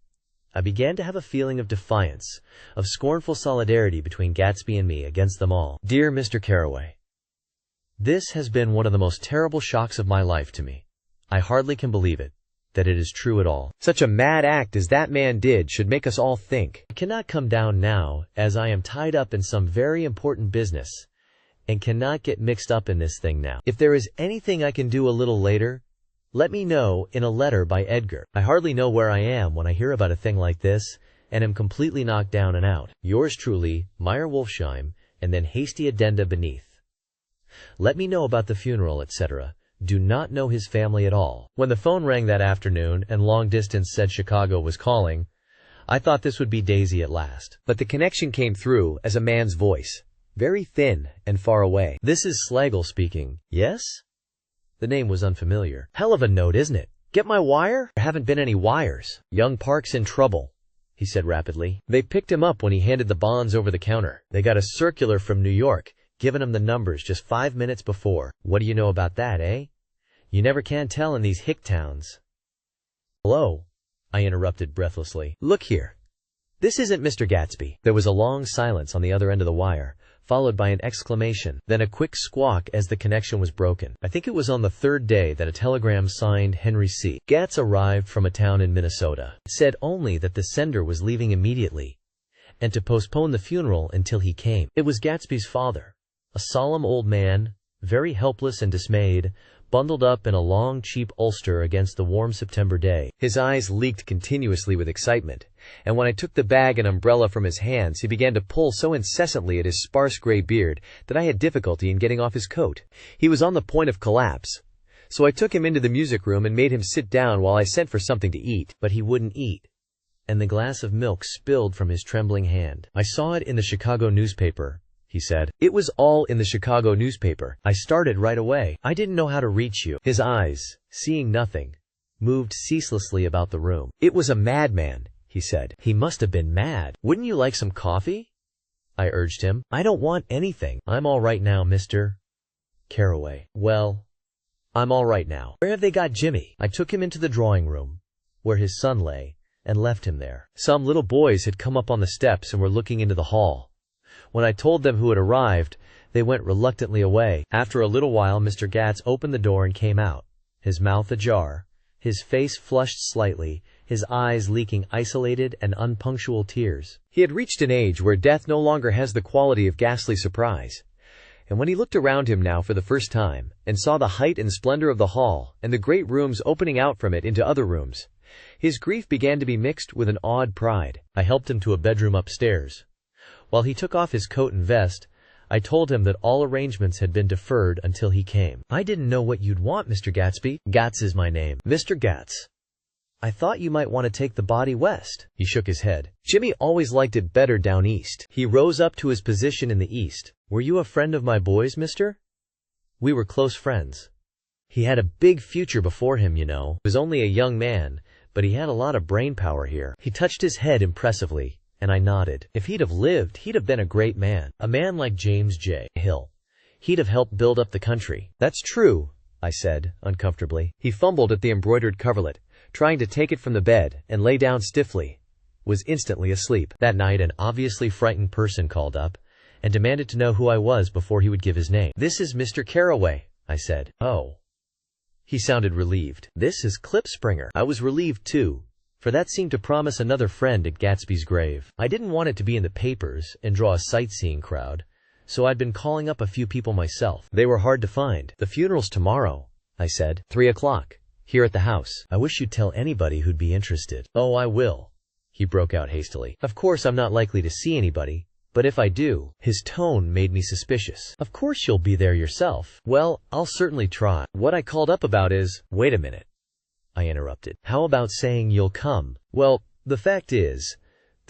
I began to have a feeling of defiance, of scornful solidarity between Gatsby and me against them all. Dear Mr. Carraway, this has been one of the most terrible shocks of my life to me. I hardly can believe it, that it is true at all. Such a mad act as that man did should make us all think. I cannot come down now, as I am tied up in some very important business, and cannot get mixed up in this thing now. If there is anything I can do a little later, let me know in a letter by Edgar. I hardly know where I am when I hear about a thing like this, and am completely knocked down and out. Yours truly, Meyer Wolfsheim, and then hasty addenda beneath. Let me know about the funeral, etc. Do not know his family at all. When the phone rang that afternoon and long distance said Chicago was calling, I thought this would be Daisy at last. But the connection came through as a man's voice, very thin and far away. This is Slagle speaking. Yes? The name was unfamiliar. Hell of a note, isn't it? Get my wire? There haven't been any wires. Young Park's in trouble, he said rapidly. They picked him up when he handed the bonds over the counter. They got a circular from New York, giving him the numbers just 5 minutes before. What do you know about that, eh? You never can tell in these hick towns. Hello? I interrupted breathlessly. Look here. This isn't Mr. Gatsby. There was a long silence on the other end of the wire, followed by an exclamation, then a quick squawk as the connection was broken. I think it was on the third day that a telegram signed Henry C. Gats arrived from a town in Minnesota. It said only that the sender was leaving immediately, and to postpone the funeral until he came. It was Gatsby's father, a solemn old man, very helpless and dismayed, bundled up in a long, cheap ulster against the warm September day. His eyes leaked continuously with excitement, and when I took the bag and umbrella from his hands, he began to pull so incessantly at his sparse gray beard that I had difficulty in getting off his coat. He was on the point of collapse, so I took him into the music room and made him sit down while I sent for something to eat. But he wouldn't eat, and the glass of milk spilled from his trembling hand. I saw it in the Chicago newspaper, he said. It was all in the Chicago newspaper. I started right away. I didn't know how to reach you. His eyes, seeing nothing, moved ceaselessly about the room. It was a madman, he said. He must have been mad. Wouldn't you like some coffee? I urged him. I don't want anything. I'm all right now, Mr. Carraway. Well, I'm all right now. Where have they got Jimmy? I took him into the drawing room, where his son lay, and left him there. Some little boys had come up on the steps and were looking into the hall. When I told them who had arrived, they went reluctantly away. After a little while, Mr. Gats opened the door and came out, his mouth ajar, his face flushed slightly, his eyes leaking isolated and unpunctual tears. He had reached an age where death no longer has the quality of ghastly surprise. And when he looked around him now for the first time, and saw the height and splendor of the hall, and the great rooms opening out from it into other rooms, his grief began to be mixed with an awed pride. I helped him to a bedroom upstairs. While he took off his coat and vest, I told him that all arrangements had been deferred until he came. I didn't know what you'd want, Mr. Gatsby. Gats is my name. Mr. Gats. I thought you might want to take the body west. He shook his head. Jimmy always liked it better down east. He rose up to his position in the east. Were you a friend of my boy's, mister? We were close friends. He had a big future before him, you know. He was only a young man, but he had a lot of brain power here. He touched his head impressively, and I nodded. If he'd have lived, he'd have been a great man. A man like James J. Hill. He'd have helped build up the country. That's true, I said, uncomfortably. He fumbled at the embroidered coverlet, trying to take it from the bed, and lay down stiffly. Was instantly asleep. That night an obviously frightened person called up, and demanded to know who I was before he would give his name. This is Mr. Carraway, I said. Oh. He sounded relieved. This is Klipspringer. I was relieved too, for that seemed to promise another friend at Gatsby's grave. I didn't want it to be in the papers and draw a sightseeing crowd, so I'd been calling up a few people myself. They were hard to find. "The funeral's tomorrow," I said. 3 o'clock, here at the house. "I wish you'd tell anybody who'd be interested." "Oh, I will," he broke out hastily. "Of course I'm not likely to see anybody, but if I do—" His tone made me suspicious. "Of course you'll be there yourself." "Well, I'll certainly try. What I called up about is—" "Wait a minute," I interrupted. "How about saying you'll come?" "Well, the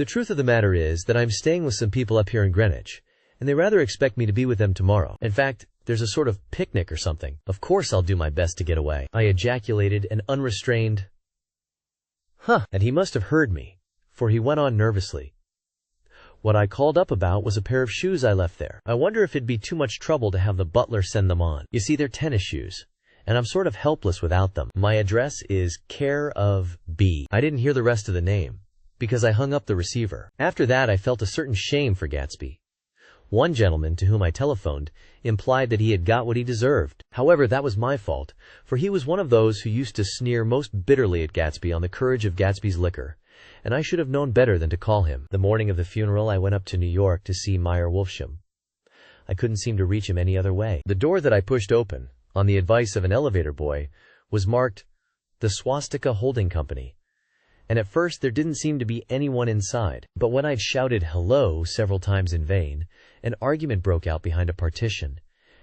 truth of the matter is that I'm staying with some people up here in Greenwich, and they rather expect me to be with them tomorrow. In fact, there's a sort of picnic or something. Of course I'll do my best to get away." I ejaculated an unrestrained, "Huh," and he must have heard me, for he went on nervously. "What I called up about was a pair of shoes I left there. I wonder if it'd be too much trouble to have the butler send them on. You see, they're tennis shoes, and I'm sort of helpless without them. My address is care of B." I didn't hear the rest of the name, because I hung up the receiver. After that I felt a certain shame for Gatsby. One gentleman to whom I telephoned implied that he had got what he deserved. However, that was my fault, for he was one of those who used to sneer most bitterly at Gatsby on the courage of Gatsby's liquor, and I should have known better than to call him. The morning of the funeral I went up to New York to see Meyer Wolfsham. I couldn't seem to reach him any other way. The door that I pushed open, on the advice of an elevator boy, was marked the Swastika Holding Company, and at first there didn't seem to be anyone inside. But when I'd shouted hello several times in vain, an argument broke out behind a partition,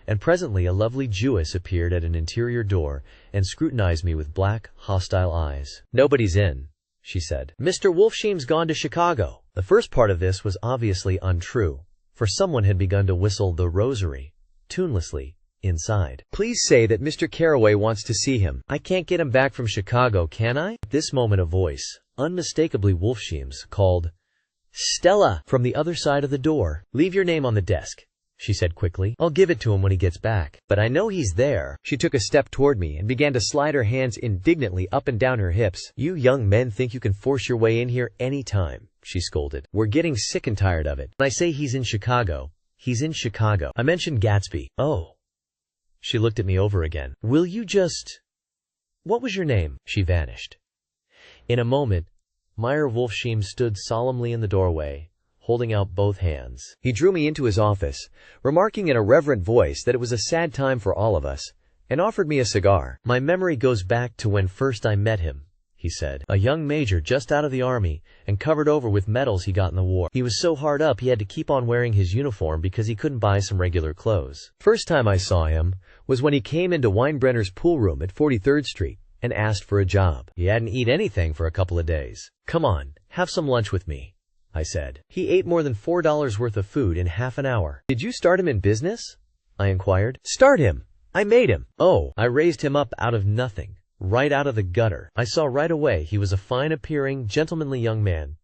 and presently a lovely Jewess appeared at an interior door and scrutinized me with black, hostile eyes. "Nobody's in," she said. "Mr. Wolfsham's gone to Chicago." The first part of this was obviously untrue, for someone had begun to whistle The Rosary, tunelessly, inside. "Please say that Mr. Carraway wants to see him. I can't get him back from Chicago, can I?" At this moment a voice, unmistakably Wolfsham's, called, "Stella," from the other side of the door. "Leave your name on the desk," she said quickly. "I'll give it to him when he gets back. But I know he's there." She took a step toward me and began to slide her hands indignantly up and down her hips. "You young men think you can force your way in here any time," she scolded. "We're getting sick and tired of it. When I say he's in Chicago, he's in Chicago. I mentioned Gatsby." "Oh." She looked at me over again. "Will you just— What was your name?" She vanished. In a moment, Meyer Wolfsham stood solemnly in the doorway, holding out both hands. He drew me into his office, remarking in a reverent voice that it was a sad time for all of us, and offered me a cigar. "My memory goes back to when first I met him," he said. "A young major just out of the army and covered over with medals he got in the war. He was so hard up he had to keep on wearing his uniform because he couldn't buy some regular clothes. First time I saw him was when he came into Weinbrenner's pool room at 43rd Street and asked for a job. He hadn't eaten anything for a couple of days. 'Come on, have some lunch with me,' I said. He ate more than $4 worth of food in half an hour." "Did you start him in business?" I inquired. "Start him? I made him." "Oh, I raised him up out of nothing, right out of the gutter. I saw right away he was a fine-appearing, gentlemanly young man,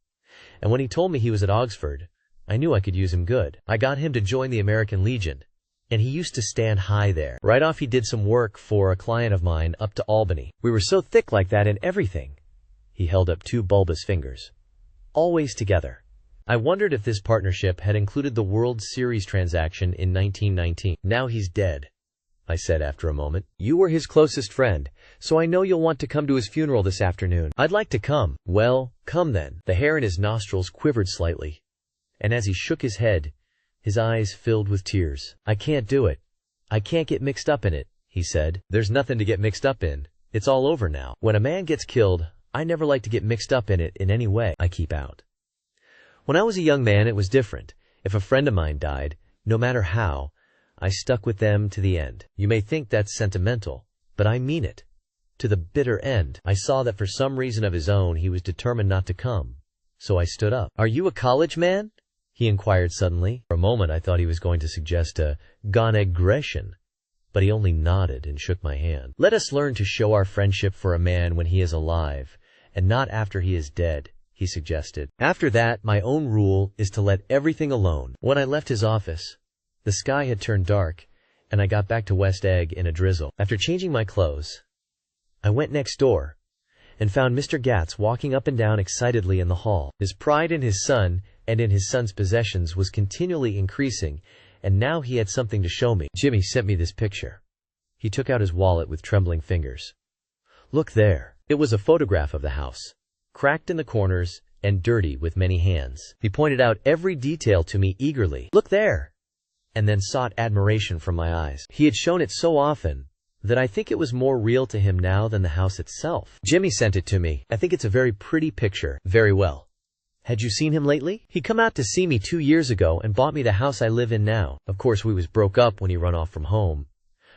and when he told me he was at Oxford, I knew I could use him good. I got him to join the American Legion, and he used to stand high there. Right off he did some work for a client of mine up to Albany. We were so thick like that in everything." He held up 2 bulbous fingers. "Always together." I wondered if this partnership had included the World Series transaction in 1919. "Now he's dead," I said after a moment. "You were his closest friend, so I know you'll want to come to his funeral this afternoon." "I'd like to come." "Well, come then." The hair in his nostrils quivered slightly, and as he shook his head, his eyes filled with tears. "I can't do it. I can't get mixed up in it," he said. "There's nothing to get mixed up in. It's all over now. When a man gets killed, I never like to get mixed up in it in any way. I keep out. When I was a young man, it was different. If a friend of mine died, no matter how, I stuck with them to the end. You may think that's sentimental, but I mean it. To the bitter end. I saw that for some reason of his own he was determined not to come, so I stood up." "Are you a college man?" he inquired suddenly. For a moment I thought he was going to suggest a gonegression, but he only nodded and shook my hand. "Let us learn to show our friendship for a man when he is alive, and not after he is dead," he suggested. "After that, my own rule is to let everything alone." When I left his office, the sky had turned dark, and I got back to West Egg in a drizzle. After changing my clothes, I went next door and found Mr. Gatz walking up and down excitedly in the hall. His pride in his son and in his son's possessions was continually increasing, and now he had something to show me. "Jimmy sent me this picture." He took out his wallet with trembling fingers. "Look there." It was a photograph of the house. cracked in the corners, and dirty with many hands. He pointed out every detail to me eagerly. "Look there!" and then sought admiration from my eyes. He had shown it so often that I think it was more real to him now than the house itself. "Jimmy sent it to me. I think it's a very pretty picture." "Very well. Had you seen him lately?" "He come out to see me 2 years ago and bought me the house I live in now. Of course we was broke up when he run off from home.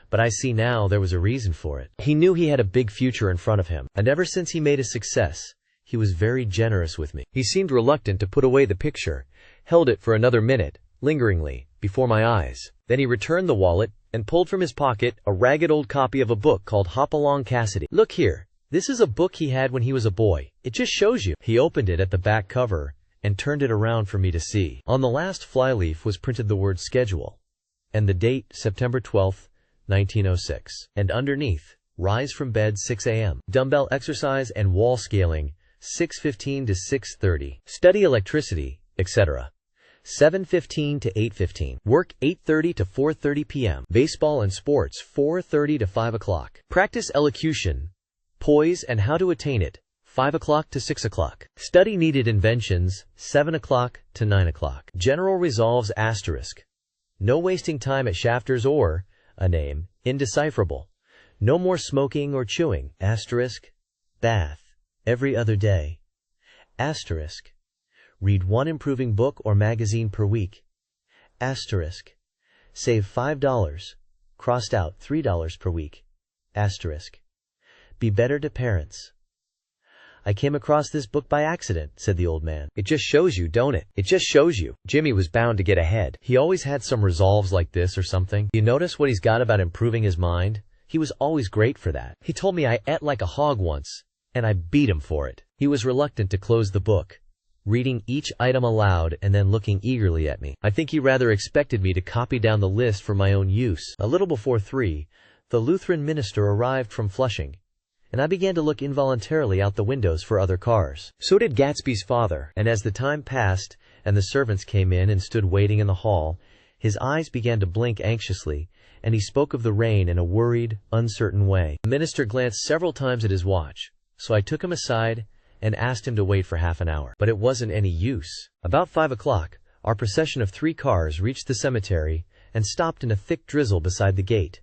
But I see now there was a reason for it. He knew he had a big future in front of him. And ever since he made a success, he was very generous with me." He seemed reluctant to put away the picture, held it for another minute, lingeringly, before my eyes. Then he returned the wallet and pulled from his pocket a ragged old copy of a book called Hop Along Cassidy. "Look here. This is a book he had when he was a boy. It just shows you." He opened it at the back cover and turned it around for me to see. On the last flyleaf was printed the word schedule, and the date September 12th, 1906. And underneath, rise from bed 6 a.m. Dumbbell exercise and wall scaling 6:15 to 6:30. Study electricity, etc. 7:15 to 8:15. Work 8:30 to 4:30 p.m. Baseball and sports 4:30 to 5 o'clock. Practice elocution, poise and how to attain it 5 o'clock to 6 o'clock. Study needed inventions 7 o'clock to 9 o'clock. General resolves asterisk. No wasting time at Shafters or a name indecipherable. No more smoking or chewing asterisk. Bath every other day asterisk. Read 1 improving book or magazine per week asterisk. Save $5 crossed out $3 per week asterisk. Be better to parents. "I came across this book by accident," said the old man. "It just shows you, don't it? It just shows you." Jimmy was bound to get ahead. He always had some resolves like this or something. You notice what he's got about improving his mind? He was always great for that. He told me I ate like a hog once, and I beat him for it. He was reluctant to close the book, reading each item aloud and then looking eagerly at me. I think he rather expected me to copy down the list for my own use. A little before 3, the Lutheran minister arrived from Flushing, and I began to look involuntarily out the windows for other cars. So did Gatsby's father, and as the time passed and the servants came in and stood waiting in the hall, his eyes began to blink anxiously, and he spoke of the rain in a worried, uncertain way. The minister glanced several times at his watch, so I took him aside and asked him to wait for half an hour. But it wasn't any use. About 5 o'clock, our procession of 3 cars reached the cemetery and stopped in a thick drizzle beside the gate.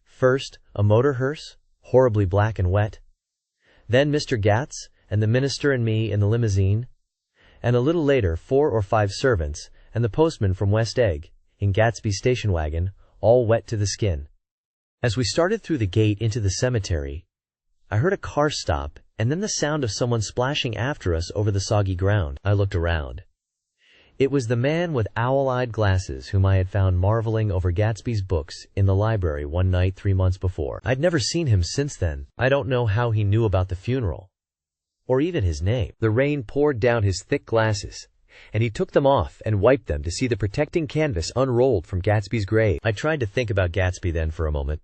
First, a motor hearse, horribly black and wet. Then Mr. Gats and the minister and me in the limousine. And a little later 4 or 5 servants and the postman from West Egg in Gatsby's station wagon, all wet to the skin. As we started through the gate into the cemetery, I heard a car stop and then the sound of someone splashing after us over the soggy ground. I looked around. It was the man with owl-eyed glasses whom I had found marveling over Gatsby's books in the library one night 3 months before. I'd never seen him since then. I don't know how he knew about the funeral, or even his name. The rain poured down his thick glasses, and he took them off and wiped them to see the protecting canvas unrolled from Gatsby's grave. I tried to think about Gatsby then for a moment,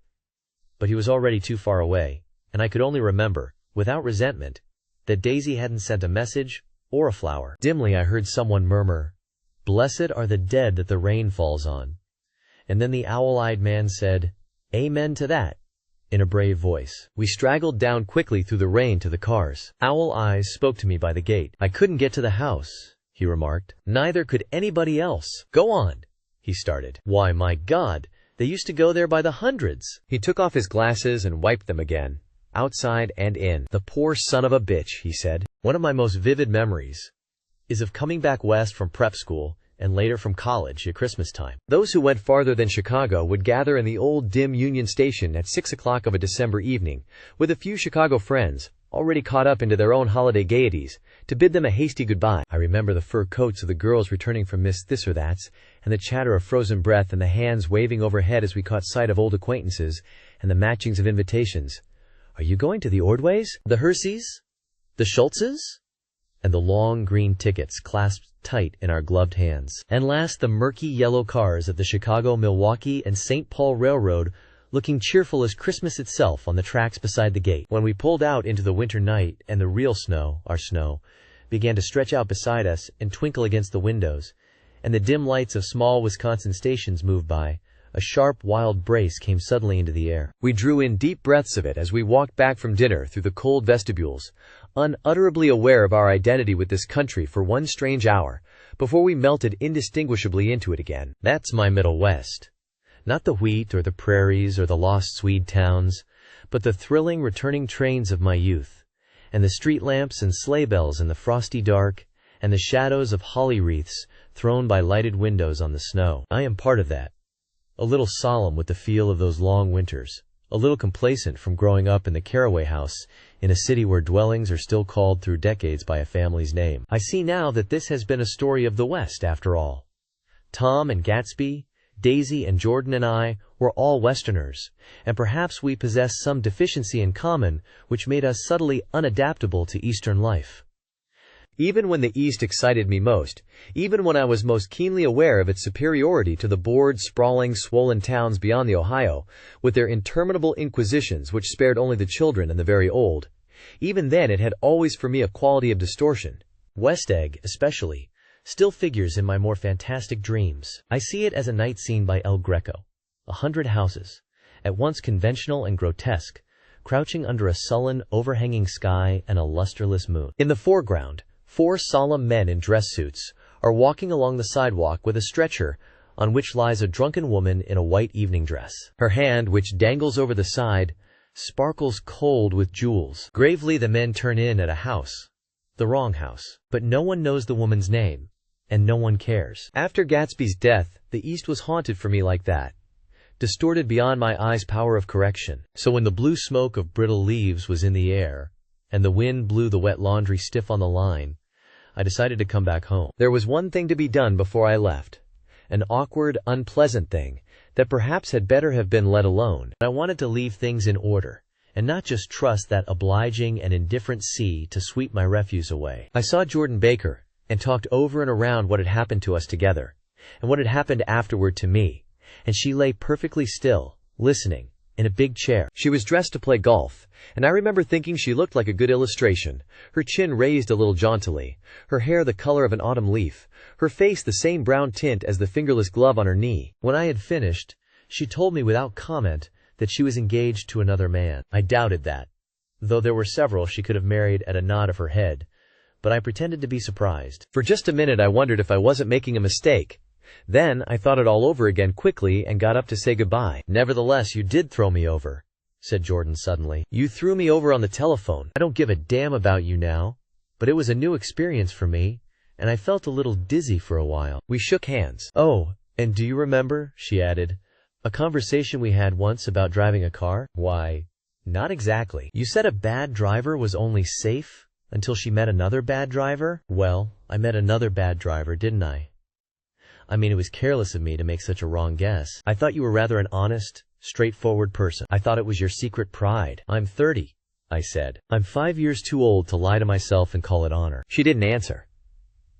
but he was already too far away, and I could only remember, without resentment, that Daisy hadn't sent a message or a flower. Dimly I heard someone murmur, "Blessed are the dead that the rain falls on." And then the owl-eyed man said, "Amen to that," in a brave voice. We straggled down quickly through the rain to the cars. Owl Eyes spoke to me by the gate. "I couldn't get to the house," he remarked. "Neither could anybody else." "Go on," he started. "Why, my God, they used to go there by the hundreds." He took off his glasses and wiped them again, outside and in. "The poor son of a bitch," he said. "One of my most vivid memories is of coming back west from prep school and later from college at Christmas time. Those who went farther than Chicago would gather in the old dim Union Station at 6 o'clock of a December evening with a few Chicago friends, already caught up into their own holiday gaieties, to bid them a hasty goodbye. I remember the fur coats of the girls returning from Miss This or That's, and the chatter of frozen breath and the hands waving overhead as we caught sight of old acquaintances, and the matchings of invitations. "Are you going to the Ordways? The Herseys? The Schultzes?" And the long green tickets clasped tight in our gloved hands. And last, the murky yellow cars of the Chicago, Milwaukee, and St. Paul Railroad, looking cheerful as Christmas itself on the tracks beside the gate. When we pulled out into the winter night and the real snow, our snow, began to stretch out beside us and twinkle against the windows, and the dim lights of small Wisconsin stations moved by, a sharp, wild brace came suddenly into the air. We drew in deep breaths of it as we walked back from dinner through the cold vestibules, unutterably aware of our identity with this country for one strange hour, before we melted indistinguishably into it again. That's my Middle West. Not the wheat or the prairies or the lost Swede towns, but the thrilling returning trains of my youth, and the street lamps and sleigh bells in the frosty dark, and the shadows of holly wreaths thrown by lighted windows on the snow. I am part of that. A little solemn with the feel of those long winters, a little complacent from growing up in the Caraway House in a city where dwellings are still called through decades by a family's name. I see now that this has been a story of the West after all. Tom and Gatsby, Daisy and Jordan and I were all Westerners, and perhaps we possess some deficiency in common which made us subtly unadaptable to Eastern life. Even when the East excited me most, even when I was most keenly aware of its superiority to the bored, sprawling, swollen towns beyond the Ohio, with their interminable inquisitions which spared only the children and the very old, even then it had always for me a quality of distortion. West Egg, especially, still figures in my more fantastic dreams. I see it as a night scene by El Greco. 100 houses, at once conventional and grotesque, crouching under a sullen, overhanging sky and a lusterless moon. In the foreground, 4 solemn men in dress suits are walking along the sidewalk with a stretcher on which lies a drunken woman in a white evening dress. Her hand, which dangles over the side, sparkles cold with jewels. Gravely the men turn in at a house. The wrong house. But no one knows the woman's name, and no one cares. After Gatsby's death, the East was haunted for me like that, distorted beyond my eyes' power of correction. So when the blue smoke of brittle leaves was in the air, and the wind blew the wet laundry stiff on the line, I decided to come back home. There was one thing to be done before I left, an awkward, unpleasant thing that perhaps had better have been let alone. I wanted to leave things in order, and not just trust that obliging and indifferent sea to sweep my refuse away. I saw Jordan Baker, and talked over and around what had happened to us together, and what had happened afterward to me, and she lay perfectly still, listening, in a big chair. She was dressed to play golf, and I remember thinking she looked like a good illustration, her chin raised a little jauntily, her hair the color of an autumn leaf, her face the same brown tint as the fingerless glove on her knee. When I had finished, she told me without comment that she was engaged to another man. I doubted that, though there were several she could have married at a nod of her head, but I pretended to be surprised. For just a minute I wondered if I wasn't making a mistake. Then I thought it all over again quickly and got up to say goodbye. Nevertheless, you did throw me over, said Jordan suddenly. You threw me over on the telephone. I don't give a damn about you now, but it was a new experience for me, and I felt a little dizzy for a while. We shook hands. Oh, and do you remember, she added, a conversation we had once about driving a car? Why, not exactly. You said a bad driver was only safe until she met another bad driver? Well, I met another bad driver, didn't I? I mean, it was careless of me to make such a wrong guess. I thought you were rather an honest, straightforward person. I thought it was your secret pride. I'm 30, I said. I'm 5 years too old to lie to myself and call it honor. She didn't answer.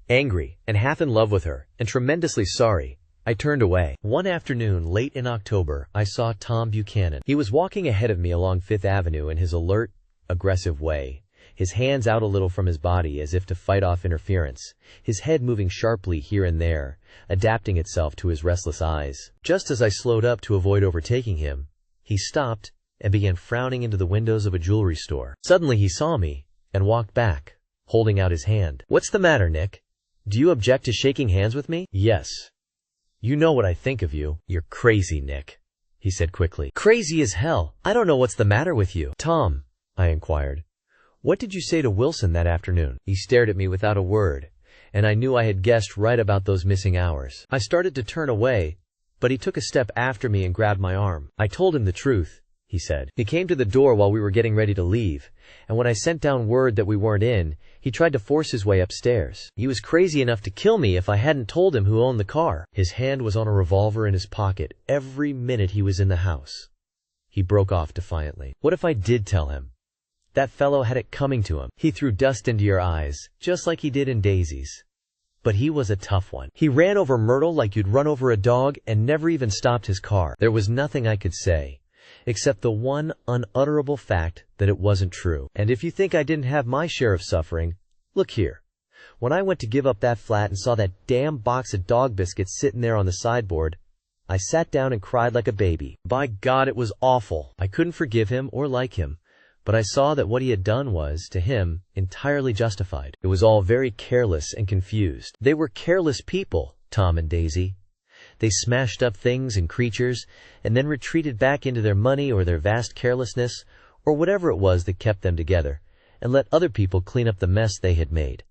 Angry, and half in love with her, and tremendously sorry, I turned away. One afternoon, late in October, I saw Tom Buchanan. He was walking ahead of me along Fifth Avenue in his alert, aggressive way, his hands out a little from his body as if to fight off interference, his head moving sharply here and there, adapting itself to his restless eyes. Just as I slowed up to avoid overtaking him, he stopped and began frowning into the windows of a jewelry store. Suddenly he saw me and walked back, holding out his hand. What's the matter, Nick? Do you object to shaking hands with me? Yes. You know what I think of you. You're crazy, Nick, he said quickly. Crazy as hell. I don't know what's the matter with you. Tom, I inquired, what did you say to Wilson that afternoon? He stared at me without a word, and I knew I had guessed right about those missing hours. I started to turn away, but he took a step after me and grabbed my arm. I told him the truth, he said. He came to the door while we were getting ready to leave, and when I sent down word that we weren't in, he tried to force his way upstairs. He was crazy enough to kill me if I hadn't told him who owned the car. His hand was on a revolver in his pocket every minute he was in the house. He broke off defiantly. What if I did tell him? That fellow had it coming to him. He threw dust into your eyes, just like he did in Daisy's. But he was a tough one. He ran over Myrtle like you'd run over a dog and never even stopped his car. There was nothing I could say, except the one unutterable fact that it wasn't true. And if you think I didn't have my share of suffering, look here. When I went to give up that flat and saw that damn box of dog biscuits sitting there on the sideboard, I sat down and cried like a baby. By God, it was awful. I couldn't forgive him or like him, but I saw that what he had done was, to him, entirely justified. It was all very careless and confused. They were careless people, Tom and Daisy. They smashed up things and creatures, and then retreated back into their money or their vast carelessness, or whatever it was that kept them together, and let other people clean up the mess they had made.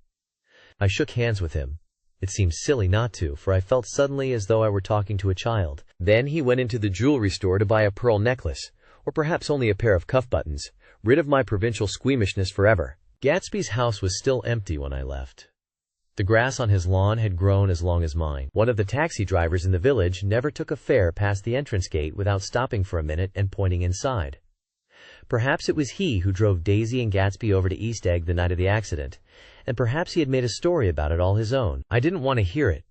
I shook hands with him. It seemed silly not to, for I felt suddenly as though I were talking to a child. Then he went into the jewelry store to buy a pearl necklace, or perhaps only a pair of cuff buttons, rid of my provincial squeamishness forever. Gatsby's house was still empty when I left. The grass on his lawn had grown as long as mine. One of the taxi drivers in the village never took a fare past the entrance gate without stopping for a minute and pointing inside. Perhaps it was he who drove Daisy and Gatsby over to East Egg the night of the accident, and perhaps he had made a story about it all his own. I didn't want to hear it,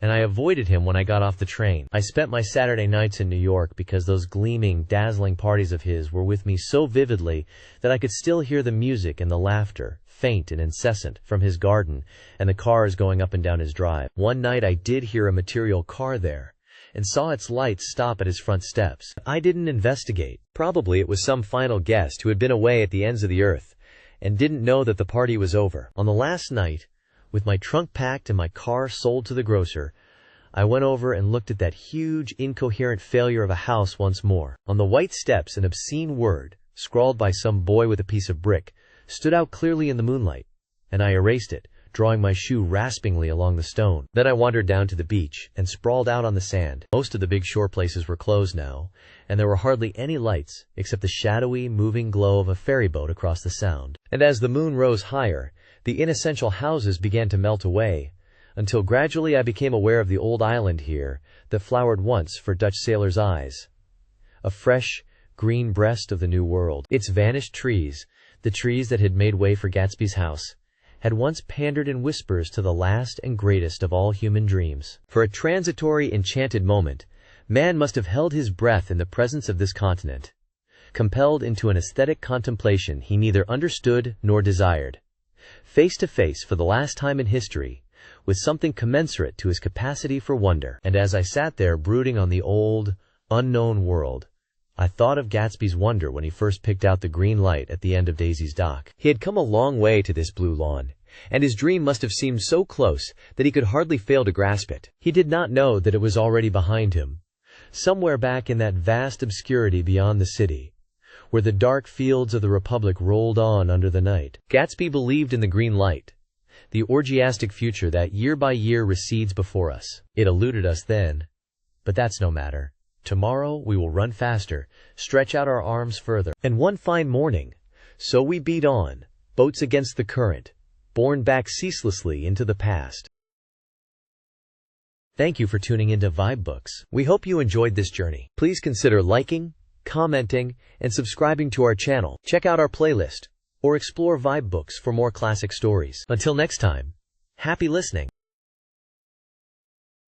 and I avoided him when I got off the train. I spent my Saturday nights in New York because those gleaming, dazzling parties of his were with me so vividly that I could still hear the music and the laughter, faint and incessant, from his garden and the cars going up and down his drive. One night I did hear a material car there, and saw its lights stop at his front steps. I didn't investigate. Probably it was some final guest who had been away at the ends of the earth and didn't know that the party was over. On the last night, with my trunk packed and my car sold to the grocer, I went over and looked at that huge, incoherent failure of a house once more. On the white steps, an obscene word, scrawled by some boy with a piece of brick, stood out clearly in the moonlight, and I erased it, drawing my shoe raspingly along the stone. Then I wandered down to the beach and sprawled out on the sand. Most of the big shore places were closed now, and there were hardly any lights except the shadowy, moving glow of a ferry boat across the Sound. And as the moon rose higher, the inessential houses began to melt away, until gradually I became aware of the old island here that flowered once for Dutch sailors' eyes. A fresh, green breast of the New World. Its vanished trees, the trees that had made way for Gatsby's house, had once pandered in whispers to the last and greatest of all human dreams. For a transitory, enchanted moment, man must have held his breath in the presence of this continent, compelled into an aesthetic contemplation he neither understood nor desired, face to face for the last time in history with something commensurate to his capacity for wonder. And as I sat there brooding on the old, unknown world, I thought of Gatsby's wonder when he first picked out the green light at the end of Daisy's dock. He had come a long way to this blue lawn, and his dream must have seemed so close that he could hardly fail to grasp it. He did not know that it was already behind him, somewhere back in that vast obscurity beyond the city, where the dark fields of the Republic rolled on under the night. Gatsby believed in the green light, the orgiastic future that year by year recedes before us. It eluded us then, but that's no matter. Tomorrow we will run faster, stretch out our arms further. And one fine morning, so we beat on, boats against the current, borne back ceaselessly into the past. Thank you for tuning into Vibe Books. We hope you enjoyed this journey. Please consider liking, commenting, and subscribing to our channel. Check out our playlist, or explore Vibe Books for more classic stories. Until next time, happy listening.